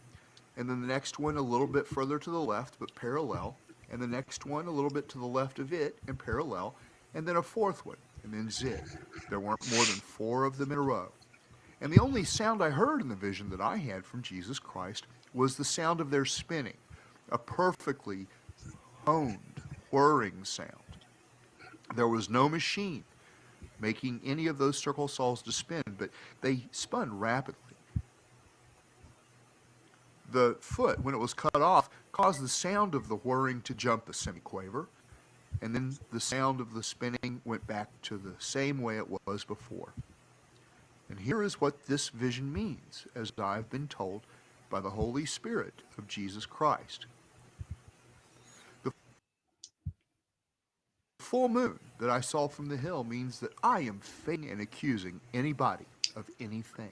and then the next one a little bit further to the left but parallel, and the next one a little bit to the left of it and parallel, and then a fourth one, and then zig. There weren't more than 4 of them in a row. And the only sound I heard in the vision that I had from Jesus Christ was the sound of their spinning, a perfectly honed, whirring sound. There was no machine making any of those circle saws to spin, but they spun rapidly. The foot, when it was cut off, caused the sound of the whirring to jump a semiquaver, and then the sound of the spinning went back to the same way it was before. And here is what this vision means, as I've been told by the Holy Spirit of Jesus Christ. The full moon that I saw from the hill means that I am failing and accusing anybody of anything.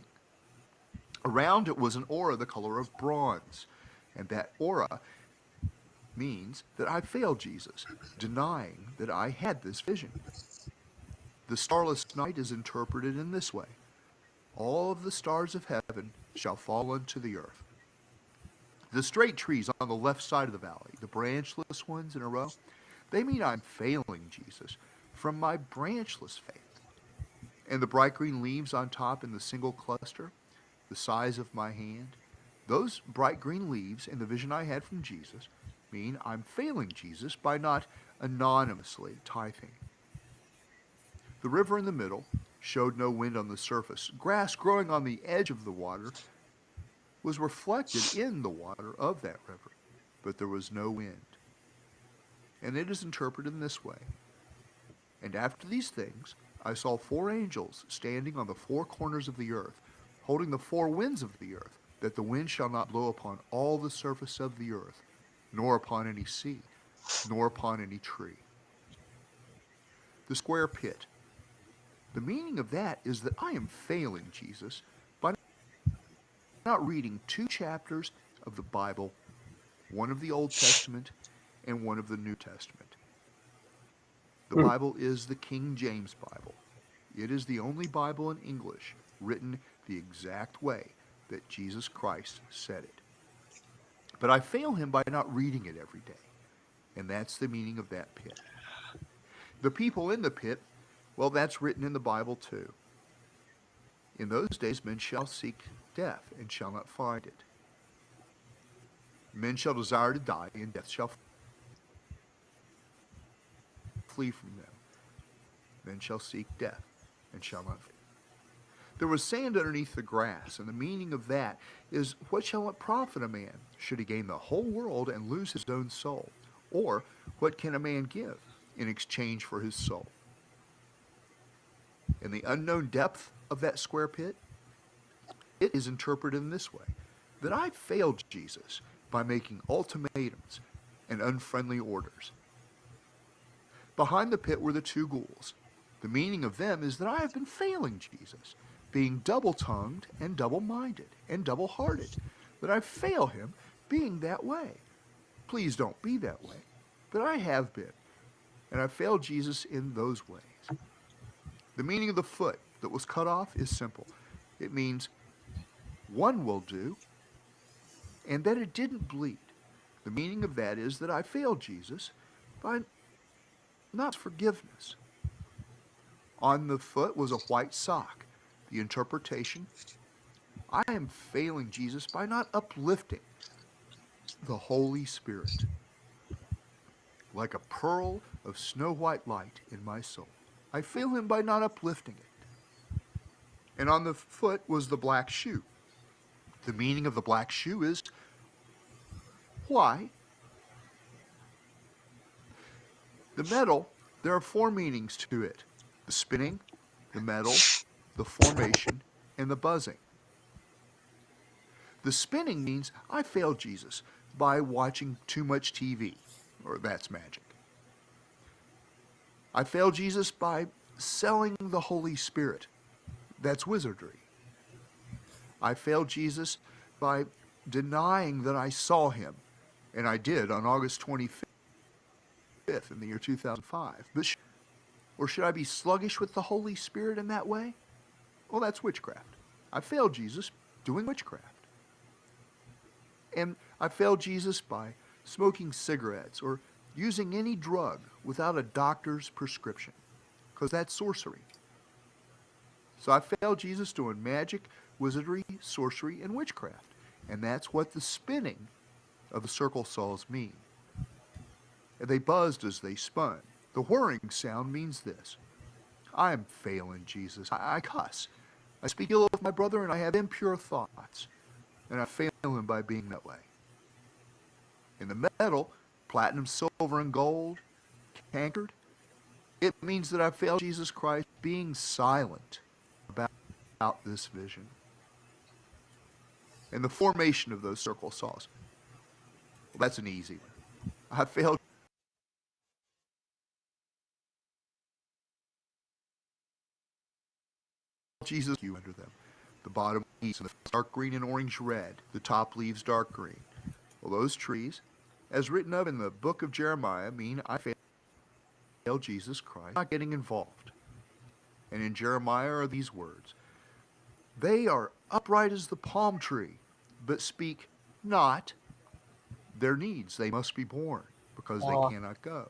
Around it was an aura the color of bronze, and that aura means that I failed Jesus, denying that I had this vision. The starless night is interpreted in this way: all of the stars of heaven shall fall unto the earth. The straight trees on the left side of the valley, the branchless ones in a row, they mean I'm failing Jesus from my branchless faith. And the bright green leaves on top in the single cluster, the size of my hand, those bright green leaves in the vision I had from Jesus mean I'm failing Jesus by not anonymously tithing. The river in the middle showed no wind on the surface. Grass growing on the edge of the water was reflected in the water of that river, but there was no wind. And it is interpreted in this way: and after these things I saw 4 angels standing on the 4 corners of the earth, holding the 4 winds of the earth, that the wind shall not blow upon all the surface of the earth, nor upon any sea, nor upon any tree. The square pit. The meaning of that is that I am failing Jesus by not reading 2 chapters of the Bible, one of the Old Testament and one of the New Testament. The Bible is the King James Bible. It is the only Bible in English written the exact way that Jesus Christ said it. But I fail him by not reading it every day, and that's the meaning of that pit. The people in the pit, well, that's written in the Bible too. In those days men shall seek death and shall not find it. Men shall desire to die, and death shall flee from them. Men shall seek death and shall not find it. There was sand underneath the grass, and the meaning of that is, what shall it profit a man should he gain the whole world and lose his own soul? Or what can a man give in exchange for his soul? In the unknown depth of that square pit, it is interpreted in this way: that I failed Jesus by making ultimatums and unfriendly orders. Behind the pit were the 2 ghouls. The meaning of them is that I have been failing Jesus, being double-tongued and double-minded and double-hearted, that I fail him being that way. Please don't be that way, but I have been, and I failed Jesus in those ways. The meaning of the foot that was cut off is simple. It means one will do, and that it didn't bleed. The meaning of that is that I failed Jesus by not forgiveness. On the foot was a white sock. The interpretation: I am failing Jesus by not uplifting the Holy Spirit like a pearl of snow-white light in my soul. I fail him by not uplifting it. And on the foot was the black shoe. The meaning of the black shoe is, why? The metal, there are 4 meanings to it: the spinning, the metal, the formation, and the buzzing. The spinning means I failed Jesus by watching too much TV, or that's magic. I failed Jesus by selling the Holy Spirit. That's wizardry. I failed Jesus by denying that I saw him, and I did on August 25th in the year 2005. Or should I be sluggish with the Holy Spirit in that way? Well, that's witchcraft. I failed Jesus doing witchcraft. And I failed Jesus by smoking cigarettes or using any drug without a doctor's prescription, because that's sorcery. So I failed Jesus doing magic, wizardry, sorcery, and witchcraft. And that's what the spinning of the circle saws mean. And they buzzed as they spun. The whirring sound means this: I am failing Jesus. I cuss. I speak ill of my brother, and I have impure thoughts. And I fail him by being that way. In the metal, platinum, silver, and gold, cankered, it means that I failed Jesus Christ being silent about this vision. And the formation of those circle saws, well, that's an easy one. I failed Jesus you under them. The bottom leaves dark green and orange red, the top leaves dark green. Well, those trees, as written of in the book of Jeremiah, mean I failed Jesus Christ, not getting involved. And in Jeremiah are these words, they are upright as the palm tree, but speak not their needs. They must be born, because they cannot go.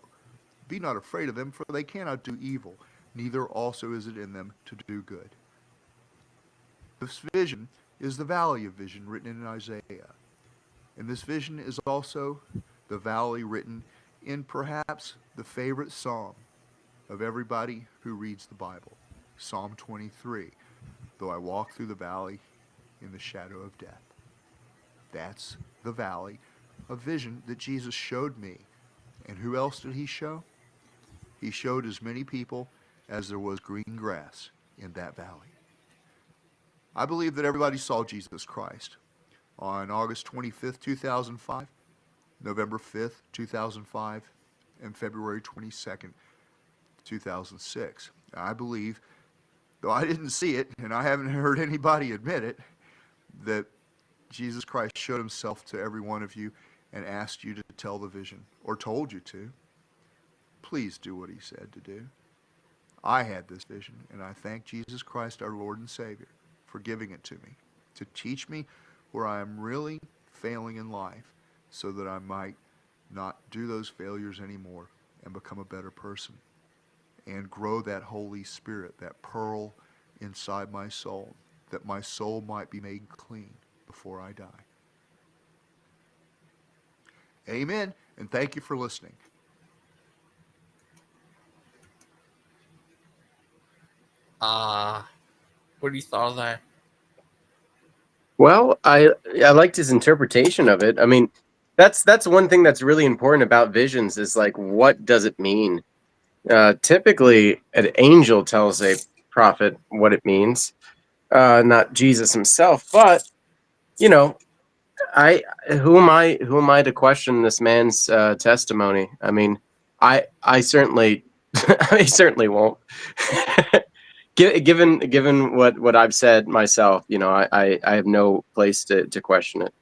Be not afraid of them, for they cannot do evil, neither also is it in them to do good. This vision is the valley of vision written in Isaiah. And this vision is also the valley written in perhaps the favorite psalm of everybody who reads the Bible, Psalm 23, though I walk through the valley in the shadow of death. That's the valley of vision that Jesus showed me. And who else did he show? He showed as many people as there was green grass in that valley. I believe that everybody saw Jesus Christ on August 25th, 2005, November 5th, 2005, and February 22nd, 2006. I believe, though I didn't see it, and I haven't heard anybody admit it, that Jesus Christ showed himself to every one of you and asked you to tell the vision, or told you to. Please do what he said to do. I had this vision, and I thank Jesus Christ, our Lord and Savior, for giving it to me, to teach me where I am really failing in life, so that I might not do those failures anymore and become a better person and grow that Holy Spirit, that pearl inside my soul, that my soul might be made clean before I die. Amen, and thank you for listening. What do you thought of that? Well, I liked his interpretation of it. I mean, that's one thing that's really important about visions is like, what does it mean? Typically, an angel tells a prophet what it means, not Jesus himself. But you know, who am I to question this man's testimony? I mean, I certainly I certainly won't. Given what I've said myself, you know, I have no place to question it.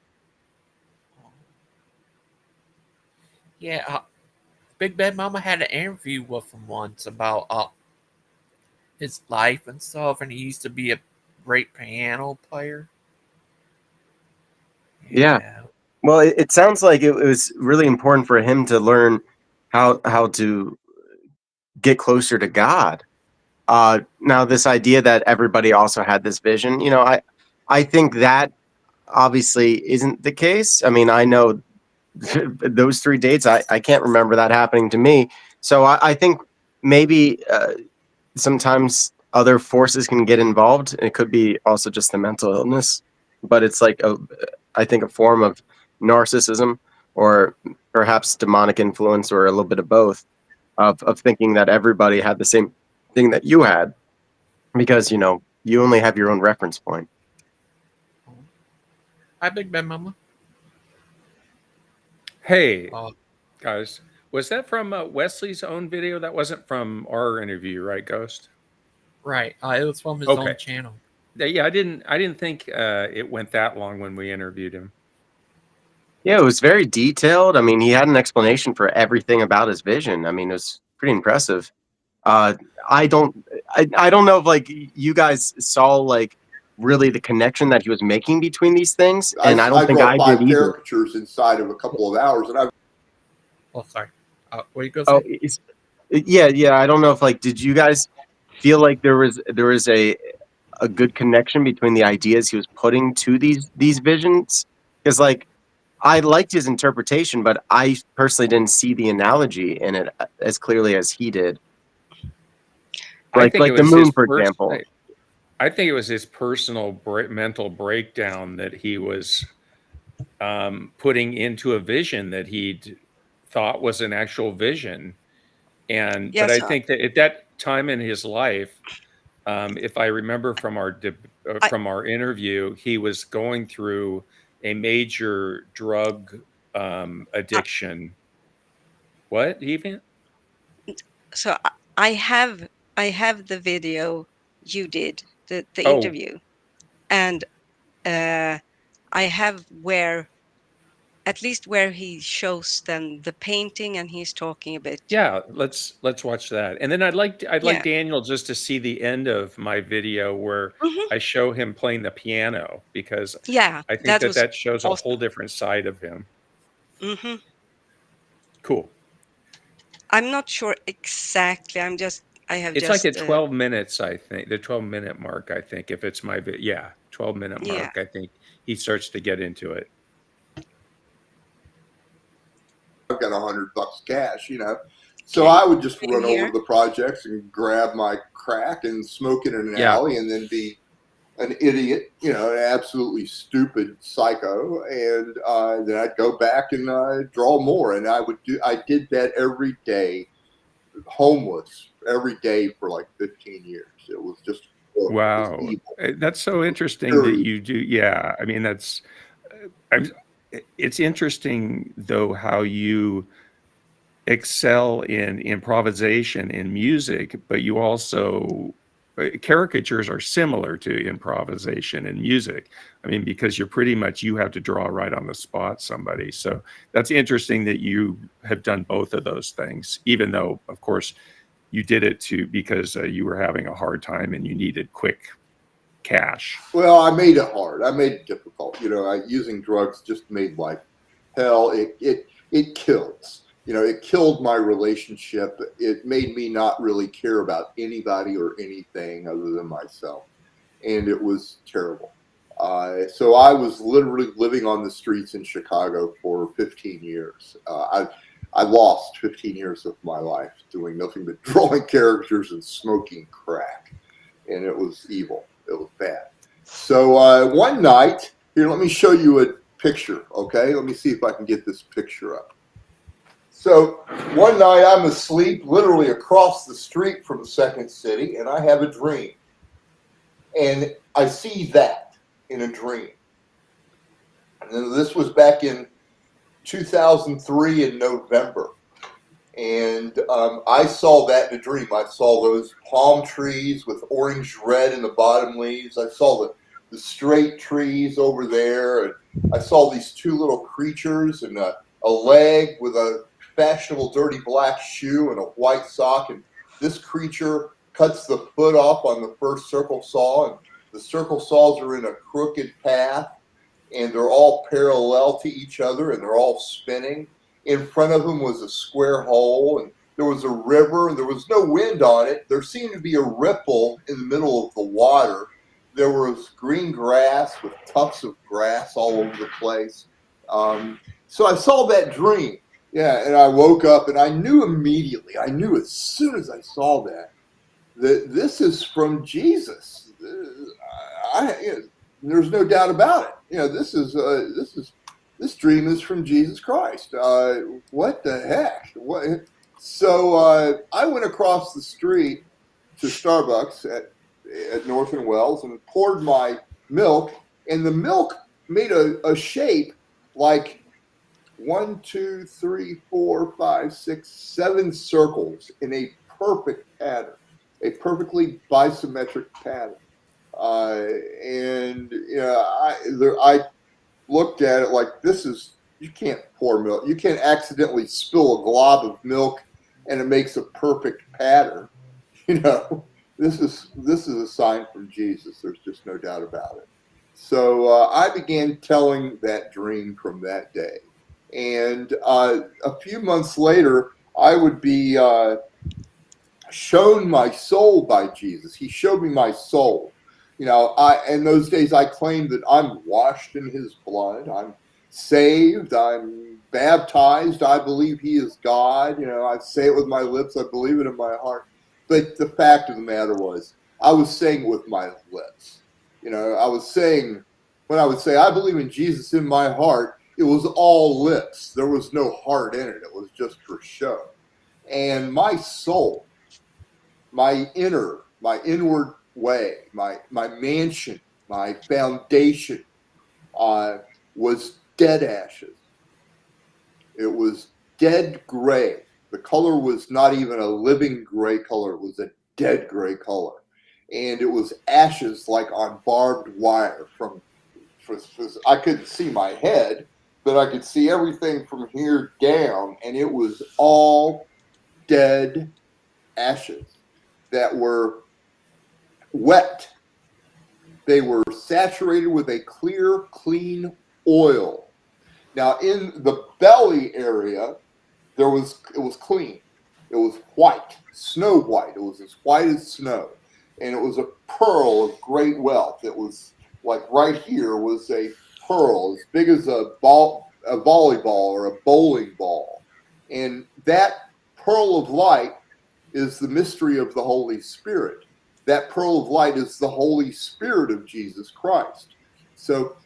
Yeah, Big Bad Mama had an interview with him once about his life and stuff, and he used to be a great piano player. Yeah. Well, it sounds like it was really important for him to learn how to get closer to God. Now, this idea that everybody also had this vision, you know, I think that obviously isn't the case. I mean, I know those 3 dates, I can't remember that happening to me. So I think maybe sometimes other forces can get involved. It could be also just the mental illness, but it's like I think a form of narcissism or perhaps demonic influence or a little bit of both of thinking that everybody had the same thing that you had because, you know, you only have your own reference point. Hi, Big Bad Mama. Hey, guys, was that from Wesley's own video? That wasn't from our interview, right, Ghost? Right. It was from his own channel. Yeah, I didn't think it went that long when we interviewed him. Yeah, it was very detailed. I mean, he had an explanation for everything about his vision. I mean, it was pretty impressive. I don't know if like you guys saw like really the connection that he was making between these things, and I don't think draw I 5 did either. caricatures inside of a couple of hours, and I. Oh, sorry. What you go Oh, say? yeah. I don't know if like did you guys feel like there was a good connection between the ideas he was putting to these visions? Because like I liked his interpretation, but I personally didn't see the analogy in it as clearly as he did. Like the moon, for example. I think it was his personal mental breakdown that he was putting into a vision that he thought was an actual vision. And Yes, but I think that at that time in his life, if I remember from our interview, he was going through a major drug addiction. What, even? So I have the video you did, the Oh. interview, and I have at least where he shows them the painting and he's talking a bit. Yeah, let's watch that. And then I'd like Yeah. Daniel just to see the end of my video where I show him playing the piano, because Yeah, I think that that was shows a whole awesome. different side of him. Hmm. Cool. I'm not sure exactly. I have It's just like at 12 minutes, I think. The 12-minute mark, I think, if it's my 12-minute Yeah. mark, I think he starts to get into it. I've got $100 cash, you know. So I would just run here. over to the projects and grab my crack and smoke it in an Yeah. alley, and then be an idiot, you know, an absolutely stupid psycho. And then I'd go back and draw more. And I did that every day, homeless, every day for like 15 years. It was just horrible. It was Wow. evil. That's so interesting that you do. Yeah. I mean, it's interesting though, how you excel in improvisation in music, but you also caricatures are similar to improvisation in music. I mean, because you have to draw right on the spot somebody. So that's interesting that you have done both of those things, even though, of course, you did it because you were having a hard time and you needed quick cash. Well, I made it hard. I made it difficult. You know, using drugs just made life hell. It kills. You know, it killed my relationship. It made me not really care about anybody or anything other than myself, and it was terrible. So I was literally living on the streets in Chicago for 15 years. I lost 15 years of my life doing nothing but drawing characters and smoking crack, and it was evil. It was bad. So one night, here, let me show you a picture, okay? Let me see if I can get this picture up. So one night I'm asleep literally across the street from Second City, and I have a dream. And I see that in a dream. And then this was back in 2003 in November. And I saw that in a dream. I saw those palm trees with orange red in the bottom leaves. I saw the straight trees over there. And I saw these two little creatures and a leg with a fashionable dirty black shoe and a white sock. And this creature cuts the foot off on the first circle saw. And the circle saws are in a crooked path. And they're all parallel to each other. And they're all spinning. In front of them was a square hole, and there was a river, and there was no wind on it. There seemed to be a ripple in the middle of the water. There was green grass with tufts of grass all over the place. So I saw that dream. Yeah, and I woke up, and I knew immediately. I knew as soon as I saw that this is from Jesus. There's no doubt about it. You know, this dream is from Jesus Christ. What the heck? What? So I went across the street to Starbucks at North and Wells and poured my milk, and the milk made a shape like 1, 2, 3, 4, 5, 6, 7 circles in a perfect pattern, a perfectly bisymmetric pattern. And you know, I looked at it like, you can't pour milk. You can't accidentally spill a glob of milk and it makes a perfect pattern. You know, this is a sign from Jesus. There's just no doubt about it. So I began telling that dream from that day. And a few months later, I would be shown my soul by Jesus. He showed me my soul. You know, in those days I claimed that I'm washed in his blood. I'm saved. I'm baptized. I believe he is God. You know, I say it with my lips. I believe it in my heart. But the fact of the matter was, I was saying it with my lips. You know, I was saying, when I would say, I believe in Jesus in my heart, it was all lips. There was no heart in it. It was just for show. And my soul, my inward way, my mansion, my foundation was dead ashes. It was dead gray. The color was not even a living gray color. It was a dead gray color. and it was ashes like on barbed wire. I couldn't see my head, but I could see everything from here down, and it was all dead ashes that were wet. They were saturated with a clear, clean oil. Now, in the belly area, it was clean. It was white, snow white. It was as white as snow, and it was a pearl of great wealth. It was like right here was a pearl as big as a volleyball or a bowling ball, and that pearl of light is the mystery of the Holy Spirit. That pearl of light is the Holy Spirit of Jesus Christ. So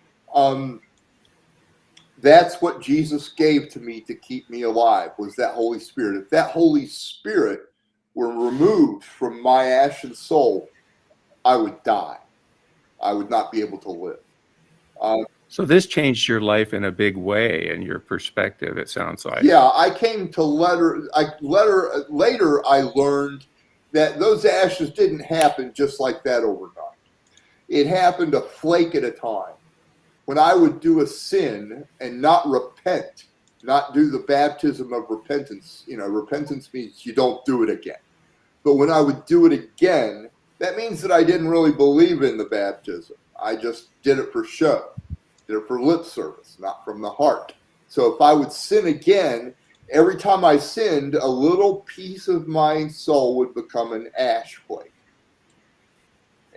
that's what Jesus gave to me to keep me alive, was that Holy Spirit. If that Holy Spirit were removed from my ashen soul, I would die. I would not be able to live. So this changed your life in a big way and your perspective, it sounds like. Yeah, I came to later I learned that those ashes didn't happen just like that overnight. It happened a flake at a time. When I would do a sin and not repent, not do the baptism of repentance, repentance means you don't do it again. But when I would do it again, that means that I didn't really believe in the baptism. I just did it for show, did it for lip service, not from the heart. So if I would sin again, every time I sinned, a little piece of my soul would become an ash flake.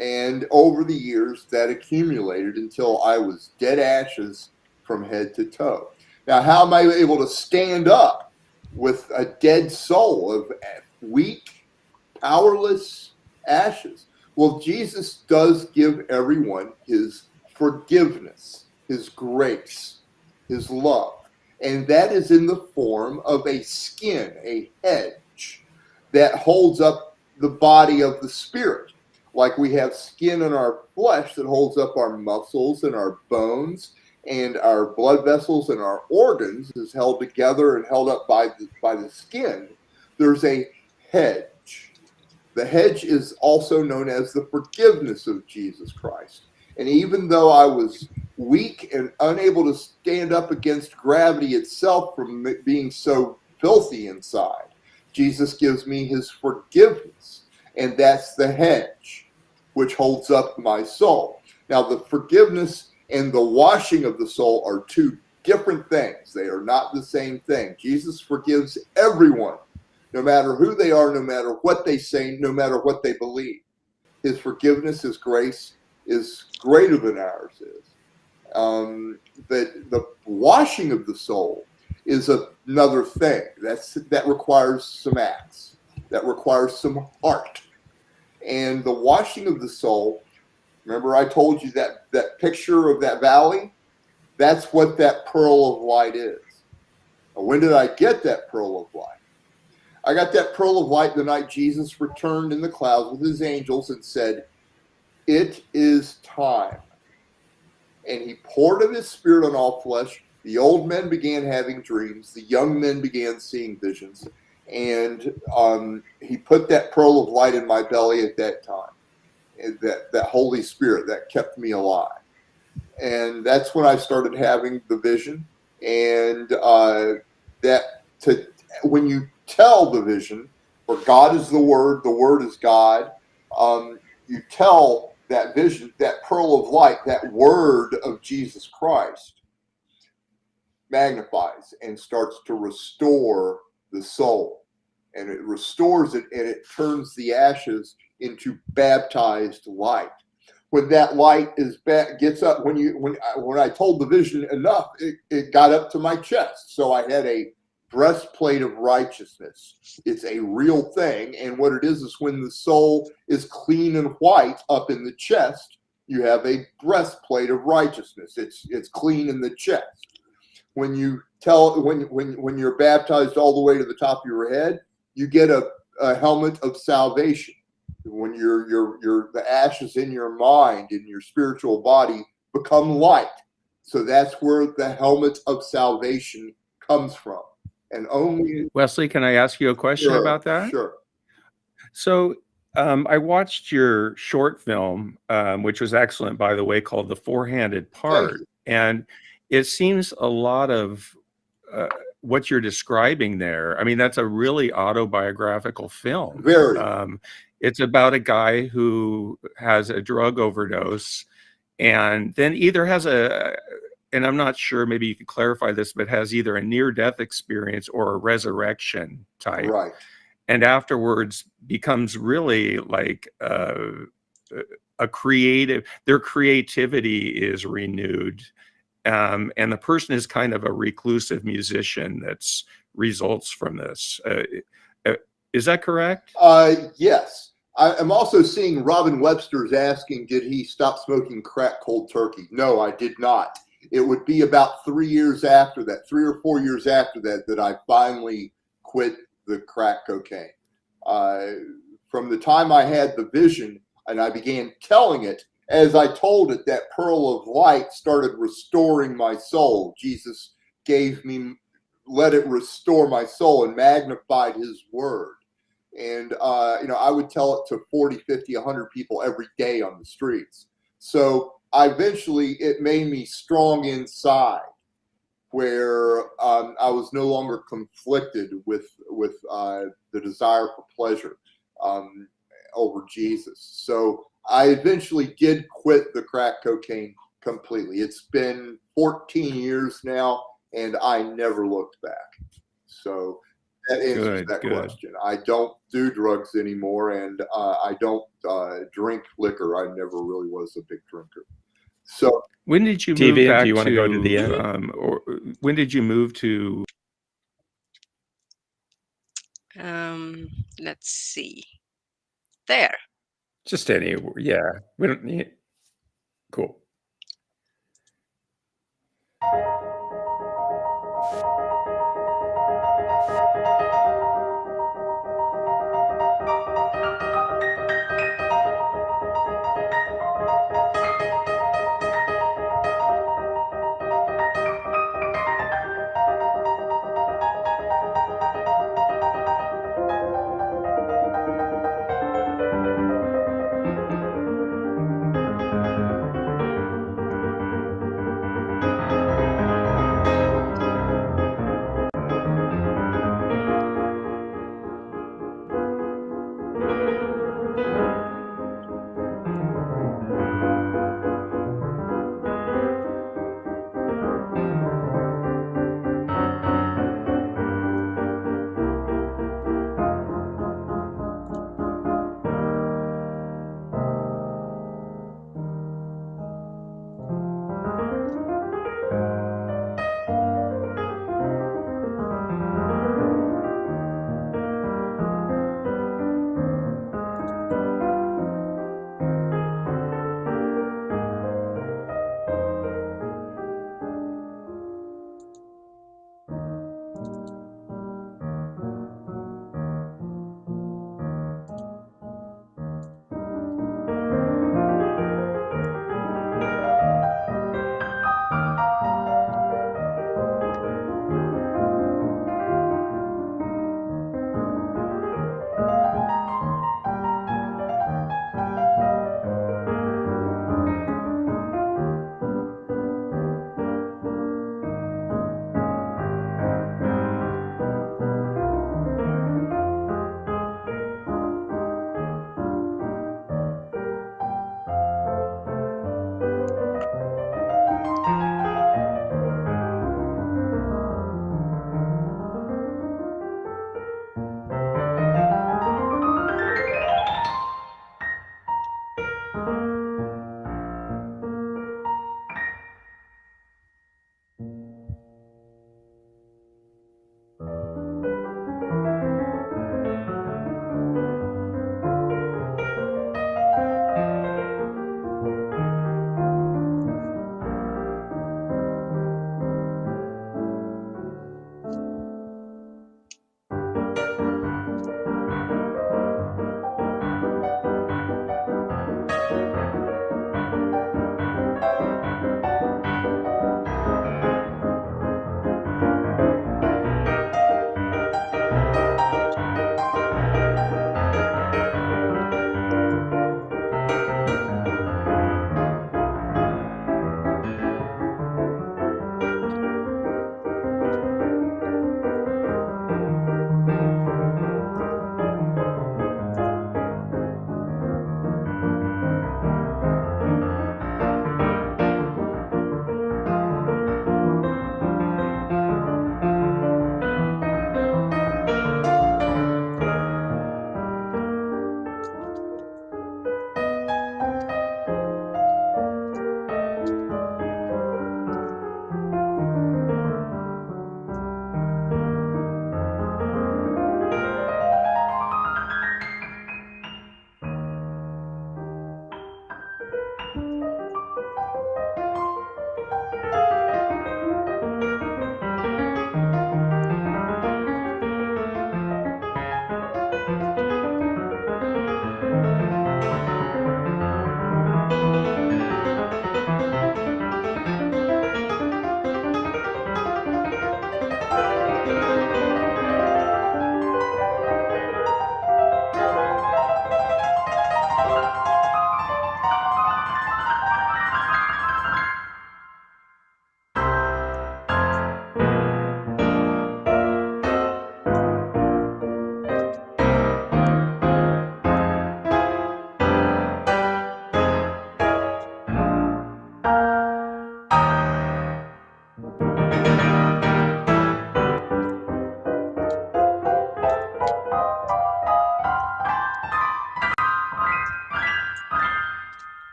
And over the years, that accumulated until I was dead ashes from head to toe. Now, how am I able to stand up with a dead soul of weak, powerless ashes? Well, Jesus does give everyone his forgiveness, his grace, his love. And that is in the form of a skin, a hedge that holds up the body of the spirit. Like we have skin in our flesh that holds up our muscles and our bones, and our blood vessels and our organs is held together and held up by the skin. There's a hedge. The hedge is also known as the forgiveness of Jesus Christ. And even though I was weak and unable to stand up against gravity itself from being so filthy inside, Jesus gives me his forgiveness. And that's the hedge which holds up my soul. Now, the forgiveness and the washing of the soul are two different things. They are not the same thing. Jesus forgives everyone, no matter who they are, no matter what they say, no matter what they believe. His forgiveness, his grace is greater than ours is. But the washing of the soul is another thing. That requires some acts. That requires some heart. And the washing of the soul, remember I told you that picture of that valley? That's what that pearl of light is. Now, when did I get that pearl of light? I got that pearl of light the night Jesus returned in the clouds with his angels and said, "It is time." And he poured of his spirit on all flesh. The old men began having dreams. The young men began seeing visions. And he put that pearl of light in my belly at that time. And that Holy Spirit that kept me alive. And that's when I started having the vision. And when you tell the vision, for God is the Word is God, you tell that vision, that pearl of light, that word of Jesus Christ magnifies and starts to restore the soul. And it restores it, and it turns the ashes into baptized light. When that light gets up, when I told the vision enough, it got up to my chest. So I had a breastplate of righteousness. It's a real thing. And what it is when the soul is clean and white up in the chest, you have a breastplate of righteousness. It's clean in the chest. When you're baptized all the way to the top of your head, you get a helmet of salvation. When the ashes in your mind, in your spiritual body, become light. So that's where the helmet of salvation comes from. And only Wesley, can I ask you a question about that? Sure. So I watched your short film, which was excellent, by the way, called The Four-Handed Part. And it seems a lot of what you're describing there. I mean, that's a really autobiographical film. Very. It's about a guy who has a drug overdose and then either has and I'm not sure, maybe you could clarify this, but has either a near-death experience or a resurrection type. Right. And afterwards becomes really like a creative, their creativity is renewed. And the person is kind of a reclusive musician that's results from this. Is that correct? Yes. I'm also seeing Robin Webster's asking, did he stop smoking crack cold turkey? No, I did not. It would be about 3 years after that, 3 or 4 years after that, that I finally quit the crack cocaine. From the time I had the vision and I began telling it, as I told it, that pearl of light started restoring my soul. Jesus gave me, let it restore my soul and magnified his word. And, I would tell it to 40, 50, 100 people every day on the streets. So eventually it made me strong inside, where I was no longer conflicted with the desire for pleasure over Jesus. So I eventually did quit the crack cocaine completely. It's been 14 years now, and I never looked back. So that answers that question. I don't do drugs anymore, and I don't drink liquor. I never really was a big drinker. So when did you move Deviant, back do you want to go to Mm-hmm. the end? Or when did you move to? Let's see. There. Just any, yeah. We don't need. Cool.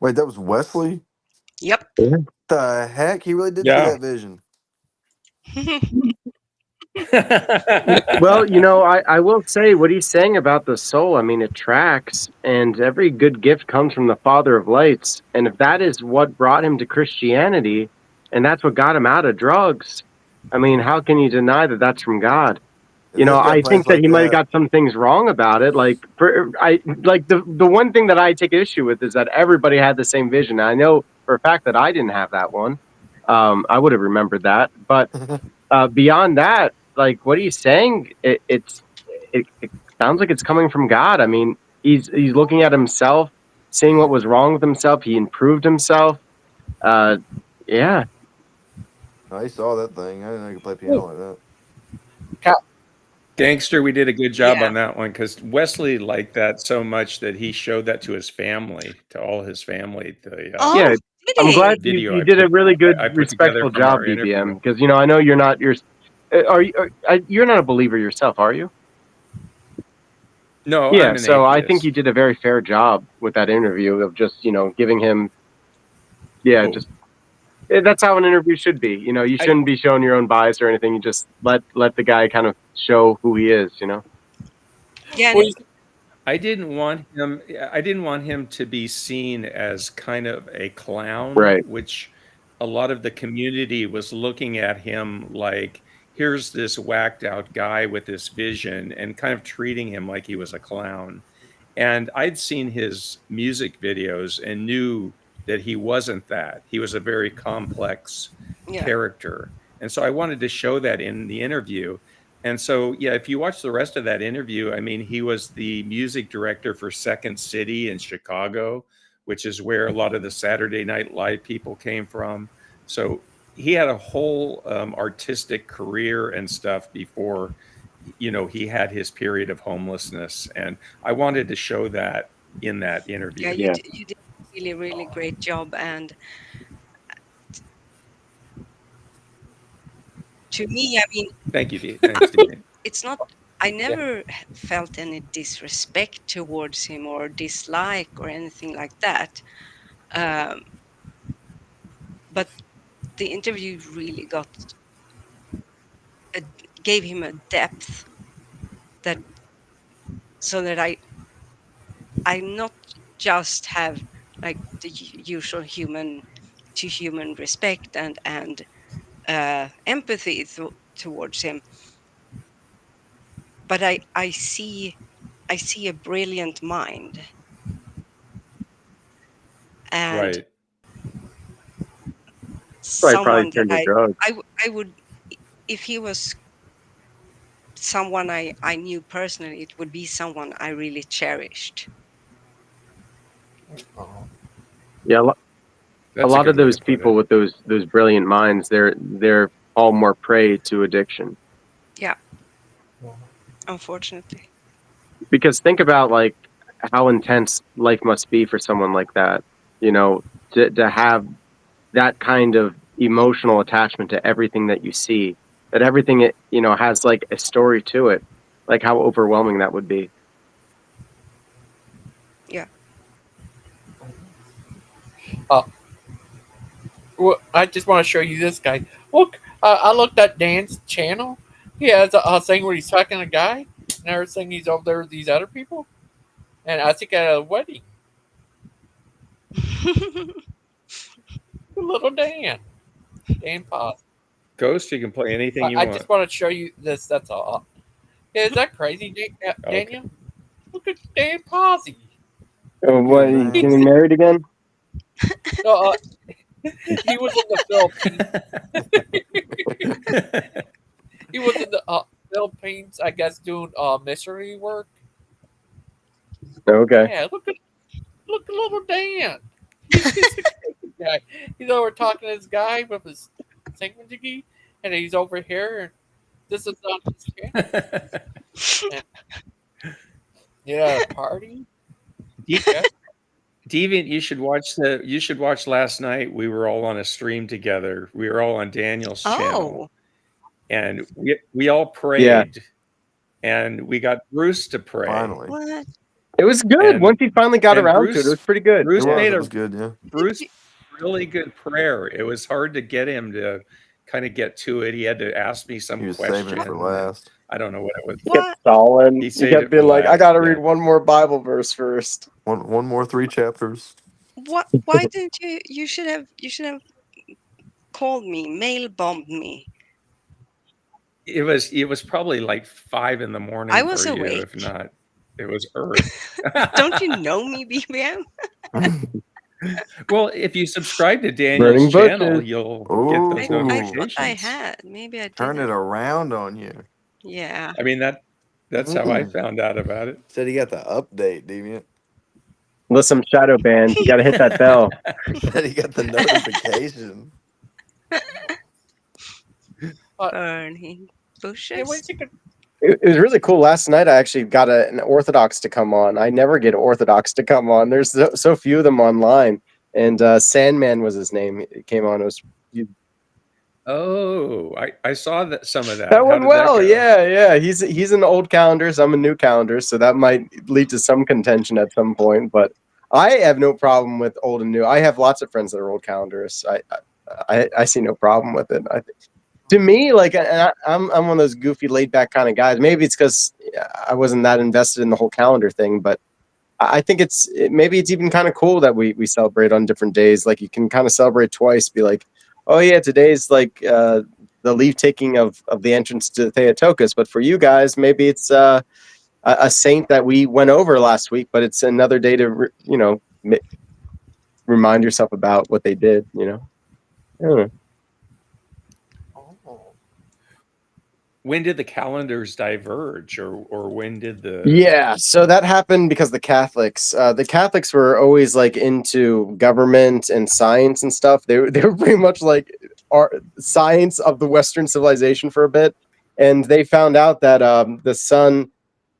Wait, that was Wesley? Yep. The heck? He really did see Yeah. that vision. Well, I will say what he's saying about the soul, I mean, it tracks, and every good gift comes from the Father of Lights. And if that is what brought him to Christianity, and that's what got him out of drugs, I mean, how can you deny that that's from God? If this guy I plays think that like he might have that, got some things wrong about it. The one thing that I take issue with is that everybody had the same vision. I know for a fact that I didn't have that one. I would have remembered that, but beyond that, like what he's saying, it sounds like it's coming from God. I mean, he's looking at himself, seeing what was wrong with himself. He improved himself. Yeah. I saw that thing. I didn't know you could play piano like that. Gangster, we did a good job Yeah. on that one because Wesley liked that so much that he showed that to his family, to all his family. Oh, Yeah, did I'm glad he? you, video you I did a really good, put together respectful from job, our interview. BBM. Because I know you're not you're not a believer yourself, are you? No, Yeah. I'm an So I think atheist. you did a very fair job with that interview of just giving him. Yeah, Cool. just that's how an interview should be. You shouldn't be showing your own bias or anything. You just let the guy kind of show who he is. Yeah. Well, I didn't want him to be seen as kind of a clown, Right. which a lot of the community was looking at him like, here's this whacked out guy with this vision, and kind of treating him like he was a clown. And I'd seen his music videos and knew that he wasn't that. He was a very complex Yeah. character. And so I wanted to show that in the interview. And so, yeah, if you watch the rest of that interview, I mean, he was the music director for Second City in Chicago, which is where a lot of the Saturday Night Live people came from. So he had a whole artistic career and stuff before, he had his period of homelessness. And I wanted to show that in that interview. Yeah, Yeah. you did a really, really great job. And to me, I mean, Thank you, Dee. Thanks, Deviant. it's not, I never felt any disrespect towards him or dislike or anything like that. But the interview really gave him a depth that, so that I not just have like the usual human to human respect and empathy towards him, but I see a brilliant mind, and Right. Right. Probably someone that turned to drugs. I would, if he was someone I knew personally, it would be someone I really cherished. Yeah. A That's a lot of good way to those put people it. with those brilliant minds, they're all more prey to addiction. Yeah, unfortunately. Because think about like how intense life must be for someone like that. To have that kind of emotional attachment to everything that you see, that everything has like a story to it. Like how overwhelming that would be. Yeah. Well, I just want to show you this guy. Look, I looked at Dan's channel. He has a thing where he's fucking a guy, and everything he's over there with these other people. And I think at a wedding. Little Dan. Dan Paz. Ghost, you can play anything you I want. just want to show you this. That's all. Yeah, is that crazy, Daniel? Okay. Look at Dan Posey. What? He's getting married again? No, he was in the Philippines. He was in the Philippines, I guess, doing missionary work. Okay. Yeah, look at little Dan. He's a crazy guy. He's over talking to this guy with his thingamajiggy, and he's over here, and this is on his channel. Yeah, party. Yeah. Deviant, you should watch last night. We were all on a stream together. We were all on Daniel's channel, and we all prayed, and we got Bruce to pray. Finally. What? It was good. Once he finally got around to it, it was pretty good. Bruce Yeah. made It a was good, yeah. Bruce really good prayer. It was hard to get him to kind of get to it. He had to ask me some He was question. saving it for last. I don't know what it was. He kept stalling. He He saved kept it being for like, I last, gotta yeah. read one more Bible verse first. One more 3 chapters. Why didn't you? You should have called me, mail bombed me. It was probably like 5 in the morning I was for you, awake. if not. It was early. Don't you know me, BBM? Well, if you subscribe to Daniel's Burning channel, bushes. you'll get Oh, those I thought notifications. I had. Maybe I turn didn't. it around on you. Yeah. I mean that's how I found out about it. Said he got the update, Deviant. Unless I'm shadow banned, you gotta hit that bell. Said he got the notification. Burning bushes. Yeah, when's it gonna- It was really cool. Last night, I actually got an Orthodox to come on. I never get Orthodox to come on. There's so few of them online. And Sandman was his name. He came on. It was Oh, I saw that some of that. that How went did well. that go? Yeah. He's an old calendar, so I'm a new calendar, so that might lead to some contention at some point. But I have no problem with old and new. I have lots of friends that are old calendars. I see no problem with it. To me, like, and I'm one of those goofy, laid back kind of guys. Maybe it's because I wasn't that invested in the whole calendar thing, but I think maybe it's even kind of cool that we celebrate on different days. Like, you can kind of celebrate twice. Be like, oh yeah, today's like the leave taking of the entrance to Theotokos, but for you guys, maybe it's a saint that we went over last week, but it's another day to remind yourself about what they did. I don't know. When did the calendars diverge, or when did the? Yeah, so that happened because the Catholics were always like into government and science and stuff. They were pretty much like science of the Western civilization for a bit, and they found out that the sun,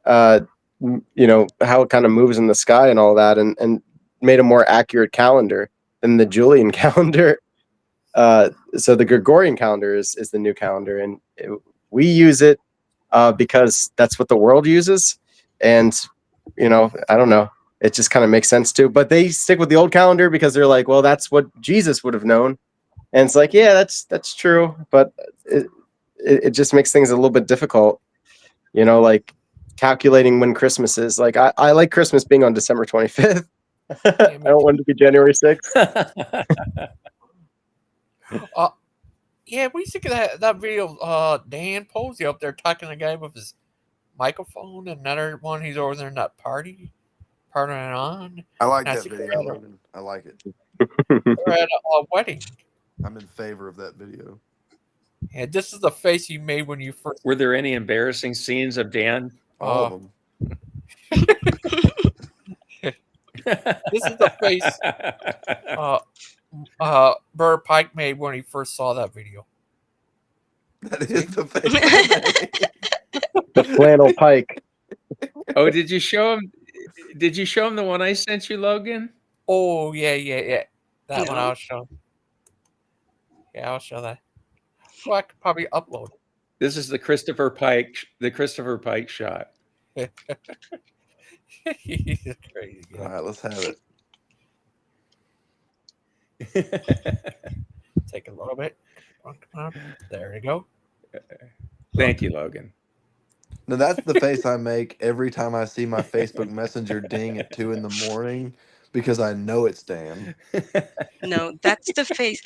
how it kind of moves in the sky and all that, and made a more accurate calendar than the Julian calendar. So the Gregorian calendar is the new calendar, and we use it because that's what the world uses. And, I don't know. It just kind of makes sense too. But they stick with the old calendar because they're like, well, that's what Jesus would have known. And it's like, yeah, that's true. But it just makes things a little bit difficult, like calculating when Christmas is. Like, I like Christmas being on December 25th. I don't want it to be January 6th. Yeah, we used to get that video of Dan Posey up there talking to the guy with his microphone, and another one he's over there in that partying on. I like And that think video, Logan. I like it. they're at a wedding. I'm in favor of that video. Yeah, this is the face you made when you first. Were there any embarrassing scenes of Dan? All of them. This is the face Burr Pike made when he first saw that video. That is the face. The flannel Pike. Oh, did you show him? Did you show him the one I sent you, Logan? Oh yeah. That one No. I'll show. Yeah, I'll show that. Well, I could probably upload it. This is the Christopher Pike shot. He's crazy. All right, let's have it. Take a little bit. Come on. There you go. Thank you, Logan. Now that's the face I make every time I see my Facebook Messenger ding at 2 a.m. because I know it's Dan. No, that's the face.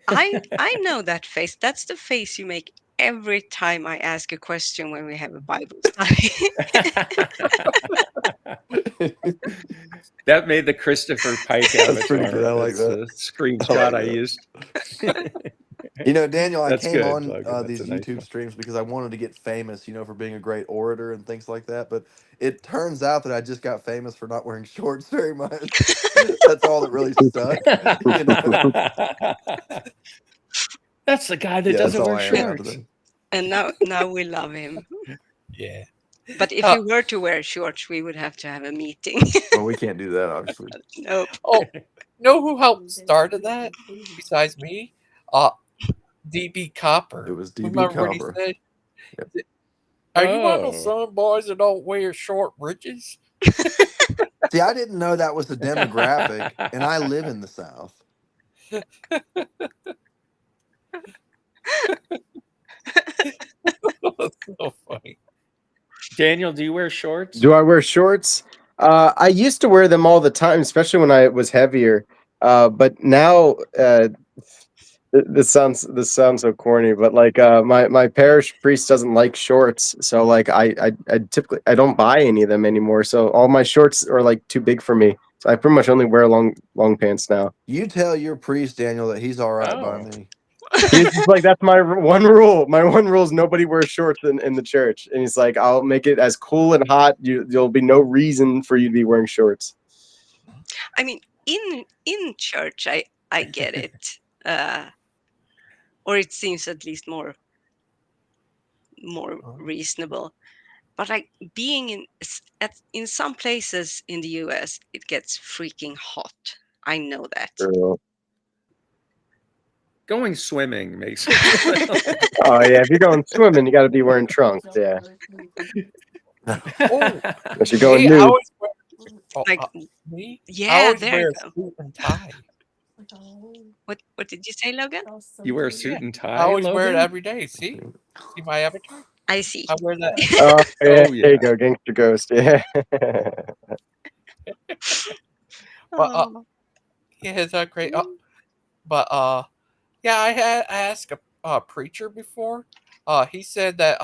I know that face. That's the face you make every time I ask a question when we have a Bible study. That made the Christopher Pike avatar. That's pretty good. I like That's that. the screenshot I used. Daniel, I That's came good, on Logan. That's these a nice YouTube one. streams because I wanted to get famous, for being a great orator and things like that. But it turns out that I just got famous for not wearing shorts very much. That's all that really stuck. That's the guy that Yeah, that's doesn't all wear I am now shorts. today. And now we love him. Yeah. But if you were to wear shorts, we would have to have a meeting. Well, we can't do that, obviously. Nope. Oh, know who helped started that besides me? DB Copper. It was DB Remember what Copper. he said? Yep. Are you one of those Oh. son boys that don't wear short breeches? See, I didn't know that was the demographic, and I live in the South. So funny. Daniel, do you wear shorts? Do I wear shorts? I used to wear them all the time, especially when I was heavier. But now, this sounds so corny, but like my parish priest doesn't like shorts, so like I typically I don't buy any of them anymore. So all my shorts are like too big for me. So I pretty much only wear long pants now. You tell your priest, Daniel, that he's all right by Oh. me. He's just like, that's my one rule. My one rule is nobody wears shorts in the church. And he's like, I'll make it as cool and hot. There'll be no reason for you to be wearing shorts. I mean, in church, I get it, or it seems at least more reasonable. But like being in some places in the U.S., it gets freaking hot. I know that. Going swimming makes it. Oh yeah, if you're going swimming, you got to be wearing trunks. Yeah. Oh, Unless you're going me, I nude. always wear, Like, me, I yeah, always there wear you a go. suit and tie. What did you say, Logan? You wear a suit and tie, I always wear it Logan? every day. See my avatar? I see. I wear that. Oh yeah, Oh, there you yeah. go, Gangster Ghost. Yeah. But yeah, it's great. But yeah, I had asked a preacher before. He said that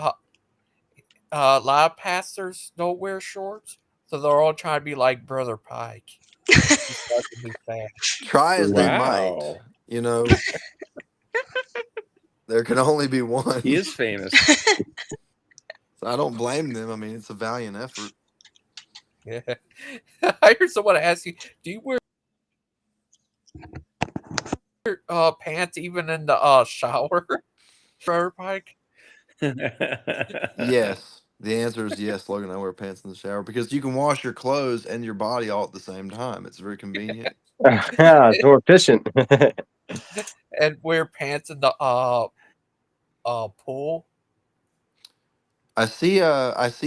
a lot of pastors don't wear shorts, so they're all trying to be like Brother Pike. He's starting to be fat. Try as they might, Wow. you know. There can only be one. He is famous. So I don't blame them. I mean, it's a valiant effort. Yeah. I heard someone ask you, do you wear pants even in the shower? Brother Pike? Yes. The answer is yes, Logan. I wear pants in the shower because you can wash your clothes and your body all at the same time. It's very convenient. Yeah, it's more efficient. And wear pants in the pool. I see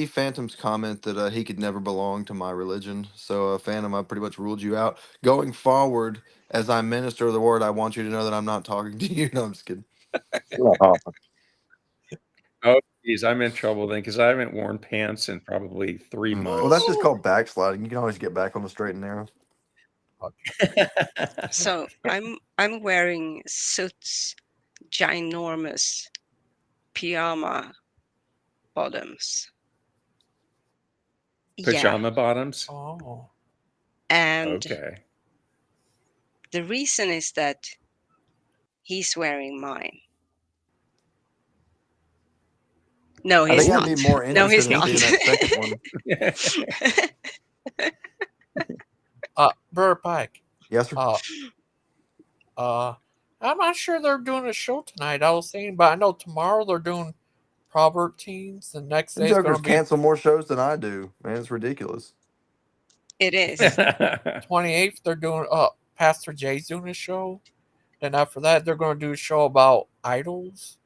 Phantom's comment that he could never belong to my religion. So Phantom, I pretty much ruled you out. Going forward, as I minister the word, I want you to know that I'm not talking to you. No, I'm just kidding. Oh, geez, I'm in trouble then because I haven't worn pants in probably 3 months. Well, that's just called backsliding. You can always get back on the straight and narrow. So I'm wearing Suits ginormous pyjama bottoms. Pajama bottoms? Oh. And Okay. the reason is that he's wearing mine. No, I he's think not. I'd be more No, he's interested in not. seeing that second one. Brother Pike. Yes, sir. I'm not sure they're doing a show tonight. I was saying, but I know tomorrow they're doing Proverb Teens. The next The day is going Jokers to be cancel more shows than I do. Man, it's ridiculous. It is. 28th. They're doing Pastor Jay's doing a show. Then after that, they're going to do a show about idols.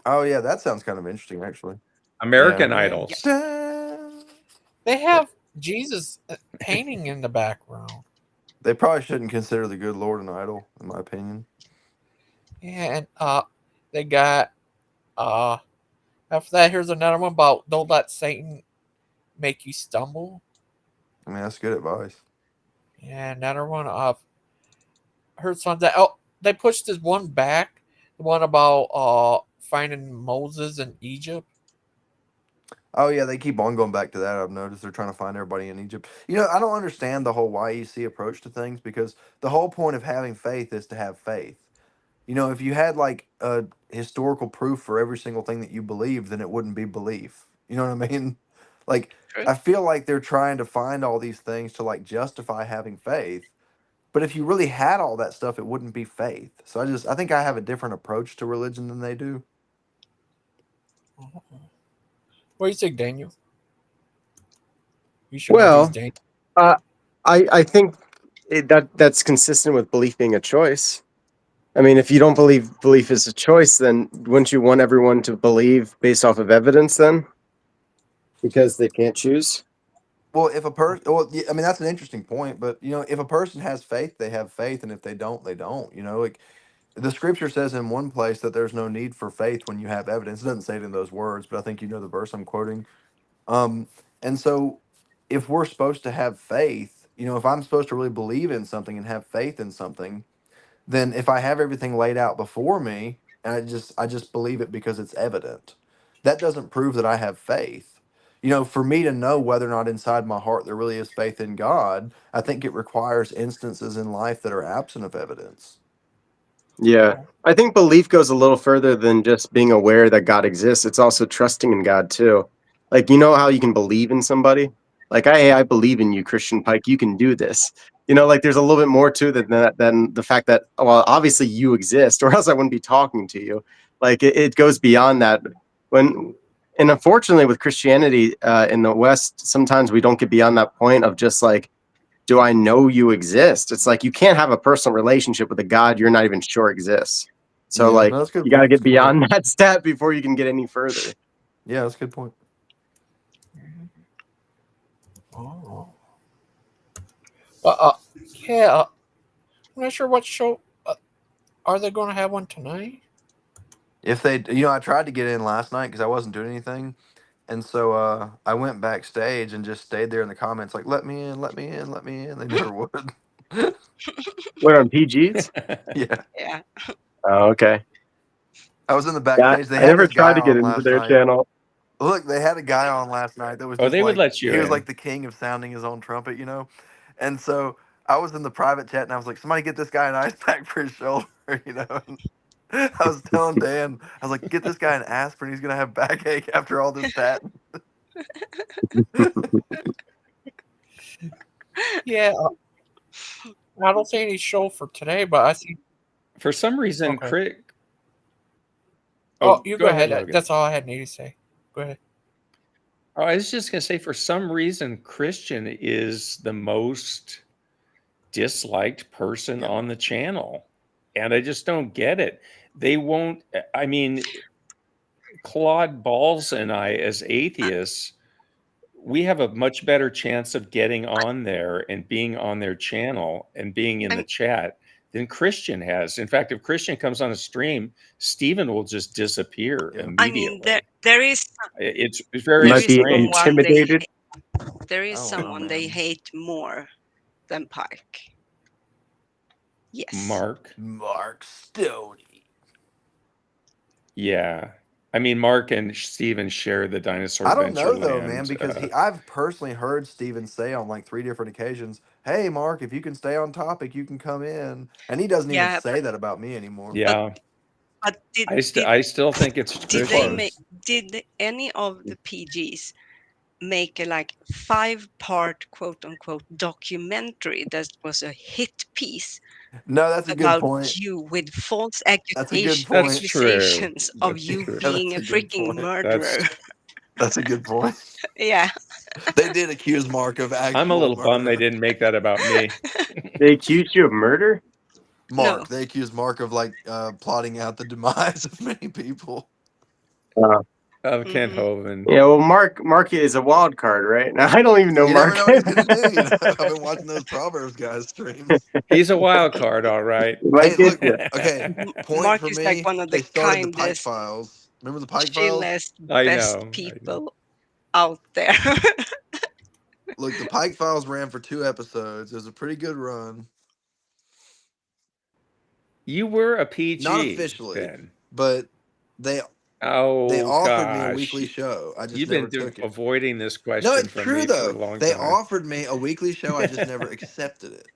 Oh yeah, that sounds kind of interesting, actually. American Yeah. Idols. They have Jesus painting in the background. They probably shouldn't consider the good Lord an idol, in my opinion. Yeah, and they got after that, here's another one about don't let Satan make you stumble. I mean, that's good advice. Yeah, another one. Heard something that they pushed this one back, the one about finding Moses in Egypt. Oh yeah, they keep on going back to that. I've noticed they're trying to find everybody in Egypt. You know, I don't understand the whole YEC approach to things because the whole point of having faith is to have faith. You know, if you had like a historical proof for every single thing that you believe, then it wouldn't be belief. You know what I mean? Like, I feel like they're trying to find all these things to like justify having faith. But if you really had all that stuff, it wouldn't be faith. So I think I have a different approach to religion than they do. What do you think, Daniel? You should know these, Daniel. I think that's consistent with belief being a choice. I mean, if you don't believe belief is a choice, then wouldn't you want everyone to believe based off of evidence then? Because they can't choose? Well, if a person, well, I mean, that's an interesting point, but if a person has faith, they have faith, and if they don't, they don't. Like the scripture says in one place that there's no need for faith when you have evidence. It doesn't say it in those words, but I think the verse I'm quoting. Um, and so, if we're supposed to have faith, if I'm supposed to really believe in something and have faith in something, then if I have everything laid out before me and I just believe it because it's evident, that doesn't prove that I have faith. For me to know whether or not inside my heart there really is faith in God, I think it requires instances in life that are absent of evidence. Yeah. I think belief goes a little further than just being aware that God exists. It's also trusting in God too. Like, how you can believe in somebody? Like, hey, I believe in you, Christian Pike. You can do this. Like there's a little bit more to that than the fact that, well, obviously you exist, or else I wouldn't be talking to you. Like it goes beyond that. And unfortunately with Christianity in the West, sometimes we don't get beyond that point of just like, do I know you exist? It's like you can't have a personal relationship with a God you're not even sure exists. So Yeah, like no, that's a good you got to point. get beyond that step before you can get any further. Yeah, that's a good point. Oh. Yeah. I'm not sure what show. Are they going to have one tonight? If they, I tried to get in last night because I wasn't doing anything. And so I went backstage and just stayed there in the comments, like, let me in, let me in, let me in. They never would. What, on PGs? Yeah. Yeah. Oh, okay. I was in the Yeah, backstage. They I had never this guy tried to get on into last their night. channel. Look, they had a guy on last night that was Oh, just they would like, let you he was in. like the king of sounding his own trumpet, And so I was in the private chat and I was like, somebody get this guy an ice pack for his shoulder, And I was telling Dan, I was like, get this guy an aspirin. He's going to have backache after all this statin. Yeah. I don't see any show for today, but I see. For some reason, Okay. Crick. Oh, you go ahead. Logan. That's all I had need to say. Go ahead. Oh, I was just going to say, for some reason, Christian is the most disliked person on the channel. And I just don't get it. They won't, I mean, Claude Balls and I, as atheists, we have a much better chance of getting on there and being on their channel and being in the chat than Christian has. In fact, if Christian comes on a stream, Steven will just disappear immediately. I mean, there is It's very might be strange. intimidated. There is someone they hate more than Pike. Yes. Mark Stoney. Yeah. I mean, Mark and Steven share the dinosaur I don't know Adventureland, though, man, because I've personally heard Steven say on like 3 different occasions, "Hey, Mark, if you can stay on topic, you can come in," and he doesn't even say that about me anymore. Yeah. But I still think it's Christian. did any of the PGs make a like 5-part quote unquote documentary that was a hit piece? No, that's a good About point. you with false That's a good point. accusations of That's you true. being a That's a good freaking point. murderer. That's a good point. Yeah. They did accuse Mark of actual I'm a little murder. bummed they didn't make that about me. They accused you of murder? Mark, No. they accused Mark of like plotting out the demise of many people. Of Kent Hovind. Yeah, well, Mark is a wild card, right? Now I don't even know You Mark. never know what he's gonna do. I've been watching those Proverbs guys streams. He's a wild card, all right. Hey, look, okay. Point Mark for is me. like one of They the started the Pike kindest, Files. Remember the Pike Files? chillest, I best know. people out there. Look, the Pike Files ran for 2 episodes. It was a pretty good run. You were a PG. Not officially, then. but they Oh, offered me a gosh. weekly show. I just You've never been took it. avoiding this No, question it's from true me for a though. long They time. offered me a weekly show. I just never accepted it.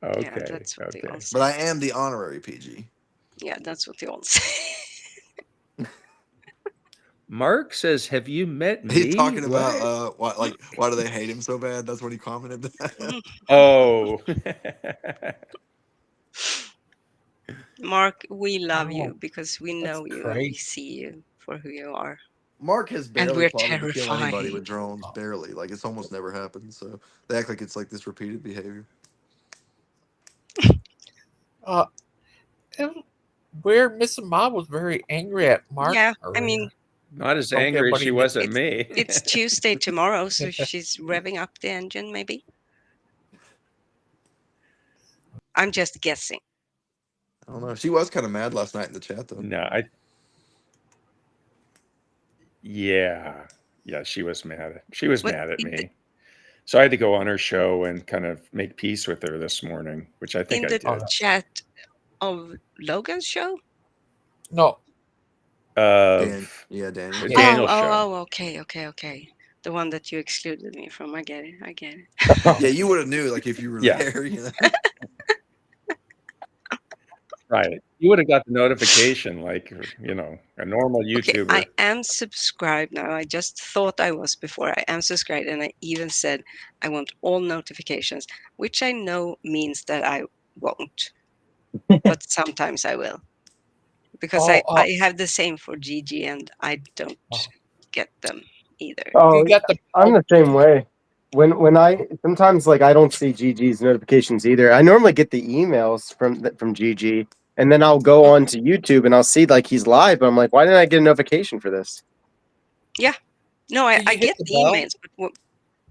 Okay. Yeah, that's what they all say. But I am the honorary PG. Yeah, that's what they all say. Mark says, "Have you met me?" He's talking What? about why do they hate him so bad? That's what he commented. Oh. Mark, we love you because we know you and we crazy. see you for who you are. Mark has And barely we're plotted to kill anybody terrified. with drones. Barely, like it's almost never happened. So they act like it's like this repeated behavior. Weird. Mrs. Mob was very angry at Mark. Yeah, I earlier. mean, Not as Hope angry as she everybody was at me. It's Tuesday tomorrow, so she's revving up the engine, maybe. I'm just guessing. I don't know. She was kind of mad last night in the chat, though. No, yeah, she was mad. She was What mad at in the, me. So I had to go on her show and kind of make peace with her this morning, which I think in I the did. chat of Logan's show? No. Of Daniel. Daniel's show. Oh, okay. The one that you excluded me from. I get it. Yeah, you would have knew, like, if you were Yeah. there, you know. Right. You would have got the notification like, a normal Okay, YouTuber. I am subscribed now. I just thought I was before. I am subscribed, and I even said I want all notifications, which I know means that I won't, but sometimes I will, because I have the same for GG, and I don't get them either. Oh, I'm the same way. When I sometimes, like, I don't see GG's notifications either. I normally get the emails from GG, and then I'll go on to YouTube and I'll see, like, he's live, but I'm like, why didn't I get a notification for this? Yeah, no, I hit get the the bell? emails, but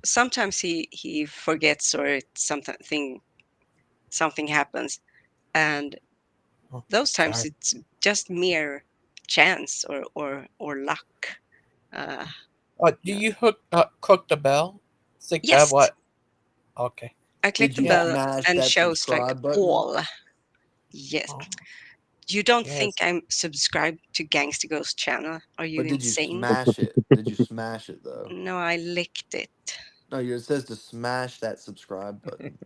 sometimes he forgets, or something happens, and those times sorry. it's just mere chance or luck. Do you click the bell? Think Yes. that what? Okay. I click Did the you bell smash and that shows like subscribe button? all. Yes. You don't Yes. think I'm subscribed to Gangster Ghost channel? Are you But did you insane? smash it? Did you smash it, though? No, I licked it. No, it says to smash that subscribe button.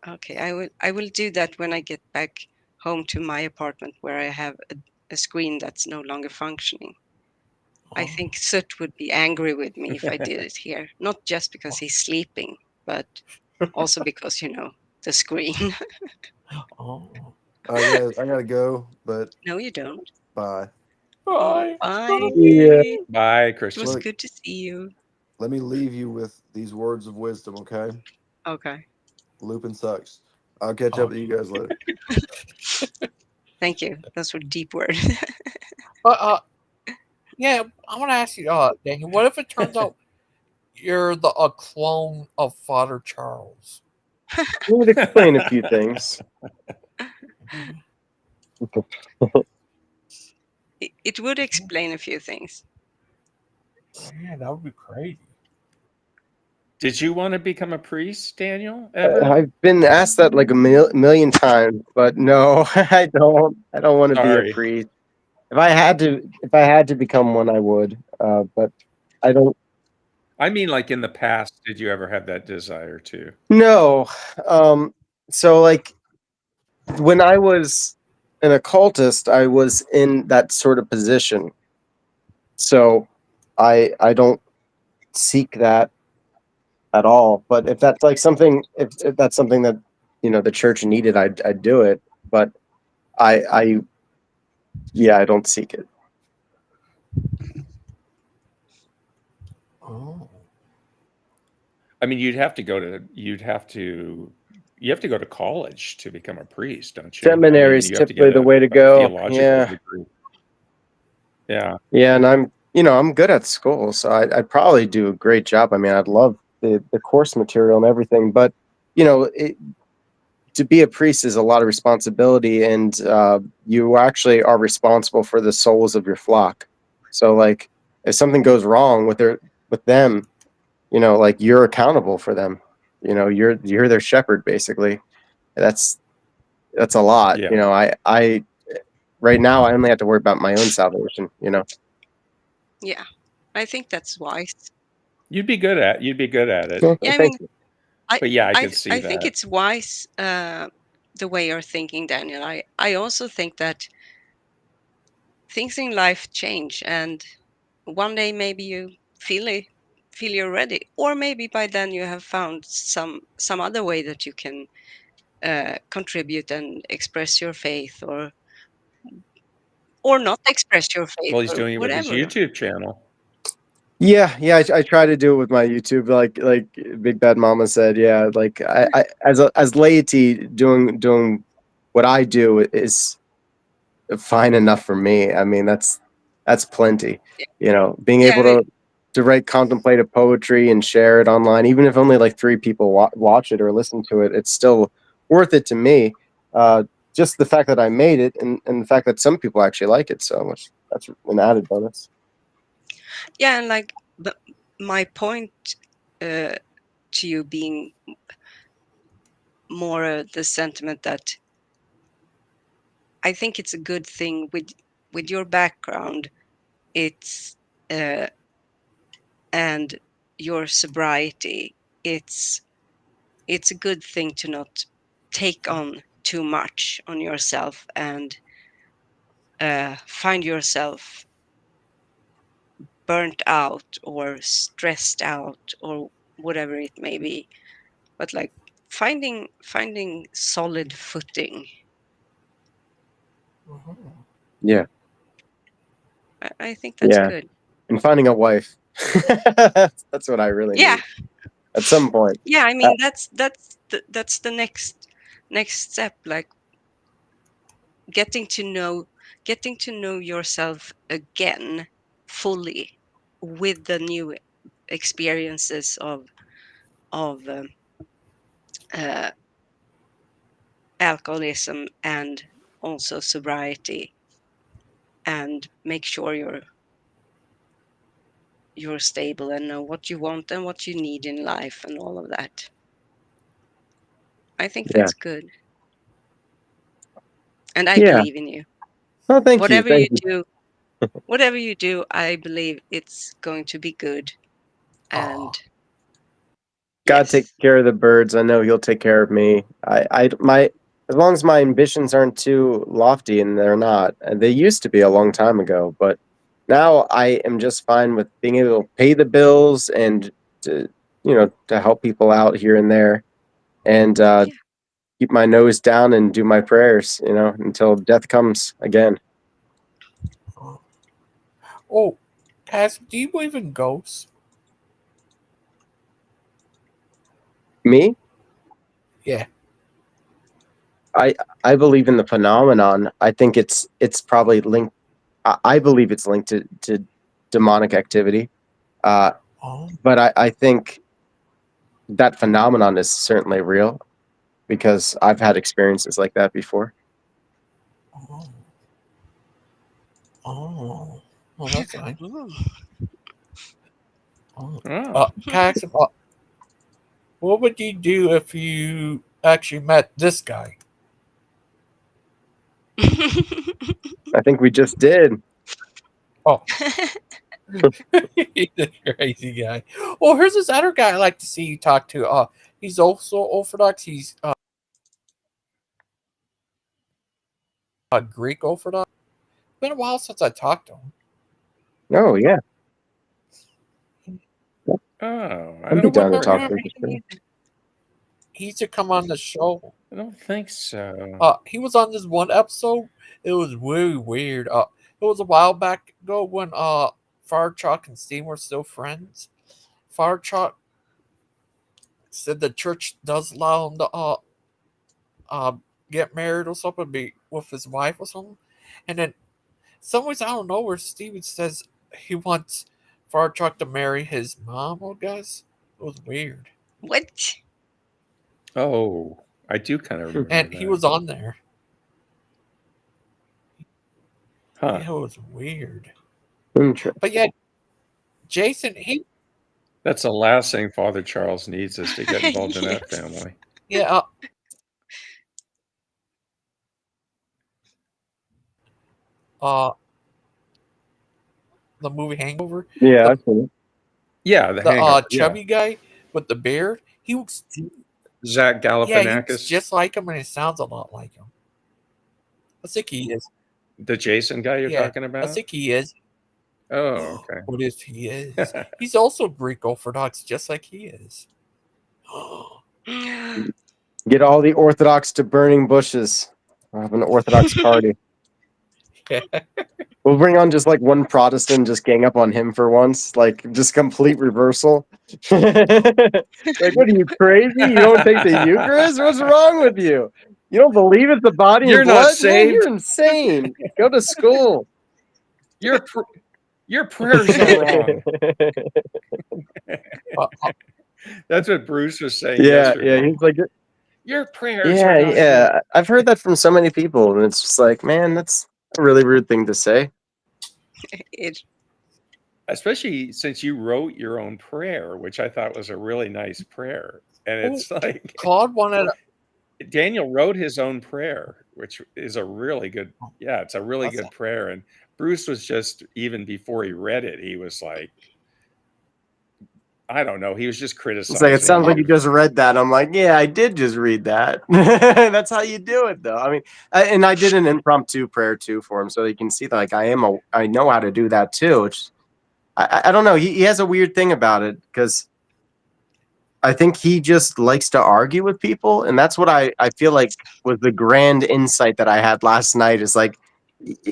Okay, I will do that when I get back home to my apartment, where I have a screen that's no longer functioning. I think Soot would be angry with me if I did it here. Not just because he's sleeping, but also because, the screen. Oh. Yeah, I gotta go, but No, you don't. bye. Oh, bye. Yeah. Bye, It Christian. was Look. good to see you. Let me leave you with these words of wisdom, okay? Okay. Lupin sucks. I'll catch up with you guys later. Thank you. Those were deep words. Yeah, I want to ask you, Daniel, what if it turns out you're a clone of Father Charles? It would explain a few things. It would explain a few things. Yeah, that would be crazy. Did you want to become a priest, Daniel? Ever? I've been asked that like a million times, but no, I don't. I don't want to be a Sorry. priest. If I had to become one, I would. But I don't. I mean, like in the past, did you ever have that desire to? No. So, like, when I was an occultist, I was in that sort of position. So I don't seek that at all. But if that's like something, if that's something that the church needed, I'd do it. But I don't seek it. Oh. I mean, you have to go to college to become a priest, don't you? Seminary is you have to typically get the way to a go. theological Yeah. degree. Yeah. Yeah, and I'm good at school, so I'd probably do a great job. I mean, I'd love the course material and everything, but to be a priest is a lot of responsibility, and you actually are responsible for the souls of your flock. So, like, if something goes wrong with them, like, you're accountable for them. You're their shepherd, basically. That's a lot. Yeah. I right now I only have to worry about my own salvation. Yeah, I think that's wise. You'd be good at it. Well, Yeah, I thank mean, you. But yeah, I could see I think that. it's wise the way you're thinking, Daniel. I also think that things in life change, and one day maybe you feel you're ready, or maybe by then you have found some other way that you can contribute and express your faith, or not express your faith, Well, he's or doing it with his whatever. YouTube channel. Yeah, I try to do it with my YouTube, like Big Bad Mama said. Yeah, like I as laity, doing what I do is fine enough for me. I mean, that's that's plenty. You know, being Yeah, able to write contemplative poetry and share it online, even if only like 3 people watch it or listen to it, it's still worth it to me. Just the fact that I made it, and the fact that some people actually like it so much, that's an added bonus. yeah, and like my point to you being more the sentiment that I think it's a good thing with your background. It's and your sobriety. It's a good thing to not take on too much on yourself and find yourself burnt out or stressed out or whatever it may be. But like finding solid footing. Yeah. I think that's good. And finding a wife. That's what I really Yeah. need at some point. Yeah, I mean that's the next step, like getting to know yourself again fully with the new experiences of uh, alcoholism and also sobriety, and make sure you're stable and know what you want and what you need in life and all of that. I think Yeah. that's good. And I Yeah. believe in you. Oh, thank you. Whatever Thank you you. do, whatever you do, I believe it's going to be good. And God takes care of the birds. I know He'll take care of me. As long as my ambitions aren't too lofty, and they're not. They used to be a long time ago, but now I am just fine with being able to pay the bills and to help people out here and there, and keep my nose down and do my prayers, until death comes again. Oh, Cass, do you believe in ghosts? Me? Yeah. I believe in the phenomenon. I think it's probably linked. I believe it's linked to demonic activity. But I think that phenomenon is certainly real because I've had experiences like that before. Oh, well, that's nice. Oh. Cass, what would you do if you actually met this guy? I think we just did. Oh. He's a crazy guy. Well, here's this other guy I like to see you talk to. He's also Orthodox. He's Greek Orthodox. It's been a while since I talked to him. Oh yeah. Oh, I I'd be don't down to remember talk him. to him. He used to come on the show. I don't think so. He was on this one episode. It was really weird. It was a while back ago when Fire Chalk and Steam were still friends. Fire Chalk said the church does allow him to get married or something, be with his wife or something. And then some ways I don't know where Steven says he wants Fire Chalk to marry his mom, I guess. It was weird. What? Oh, I do kind of remember And that. he was on there. Huh. Yeah, it was weird. Interesting. But yeah, Jason, That's the last thing Father Charles needs is to get involved in that family. Yeah. The movie Hangover. Yeah, I've seen it. Yeah, the Hangover. Chubby guy with the beard. He looks. Zach Galifianakis. Yeah, he looks just like him, and he sounds a lot like him. I think he is. The Jason guy you're talking about? I think he is. Oh, okay. What if he is? He's also Greek Orthodox, just like he is. Get all the Orthodox to burning bushes. We'll have an Orthodox party. Yeah. We'll bring on just like one Protestant, just gang up on him for once, like just complete reversal. Like, what are you crazy? You don't take the Eucharist? What's wrong with you? You don't believe it's the body You're and not blood? Man, saved. you're insane. Go to school. Your prayers are wrong. That's what Bruce was saying Yeah, yesterday. he's like, Your prayers are not good. yeah. I've heard that from so many people, and it's just like, man, that's a really rude thing to say. Especially since you wrote your own prayer, which I thought was a really nice prayer. And it's like Claude wanted. Daniel wrote his own prayer, which is a really good, it's a really good prayer. And Bruce was just, even before he read it, he was like, I don't know, he was just criticizing. It's like, it sounds like you. you just read that. I'm like, yeah, I did just read that. That's how you do it, though. I mean, and I did an impromptu prayer too for him, so you can see that, like, I know how to do that too. Which I don't know. He has a weird thing about it, because I think he just likes to argue with people, and that's what I feel like was the grand insight that I had last night. Is like,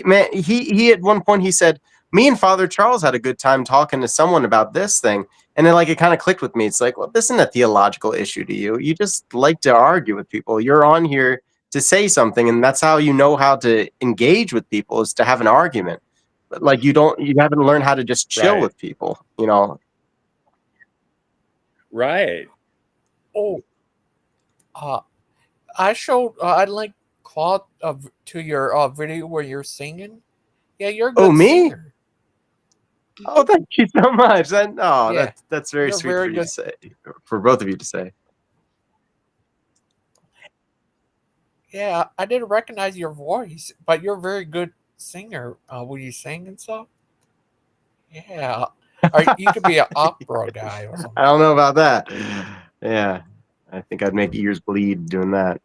man, he at one point he said, me and Father Charles had a good time talking to someone about this thing, and then, like, it kind of clicked with me. It's like, well, this isn't a theological issue to you. You just like to argue with people. You're on here to say something, and that's how you know how to engage with people, is to have an argument. But, like, you haven't learned how to just chill Right. with people, you know. Right. Oh, I showed. I linked Claude to your video where you're singing. Yeah, you're a good Me? singer. Oh, thank you so much. Yeah, That's very you're sweet very for you to good. say, for both of you to say. Yeah, I didn't recognize your voice, but you're a very good singer. When you sing and stuff. Yeah, or you could be an opera guy or something. I don't know about that. Yeah, I think I'd make ears bleed doing that.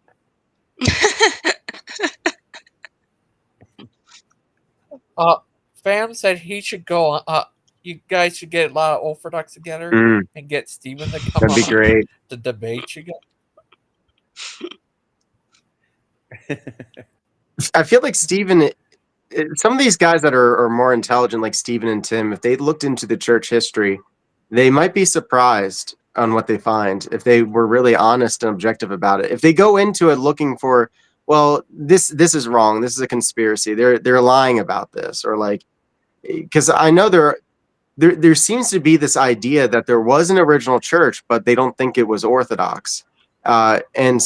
Fam said he should go. You guys should get a lot of Orthodox together and get Steven to come That'd be on great. to debate you guys. I feel like Steven, some of these guys that are more intelligent, like Steven and Tim, if they looked into the church history, they might be surprised on what they find if they were really honest and objective about it. If they go into it looking for, well, this is wrong, this is a conspiracy, they're lying about this, or like, because I know there seems to be this idea that there was an original church, but they don't think it was Orthodox. And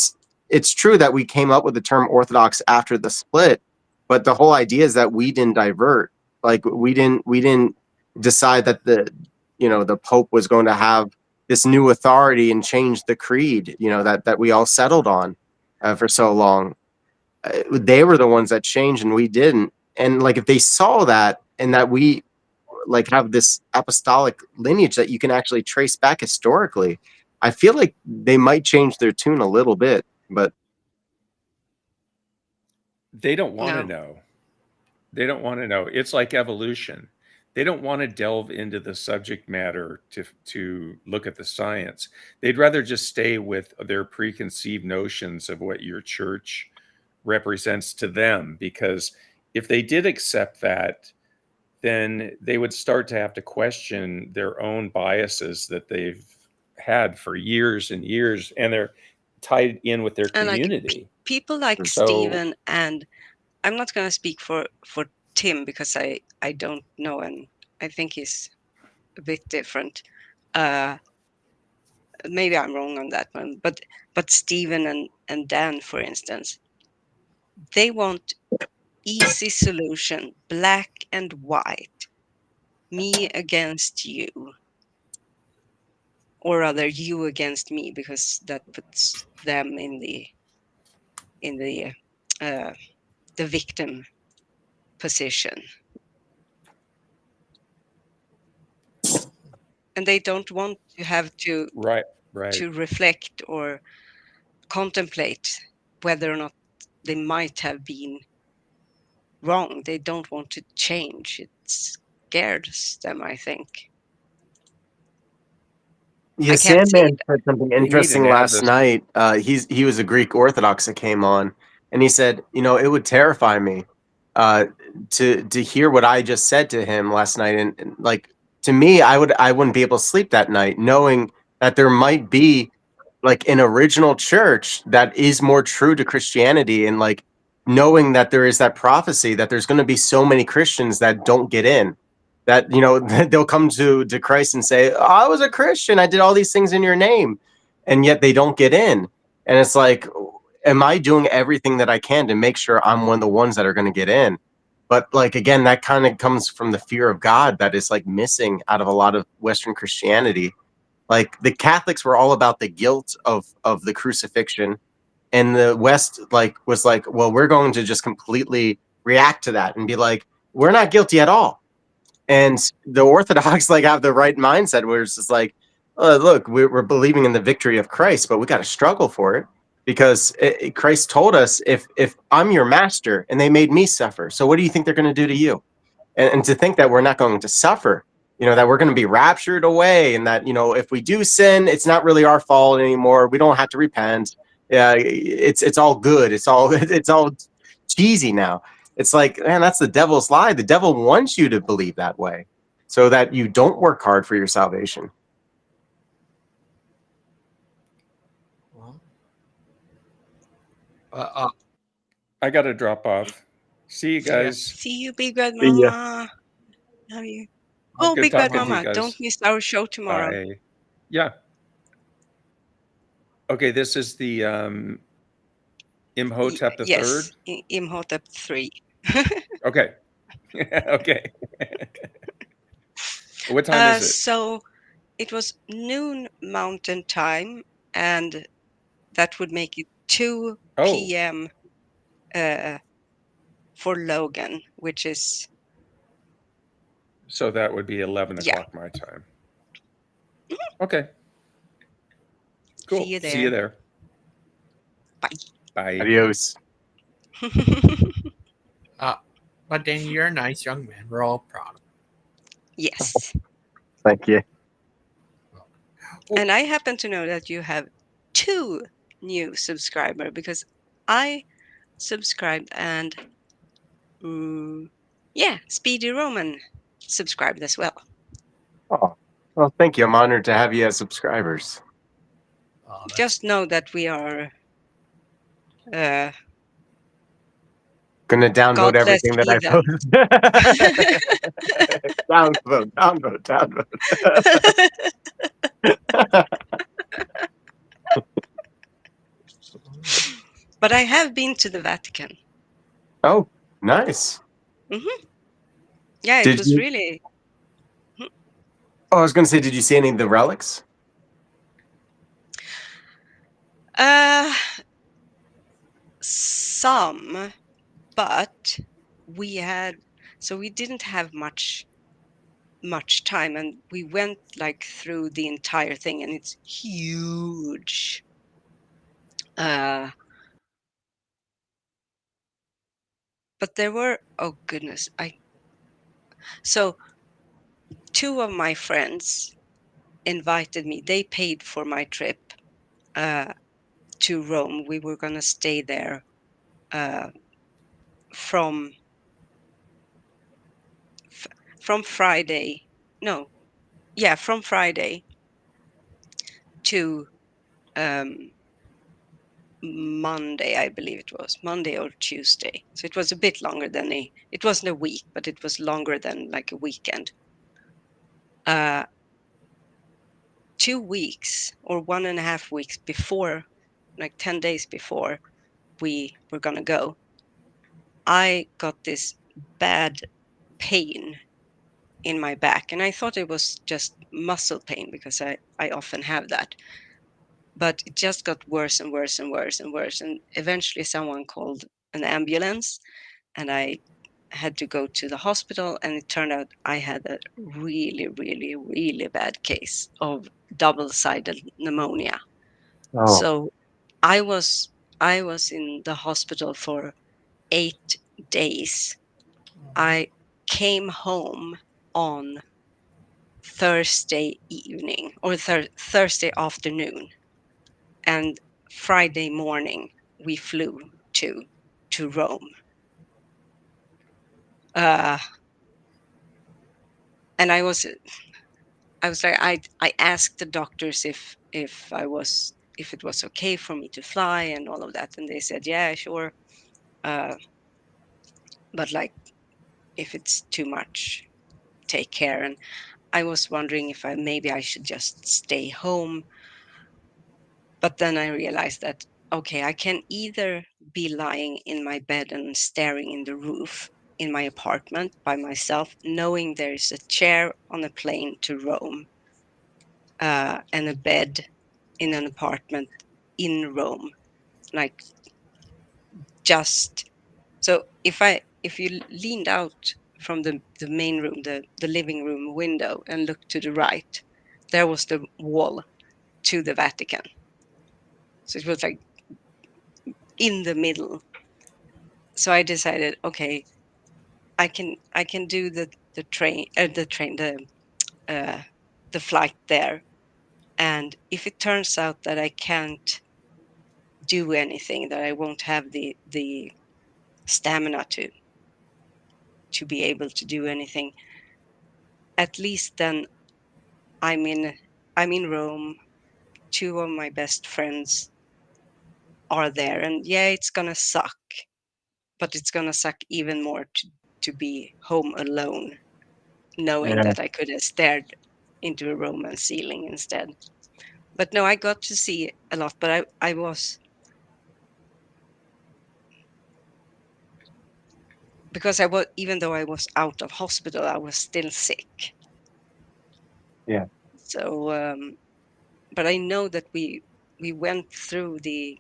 it's true that we came up with the term Orthodox after the split, but the whole idea is that we didn't divert. Like, we didn't decide that the Pope was going to have this new authority and change the creed, that we all settled on for so long. They were the ones that changed, and we didn't. And, like, if they saw that, and that we, like, have this apostolic lineage that you can actually trace back historically, I feel like they might change their tune a little bit, but They don't want to No. know. They don't want to know. It's like evolution. They don't want to delve into the subject matter to look at the science. They'd rather just stay with their preconceived notions of what your church represents to them, because if they did accept that, then they would start to have to question their own biases that they've had for years and years, and they're tied in with their And like community. people like So- Steven, and I'm not going to speak for Tim because I don't know, and I think he's a bit different. Maybe I'm wrong on that one, but Steven and Dan, for instance, they want easy solution, black and white, me against you, or rather you against me, because that puts them in the victim position, and they don't want to have to right. to reflect or contemplate whether or not they might have been wrong. They don't want to change. It scares them, I think. yeah, I can't say Sandman said something need an interesting last Abbas. night. He was a Greek Orthodox that came on, and he said, it would terrify me to hear what I just said to him last night, and like, to me, I wouldn't be able to sleep that night, knowing that there might be, like, an original church that is more true to Christianity, and, like, knowing that there is that prophecy that there's going to be so many Christians that don't get in, that, you know, they'll come to Christ and say, oh, I was a Christian, I did all these things in your name, and yet they don't get in. And it's like, am I doing everything that I can to make sure I'm one of the ones that are going to get in? But like, again, that kind of comes from the fear of God that is like missing out of a lot of Western Christianity. Like the Catholics were all about the guilt of the crucifixion, and the West like was like, well, we're going to just completely react to that and be like, we're not guilty at all. And the Orthodox like have the right mindset where it's just like, look, we're believing in the victory of Christ, but we got to struggle for it, because Christ told us, if I'm your master and they made me suffer, so what do you think they're going to do to you? And to think that we're not going to suffer, you know, that we're going to be raptured away, and that, you know, if we do sin, it's not really our fault anymore. We don't have to repent. Yeah, it's all good. It's all it's all cheesy now. It's like, man, that's the devil's lie. The devil wants you to believe that way so that you don't work hard for your salvation. I got to drop off. See you See ya. guys. See you, Big Bad See ya. Mama. Love you. Good Oh, Big Bad talking to you Mama, guys. don't miss our show tomorrow. Bye. Yeah. Okay, this is the Imhotep the Yes, Third. Imhotep 3. Okay. Okay. What time is it? So it was noon Mountain Time, and that would make it 2 Oh. p.m. For Logan, which is So that would be 11 Yeah. o'clock my time. Okay. Cool. See you See you there. there. Bye. Adios. But Danny, you're a nice young man. We're all proud of Yes. Thank you. And I happen to know that you have 2 new subscribers, because I subscribed and Speedy Roman subscribed as well. Oh, well, thank you. I'm honored to have you as subscribers. Just know that we are Gonna downvote godless everything that I heathen. post. downvote. But I have been to the Vatican. Oh, nice. Yeah, it Did was you- really. Oh, I was gonna say, did you see any of the relics? Some, but we didn't have much time, and we went like through the entire thing, and it's huge. But there were, oh goodness, so 2 of my friends invited me. They paid for my trip to Rome. We were gonna stay there from Friday. No, yeah, from Friday to Monday, I believe it was Monday or Tuesday. So it was a bit longer than it wasn't a week, but it was longer than like a weekend. 2 weeks or 1.5 weeks before, like 10 days before we were gonna go, I got this bad pain in my back, and I thought it was just muscle pain, because I often have that. But it just got worse and worse and worse and worse, and eventually someone called an ambulance, and I had to go to the hospital, and it turned out I had a really, really, really bad case of double-sided pneumonia. Oh. So I was in the hospital for 8 days. I came home on Thursday evening or Thursday afternoon, and Friday morning we flew to Rome. And I was like, I asked the doctors if it was okay for me to fly and all of that, and they said, yeah, sure. But like, if it's too much, take care. And I was wondering if maybe I should just stay home. But then I realized that, okay, I can either be lying in my bed and staring in the roof in my apartment by myself, knowing there's a chair on a plane to Rome, and a bed in an apartment in Rome. Like, just so if you leaned out from the main room, the living room window, and looked to the right, there was the wall to the Vatican. So it was like in the middle. So I decided, okay, I can do the flight there, and if it turns out that I can't do anything, that I won't have the stamina to be able to do anything, at least then I'm in Rome. Two of my best friends are there, and yeah, it's gonna suck, but it's gonna suck even more to be home alone, knowing Yeah. that I could have stared into a Roman ceiling instead. But no, I got to see a lot, but I was, because I was, even though I was out of hospital, I was still sick. Yeah. So, but I know that we went through the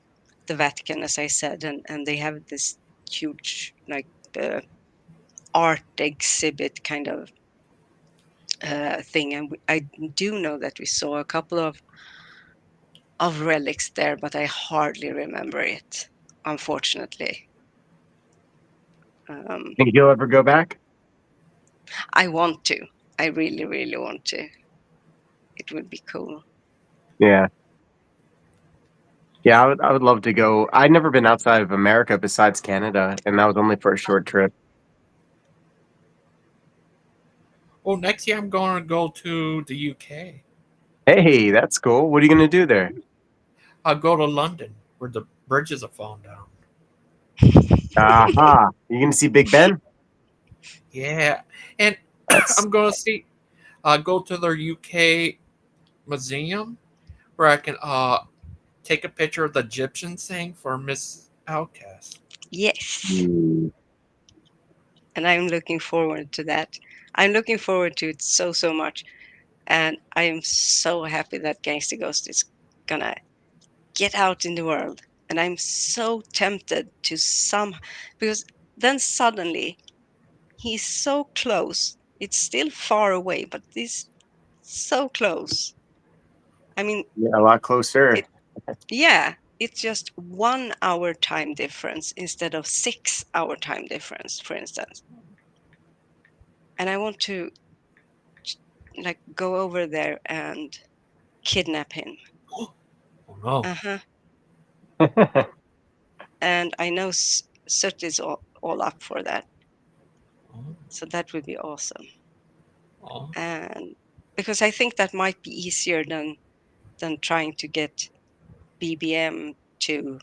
Vatican, as I said, and they have this huge like art exhibit kind of thing, and I do know that we saw a couple of relics there, but I hardly remember it, unfortunately. Think you'll ever go back? I want to. I really, really want to. It would be cool. Yeah. Yeah, I would love to go. I'd never been outside of America besides Canada, and that was only for a short trip. Well, next year I'm going to go to the UK. Hey, that's cool. What are you gonna do there? I'll go to London, where the bridges have fallen down. Aha! You gonna see Big Ben? Yeah, and I'm going to see. Go to their UK museum, where I can take a picture of the Egyptian thing for Miss Outcast. Yes. And I'm looking forward to that. I'm looking forward to it so much. And I am so happy that Gangster Ghost is gonna get out in the world. And I'm so tempted to because then suddenly he's so close. It's still far away, but he's so close. I mean, Yeah, a lot closer. yeah, it's just 1 hour time difference instead of 6 hour time difference, for instance. And I want to like go over there and kidnap him. Oh no! Uh-huh. And I know Sut is all up for that. So that would be awesome. And because I think that might be easier than trying to get BBM to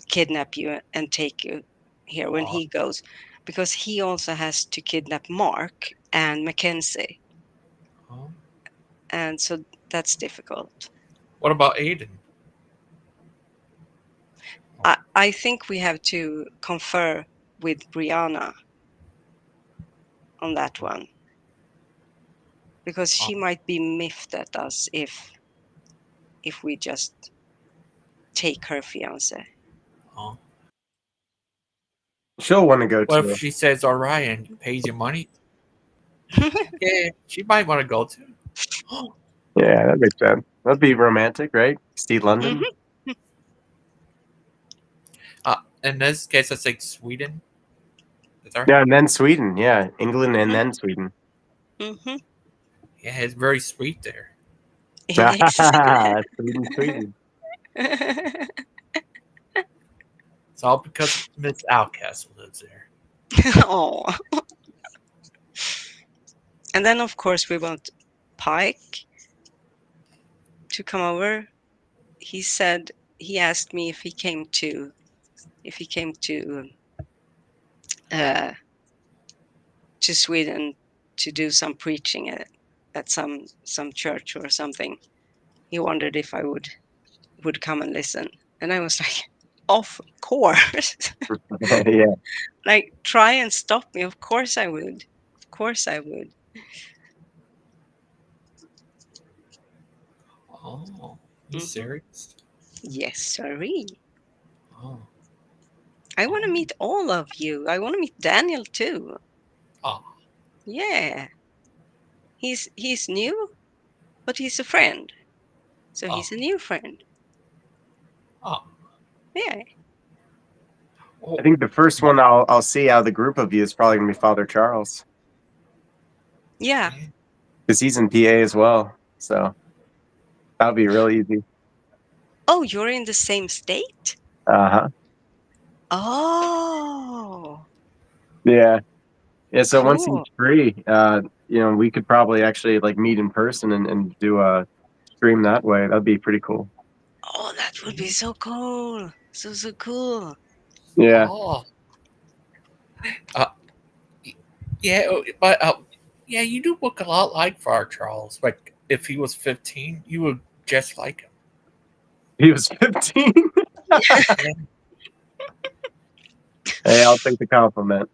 kidnap you and take you here when he goes, because he also has to kidnap Mark and Mackenzie. And so that's difficult. What about Aiden? I think we have to confer with Brianna on that one, because she might be miffed at us if we just take her fiance. She'll want to go What if too. she says all right and pays you money? Yeah, she might want to go too. Yeah, that makes sense. That'd be romantic, right? Steve London. In this case, I think Sweden. Is that right? Yeah, and then Sweden. Yeah, England and then Sweden. Mm-hmm. Yeah, it's very sweet there. Sweden. It's all because Miss Outcast lives there. Oh. And then, of course, we want Pike to come over. He asked me if he came to to Sweden to do some preaching at some church or something. He wondered if I would come and listen, and I was like, of course. Yeah. Like, try and stop me. Of course I would. Of course I would. Oh, you serious? Yes, sirree. Oh. I want to meet all of you. I want to meet Daniel too. Oh. Yeah. He's new, but he's a friend. So he's a new friend. Oh. Yeah. I think the first one I'll see out of the group of you is probably gonna be Father Charles, Yeah. because he's in PA as well. So that'll be real easy. Oh, you're in the same state? Uh-huh. Oh. Yeah. Yeah. So once he's Cool. free, we could probably actually like meet in person and do a stream that way. That'd be pretty cool. Oh, that would be so cool. So cool. Yeah. Oh. Yeah, but yeah, you do look a lot like Father Charles. Like if he was 15, you would just like him. He was 15. Hey, I'll take the compliment.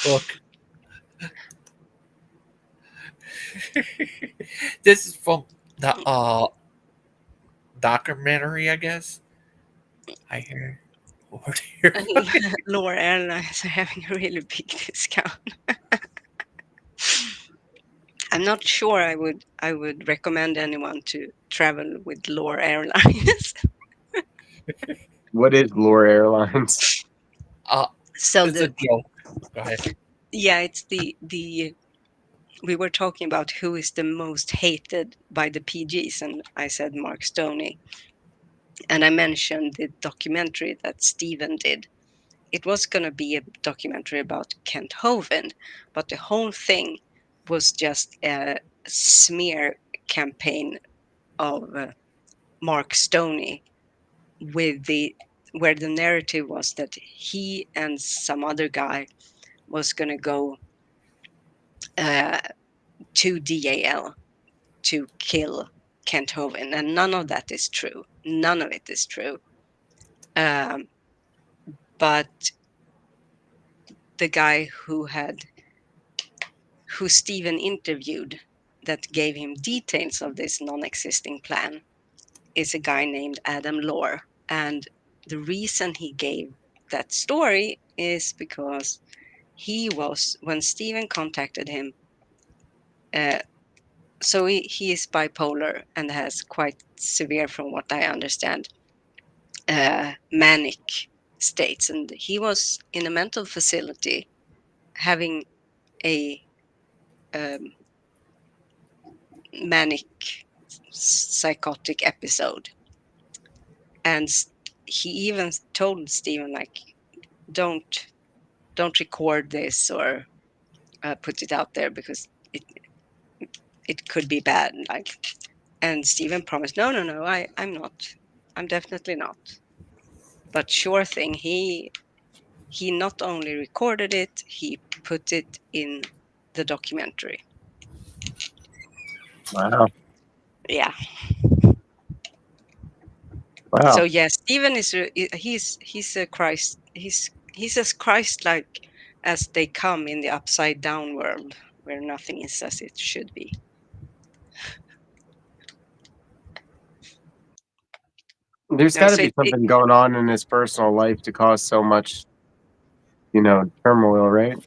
Look. This is from the documentary, I guess. I hear. Lower Airlines are having a really big discount. I'm not sure I would recommend anyone to travel with Lower Airlines. What is Lure Airlines? So it's a joke. Go ahead. Yeah, it's the we were talking about who is the most hated by the PGs, and I said Mark Stoney. And I mentioned the documentary that Steven did. It was going to be a documentary about Kent Hovind, but the whole thing was just a smear campaign of Mark Stoney, where the narrative was that he and some other guy was going to go to DAL to kill Kent Hovind, and none of that is true. None of it is true. But the guy who Stephen interviewed that gave him details of this non-existing plan is a guy named Adam Lore. And the reason he gave that story is because he was, when Stephen contacted him, so he is bipolar and has quite severe, from what I understand, manic states. And he was in a mental facility having a manic psychotic episode, and he even told Steven, like, don't record this or put it out there because it could be bad, like. And Steven promised, no, I'm definitely not. But sure thing, he not only recorded it, he put it in the documentary. Wow. Yeah. Wow. So yeah, Stephen is he's a Christ. He's as Christ-like as they come in the upside down world where nothing is as it should be. There's No, got to so be something going on in his personal life to cause so much, turmoil, right?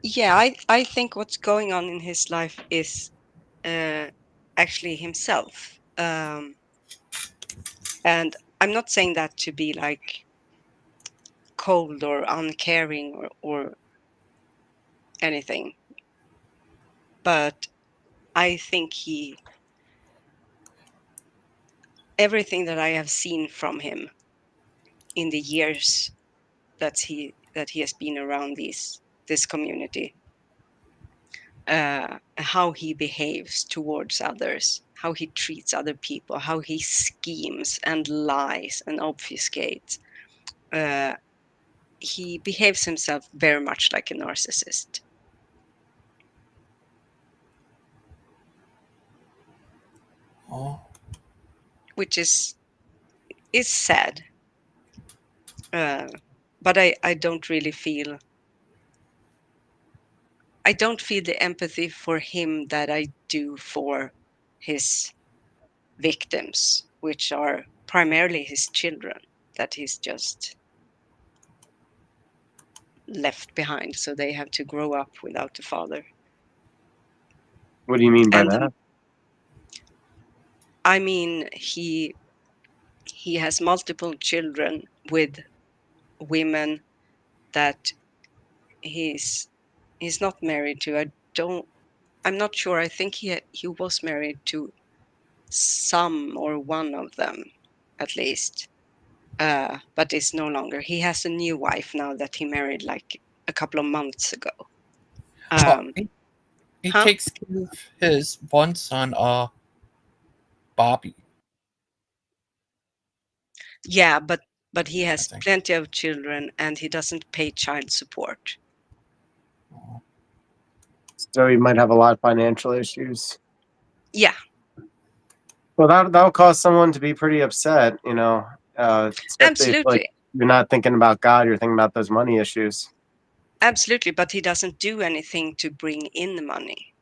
yeah, I think what's going on in his life is actually himself. And I'm not saying that to be like cold or uncaring or anything, but I think everything that I have seen from him in the years that he has been around this community, how he behaves towards others, how he treats other people, how he schemes and lies and obfuscates. He behaves himself very much like a narcissist. Oh. Which is sad. But I don't really feel the empathy for him that I do for his victims, which are primarily his children that he's just left behind, so they have to grow up without a father. What do you mean by And that? I mean, he has multiple children with women that he's not married to. I'm not sure. I think he was married to some or one of them, at least. But is no longer. He has a new wife now that he married like a couple of months ago. Well, he Huh? takes care of his one son, Bobby. Yeah, but he has plenty of children and he doesn't pay child support. So he might have a lot of financial issues. Yeah. Well, that'll cause someone to be pretty upset, you know. Especially if, like, Absolutely. you're not thinking about God, you're thinking about those money issues. Absolutely, but he doesn't do anything to bring in the money.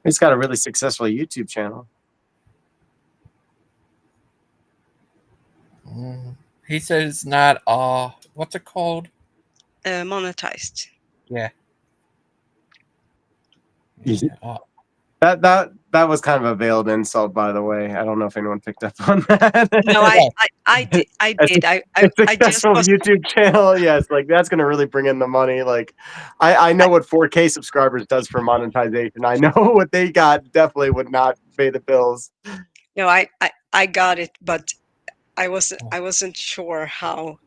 He's got a really successful YouTube channel. He says it's not what's it called? Monetized. Yeah. That was kind of a veiled insult, by the way. I don't know if anyone picked up on that. No, I did. I did. I just successful was. YouTube channel. Yes, like that's gonna really bring in the money. Like, I know what 4K subscribers does for monetization. I know what they got definitely would not pay the bills. No, I got it, but I wasn't sure how,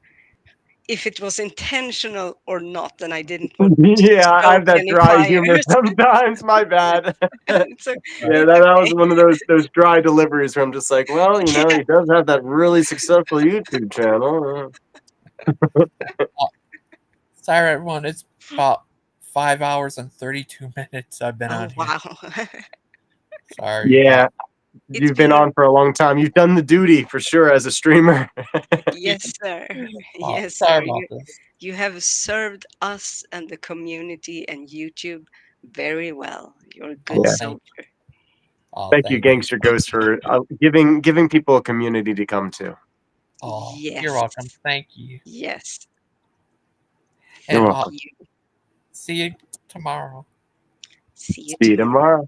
if it was intentional or not, and I didn't want to Yeah, I stoke have that any dry humor fires. sometimes. My bad. It's Yeah, that was one of those dry deliveries where I'm just like, well, you know, he does have that really successful YouTube channel. Sorry, everyone. It's about 5 hours and 32 minutes I've been on here. Wow. Sorry. Yeah, you've been on for a long time. You've done the duty for sure as a streamer. Yes, sir. Oh, Yes, sir. sorry about this. You have served us and the community and YouTube very well. You're a good Yeah. soldier. Thank you, Gangster Ghost, for giving people a community to come to. Oh, Yes. you're welcome. Thank you. Yes. You're And welcome. see you tomorrow. See you tomorrow.